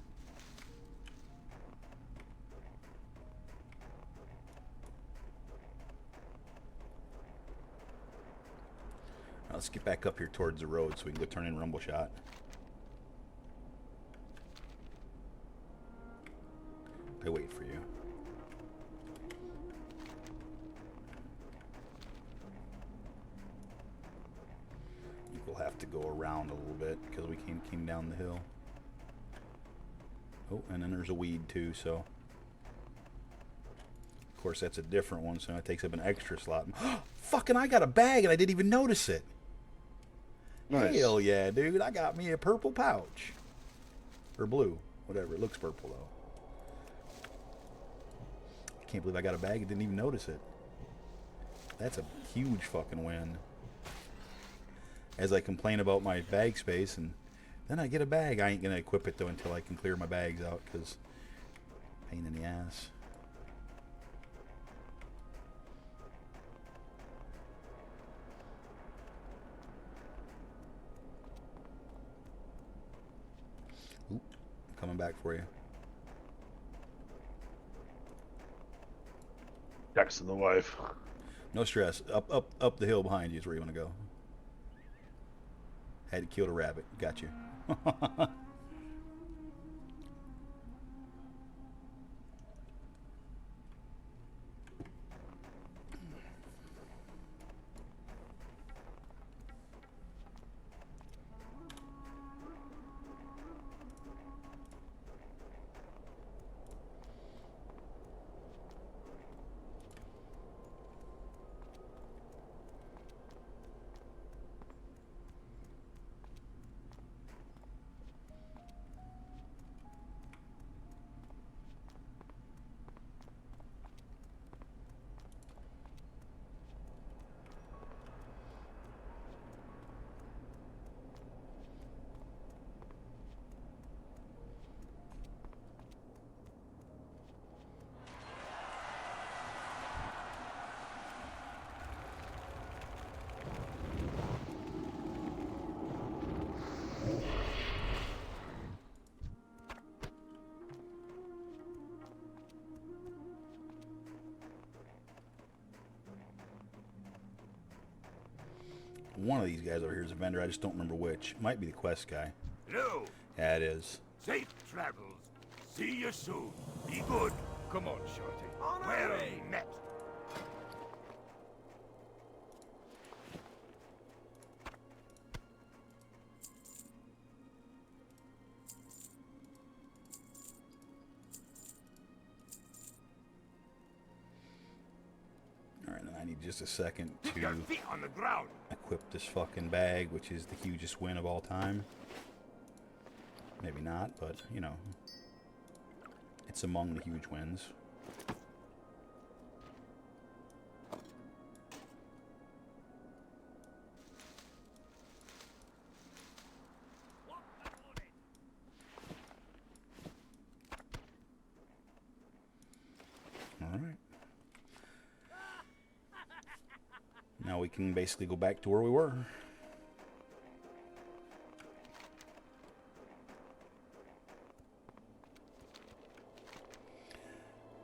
Let's get back up here towards the road so we can go turn in Rumble Shot. I wait for you. I think we'll have to go around a little bit because we came down the hill. Oh, and then there's a weed too, so... Of course, that's a different one, so it takes up an extra slot. Fucking, I got a bag and I didn't even notice it. Nice. Hell yeah, dude. I got me a purple pouch. Or blue. Whatever. It looks purple, though. I can't believe I got a bag and didn't even notice it. That's a huge fucking win. As I complain about my bag space, and then I get a bag. I ain't going to equip it, though, until I can clear my bags out, because Pain in the ass. Oop, I'm coming back for you. Texting the wife. No stress. Up the hill behind you is where you want to go. Had to kill a rabbit. Got you. One of these guys over here is a vendor. I just don't remember which. Might be the quest guy. Hello. Yeah, it is. Safe travels. See you soon. Be good. Come on, Shorty. Well met. Alright, and I need just a second Keep to your feet on the ground. equip this fucking bag, which is the hugest win of all time. Maybe not, but, you know, it's among the huge wins. Alright. Now we can basically go back to where we were.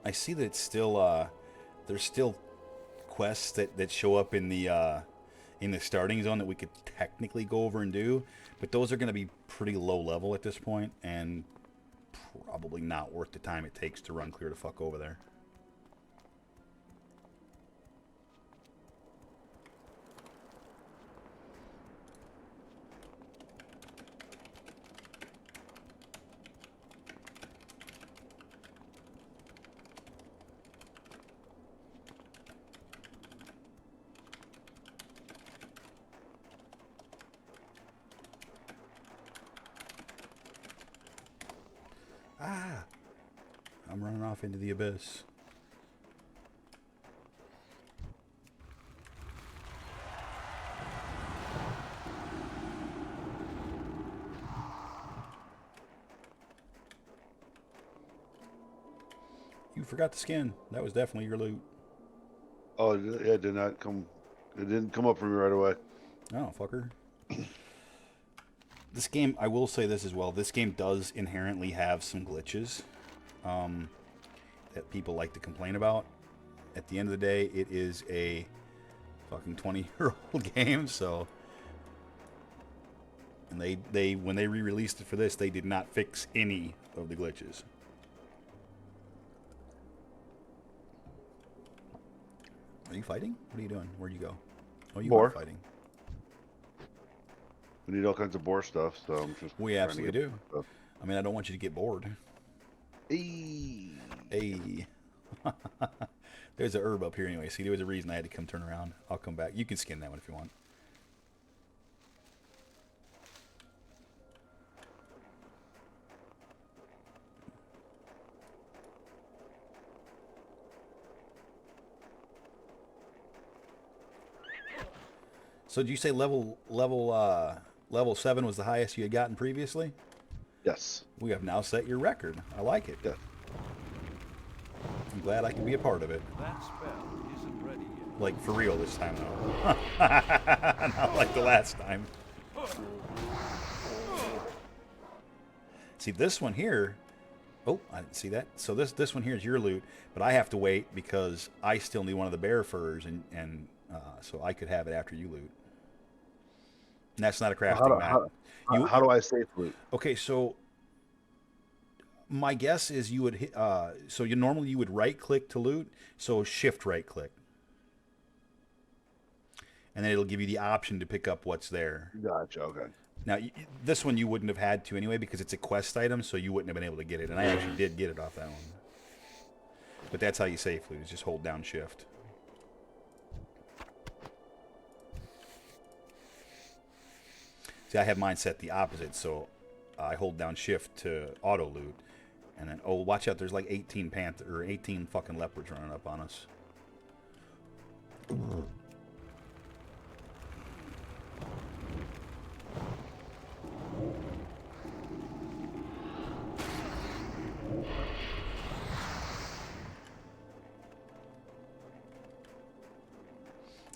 I see that it's still there's still quests that show up in the starting zone that we could technically go over and do, but those are going to be pretty low level at this point and probably not worth the time it takes to run clear the fuck over there. Ah! I'm running off into the abyss. You forgot the skin. That was definitely your loot. Oh, yeah, it did not come. It didn't come up for me right away. Oh, fucker. This game, I will say this as well, this game does inherently have some glitches that people like to complain about. At the end of the day, it is a fucking 20-year-old game, so... And they when they re-released it for this, they did not fix any of the glitches. Are you fighting? What are you doing? Where'd you go? Oh, you are fighting. We need all kinds of boar stuff, so I'm just. We absolutely do. I mean, I don't want you to get bored. Hey. Hey. There's a herb up here anyway. See, there was a reason I had to come turn around. I'll come back. You can skin that one if you want. So did you say level 7 was the highest you had gotten previously? Yes. We have now set your record. I like it. Yeah. glad I can be a part of it. That spell isn't ready yet. Like, for real this time, though. Not like the last time. See, this one here... Oh, I didn't see that. So this one here is your loot, but I have to wait because I still need one of the bear furs, and so I could have it after you loot. And that's not a crafting map. How do I save loot? Okay, so my guess is you would hit, so you normally you would right click to loot, so shift right click. And then it'll give you the option to pick up what's there. Gotcha, okay. Now, this one you wouldn't have had to anyway because it's a quest item, so you wouldn't have been able to get it. And I actually did get it off that one. But that's how you save loot, is just hold down shift. See, I have mine set the opposite, so I hold down shift to auto loot. And then, oh, watch out, there's like 18 fucking leopards running up on us.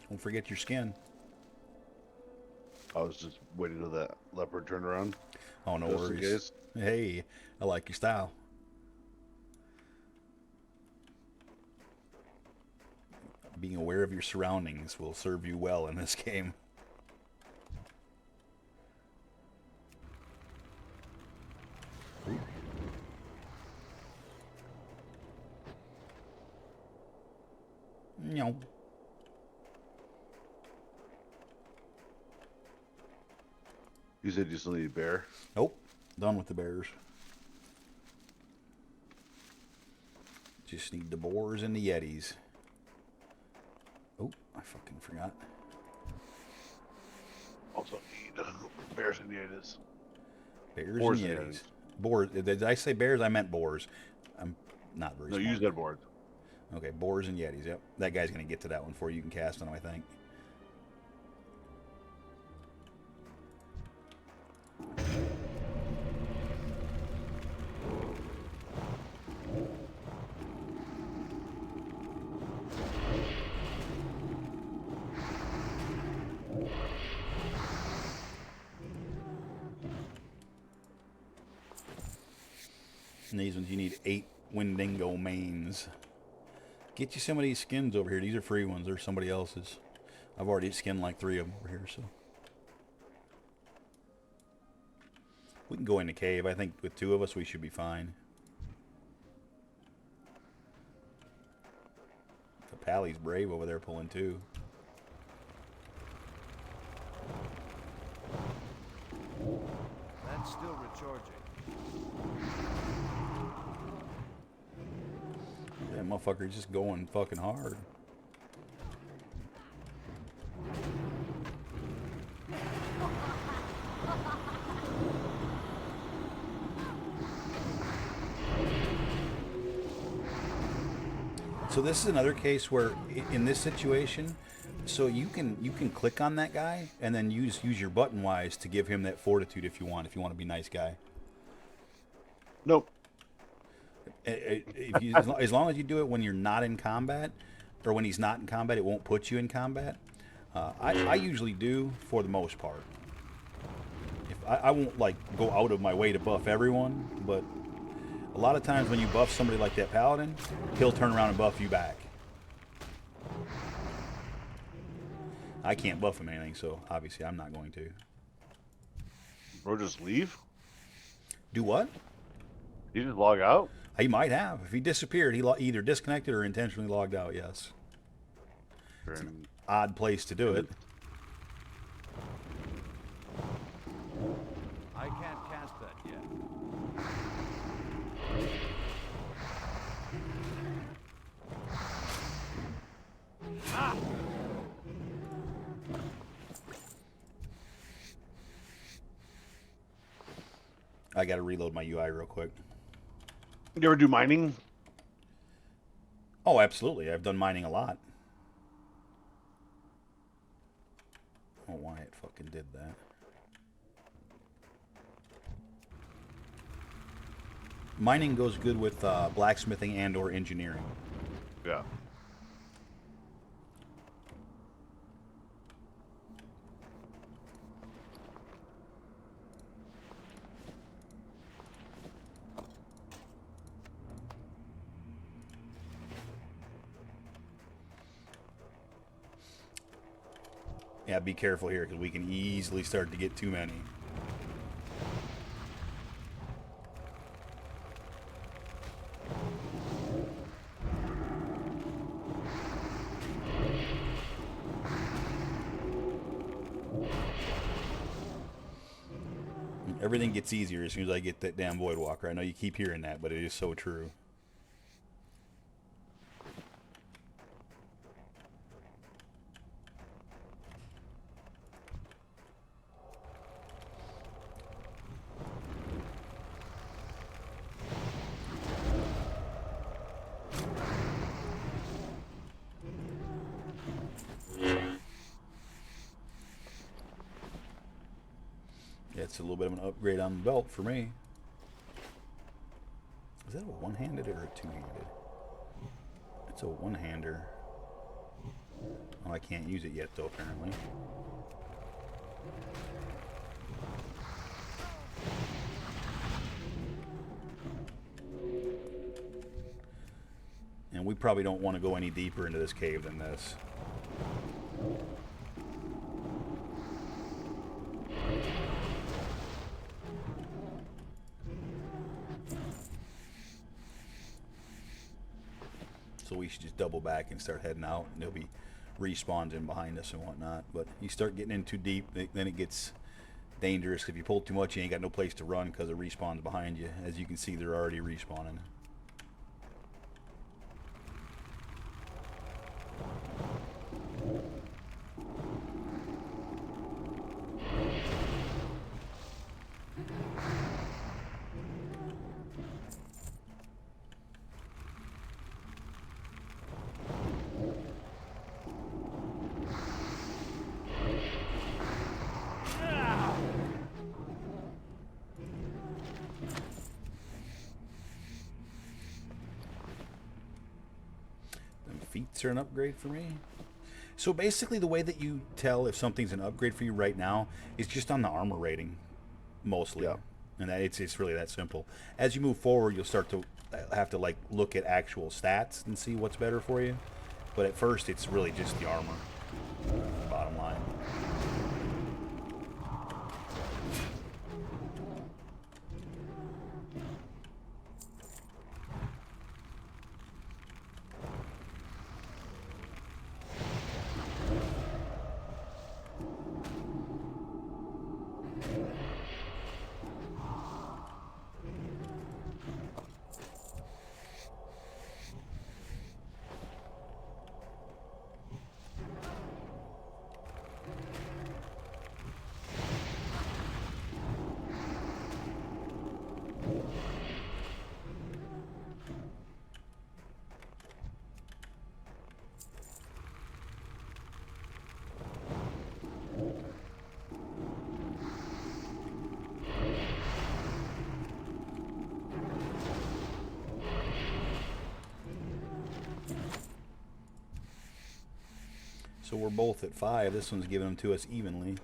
Don't forget your skin. I was just waiting till that leopard turned around. Oh, no Just in worries. case. Hey, I like your style. Being aware of your surroundings will serve you well in this game. No. You said you still need a bear? Nope. Done with the bears. Just need the boars and the yetis. Oh, I fucking forgot. Also need bears and yetis. Bears Boars and and yetis. yetis. Boars. Did I say bears? I meant boars. I'm not very No, smart. use that board. Okay, boars and yetis. Yep. That guy's going to get to that one before you can cast on him, I think. And these ones, you need 8 Wendigo mains. Get you some of these skins over here. These are free ones. They're somebody else's. I've already skinned like 3 of them over here, so. We can go in the cave. I think with 2 of us, we should be fine. The Pally's brave over there pulling 2. That's still recharging. That motherfucker's just going fucking hard. So this is another case where, in this situation, so you can click on that guy and then use your button wise to give him that fortitude if you want to be a nice guy. Nope. If you, as long as you do it when you're not in combat, or when he's not in combat, it won't put you in combat. I usually do for the most part. If I won't like go out of my way to buff everyone, but a lot of times when you buff somebody like that paladin, he'll turn around and buff you back. I can't buff him anything, so obviously I'm not going to. Or just leave? Do what? You just log out? He might have. If he disappeared, he either disconnected or intentionally logged out, yes. It's an odd place to do it. I can't cast that yet. Ah! I gotta reload my UI real quick. You ever do mining? Oh, absolutely. I've done mining a lot. I don't know why it fucking did that. Mining goes good with blacksmithing and or engineering. Yeah. Yeah, be careful here, because we can easily start to get too many. Everything gets easier as soon as I get that damn Void Walker. I know you keep hearing that, but it is so true. Yeah, it's a little bit of an upgrade on the belt for me. Is that a one-handed or a two-handed? It's a one-hander. Oh, I can't use it yet, though, apparently. And we probably don't want to go any deeper into this cave than this. So we should just double back and start heading out, and there'll be respawns in behind us and whatnot. But you start getting in too deep, then it gets dangerous. If you pull too much, you ain't got no place to run because the respawns behind you. As you can see, they're already respawning. Feats are an upgrade for me. So basically the way that you tell if something's an upgrade for you right now is just on the armor rating, mostly. Yeah. And that it's really that simple. As you move forward, you'll start to have to like look at actual stats and see what's better for you. But at first, it's really just the armor, bottom line. So we're both at 5. This one's giving them to us evenly.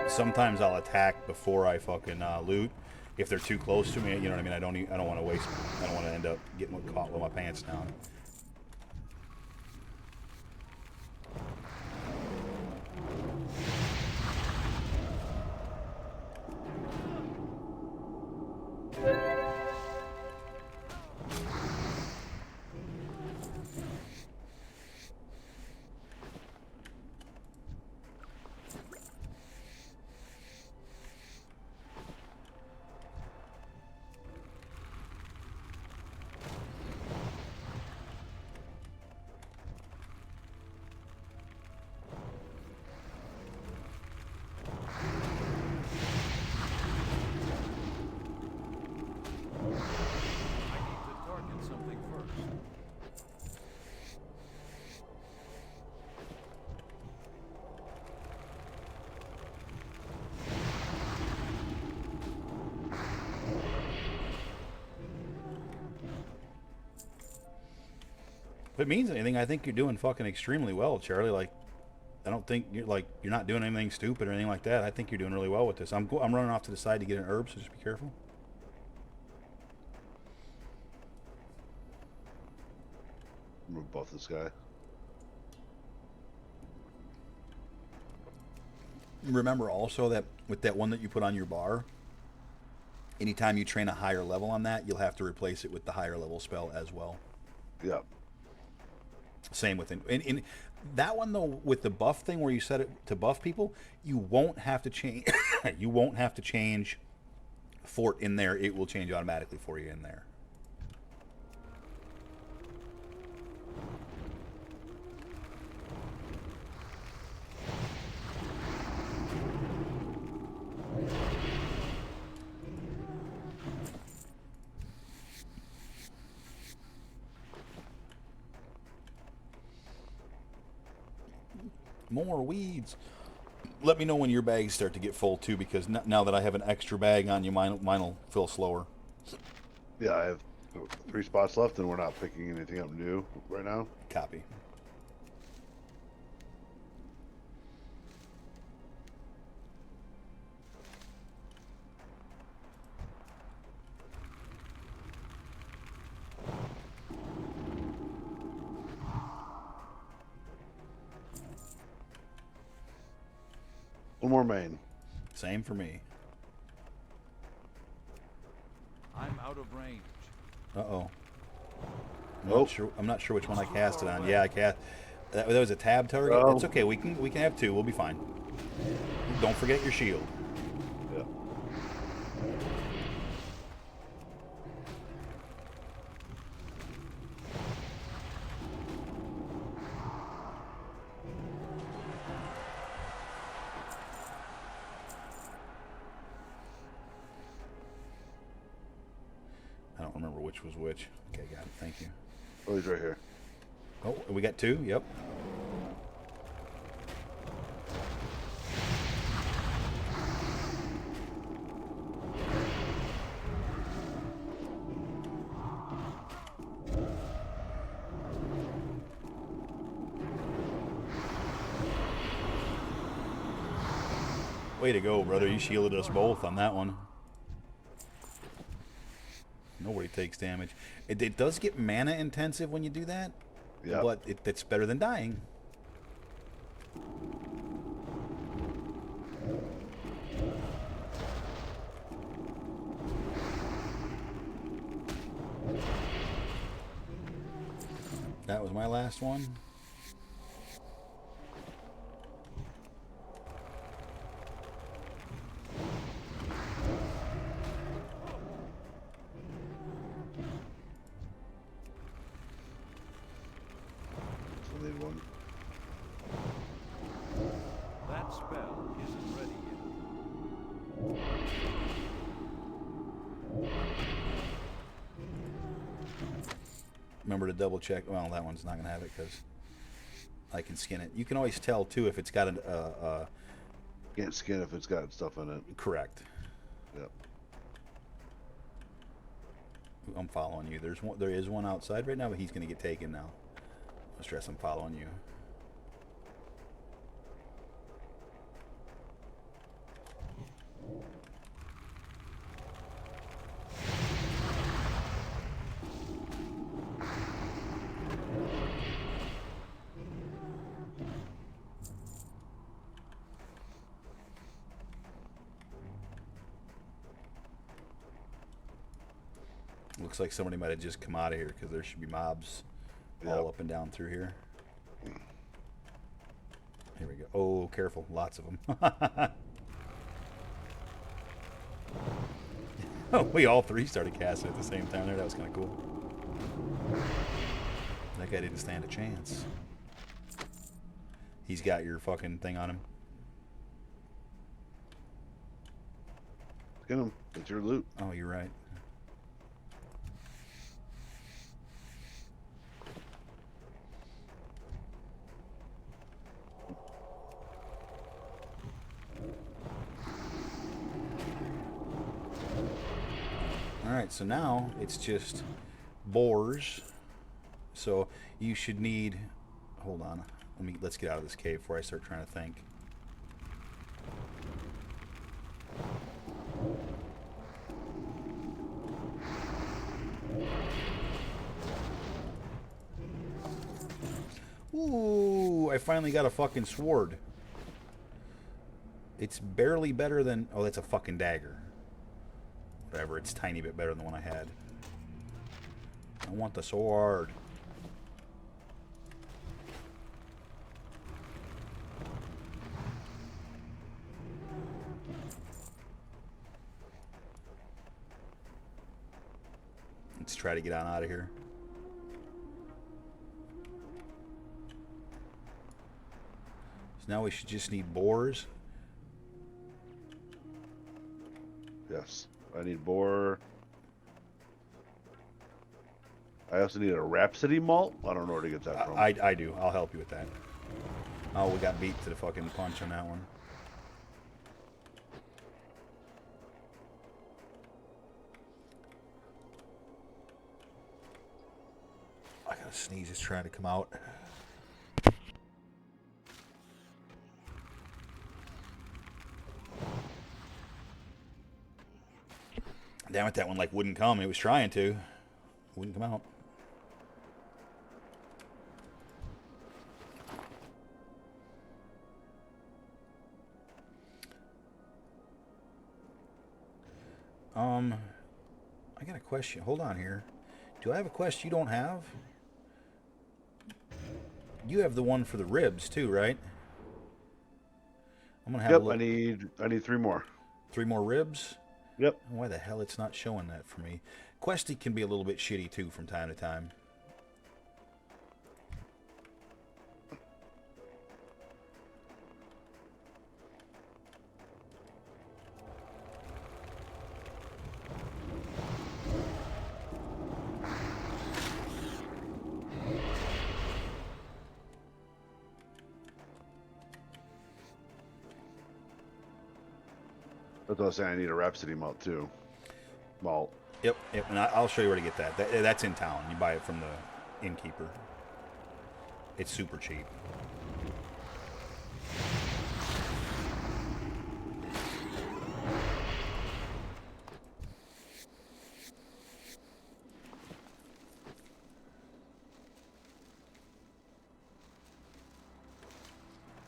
Sometimes I'll attack before I fucking loot if they're too close to me. You know what I mean? I don't want to waste. I don't want to end up getting caught with my pants down. If it means anything, I think you're doing fucking extremely well, Charlie. Like, I don't think you're not doing anything stupid or anything like that. I think you're doing really well with this. I'm running off to the side to get an herb, so just be careful. I'm gonna buff this guy. Remember also that with that one that you put on your bar, anytime you train a higher level on that, you'll have to replace it with the higher level spell as well. Yep. Same with in that one though, with the buff thing where you set it to buff people, you won't have to change. You won't have to change fort in there. It will change automatically for you in there. More weeds. Let me know when your bags start to get full too, because now that I have an extra bag on you, mine'll fill slower. Yeah, I have 3 spots left, and we're not picking anything up new right now. Copy. One more main. Same for me. I'm out of range. Uh-oh. Nope. I'm not sure which one I cast it on. Yeah, I cast. That was a tab target. Oh. It's okay. We can have 2. We'll be fine. Don't forget your shield. Yeah. I don't remember which was which. Okay, got it. Thank you. Oh, he's right here. Oh, we got 2. Yep. Way to go, brother. You shielded us both on that one. Nobody takes damage. It does get mana intensive when you do that, Yeah. but it's better than dying. That was my last one. Still need one. That spell isn't ready yet. Remember to double check. Well, that one's not going to have it because I can skin it. You can always tell, too, if it's got a... Can't skin if it's got stuff in it. correct. Yep. I'm following you. There is one outside right now, but he's going to get taken now. No stress, I'm following you. Looks like somebody might have just come out of here because there should be mobs all up and down through here. Here we go. Oh, careful. Lots of them. We all 3 started casting at the same time there. That was kind of cool. That guy didn't stand a chance. He's got your fucking thing on him. Skin him. It's your loot. Oh, you're right. Alright, so now it's just boars So you should need. Hold on. Let's get out of this cave before I start trying to think. Ooh, I finally got a fucking sword. It's barely better than... Oh, that's a fucking dagger. Whatever, it's a tiny bit better than the one I had. I want the sword. Let's try to get on out of here. So now we should just need boars. Yes, I need boar. I also need a Rhapsody malt. I don't know where to get that from. I do. I'll help you with that. Oh, we got beat to the fucking punch on that one. I gotta sneeze. It's trying to come out. Damn it, that one like wouldn't come. It was trying to. It wouldn't come out. I got a question. Hold on here. Do I have a quest you don't have? You have the one for the ribs too, right? I'm gonna have a look. I need 3 more. 3 more ribs? Yep. Why the hell it's not showing that for me? Questy can be a little bit shitty too from time to time. That's what I was saying. I need a Rhapsody malt too. Malt. Yep, and I'll show you where to get that. That's in town. You buy it from the innkeeper. It's super cheap.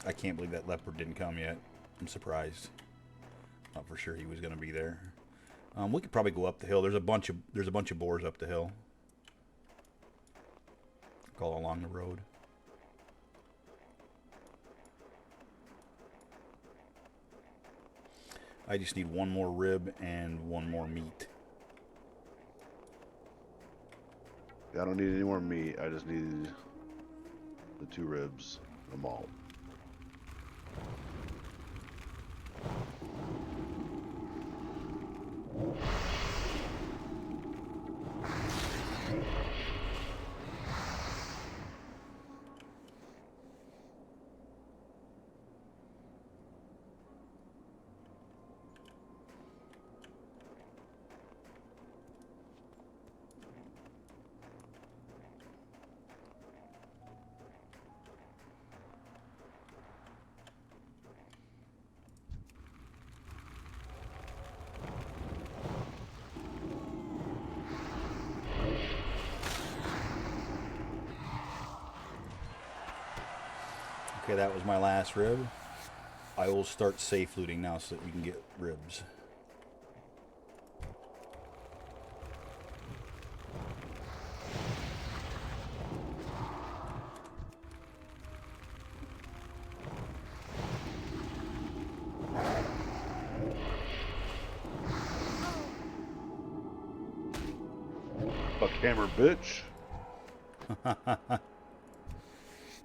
I can't believe that leopard didn't come yet. I'm surprised. Thought for sure he was going to be there. We could probably go up the hill. There's a bunch of boars up the hill. All along the road. I just need 1 more rib and 1 more meat. I don't need any more meat. I just need the 2 ribs, the malt. Okay, that was my last rib. I will start safe looting now so that we can get ribs. Buckhammer, bitch.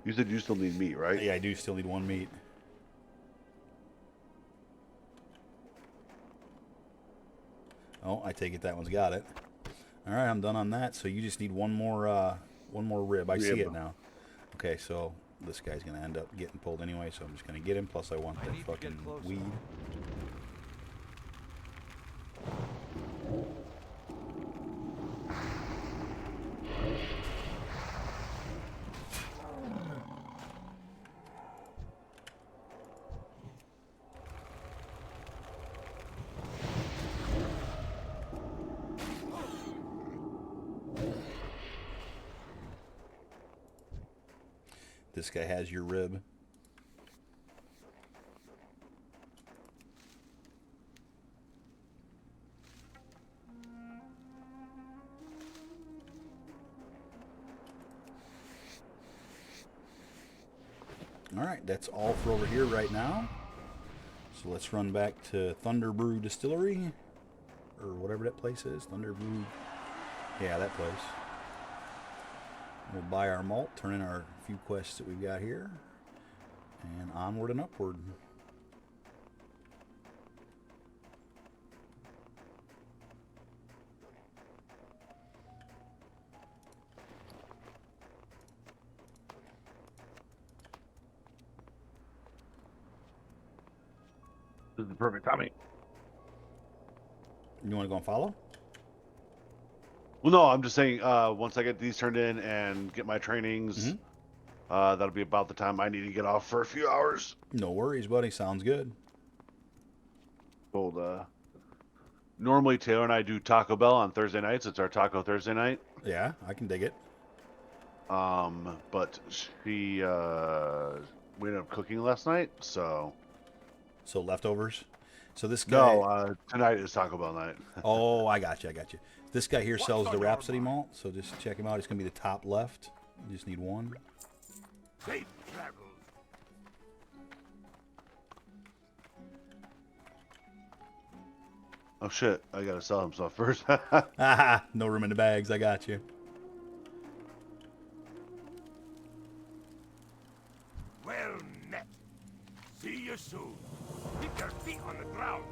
You said you still need meat, right? Yeah, I do still need 1 meat. Oh, I take it that one's got it. All right, I'm done on that. So you just need one more rib. I see it now. Okay, so this guy's gonna end up getting pulled anyway, so I'm just gonna get him. Plus, I want that fucking weed. This guy has your rib. Alright, that's all for over here right now. So let's run back to Thunder Brew Distillery. Or whatever that place is. Thunder Brew. Yeah, that place. We'll buy our malt, turn in our few quests that we've got here. And onward and upward. This is the perfect timing. You want to go and follow? Well, no, I'm just saying, once I get these turned in and get my trainings, that'll be about the time I need to get off for a few hours. No worries, buddy. Sounds good. Old, normally Taylor and I do Taco Bell on Thursday nights. It's our Taco Thursday night. Yeah, I can dig it. But she, we ended up cooking last night, so. So leftovers. So this guy. No, tonight is Taco Bell night. Oh, I got you. This guy here sells the Rhapsody malt, so just check him out. It's going to be the top left. You just need one. Safe travels. Oh shit! I gotta sell him stuff first. Ah, no room in the bags. I got you. Well met. See you soon. Keep your feet on the ground.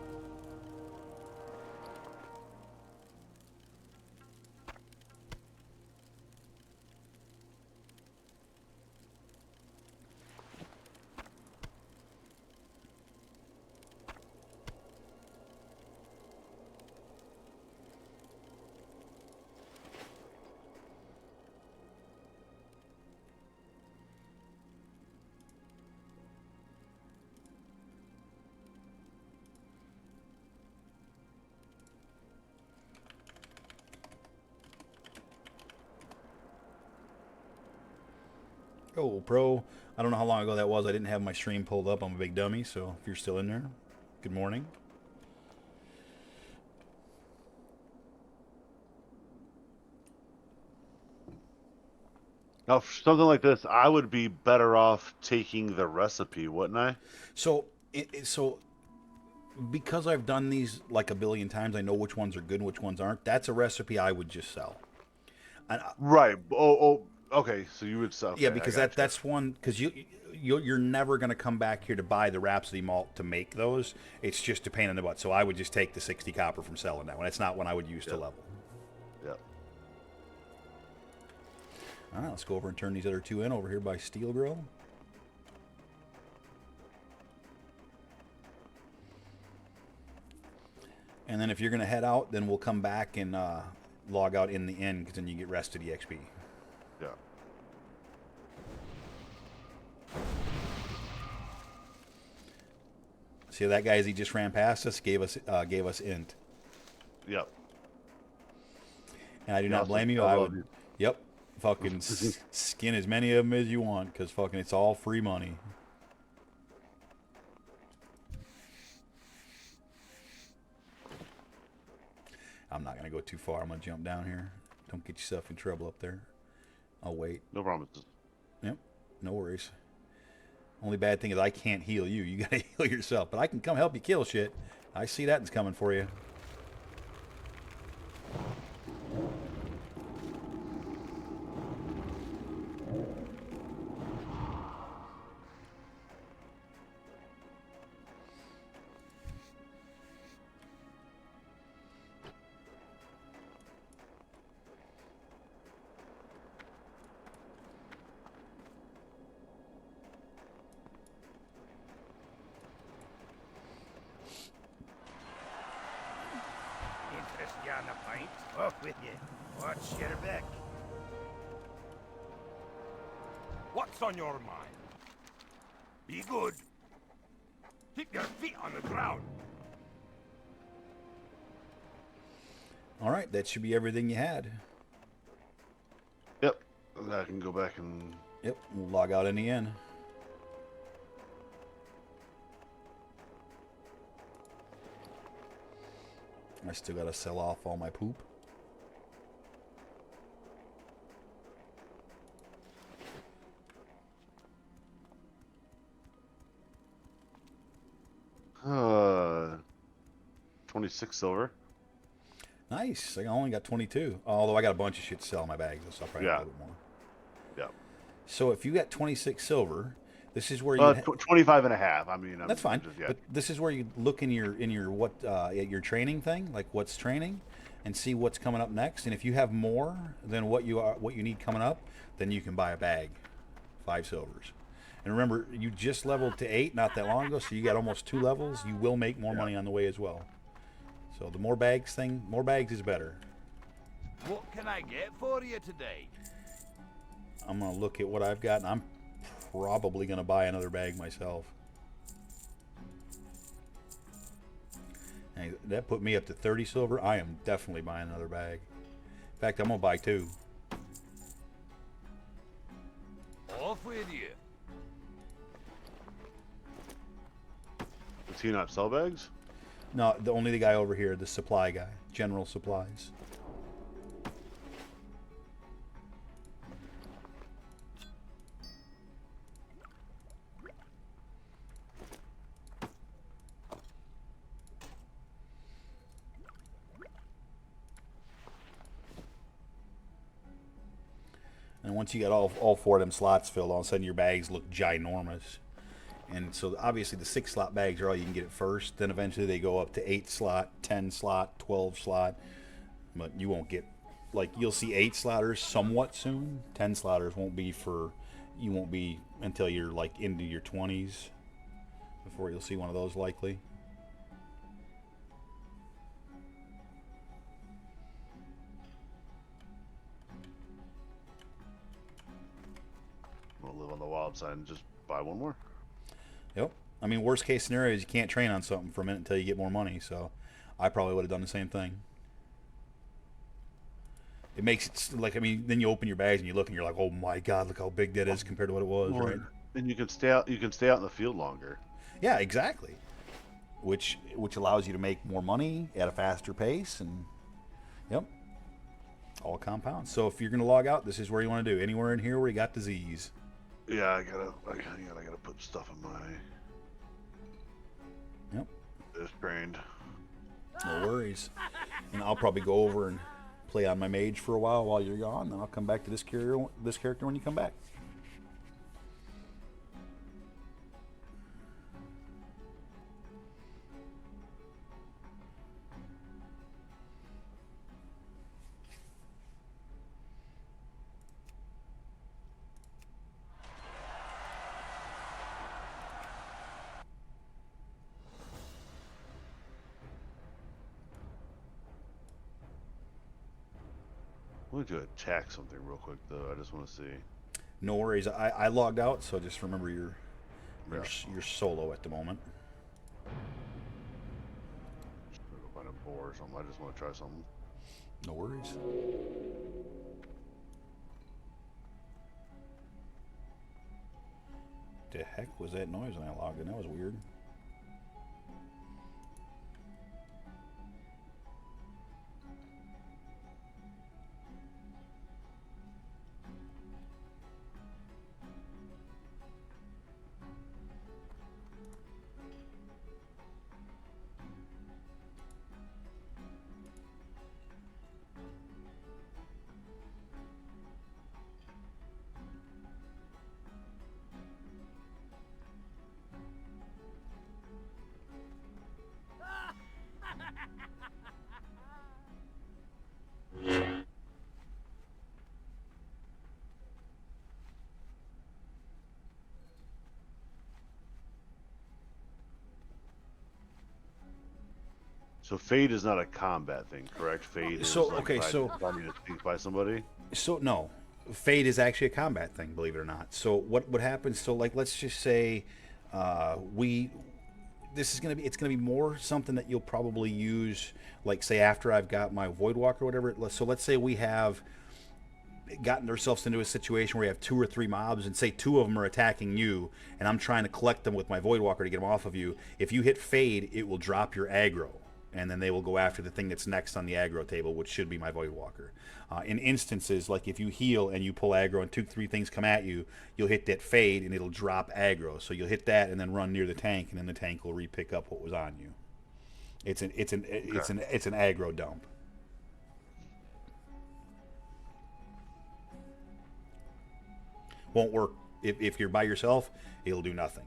Oh, pro. I don't know how long ago that was. I didn't have my stream pulled up. I'm a big dummy, so if you're still in there, good morning. Now, for something like this, I would be better off taking the recipe, wouldn't I? So, because I've done these like a billion times, I know which ones are good and which ones aren't. That's a recipe I would just sell. And, right. Oh, okay. So you would sell. Okay, yeah, because that's one, because you're never going to come back here to buy the Rhapsody malt to make those. It's just a pain in the butt. So I would just take the 60 copper from selling that one. It's not one I would use to level. Yeah. All right, let's go over and turn these other two in over here by Steel Grill. And then if you're going to head out, then we'll come back and log out in the inn, because then you get rest of the XP. Yeah. See that guy as he just ran past us gave us int. Yep. And I do not blame you. I would. Yep. Fucking skin as many of them as you want, because fucking it's all free money. I'm not gonna go too far. I'm gonna jump down here. Don't get yourself in trouble up there. I'll wait. No promises. Yep. No worries. Only bad thing is I can't heal you. You gotta heal yourself. But I can come help you kill shit. I see that's coming for you. Interest you on a pint? Off with you. What's your back? What's on your mind? Be good. Keep your feet on the ground. All right, that should be everything you had. Yep. I can go back and Yep, we'll log out in the end. I still gotta sell off all my poop. Uh, 26 silver. Nice. I only got 22. Although I got a bunch of shit to sell in my bags, so I'll probably have a little bit more. Yeah. So if you got 26 silver, this is where you 25 and a half. I mean, that's fine. But this is where you look in your what at your training thing, like what's training, and see what's coming up next. And if you have more than what you need coming up, then you can buy a bag, 5 silvers. And remember, you just leveled to 8 not that long ago, so you got almost 2 levels. You will make more money on the way as well. So the more bags is better. What can I get for you today? I'm gonna look at what I've got, and I'm probably gonna buy another bag myself. And that put me up to 30 silver. I am definitely buying another bag. In fact, I'm gonna buy 2. Off with you. Does he not sell bags? No, only the guy over here, the supply guy, general supplies. And once you got all 4 of them slots filled, all of a sudden your bags look ginormous. And so obviously the 6 slot bags are all you can get at first. Then eventually they go up to 8 slot, 10 slot, 12 slot. But you won't get, like, you'll see 8 slotters somewhat soon. 10 slotters you won't be until you're like into your 20s before you'll see one of those likely. I'll live on the wild side and just buy one more. Yep. I mean, worst case scenario is you can't train on something for a minute until you get more money. So I probably would have done the same thing. It makes it like, I mean, then you open your bags and you look and you're like, oh my God, look how big that is compared to what it was, right? And you can stay out. You can stay out in the field longer. Yeah, exactly. Which allows you to make more money at a faster pace, and yep, all compounds. So if you're gonna log out, this is where you want to do. Anywhere in here where you got disease. Yeah, I gotta put stuff in my. Yep. This trained. No worries. And I'll probably go over and play on my mage for a while you're gone, then I'll come back to this character when you come back. I'm going to attack something real quick though. I just want to see. No worries. I logged out, so just remember you're solo at the moment. Just gonna go find a boar or something. I just want to try something. No worries. The heck was that noise when I logged in? That was weird. So fade is not a combat thing, correct? Fade is like if I need to speak by somebody. So no, fade is actually a combat thing, believe it or not. So what happens? So like, let's just say it's gonna be more something that you'll probably use, like say after I've got my Void Walker or whatever. So let's say we have gotten ourselves into a situation where we have 2 or 3 mobs, and say 2 of them are attacking you, and I'm trying to collect them with my Voidwalker to get them off of you, if you hit Fade, it will drop your aggro, and then they will go after the thing that's next on the aggro table, which should be my Voidwalker. In instances, like if you heal and you pull aggro and 2, 3 things come at you, you'll hit that Fade, and it'll drop aggro. So you'll hit that and then run near the tank, and then the tank will re-pick up what was on you. It's an aggro dump. Won't work if you're by yourself. It'll do nothing.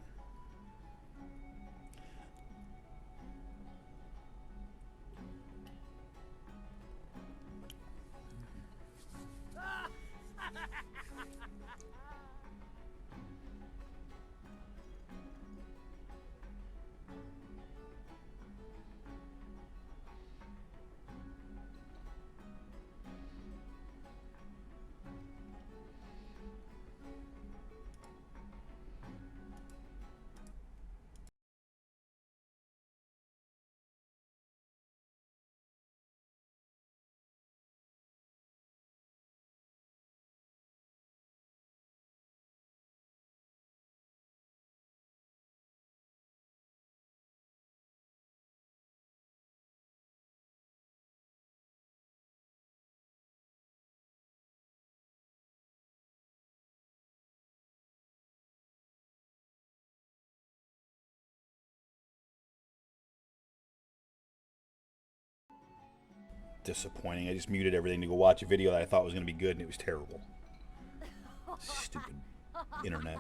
Disappointing. I just muted everything to go watch a video that I thought was going to be good, and it was terrible. Stupid internet.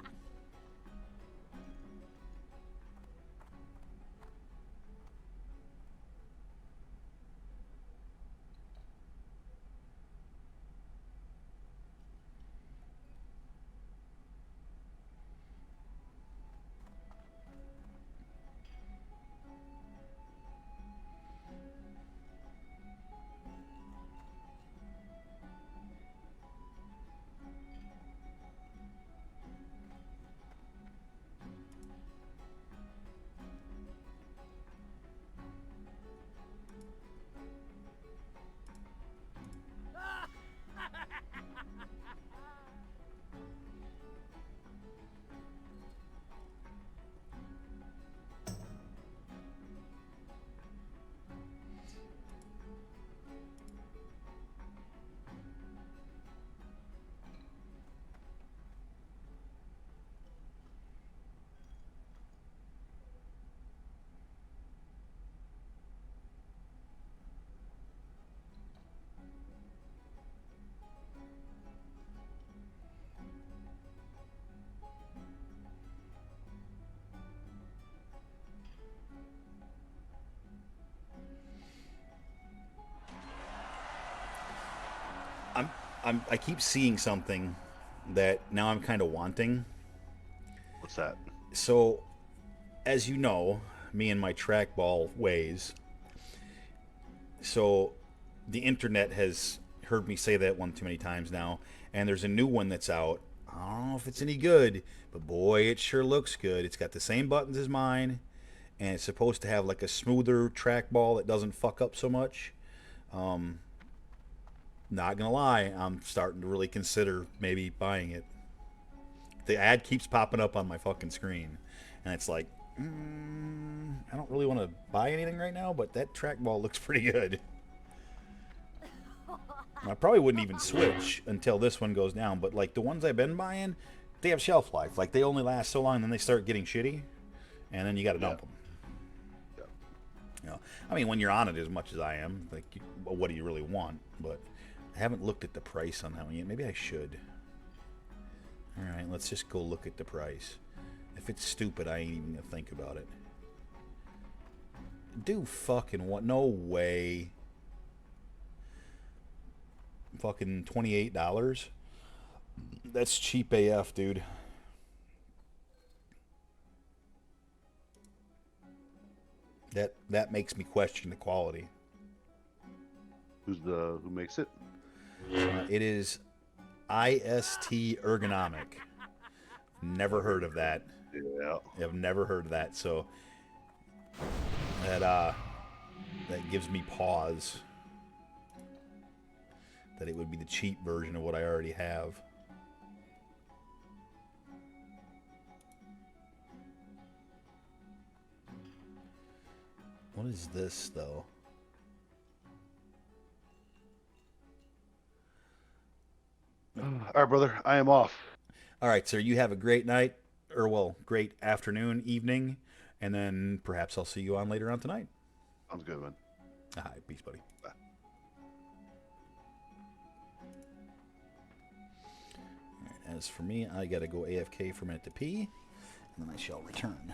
I keep seeing something that now I'm kind of wanting. What's that? So, as you know, me and my trackball ways. So, the internet has heard me say that one too many times now, and there's a new one that's out. I don't know if it's any good, but boy, it sure looks good. It's got the same buttons as mine, and it's supposed to have like a smoother trackball that doesn't fuck up so much. Not gonna lie, I'm starting to really consider maybe buying it. The ad keeps popping up on my fucking screen, and it's like, I don't really want to buy anything right now, but that trackball looks pretty good. I probably wouldn't even switch until this one goes down, but like the ones I've been buying, they have shelf life. Like they only last so long, and then they start getting shitty, and then you got to dump them. Yeah. You know, I mean, when you're on it as much as I am, like, what do you really want? But I haven't looked at the price on that one yet. Maybe I should. All right, let's just go look at the price. If it's stupid, I ain't even gonna think about it. Do fucking what? No way. Fucking $28? That's cheap AF, dude. That makes me question the quality. Who makes it? It is IST Ergonomic. Never heard of that. Yeah. I've never heard of that, so that gives me pause. that it would be the cheap version of what I already have. What is this, though? All right, brother. I am off. All right, sir. You have a great night, or, well, great afternoon, evening, and then perhaps I'll see you on later on tonight. Sounds good, man. All right, peace, buddy. Bye. As for me, I gotta go AFK for a minute to pee, and then I shall return.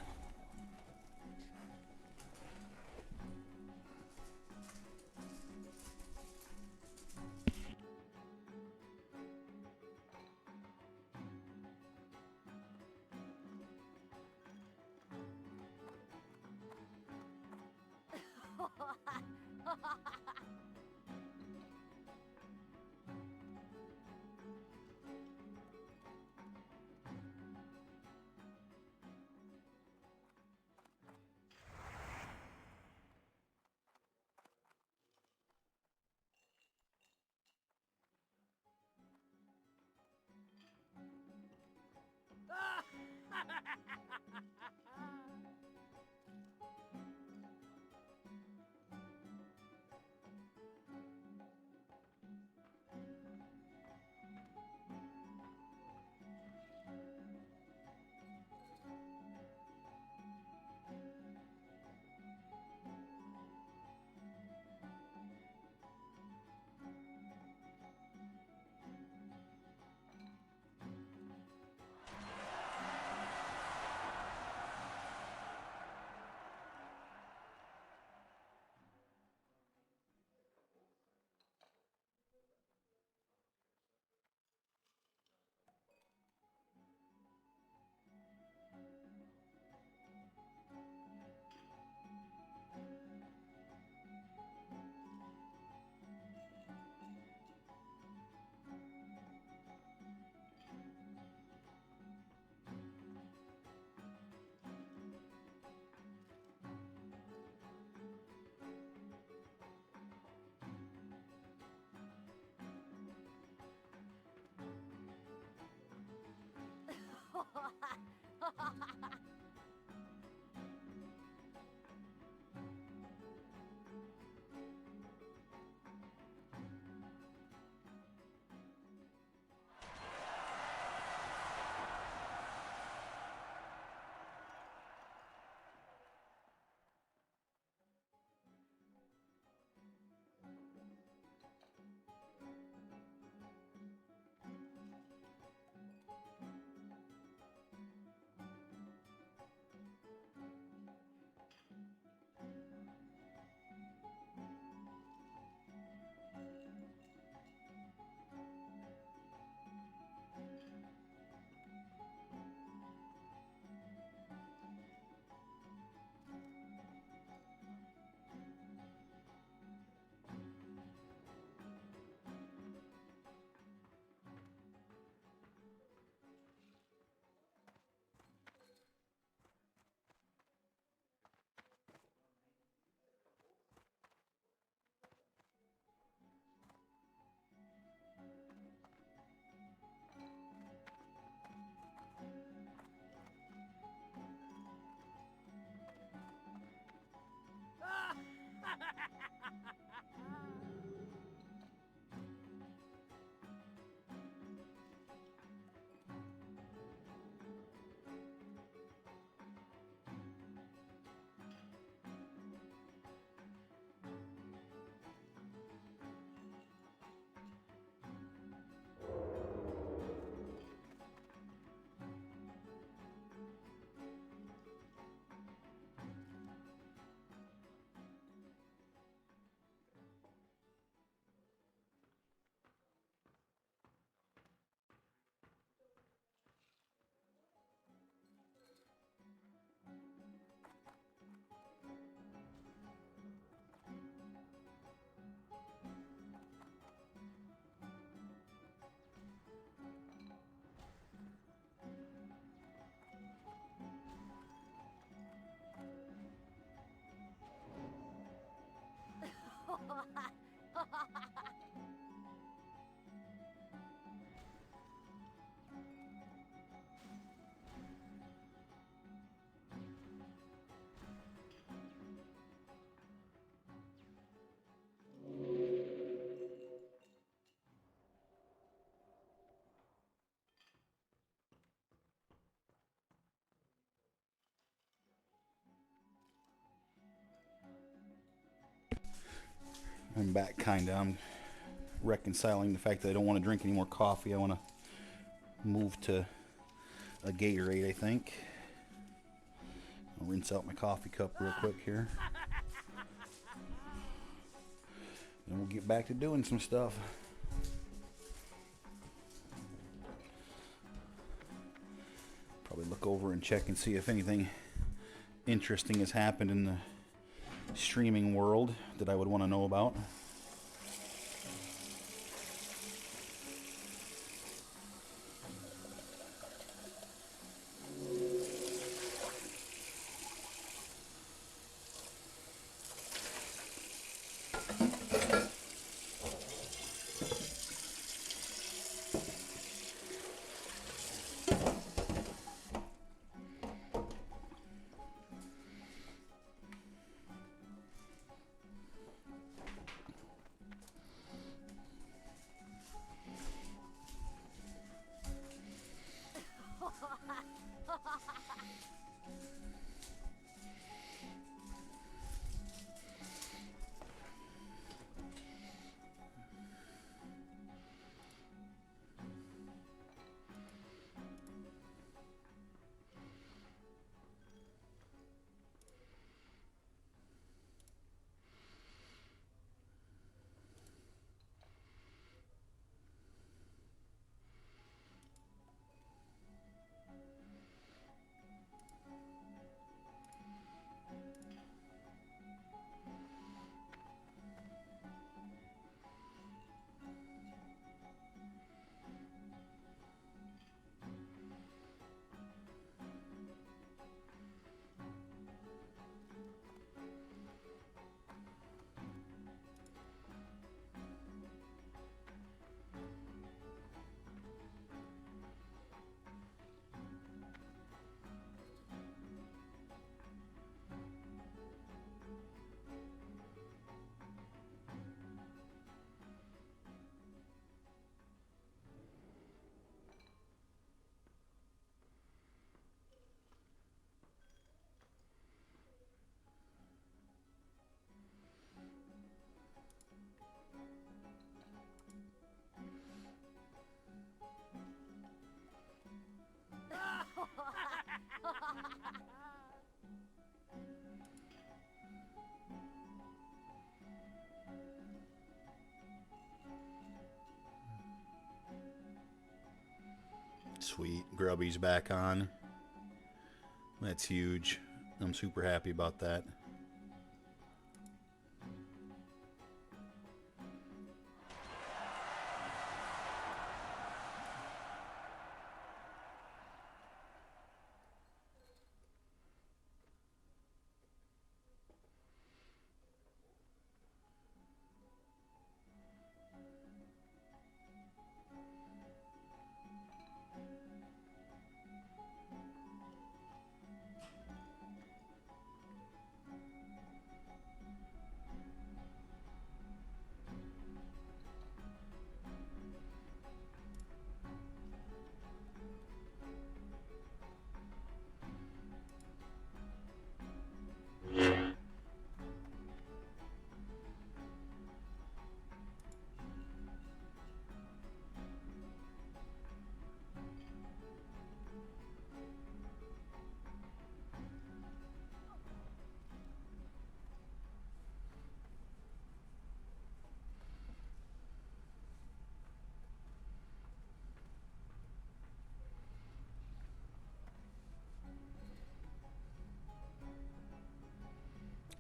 I'm back kinda. I'm reconciling the fact that I don't want to drink any more coffee. I want to move to a Gatorade, I think. I'll rinse out my coffee cup real quick here. And we'll get back to doing some stuff. Probably look over and check and see if anything interesting has happened in the streaming world that I would want to know about. Sweet. Grubby's back on. That's huge. I'm super happy about that.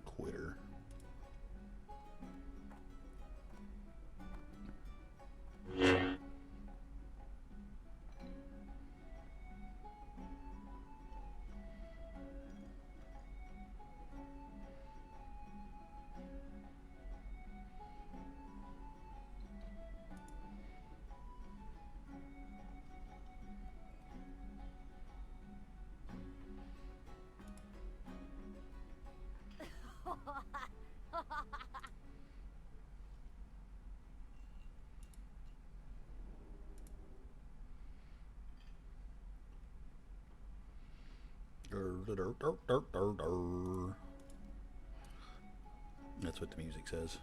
Quitter. That's what the music says.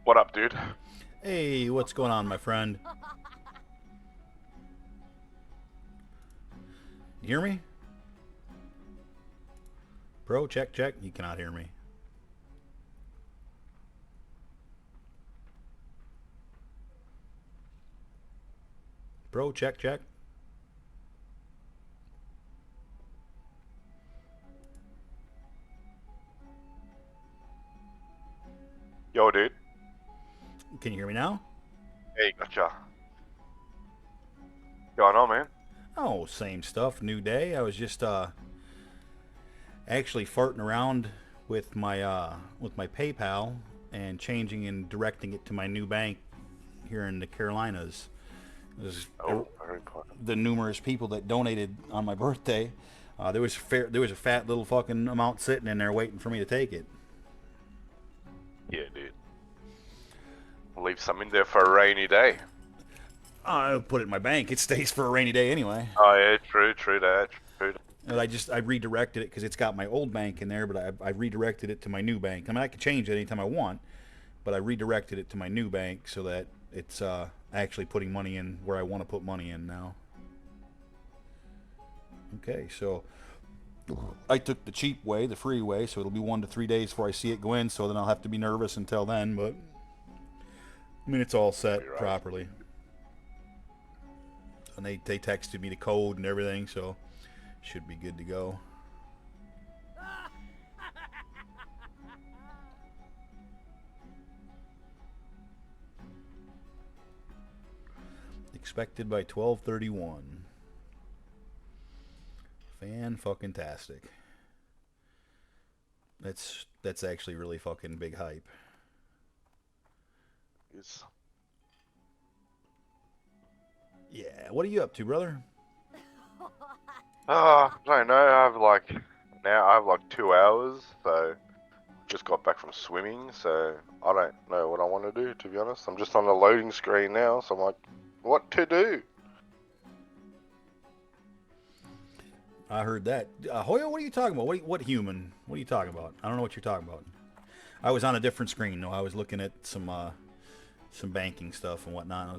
What up, dude? Hey, what's going on, my friend? You hear me? Bro, check, check. You cannot hear me. Bro, check, check. Yo, dude. Can you hear me now? Hey, gotcha. Going on, man? Oh, same stuff. New day. I was just actually farting around with my PayPal and changing and directing it to my new bank here in the Carolinas. There's very important. the numerous people that donated on my birthday. There was a fat little fucking amount sitting in there waiting for me to take it. Yeah, dude. Leave some in there for a rainy day. I put it in my bank. It stays for a rainy day anyway. Oh, yeah, true that. And I redirected it because it's got my old bank in there, but I redirected it to my new bank. I mean, I can change it anytime I want, but I redirected it to my new bank so that it's actually putting money in where I want to put money in now. Okay, so I took the cheap way, the free way, so it'll be 1 to 3 days before I see it go in, so then I'll have to be nervous until then, but I mean, it's all set properly. And they texted me the code and everything, so should be good to go. Expected by 12/31. Fan-fucking-tastic. That's actually really fucking big hype. Yes. Yeah, what are you up to, brother? I don't know. I have like 2 hours, so just got back from swimming, so I don't know what I want to do, to be honest. I'm just on the loading screen now, so I'm like, what to do? I heard that. Hoyo, what are you talking about? What human? What are you talking about? I don't know what you're talking about. I was on a different screen. No, I was looking at some banking stuff and whatnot.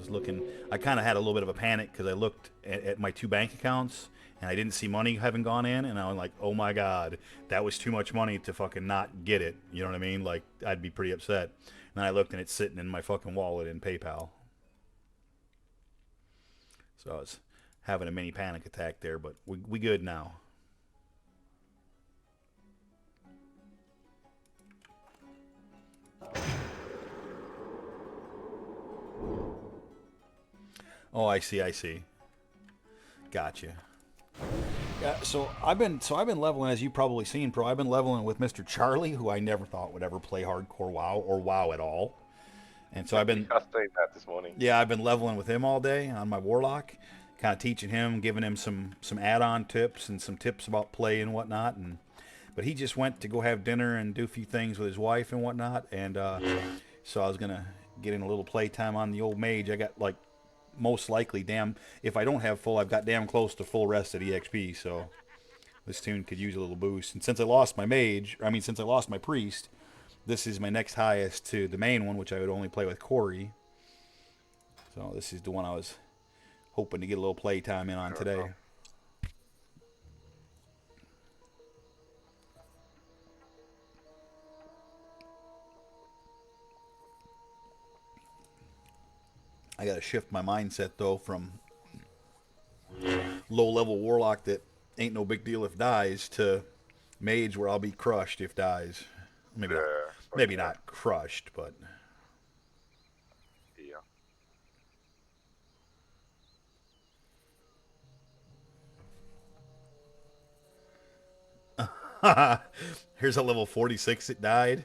I kind of had a little bit of a panic because I looked at my 2 bank accounts and I didn't see money having gone in, and I was like, oh my god, that was too much money to fucking not get it. You know what I mean? Like, I'd be pretty upset. And then I looked and it's sitting in my fucking wallet in PayPal. So I was having a mini panic attack there, but we good now. Oh, I see. Gotcha. Yeah, so I've been leveling, as you've probably seen, Pro. I've been leveling with Mr. Charlie, who I never thought would ever play hardcore WoW or WoW at all. And so I've seen that this morning. Yeah, I've been leveling with him all day on my Warlock, kind of teaching him, giving him some add-on tips and some tips about play and whatnot. But he just went to go have dinner and do a few things with his wife and whatnot. And so I was gonna get in a little playtime on the old mage. I got like most likely if I don't have full, I've got damn close to full rest at EXP. So this tune could use a little boost. And since I lost my priest, this is my next highest to the main one, which I would only play with Corey. So this is the one I was hoping to get a little playtime in on today. I got to shift my mindset, though, from low-level Warlock that ain't no big deal if dies to Mage where I'll be crushed if dies. Maybe not crushed, but... Yeah. Here's a level 46 that died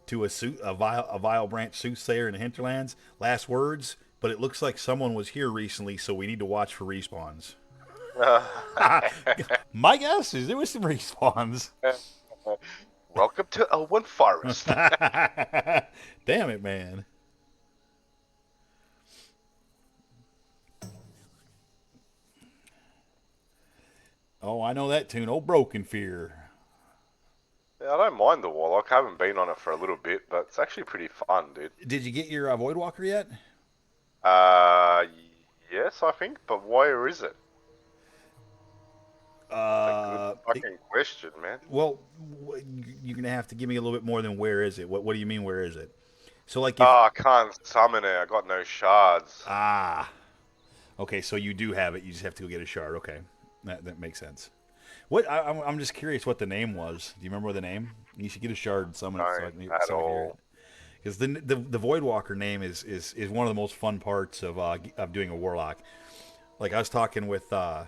to a vile branch soothsayer in the hinterlands. Last words, but it looks like someone was here recently, so we need to watch for respawns. My guess is there was some respawns. Welcome to Elwyn Forest. Damn it, man. Oh, I know that tune. Oh, Broken Fear. Yeah, I don't mind the Warlock. I haven't been on it for a little bit, but it's actually pretty fun, dude. Did you get your Voidwalker yet? Uh, yes, I think, but where is it? That's a good fucking question, man. Well, you're gonna have to give me a little bit more than where is it. What do you mean where is it? So like if I can't summon it. I got no shards. okay, so you do have it. You just have to go get a shard. Okay, that makes sense. What I'm just curious what the name was. Do you remember the name? You should get a shard and summon it so I can hear it. Because the Voidwalker name is one of the most fun parts of doing a warlock. Like I was talking with Ben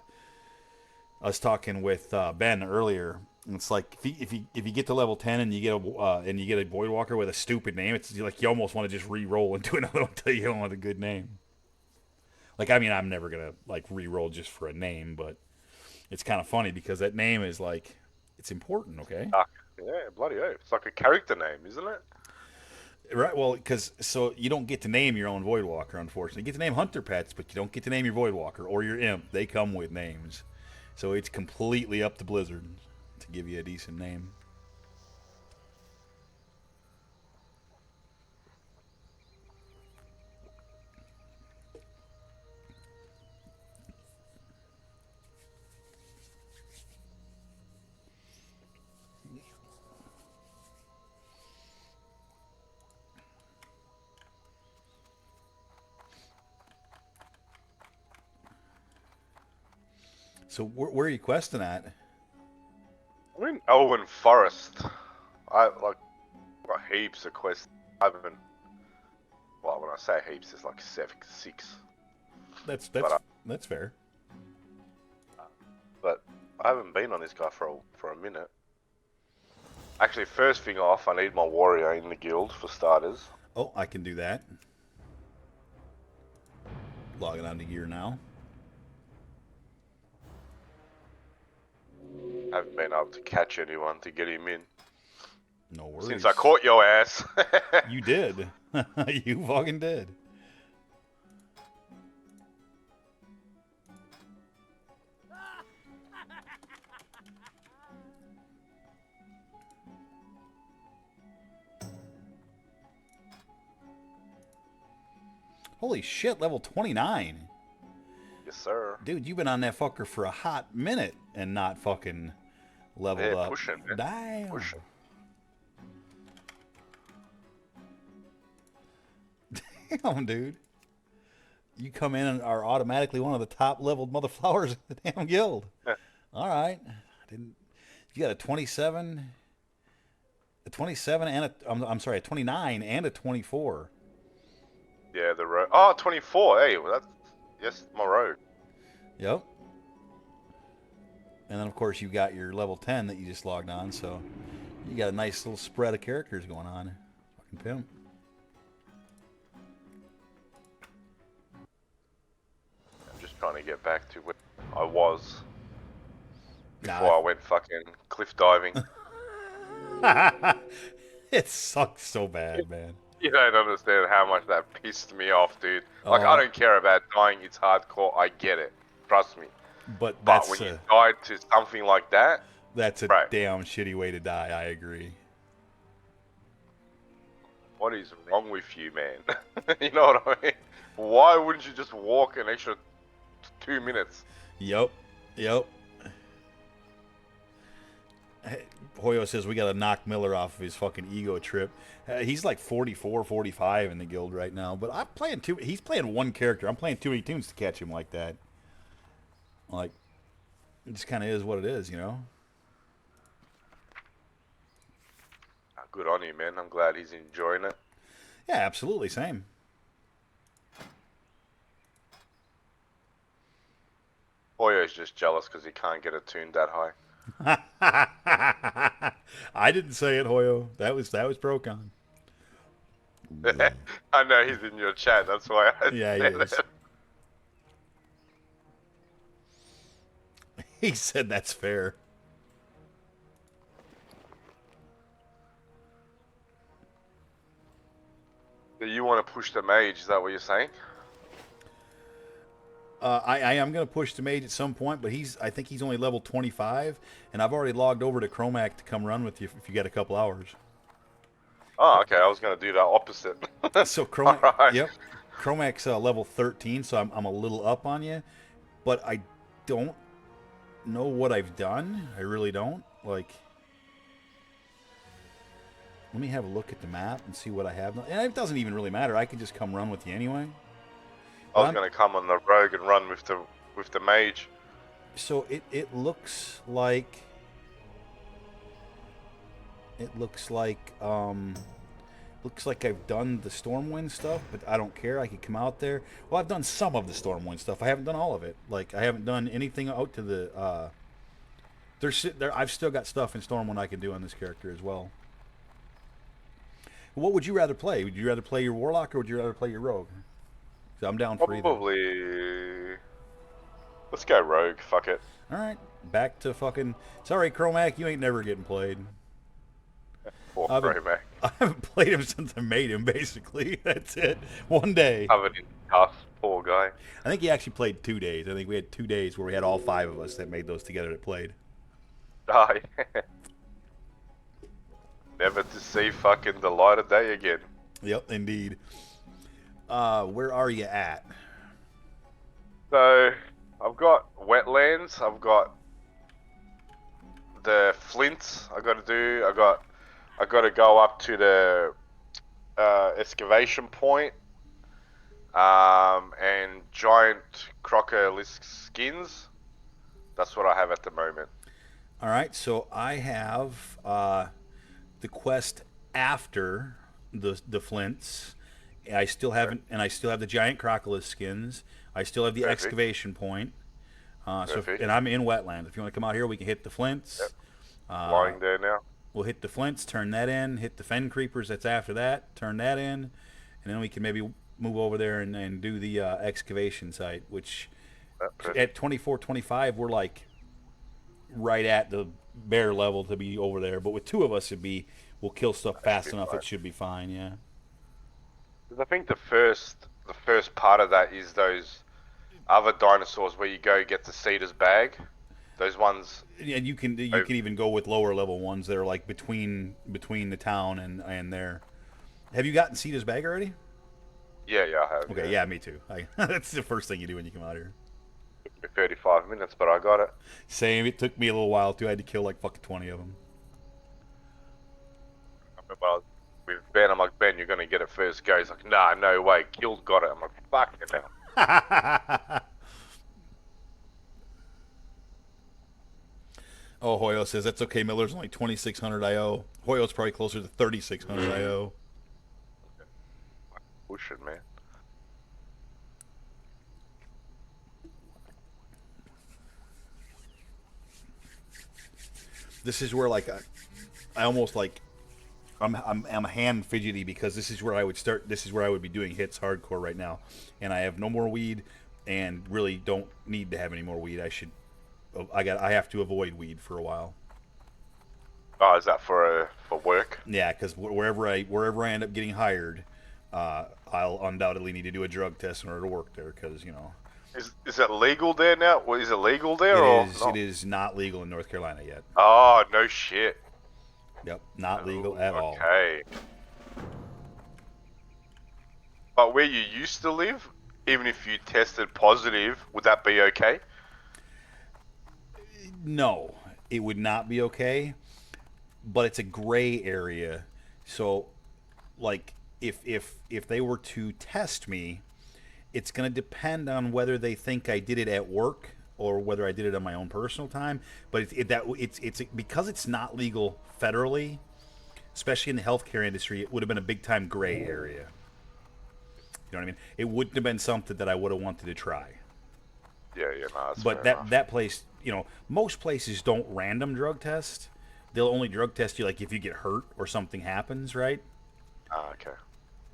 earlier. And it's like if you get to level 10 and you get a Voidwalker with a stupid name, it's like you almost want to just re-roll and do another one until you don't want a good name. Like I mean, I'm never gonna like re-roll just for a name, but it's kind of funny because that name is like it's important. Okay. Yeah, bloody hell. It's like a character name, isn't it? Right, well, because so you don't get to name your own Voidwalker, unfortunately. You get to name Hunter Pets, but you don't get to name your Voidwalker or your Imp. They come with names. So it's completely up to Blizzard to give you a decent name. So where are you questing at? I'm in Elwyn Forest. I got heaps of quests. I haven't. Well, when I say heaps, it's like 6. That's fair. But I haven't been on this guy for a minute. Actually, first thing off, I need my warrior in the guild for starters. Oh, I can do that. Logging on to gear now. I haven't been able to catch anyone to get him in. No worries. Since I caught your ass. You did. You fucking did. Holy shit, level 29. Yes, sir. Dude, you've been on that fucker for a hot minute and not fucking leveled up. Pushing, man. Damn. Pushing. Damn, dude. You come in and are automatically one of the top leveled mother flowers in the damn guild. All right. You got a 27, and a 29 and a 24. Yeah, the road. Oh, 24. Hey, well, that's my road. Yep. And then, of course, you got your level 10 that you just logged on, so you got a nice little spread of characters going on. Fucking pimp. I'm just trying to get back to where I was before I went fucking cliff diving. It sucks so bad, man. You don't understand how much that pissed me off, dude. Like, I don't care about dying. It's hardcore. I get it. Trust me. But when you died to something like that... That's a damn shitty way to die. I agree. What is wrong with you, man? You know what I mean? Why wouldn't you just walk an extra 2 minutes? Yep. Hoyo says we got to knock Miller off of his fucking ego trip. He's like 44, 45 in the guild right now. But I'm playing he's playing one character. I'm playing too many tunes to catch him like that. Like, it just kind of is what it is, you know? Good on you, man. I'm glad he's enjoying it. Yeah, absolutely. Same. Hoyo's just jealous because he can't get a tune that high. I didn't say it, Hoyo. That was Procon. I know he's in your chat. That's why I he is. He said that's fair. Do you want to push the mage? Is that what you're saying? I am going to push the mage at some point, but I think he's only level 25, and I've already logged over to Chromac to come run with you if you got a couple hours. Oh, okay. I was gonna do that opposite. So Chromac, Alright. yep, Chromac's level 13, so I'm a little up on you, but I don't know what I've done. I really don't. Like, let me have a look at the map and see what I have. And it doesn't even really matter. I can just come run with you anyway. I was gonna come on the rogue and run with the mage. So it looks like I've done the Stormwind stuff, but I don't care. I could come out there. Well, I've done some of the Stormwind stuff. I haven't done all of it. Like, I haven't done anything out to the I've still got stuff in Stormwind I can do on this character as well. What would you rather play? Would you rather play your Warlock or would you rather play your Rogue? 'Cause I'm down for either. Probably. Let's go rogue. Fuck it. All right, back to fucking. Sorry, Chromac, you ain't never getting played. Poor I haven't played him since I made him. Basically, that's it. One day. Covered in dust. Poor guy. I think he actually played 2 days. I think we had 2 days where we had all 5 of us that made those together that played. Die. Never to see fucking the light of day again. Yep, indeed. Where are you at? So, I've got wetlands. I've got the flints. I got to do. I got to go up to the excavation point. And giant crocodilisk skins. That's what I have at the moment. All right, so I have the quest after the flints. I still haven't, and I still have the giant crocodile skins. I still have the excavation point. And I'm in wetland. If you want to come out here, we can hit the flints. Yep. Lying there now. We'll hit the flints, turn that in. Hit the fen creepers. That's after that. Turn that in, and then we can maybe move over there and do the excavation site. Which at 24-25, we're like right at the bear level to be over there. But with 2 of us, we'll kill stuff fast enough. It should be fine. Yeah. I think the first part of that is those other dinosaurs where you go get the Cedar's bag. Those ones. Yeah, you can even go with lower level ones that are like between the town and there. Have you gotten Cedar's bag already? Yeah, I have. Okay, yeah, me too. That's the first thing you do when you come out here. Took me 35 minutes, but I got it. Same. It took me a little while too. I had to kill like fucking 20 of them. I remember I was with Ben, I'm like, Ben, you're gonna get it first go. He's like, nah, no way. Guild got it. I'm like, fuck it now. Oh, Hoyo says that's okay. Miller's only 2,600 IO. Hoyo's probably closer to 3,600 IO. Push it, man. This is where like I almost like I'm hand fidgety because this is where I would start. This is where I would be doing hits hardcore right now, and I have no more weed, and really don't need to have any more weed. I have to avoid weed for a while. Oh, is that for work? Yeah, because wherever I end up getting hired, I'll undoubtedly need to do a drug test in order to work there. Because is it legal there now? Well, is it legal there It is not legal in North Carolina yet. Oh no shit. Yep, not legal at all. Okay. But where you used to live, even if you tested positive, would that be okay? No, it would not be okay. But it's a gray area. So, like, if they were to test me, it's going to depend on whether they think I did it at work or whether I did it on my own personal time. But it's because it's not legal federally, especially in the healthcare industry. It would have been a big time gray area. You know what I mean? It wouldn't have been something that I would have wanted to try. Yeah, no, that's but that place, most places don't random drug test. They'll only drug test you like if you get hurt or something happens, right? Ah, okay.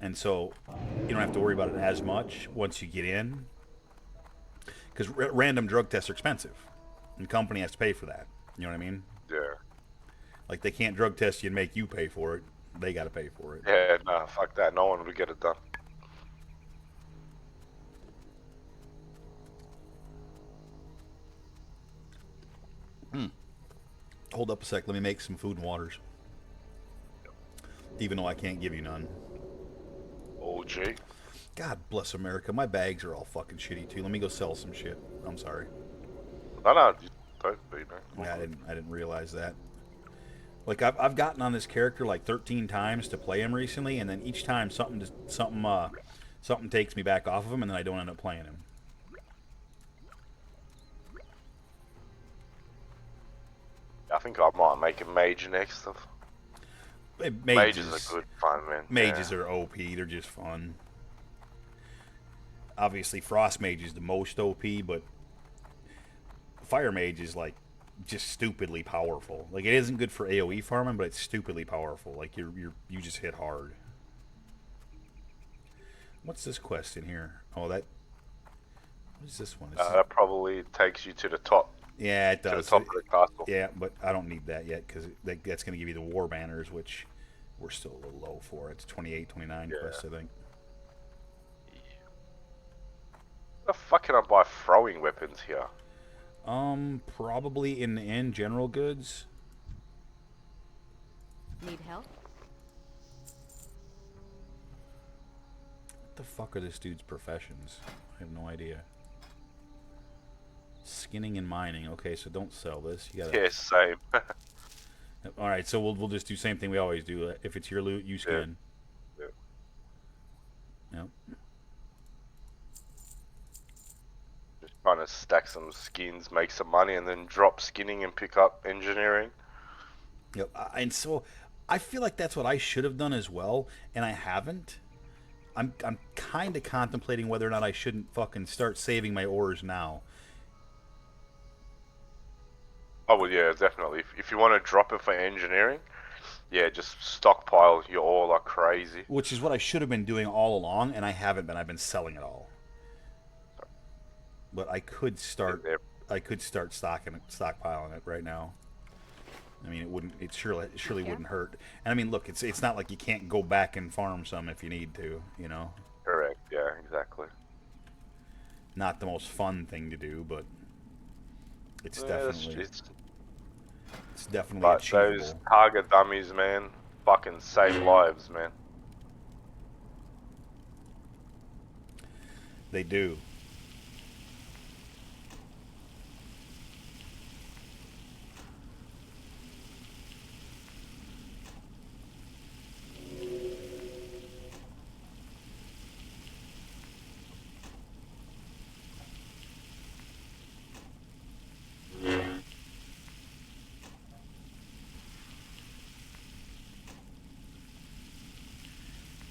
And so you don't have to worry about it as much once you get in. Because random drug tests are expensive. And the company has to pay for that. You know what I mean? Yeah. Like, they can't drug test you and make you pay for it. They got to pay for it. Yeah, no, fuck that. No one would get it done. Hold up a sec. Let me make some food and waters. Even though I can't give you none. Oh, gee. God bless America. My bags are all fucking shitty too. Let me go sell some shit. I'm sorry. No, don't be, man. Yeah, I didn't realize that. Like I've gotten on this character like 13 times to play him recently, and then each time something takes me back off of him, and then I don't end up playing him. I think I might make a mage next. Mages are good fun, man. Mages are OP. They're just fun. Obviously, Frost Mage is the most OP, but Fire Mage is like just stupidly powerful. Like, it isn't good for AoE farming, but it's stupidly powerful. Like, you just hit hard. What's this quest in here? Oh, that. What is this one? That probably takes you to the top. Yeah, it does. To the top of the castle. Yeah, but I don't need that yet because that's going to give you the war banners, which we're still a little low for. It's 28, 29 quests, I think. Where the fuck can I buy throwing weapons here? Probably in the end, general goods. Need help? What the fuck are this dude's professions? I have no idea. Skinning and mining. Okay, so don't sell this. You gotta. Yeah, same. All right, so we'll just do the same thing we always do. If it's your loot, you skin. Yeah. Yep. Just trying to stack some skins, make some money, and then drop skinning and pick up engineering. Yep. And so I feel like that's what I should have done as well, and I haven't. I'm kind of contemplating whether or not I shouldn't fucking start saving my ores now. Oh, well, yeah, definitely. If you want to drop it for engineering, yeah, just stockpile your ore like crazy. Which is what I should have been doing all along, and I haven't been. I've been selling it all. But I could start. I could start stockpiling it right now. I mean, it surely wouldn't hurt. And I mean, look, it's not like you can't go back and farm some if you need to, you know. Correct. Yeah, exactly. Not the most fun thing to do, but it's definitely it's definitely but achievable. Those target dummies, man, fucking save lives, man. They do.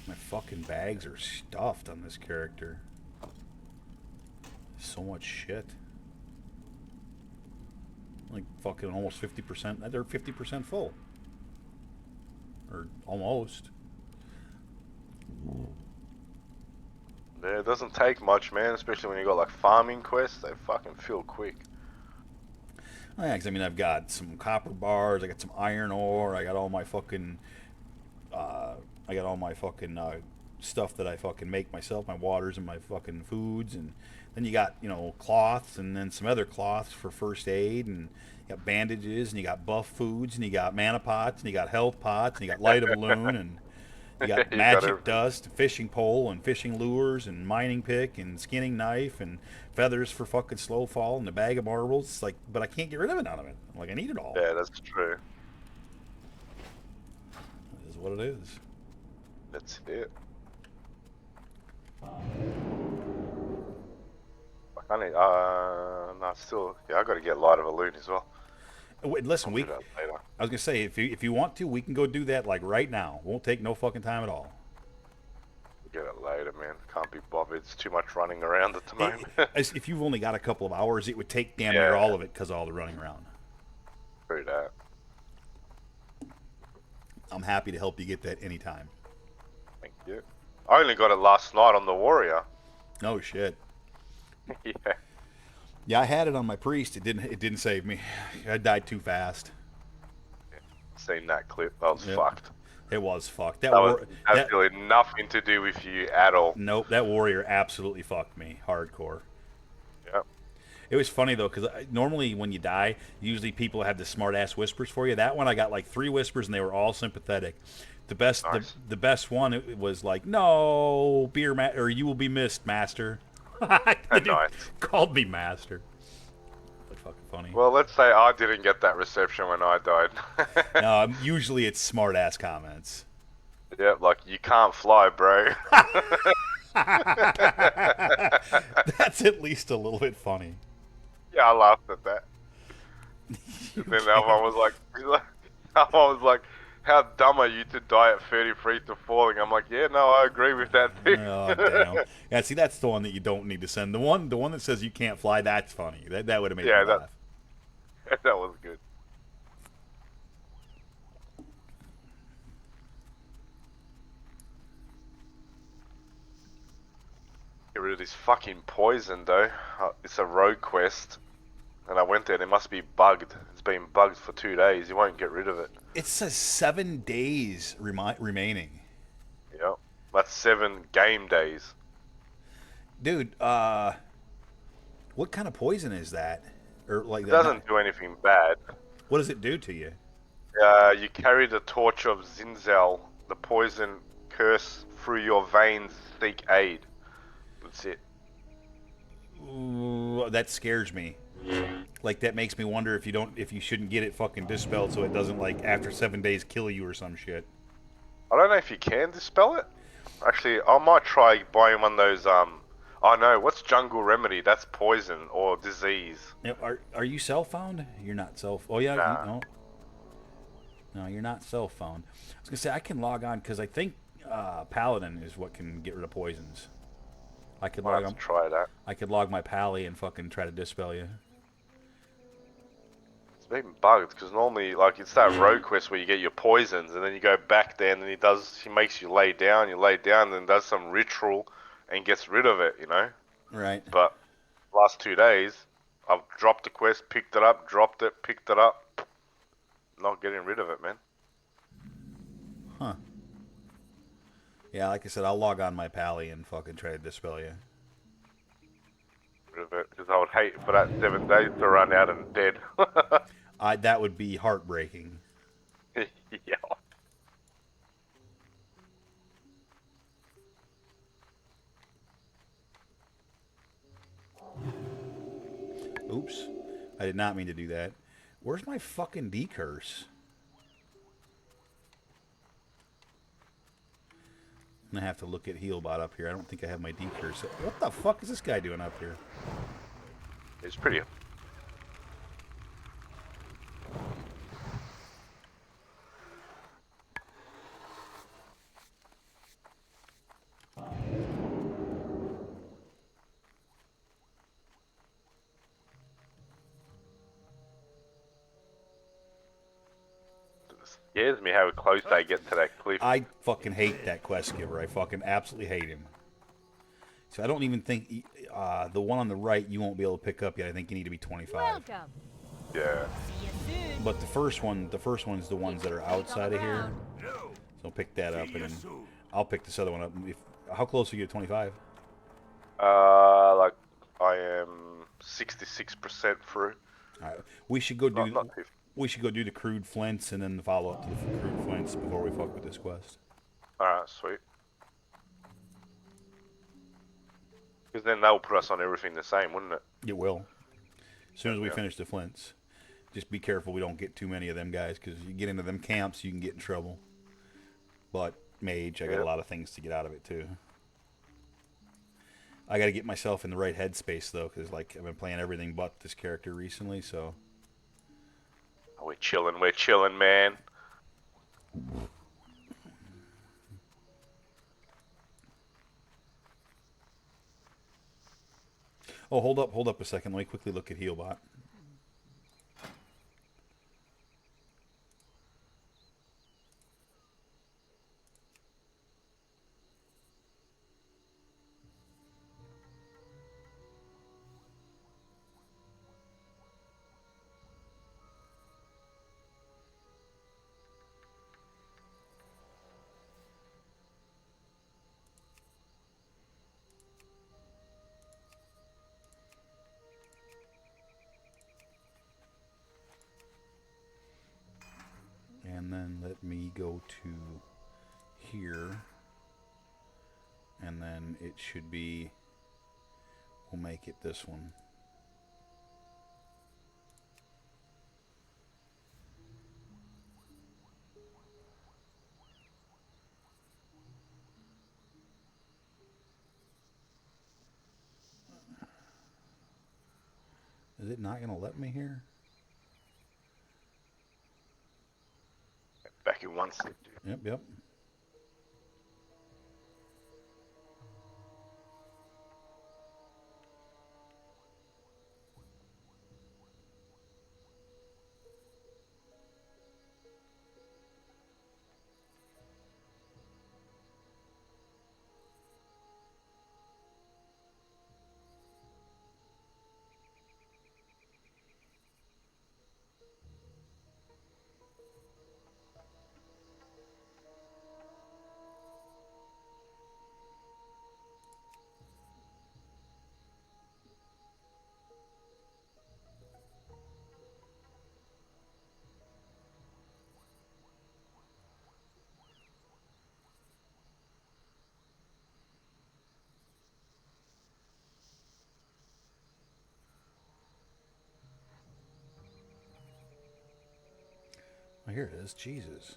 My fucking bags are stuffed on this character. So much shit. Like fucking almost 50%. They're 50% full. Or almost. Yeah, it doesn't take much, man, especially when you got like farming quests. They fucking fill quick. Oh, yeah, 'cause I mean, I've got some copper bars, I got some iron ore, I got all my fucking, stuff that I fucking make myself, my waters and my fucking foods, and then you got, you know, cloths, and then some other cloths for first aid, and you got bandages, and you got buff foods, and you got mana pots, and you got health pots, and you got light of balloon, and you got You magic got dust, fishing pole, and fishing lures, and mining pick, and skinning knife, and feathers for fucking slow fall, and a bag of marbles. It's like, but I can't get rid of it out of it. I'm like, I need it all. Yeah, that's true. It is what it is. That's it. I need, no, still, yeah, I gotta get light of a loon as well. Wait, listen, I'll do that later. I was gonna say, if you want to, we can go do that like right now. Won't take no fucking time at all. Get it later, man. Can't be bothered. It's too much running around at the moment. If you've only got a couple of hours, it would take damn near all of it because of all the running around. True that. I'm happy to help you get that anytime. Thank you. I only got it last night on the warrior. No shit. Yeah. Yeah, I had it on my priest. It didn't save me. I died too fast. Seen that clip. That was fucked. It was fucked. That was absolutely nothing to do with you at all. Nope, that warrior absolutely fucked me hardcore. Yep. It was funny though, because normally when you die, usually people have the smart ass whispers for you. That one I got like 3 whispers, and they were all sympathetic. The best, Nice. the best one it was like, "No, or you will be missed, master." The dude Nice. called me master. But fucking funny. Well, let's say I didn't get that reception when I died. No, usually it's smart ass comments. Yeah, like, you can't fly, bro. That's at least a little bit funny. Yeah, I laughed at that. And then the other one was like, how dumb are you to die at 30 feet to falling? I'm like, yeah, no, I agree with that too. Oh damn! Yeah, see, that's the one that you don't need to send. The one that says you can't fly. That's funny. That would have made me laugh. That was good. Get rid of this fucking poison, though. It's a road quest. And I went there and it must be bugged. It's been bugged for 2 days. You won't get rid of it. It says 7 days remaining. Yep. That's 7 game days. Dude, what kind of poison is that? Or like It doesn't do anything bad. What does it do to you? You carry the torch of Zinzel. The poison curse through your veins. Seek aid. That's it. Ooh, that scares me. Like that makes me wonder if you shouldn't get it fucking dispelled so it doesn't like after 7 days kill you or some shit. I don't know if you can dispel it. Actually, I might try buying one of those. Oh no, what's Jungle Remedy? That's poison or disease. Now, are you cell phoned? You're not Oh yeah, Nah. no, you're not cell phoned. I was gonna say I can log on because I think Paladin is what can get rid of poisons. I could log on. Try that. I could log my Pally and fucking try to dispel you. It's been bugged because normally, like, it's that road quest where you get your poisons and then you go back there and then he makes you lay down, and then does some ritual and gets rid of it, you know? Right. But last 2 days, I've dropped the quest, picked it up, dropped it, picked it up. Not getting rid of it, man. Huh. Yeah, like I said, I'll log on my Pally and fucking try to dispel you. Rid of it, because I would hate for that 7 days to run out and dead. That would be heartbreaking. Yeah. Oops. I did not mean to do that. Where's my fucking decurse? I'm gonna have to look at Healbot up here. I don't think I have my decurse. What the fuck is this guy doing up here? It's pretty. Scares me how close they get to that cliff. I fucking hate that quest giver. I fucking absolutely hate him. So I don't even think the one on the right you won't be able to pick up yet. I think you need to be 25. Welcome. Yeah. But the first one's the ones that are outside of here. So pick that up, and then I'll pick this other one up. How close are you to 25? Like I am 66% through. All right. We should go do. Not too. We should go do the crude flints and then follow up to the crude flints before we fuck with this quest. Alright, sweet. Because then that'll put us on everything the same, wouldn't it? It will. As soon as we finish the flints. Just be careful we don't get too many of them guys, because you get into them camps, you can get in trouble. But mage, I got a lot of things to get out of it too. I got to get myself in the right headspace though, because like I've been playing everything but this character recently, so. Oh, we're chilling, man. Oh, hold up a second. Let me quickly look at Healbot. then let me go to here, and then it should be, we'll make it this one. Is it not going to let me here? Back in one second. Yep, yep. Oh, here it is. Jesus.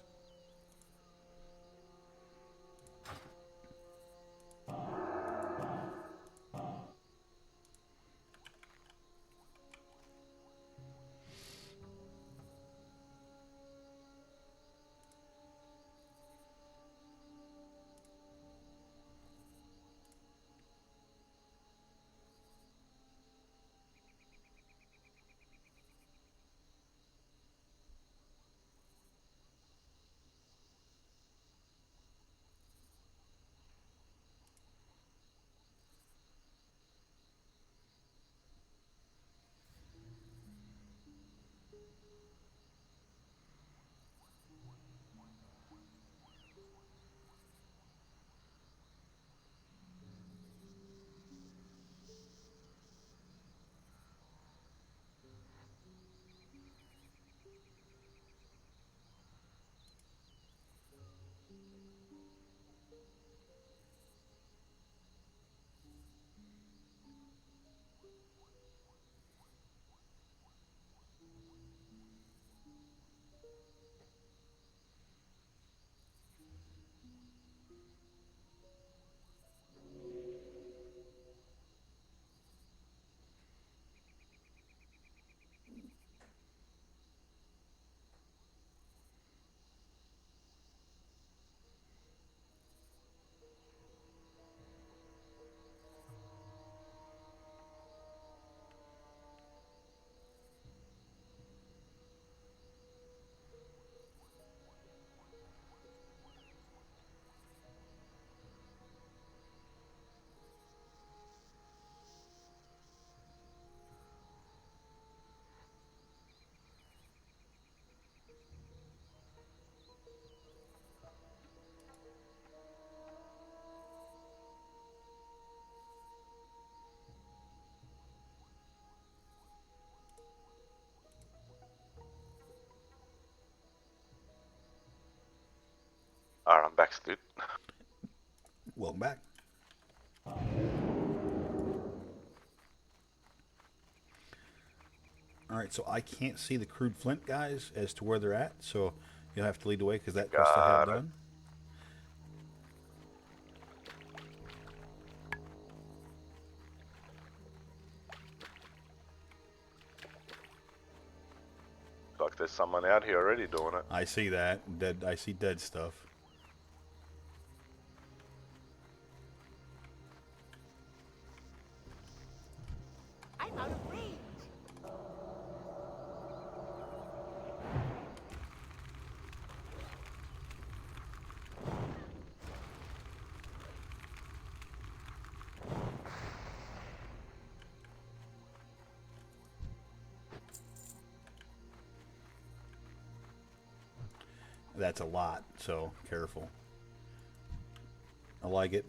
Alright, I'm back, dude. Welcome back. Alright, so I can't see the crude flint guys as to where they're at, so you'll have to lead the way because that quest I have Got it. done. Like there's someone out here already doing it. I see that. Dead. I see dead stuff. I'm out of range. That's a lot, so careful. I like it.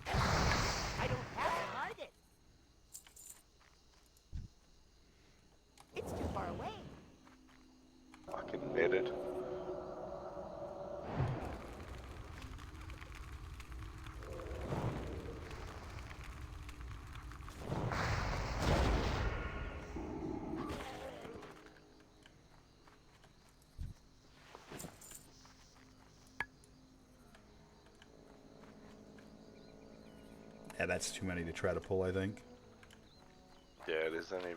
I don't have a target. headed. Yeah, that's too many to try to pull, I think. Yeah, it is any.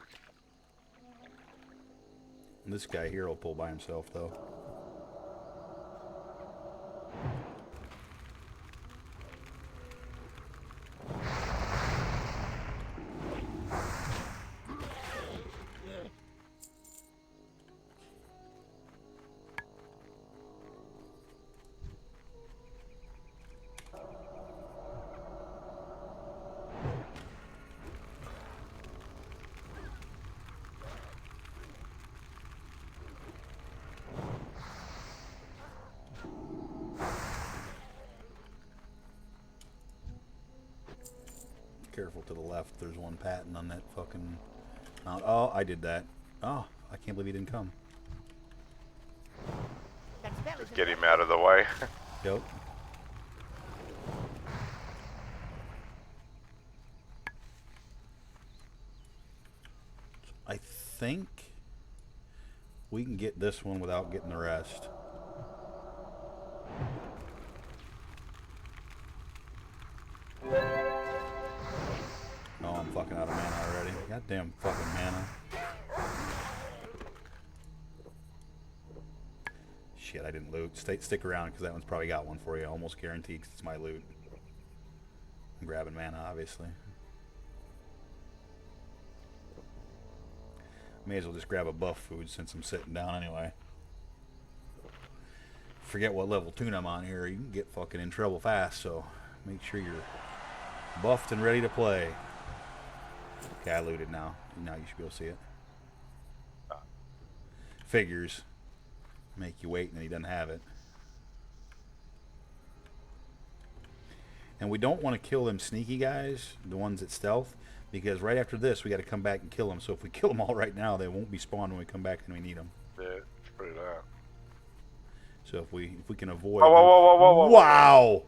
This guy here will pull by himself, though. Careful to the left. There's one patting on that fucking... Oh, I did that. Oh, I can't believe he didn't come. Just get him out of the way. Yep. I think we can get this one without getting the rest. Oh, I'm fucking out of mana already. Goddamn fucking mana. Shit, I didn't loot. Stick around, because that one's probably got one for you. Almost guaranteed, because it's my loot. I'm grabbing mana, obviously. May as well just grab a buff food since I'm sitting down anyway. Forget what level tune I'm on here. You can get fucking in trouble fast, so make sure you're buffed and ready to play. Okay, I looted now. Now you should be able to see it. Figures. Make you wait and he doesn't have it. And we don't want to kill them sneaky guys, the ones that stealth, because right after this we got to come back and kill them. So if we kill them all right now, they won't be spawned when we come back and we need them. Yeah, it's pretty loud. So if we can avoid... Whoa, whoa, whoa, whoa, whoa, wow!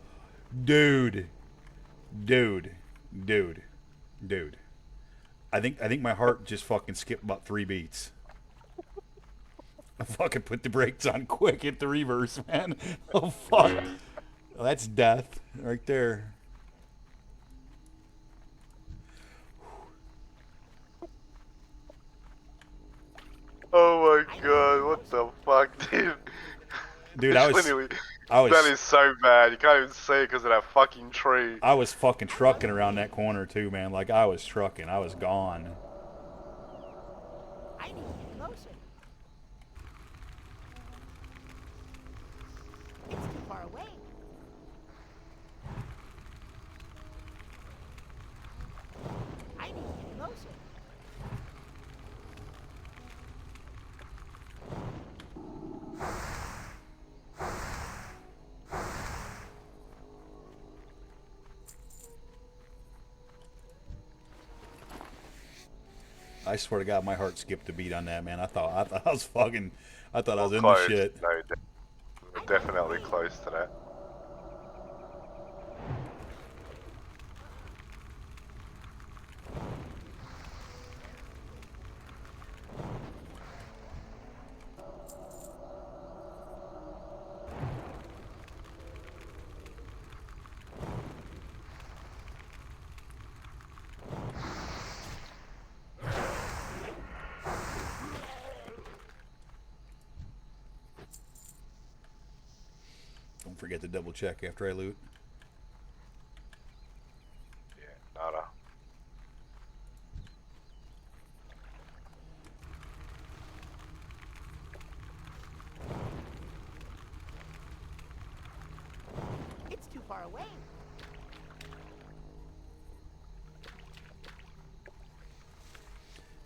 Dude. I think my heart just fucking skipped about 3 beats. I fucking put the brakes on quick, hit the reverse, man. Oh, fuck. Well, that's death right there. Oh my god, what the fuck, dude? Dude, that is so bad. You can't even see it because of that fucking tree. I was fucking trucking around that corner too, man. Like, I was trucking. I was gone. I need to get closer. It's too far away. I need to get closer. I swear to God, my heart skipped a beat on that, man. I thought I was fucking... I thought I was in Close. the shit. No, we're definitely close to that. Don't forget to double check after I loot. Yeah, nada. It's too far away.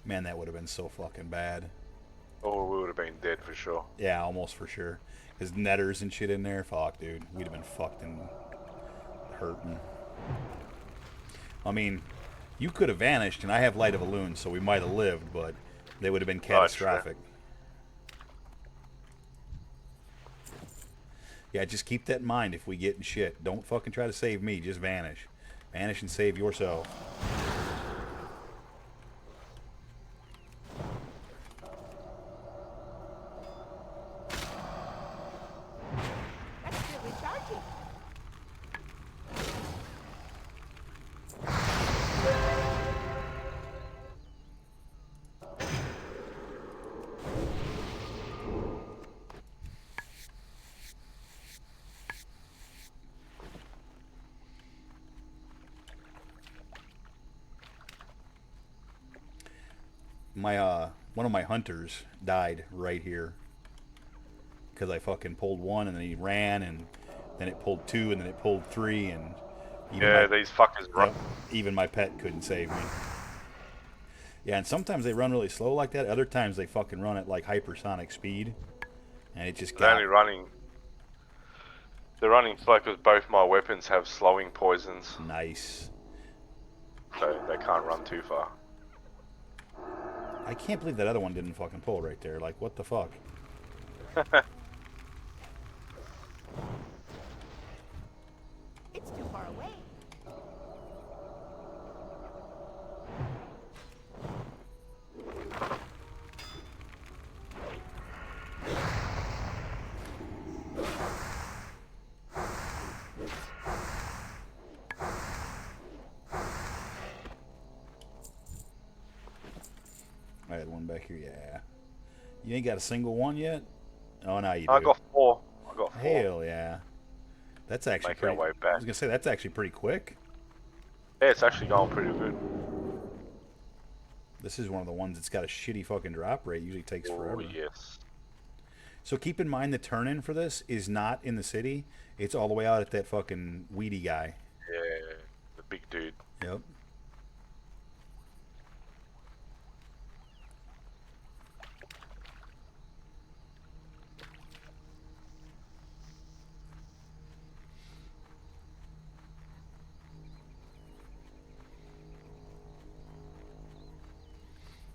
Man, that would have been so fucking bad. Oh, we would have been dead for sure. Yeah, almost for sure. Because netters and shit in there, fuck, dude. We'd have been fucked and hurting. I mean, you could have vanished, and I have light of a loon, so we might have lived, but they would have been catastrophic. Yeah, just keep that in mind if we get in shit. Don't fucking try to save me. Just vanish. Vanish and save yourself. That's really charging. My one of my hunters died right here because I fucking pulled one and then he ran and then it pulled two and then it pulled three and Yeah, these fuckers run. yep, even my pet couldn't save me. Yeah, and sometimes they run really slow like that. Other times they fucking run at like hypersonic speed, and it just They're only running. They're running slow because both my weapons have slowing poisons. Nice. So they can't run too far. I can't believe that other one didn't fucking pull right there. Like, what the fuck? It's too far away. I had one back here. Yeah. You ain't got a single one yet? Oh, now you do. I got 4. I got 4. Hell yeah. That's actually Making our pretty. way back. I was gonna say that's actually pretty quick. Yeah, it's actually going pretty good. This is one of the ones that's got a shitty fucking drop rate. Usually takes forever. Oh, yes. So keep in mind the turn-in for this is not in the city. It's all the way out at that fucking weedy guy. Yeah, the big dude. Yep.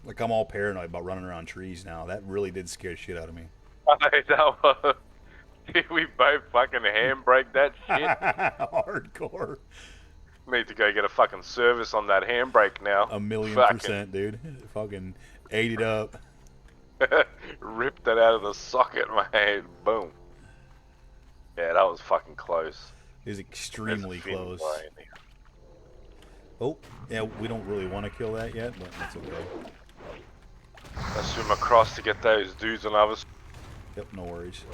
Like, I'm all paranoid about running around trees now. That really did scare the shit out of me. We both fucking handbrake that shit. Hardcore. Need to go get a fucking service on that handbrake now. 1,000,000%, dude. Fucking ate it up. Ripped it out of the socket, man. Boom. Yeah, that was fucking close. It was extremely There's a close. fin in here. Oh, yeah, we don't really want to kill that yet, but that's okay. Let's swim across to get those dudes on others. Yep, no worries.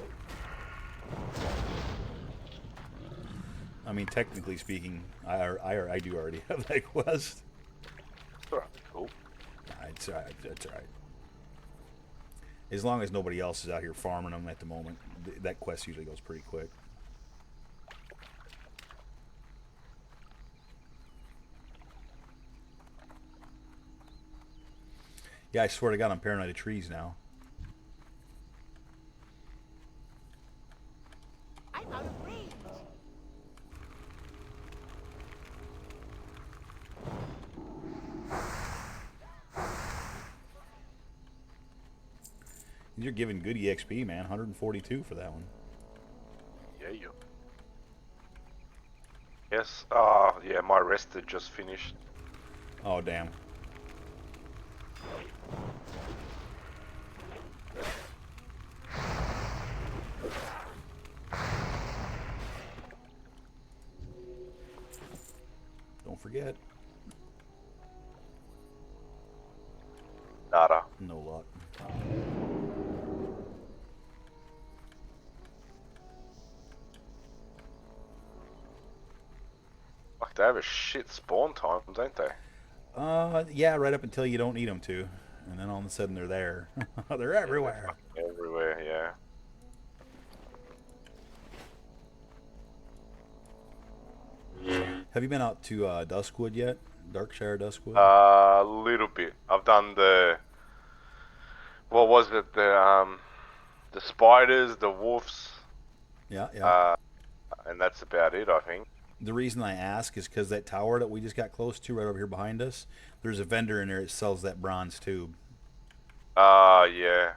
I mean, technically speaking, I do already have that quest. Alright, cool. Nah, it's alright. That's alright. As long as nobody else is out here farming them at the moment, that quest usually goes pretty quick. Yeah, I swear to God, I'm paranoid of trees now. I'm out of range. You're giving good EXP, man. 142 for that one. Yeah, you. Yes. Yeah, my rest had just finished. Oh, damn. Don't forget. Nada. No luck. Fuck, they have a shit spawn time, don't they? Yeah, right up until you don't need them to. And then all of a sudden they're there. They're everywhere. Everywhere, yeah. Have you been out to Duskwood yet? Darkshire Duskwood? A little bit. I've done the... What was it? The spiders, the wolves. Yeah, yeah. And that's about it, I think. The reason I ask is because that tower that we just got close to right over here behind us, there's a vendor in there that sells that bronze tube. Yeah.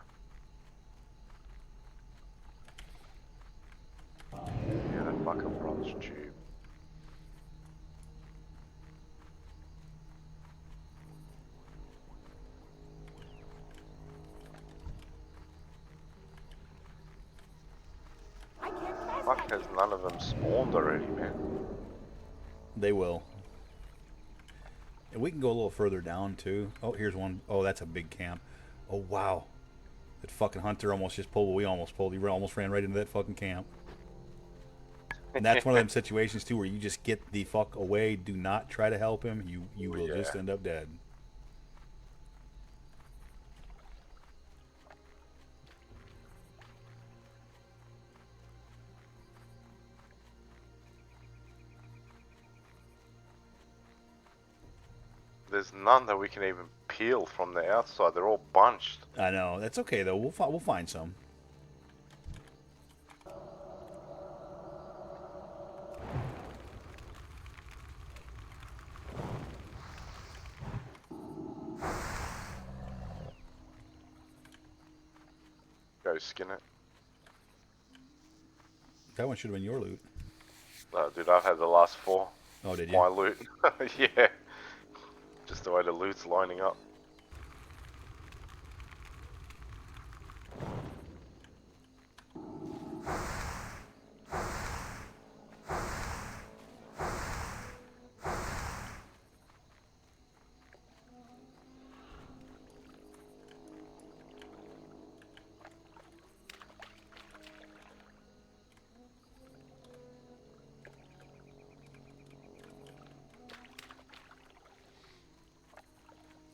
fuck has none of them spawned already, man? They will. And we can go a little further down too. Oh, here's one. Oh, that's a big camp. Oh wow, that fucking hunter almost just pulled what we almost pulled. He almost ran right into that fucking camp. And that's one of them situations too where you just get the fuck away. Do not try to help him. You will just end up dead. There's none that we can even peel from the outside. They're all bunched. I know. That's okay though. We'll find some. Go skin it. That one should have been your loot. Oh, dude, I've had the last 4. Oh, did you? My loot. Yeah. Just the way the loot's lining up.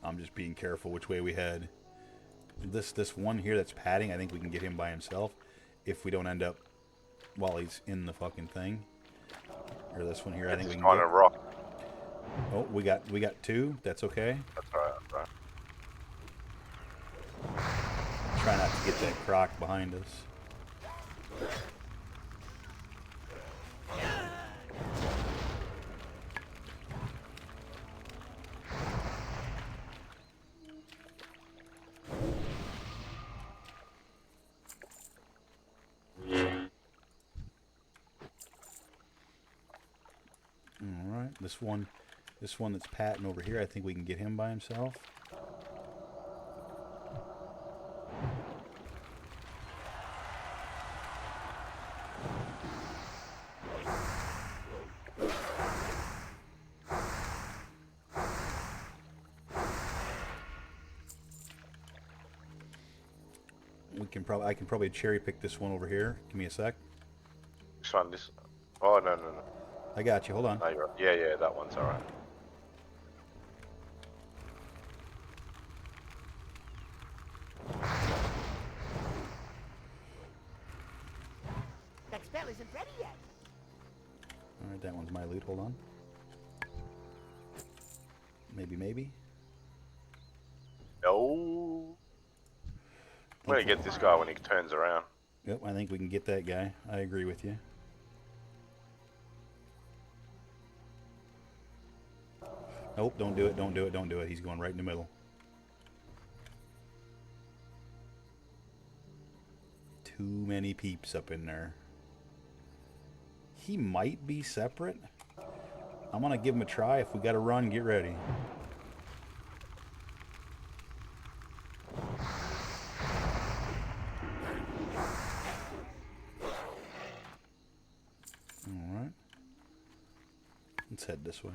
I'm just being careful which way we head. This one here that's padding, I think we can get him by himself if we don't end up while he's in the fucking thing. Or this one here, I think we can on get. a rock. Oh, we got 2. That's okay. That's alright, that's alright. Try not to get that croc behind us. Alright, this one that's patting over here, I think we can get him by himself. I can probably cherry pick this one over here. Give me a sec. Which one? This? Oh, no. I got you. Hold on. No, you're right. Yeah, that one's alright. That spell isn't ready yet. Alright, that one's my loot. Hold on. Maybe. No. I'm gonna get this guy when he turns around. Yep, I think we can get that guy. I agree with you. Nope, don't do it. He's going right in the middle. Too many peeps up in there. He might be separate. I'm gonna give him a try. If we gotta run, get ready. Alright. Let's head this way.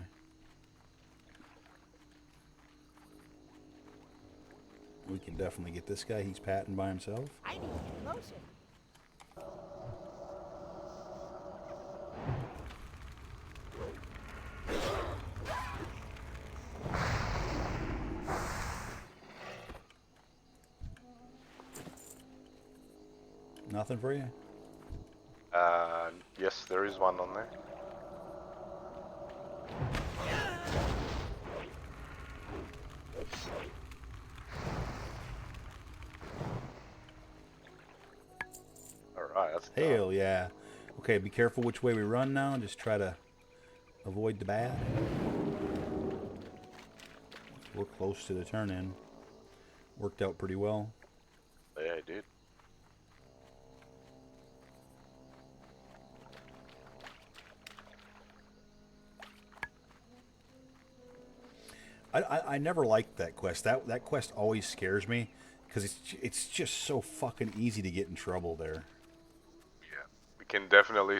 We can definitely get this guy. He's patting by himself. I need to get closer. Nothing for you? Yes, there is one on there. Alright, that's Hell yeah. Okay, be careful which way we run now. Just try to avoid the bad. We're close to the turn-in. Worked out pretty well. Yeah, dude. I never liked that quest. That quest always scares me because it's just so fucking easy to get in trouble there. Yeah, can definitely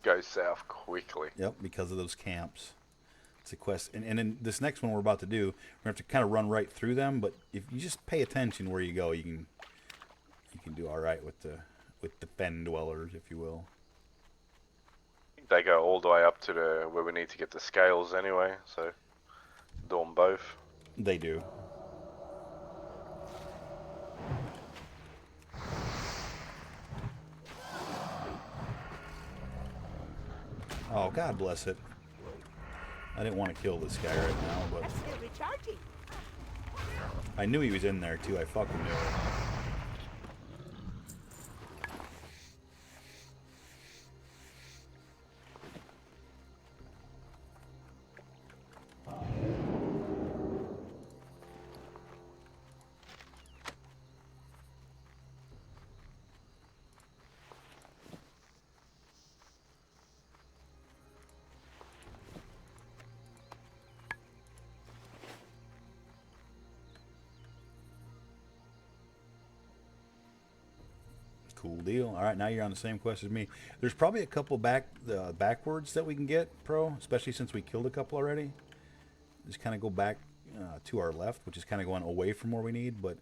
go south quickly. Yep, because of those camps. It's a quest, and in this next one we're about to do, we're gonna have to kind of run right through them. But if you just pay attention where you go, you can do all right with the fen dwellers, if you will. They go all the way up to where we need to get the scales anyway, so do them both. They do. Oh, God bless it. I didn't want to kill this guy right now, but That's still recharging. I knew he was in there too. I fucking knew it. Cool deal. All right, now you're on the same quest as me. There's probably a couple backwards that we can get, Pro, especially since we killed a couple already. Just kind of go back to our left, which is kind of going away from where we need. But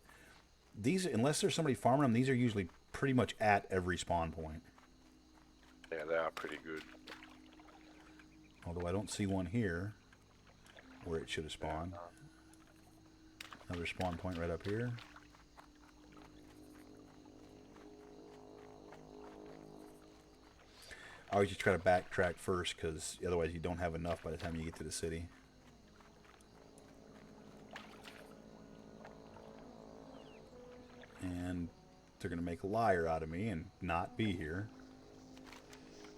these, unless there's somebody farming them, these are usually pretty much at every spawn point. Yeah, they are pretty good. Although I don't see one here where it should have spawned. Another spawn point right up here. I always just try to backtrack first, because otherwise you don't have enough by the time you get to the city. And they're going to make a liar out of me and not be here.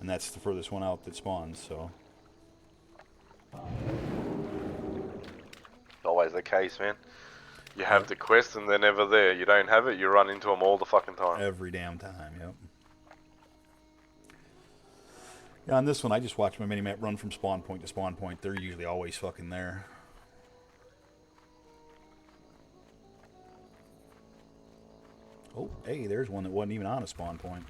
And that's the furthest one out that spawns, so. Always the case, man. You have the quest and they're never there. You don't have it, you run into them all the fucking time. Every damn time, yep. Yeah, on this one, I just watch my minimap run from spawn point to spawn point. They're usually always fucking there. Oh, hey, there's one that wasn't even on a spawn point.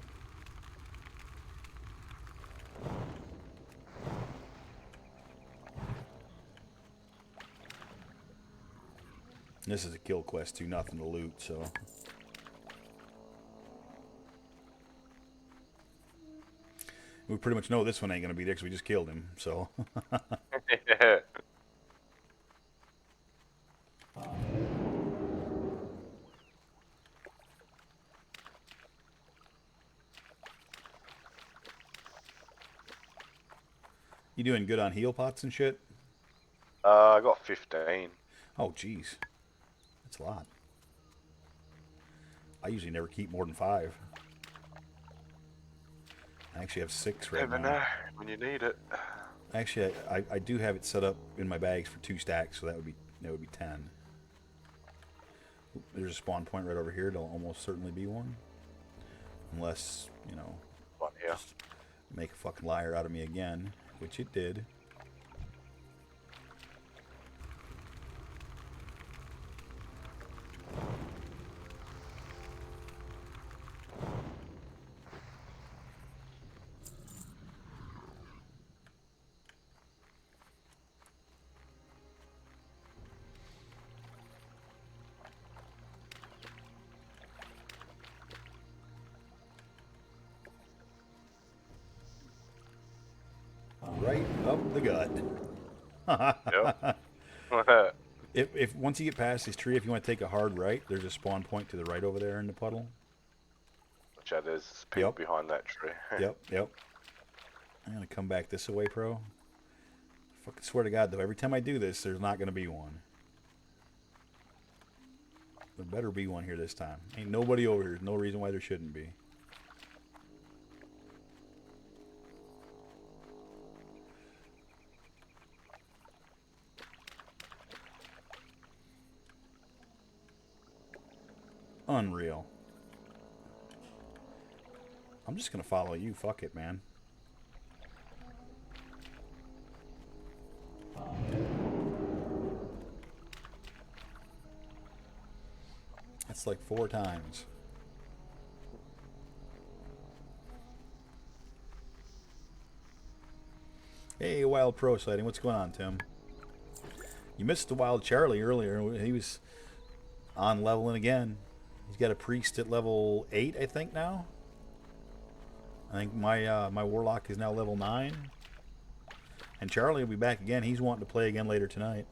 And this is a kill quest too, nothing to loot, so. We pretty much know this one ain't going to be there because we just killed him, so. Yeah. You doing good on heal pots and shit? I got 15. Oh, jeez. That's a lot. I usually never keep more than 5. I actually have 6 right Never now. know when you need it. Actually, I do have it set up in my bags for 2 stacks, so that would be 10. Oop, there's a spawn point right over here. There'll almost certainly be one, unless you know, One here. just make a fucking liar out of me again, which it did. Right up the gut. Yep. If once you get past this tree, if you want to take a hard right, there's a spawn point to the right over there in the puddle. Watch out, there's people Yep. behind that tree. Yep. I'm gonna come back this way, Pro. Fucking swear to God, though, every time I do this, there's not gonna be one. There better be one here this time. Ain't nobody over here. There's no reason why there shouldn't be. Unreal. I'm just gonna follow you. Fuck it, man. That's like 4 times. Hey, Wild Pro sighting. What's going on, Tim? You missed the Wild Charlie earlier. He was on leveling again. He's got a priest at level 8, I think, now. I think my Warlock is now level 9. And Charlie will be back again. He's wanting to play again later tonight.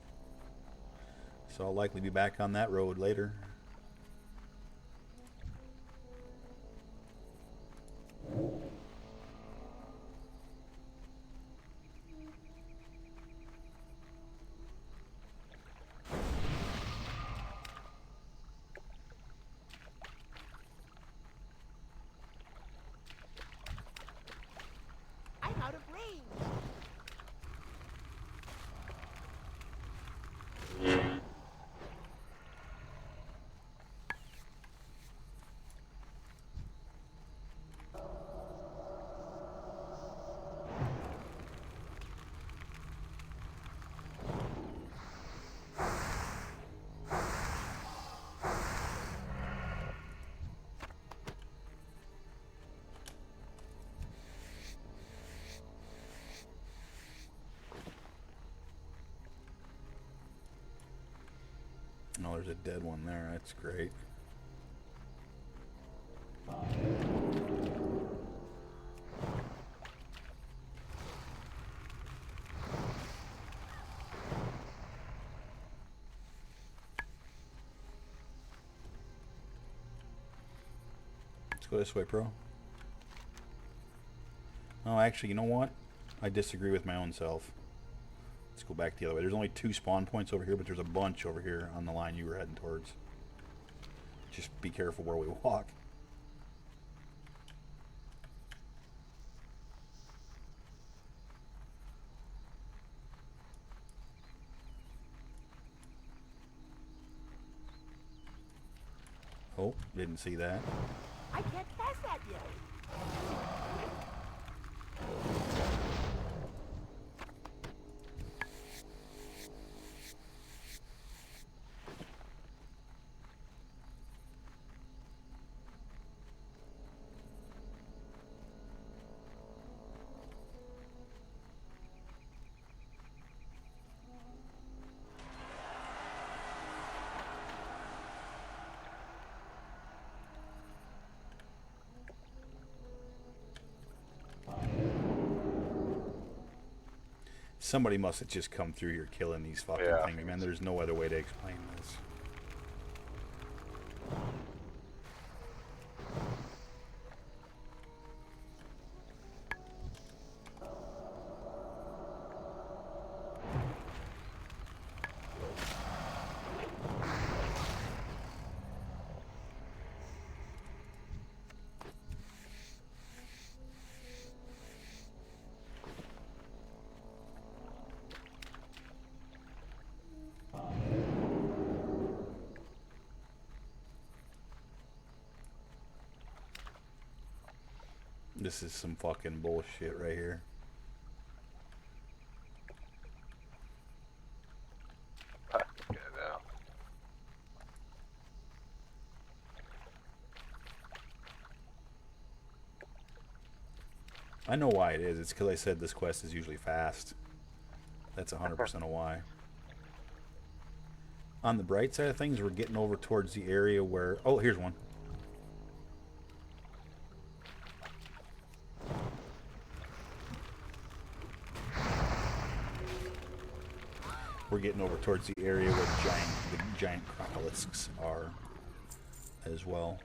So I'll likely be back on that road later. I'm out of range. Oh, there's a dead one there. That's great. Let's go this way, Pro. Oh, actually, you know what? I disagree with my own self. Let's go back the other way. There's only 2 spawn points over here, but there's a bunch over here on the line you were heading towards. Just be careful where we walk. Oh, didn't see that. I can't pass that yet. Somebody must have just come through here killing these fucking things, man. There's no other way to explain this. This is some fucking bullshit right here. Get out. I know why it is. It's because I said this quest is usually fast. That's 100% a why. On the bright side of things, we're getting over towards the area where... Oh, here's one. We're getting over towards the area where the giant crocolists are as well.